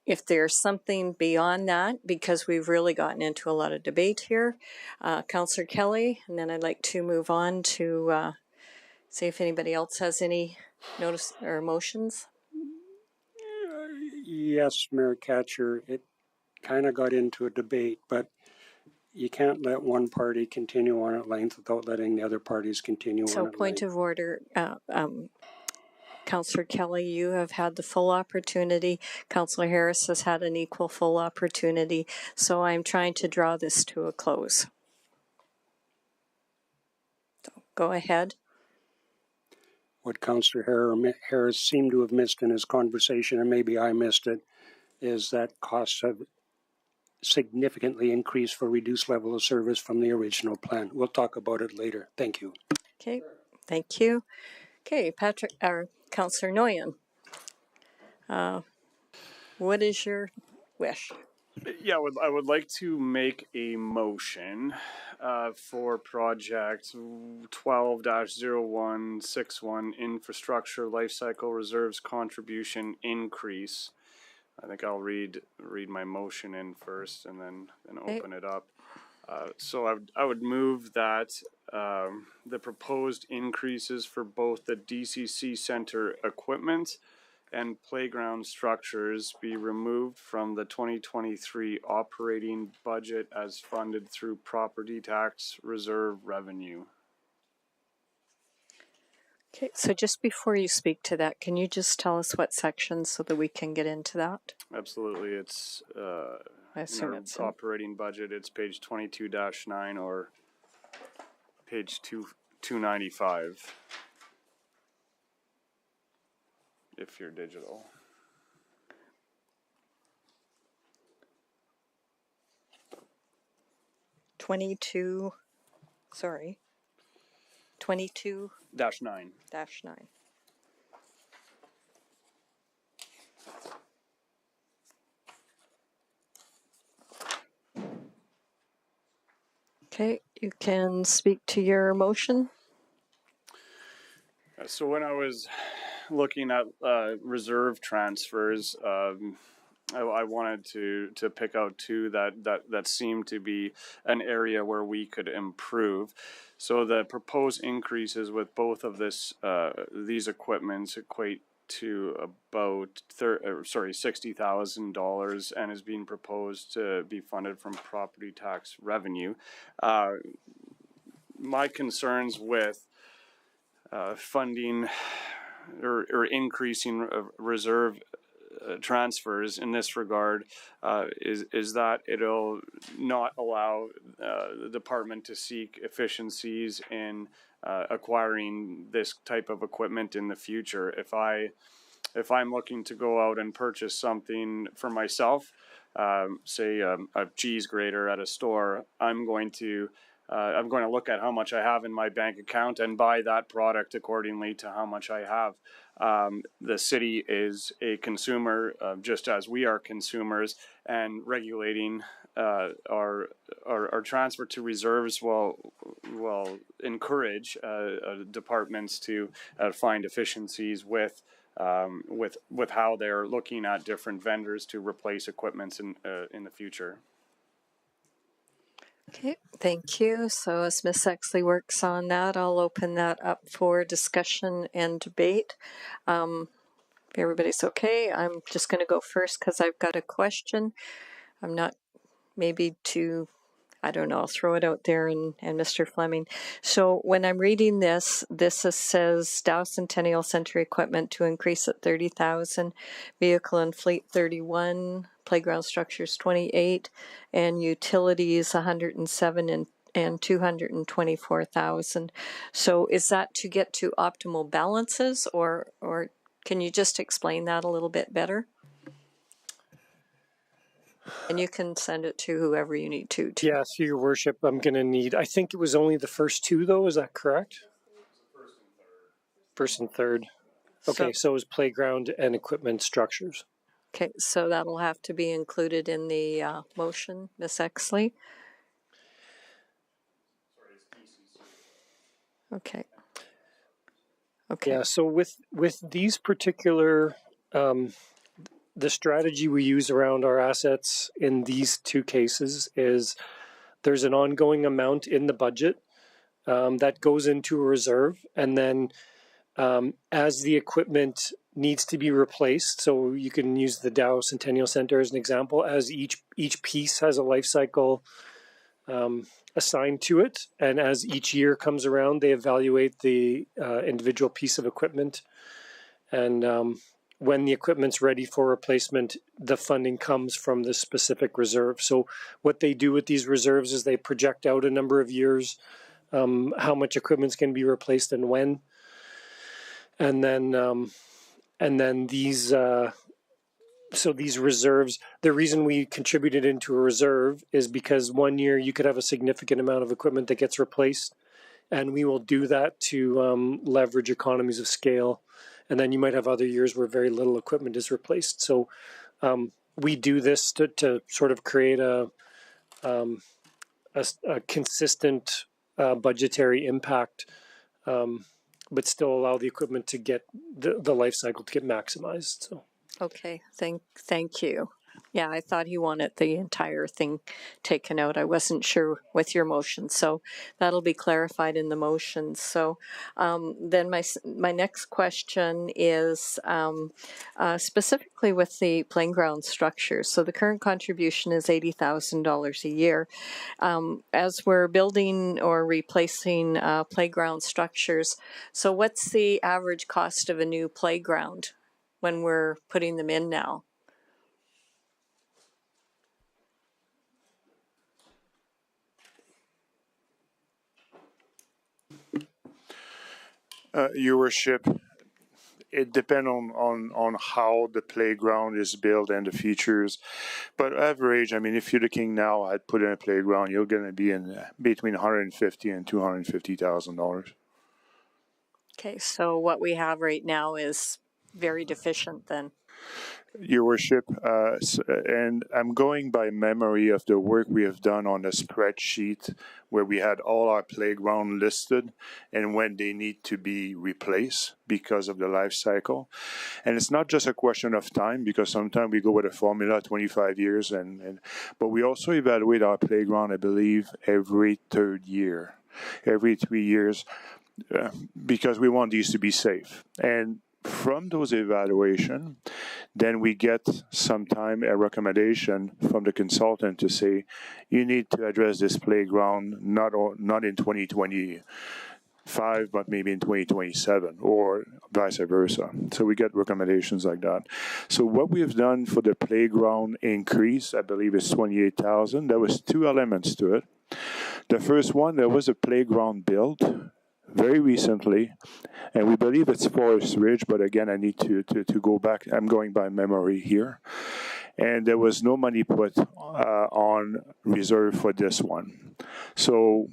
if there's something beyond that, because we've really gotten into a lot of debate here, Councillor Kelly, and then I'd like to move on to see if anybody else has any notice or motions. Yes, Mayor Catcher, it kind of got into a debate, but you can't let one party continue on at length without letting the other parties continue on at length. So point of order, Councillor Kelly, you have had the full opportunity. Councillor Harris has had an equal full opportunity. So I'm trying to draw this to a close. So go ahead. What Councillor Harris seemed to have missed in his conversation, and maybe I missed it, is that costs have significantly increased for reduced level of service from the original plan. We'll talk about it later. Thank you. Okay, thank you. Okay, Councillor Nguyen, what is your wish? Yeah, I would like to make a motion for project 12-0161 infrastructure lifecycle reserves contribution increase. I think I'll read my motion in first and then open it up. So I would move that the proposed increases for both the DCC Center equipment and playground structures be removed from the 2023 operating budget as funded through property tax reserve revenue. Okay, so just before you speak to that, can you just tell us what section so that we can get into that? Absolutely. It's I assume in it's our operating budget. It's page 22-9 or page 295 if you're digital. -9. -9. Okay, you can speak to your motion. So when I was looking at reserve transfers, I wanted to pick out two that seemed to be an area where we could improve. So the proposed increases with both of these equipments equate to about $60,000 and is being proposed to be funded from property tax revenue. My concerns with funding or increasing reserve transfers in this regard is that it'll not allow the department to seek efficiencies in acquiring this type of equipment in the future. If I'm looking to go out and purchase something for myself, say a cheese grater at a store, I'm going to look at how much I have in my bank account and buy that product accordingly to how much I have. The city is a consumer, just as we are consumers, and regulating our transfer to reserves will encourage departments to find efficiencies with how they're looking at different vendors to replace equipment in the future. Okay, thank you. So as Ms. Exley works on that, I'll open that up for discussion and debate. If everybody's okay, I'm just going to go first because I've got a question. I'm not maybe too, I don't know, I'll throw it out there and Mr. Fleming. So when I'm reading this says Dow Centennial Center equipment to increase at 30,000, vehicle and fleet 31, playground structures 28, and utilities 107 and 224,000. So is that to get to optimal balances, or can you just explain that a little bit better? And you can send it to whoever you need to. Yeah, through your worship, I'm going to need, I think it was only the first two though, is that correct? First and third. Okay, so it was playground and equipment structures. Okay, so that'll have to be included in the motion, Ms. Exley. Okay. Okay. Yeah, so with these particular, the strategy we use around our assets in these two cases is there's an ongoing amount in the budget that goes into a reserve, and then as the equipment needs to be replaced, so you can use the Dow Centennial Center as an example, as each piece has a life cycle assigned to it, and as each year comes around, they evaluate the individual piece of equipment, and when the equipment's ready for replacement, the funding comes from the specific reserve. So what they do with these reserves is they project out a number of years how much equipment's going to be replaced and when, and then these so these reserves, the reason we contributed into a reserve is because one year you could have a significant amount of equipment that gets replaced, and we will do that to leverage economies of scale. And then you might have other years where very little equipment is replaced. So we do this to sort of create a consistent budgetary impact, but still allow the equipment to get the life cycle to get maximized. So. Okay, thank you. Yeah, I thought he wanted the entire thing taken out. I wasn't sure with your motion, so that'll be clarified in the motion. So then my next question is specifically with the playing ground structures. So the current contribution is $80,000 a year. As we're building or replacing playground structures, so what's the average cost of a new playground when we're putting them in now? Your worship, it depends on how the playground is built and the features. But average, I mean, if you're looking now, I'd put in a playground, you're going to be in between $150,000 and $250,000. Okay, so what we have right now is very deficient then. Your worship, and I'm going by memory of the work we have done on a spreadsheet where we had all our playground listed and when they need to be replaced because of the life cycle. And it's not just a question of time, because sometimes we go with a formula 25 years, but we also evaluate our playground, I believe, every third year, every 3 years, because we want these to be safe. And from those evaluations, then we get sometime a recommendation from the consultant to say, you need to address this playground not in 2025, but maybe in 2027, or vice versa. So we get recommendations like that. So what we have done for the playground increase, I believe, is $28,000. There was two elements to it. The first one, there was a playground built very recently, and we believe it's Forest Ridge, but again, I need to go back. I'm going by memory here. And there was no money put on reserve for this one. So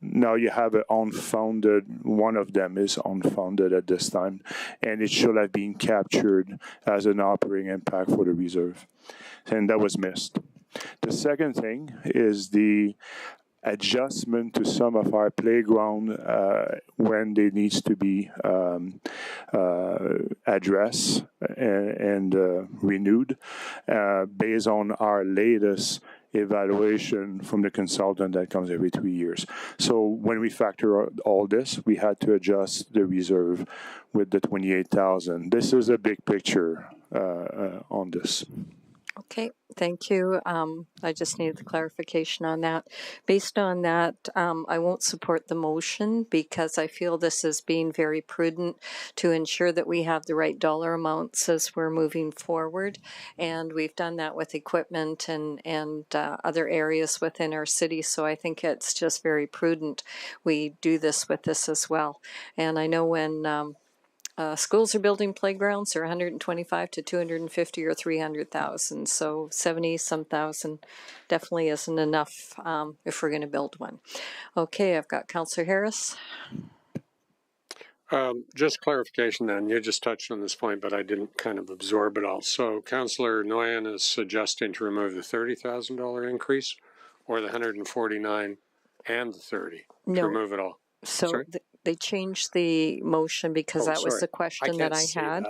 now you have an unfounded, one of them is unfounded at this time, and it should have been captured as an operating impact for the reserve. And that was missed. The second thing is the adjustment to some of our playground when they needs to be addressed and renewed based on our latest evaluation from the consultant that comes every 3 years. So when we factor all this, we had to adjust the reserve with the 28,000. This is a big picture on this. Okay, thank you. I just needed the clarification on that. Based on that, I won't support the motion because I feel this is being very prudent to ensure that we have the right dollar amounts as we're moving forward. And we've done that with equipment and other areas within our city. So I think it's just very prudent we do this with this as well. And I know when schools are building playgrounds, they're 125 to 250 or 300,000. So 70 some thousand definitely isn't enough if we're going to build one. Okay, I've got Councillor Harris. Just clarification then, you just touched on this point, but I didn't kind of absorb it all. So Councillor Nguyen is suggesting to remove the $30,000 increase or the 149 and the 30 to remove it all? So they changed the motion because that was the question that I had.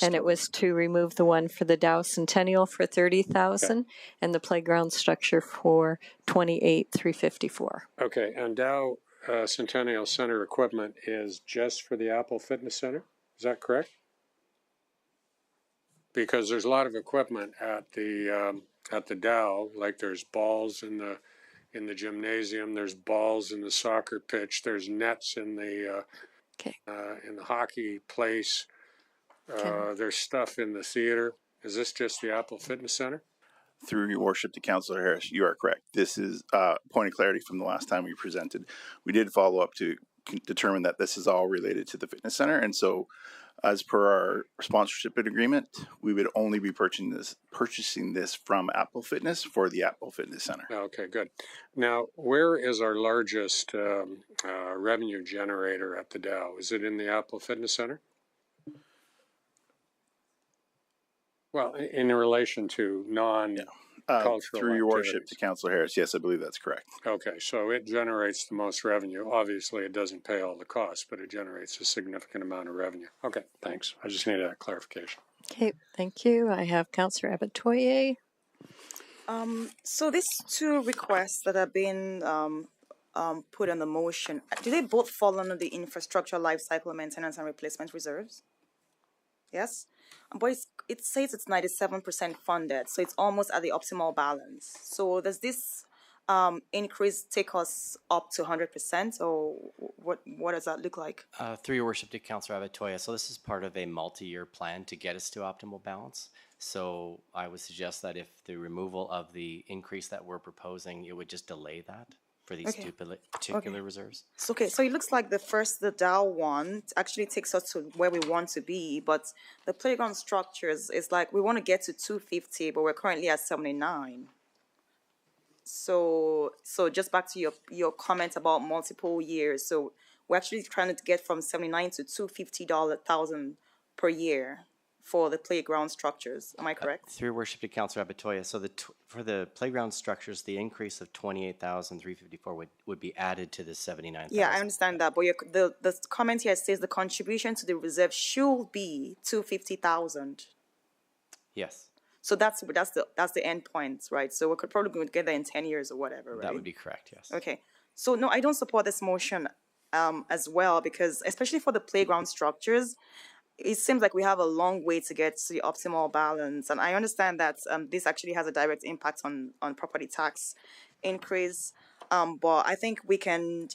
And it was to remove the one for the Dow Centennial for 30,000 and the playground structure for 28,354. Okay, and Dow Centennial Center equipment is just for the Apple Fitness Center. Is that correct? Because there's a lot of equipment at the Dow, like there's balls in the gymnasium, there's balls in the soccer pitch, there's nets in the hockey place, there's stuff in the theater. Is this just the Apple Fitness Center? Through your worship to Councillor Harris, you are correct. This is point of clarity from the last time we presented. We did follow up to determine that this is all related to the fitness center, and so as per our sponsorship agreement, we would only be purchasing this from Apple Fitness for the Apple Fitness Center. Okay, good. Now, where is our largest revenue generator at the Dow? Is it in the Apple Fitness Center? Well, in relation to non-cultural through your activities. worship to Councillor Harris, yes, I believe that's correct. Okay, so it generates the most revenue. Obviously, it doesn't pay all the costs, but it generates a significant amount of revenue. Okay, thanks. I just needed that clarification. Okay, thank you. I have Councillor Abatoye. So these two requests that have been put on the motion, do they both fall under the infrastructure lifecycle maintenance and replacement reserves? Yes, but it says it's 97% funded, so it's almost at the optimal balance. So does this increase take us up to 100%, or what does that look like? Through your worship to Councillor Abatoya, so this is part of a multi-year plan to get us to optimal balance. So I would suggest that if the removal of the increase that we're proposing, it would just delay that for these two particular reserves. So, so it looks like the Dow one actually takes us to where we want to be, but the playground structures is like we want to get to 250, but we're currently at 79. So just back to your comment about multiple years. So we're actually trying to get from 79 to $250,000 per year for the playground structures. Am I correct? Through your worship to Councillor Abatoya, so for the playground structures, the increase of 28,354 would be added to the 79,000. Yeah, I understand that, but the comment here says the contribution to the reserve should be $250,000. Yes. So that's the end point, right? So we could probably get there in 10 years or whatever, right? That would be correct, yes. Okay. So no, I don't support this motion as well, because especially for the playground structures, it seems like we have a long way to get to the optimal balance. And I understand that this actually has a direct impact on property tax increase. But I think we can,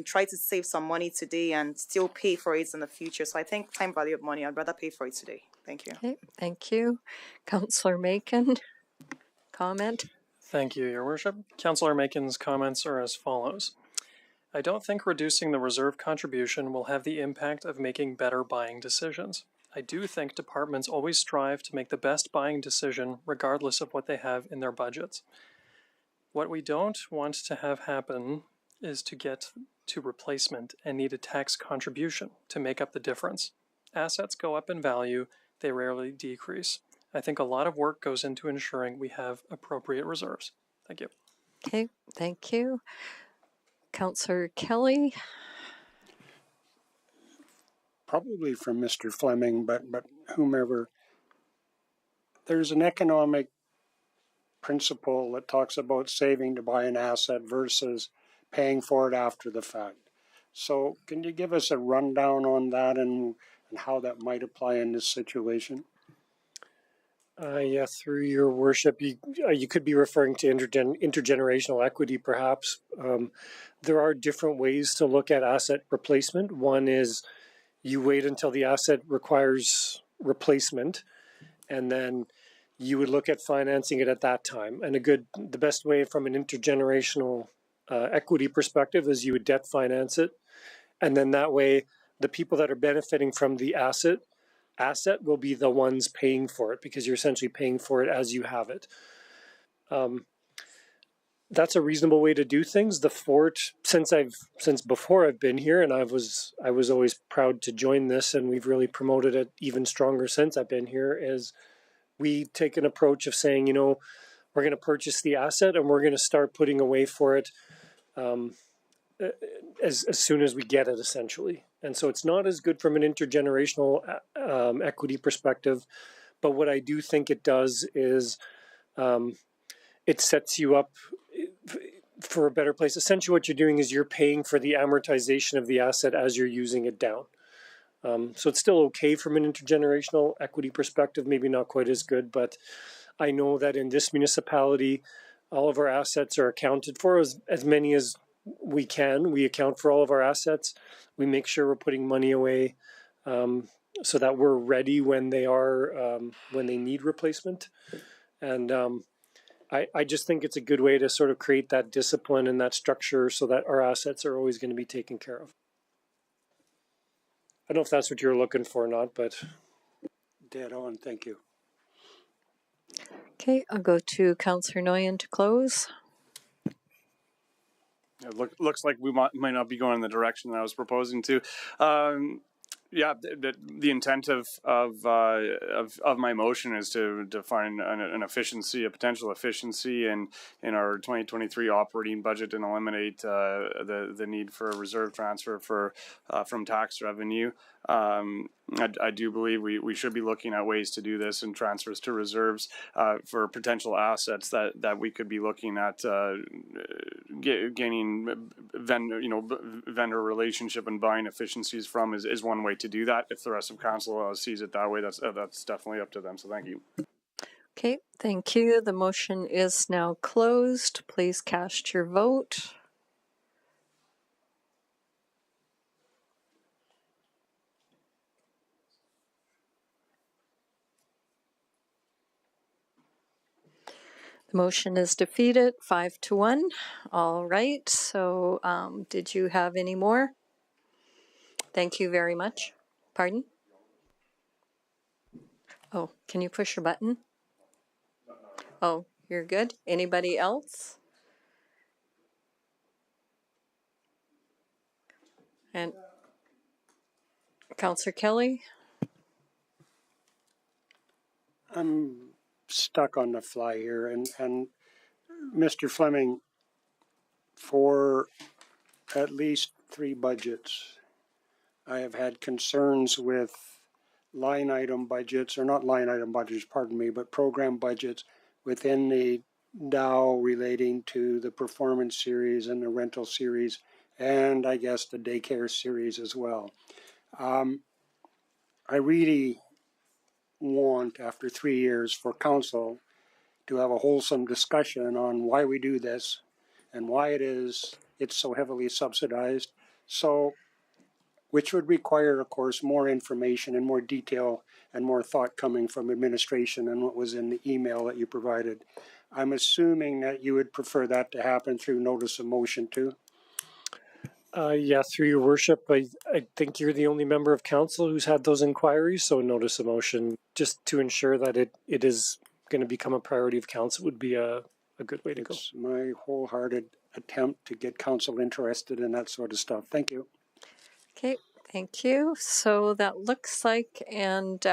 try to save some money today and still pay for it in the future. So I think time value of money, I'd rather pay for it today. Thank you. Okay, thank you. Councillor Macon, comment? Thank you, Your Worship. Councillor Macon's comments are as follows. I don't think reducing the reserve contribution will have the impact of making better buying decisions. I do think departments always strive to make the best buying decision regardless of what they have in their budgets. What we don't want to have happen is to get to replacement and need a tax contribution to make up the difference. Assets go up in value, they rarely decrease. I think a lot of work goes into ensuring we have appropriate reserves. Thank you. Okay, thank you. Councillor Kelly? Probably from Mr. Fleming, but whomever. There's an economic principle that talks about saving to buy an asset versus paying for it after the fact. So can you give us a rundown on that and how that might apply in this situation? Yeah, through your worship, you could be referring to intergenerational equity, perhaps. There are different ways to look at asset replacement. One is you wait until the asset requires replacement, and then you would look at financing it at that time. And the best way from an intergenerational equity perspective is you would debt finance it, and then that way the people that are benefiting from the asset will be the ones paying for it, because you're essentially paying for it as you have it. That's a reasonable way to do things. The fort, since before I've been here, and I was always proud to join this, and we've really promoted it even stronger since I've been here, is we take an approach of saying, we're going to purchase the asset and we're going to start putting away for it as soon as we get it, essentially. And so it's not as good from an intergenerational equity perspective, but what I do think it does is it sets you up for a better place. Essentially what you're doing is you're paying for the amortization of the asset as you're using it down. So it's still okay from an intergenerational equity perspective, maybe not quite as good, but I know that in this municipality, all of our assets are accounted for, as many as we can. We account for all of our assets. We make sure we're putting money away so that we're ready when they need replacement. And I just think it's a good way to sort of create that discipline and that structure so that our assets are always going to be taken care of. I don't know if that's what you're looking for or not, but... Dead on, thank you. Okay, I'll go to Councillor Nguyen to close. It looks like we might not be going in the direction that I was proposing to. Yeah, the intent of my motion is to find an efficiency, a potential efficiency in our 2023 operating budget, and eliminate the need for a reserve transfer from tax revenue. I do believe we should be looking at ways to do this and transfers to reserves for potential assets that we could be looking at gaining vendor relationship and buying efficiencies from is one way to do that. If the rest of council sees it that way, that's definitely up to them. So thank you. Okay, thank you. The motion is now closed. Please cast your vote. The motion is defeated 5-1. All right, so did you have any more? Thank you very much. Pardon? Oh, can you push your button? Oh, you're good. Anybody else? And Councillor Kelly? I'm stuck on the fly here, and Mr. Fleming, for at least 3 budgets, I have had concerns with line item budgets, or not line item budgets, pardon me, but program budgets within the DAO relating to the performance series and the rental series, and I guess the daycare series as well. I really want, after 3 years, for council to have a wholesome discussion on why we do this and why it's so heavily subsidized. So, which would require, of course, more information and more detail and more thought coming from administration than what was in the email that you provided. I'm assuming that you would prefer that to happen through notice of motion too? Yeah, through your worship, I think you're the only member of council who's had those inquiries, so notice of motion, just to ensure that it is going to become a priority of council, would be a good way to go. It's my wholehearted attempt to get council interested in that sort of stuff. Thank you. Okay, thank you. So that looks like, and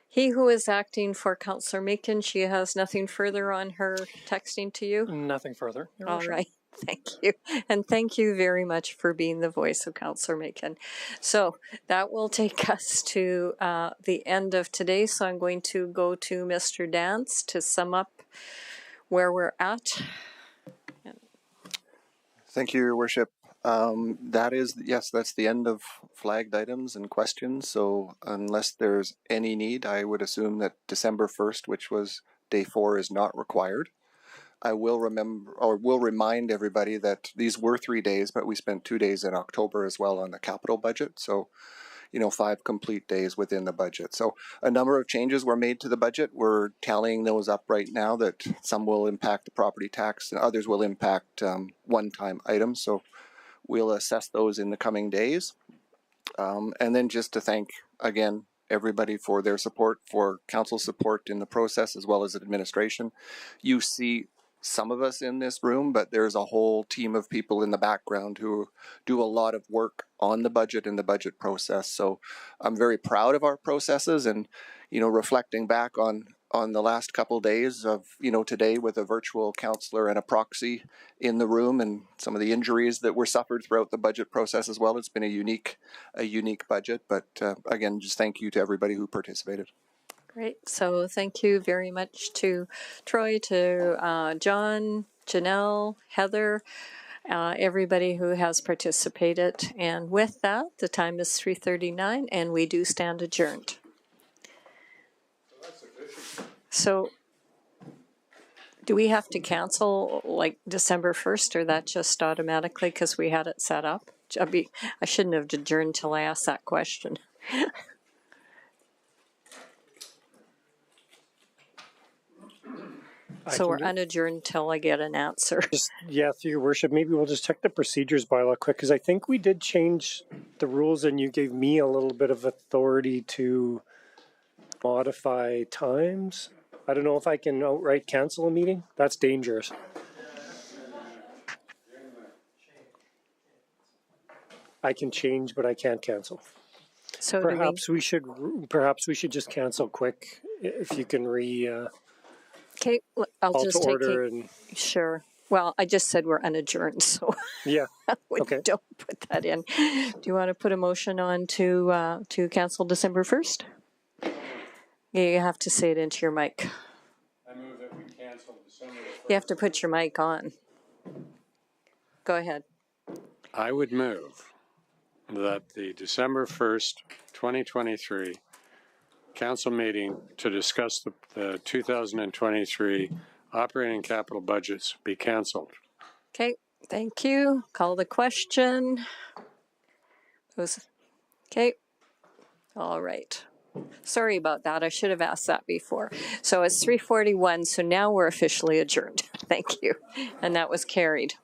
he who is acting for Councillor Macon, she has nothing further on her texting to you? Nothing further, Your All Worship. right. Thank you. And thank you very much for being the voice of Councillor Macon. So that will take us to the end of today. So I'm going to go to Mr. Dance to sum up where we're at. Thank you, Your Worship. That's the end of flagged items and questions. So unless there's any need, I would assume that December 1st, which was day 4, is not required. I will remind everybody that these were 3 days, but we spent 2 days in October as well on the capital budget. So, 5 complete days within the budget. So a number of changes were made to the budget. We're tallying those up right now, that some will impact the property tax and others will impact one-time items. So we'll assess those in the coming days. And then just to thank, again, everybody for their support, for council support in the process, as well as administration. You see some of us in this room, but there's a whole team of people in the background who do a lot of work on the budget and the budget process. So I'm very proud of our processes, and, reflecting back on the last couple of days of, today with a virtual counselor and a proxy in the room, and some of the injuries that were suffered throughout the budget process as well. It's been a unique budget, but again, just thank you to everybody who participated. Great. So thank you very much to Troy, to John, Janelle, Heather, everybody who has participated. And with that, the time is 3:39 and we do stand adjourned. So do we have to cancel like December 1st, or that just automatically because we had it set up? I shouldn't have adjourned till I asked that question. So we're unadjourned till I get an answer. Through your worship, maybe we'll just check the procedures bylaw quick, because I think we did change the rules and you gave me a little bit of authority to modify times. I don't know if I can outright cancel a meeting. That's dangerous. I can change, but I can't cancel. So perhaps we should just cancel quick if you can Okay, I'll call just to order and sure. Well, I just said we're unadjourned, so Yeah. Okay. Don't put that in. Do you want to put a motion on to cancel December 1st? Yeah, you have to say it into your mic. I move that we cancel December 1st. You have to put your mic on. Go ahead. I would move that the December 1st, 2023 council meeting to discuss the 2023 operating capital budgets be canceled. Okay, thank you. Call the question. Okay. All right. Sorry about that. I should have asked that before. So it's 3:41, so now we're officially adjourned. Thank you. And that was carried.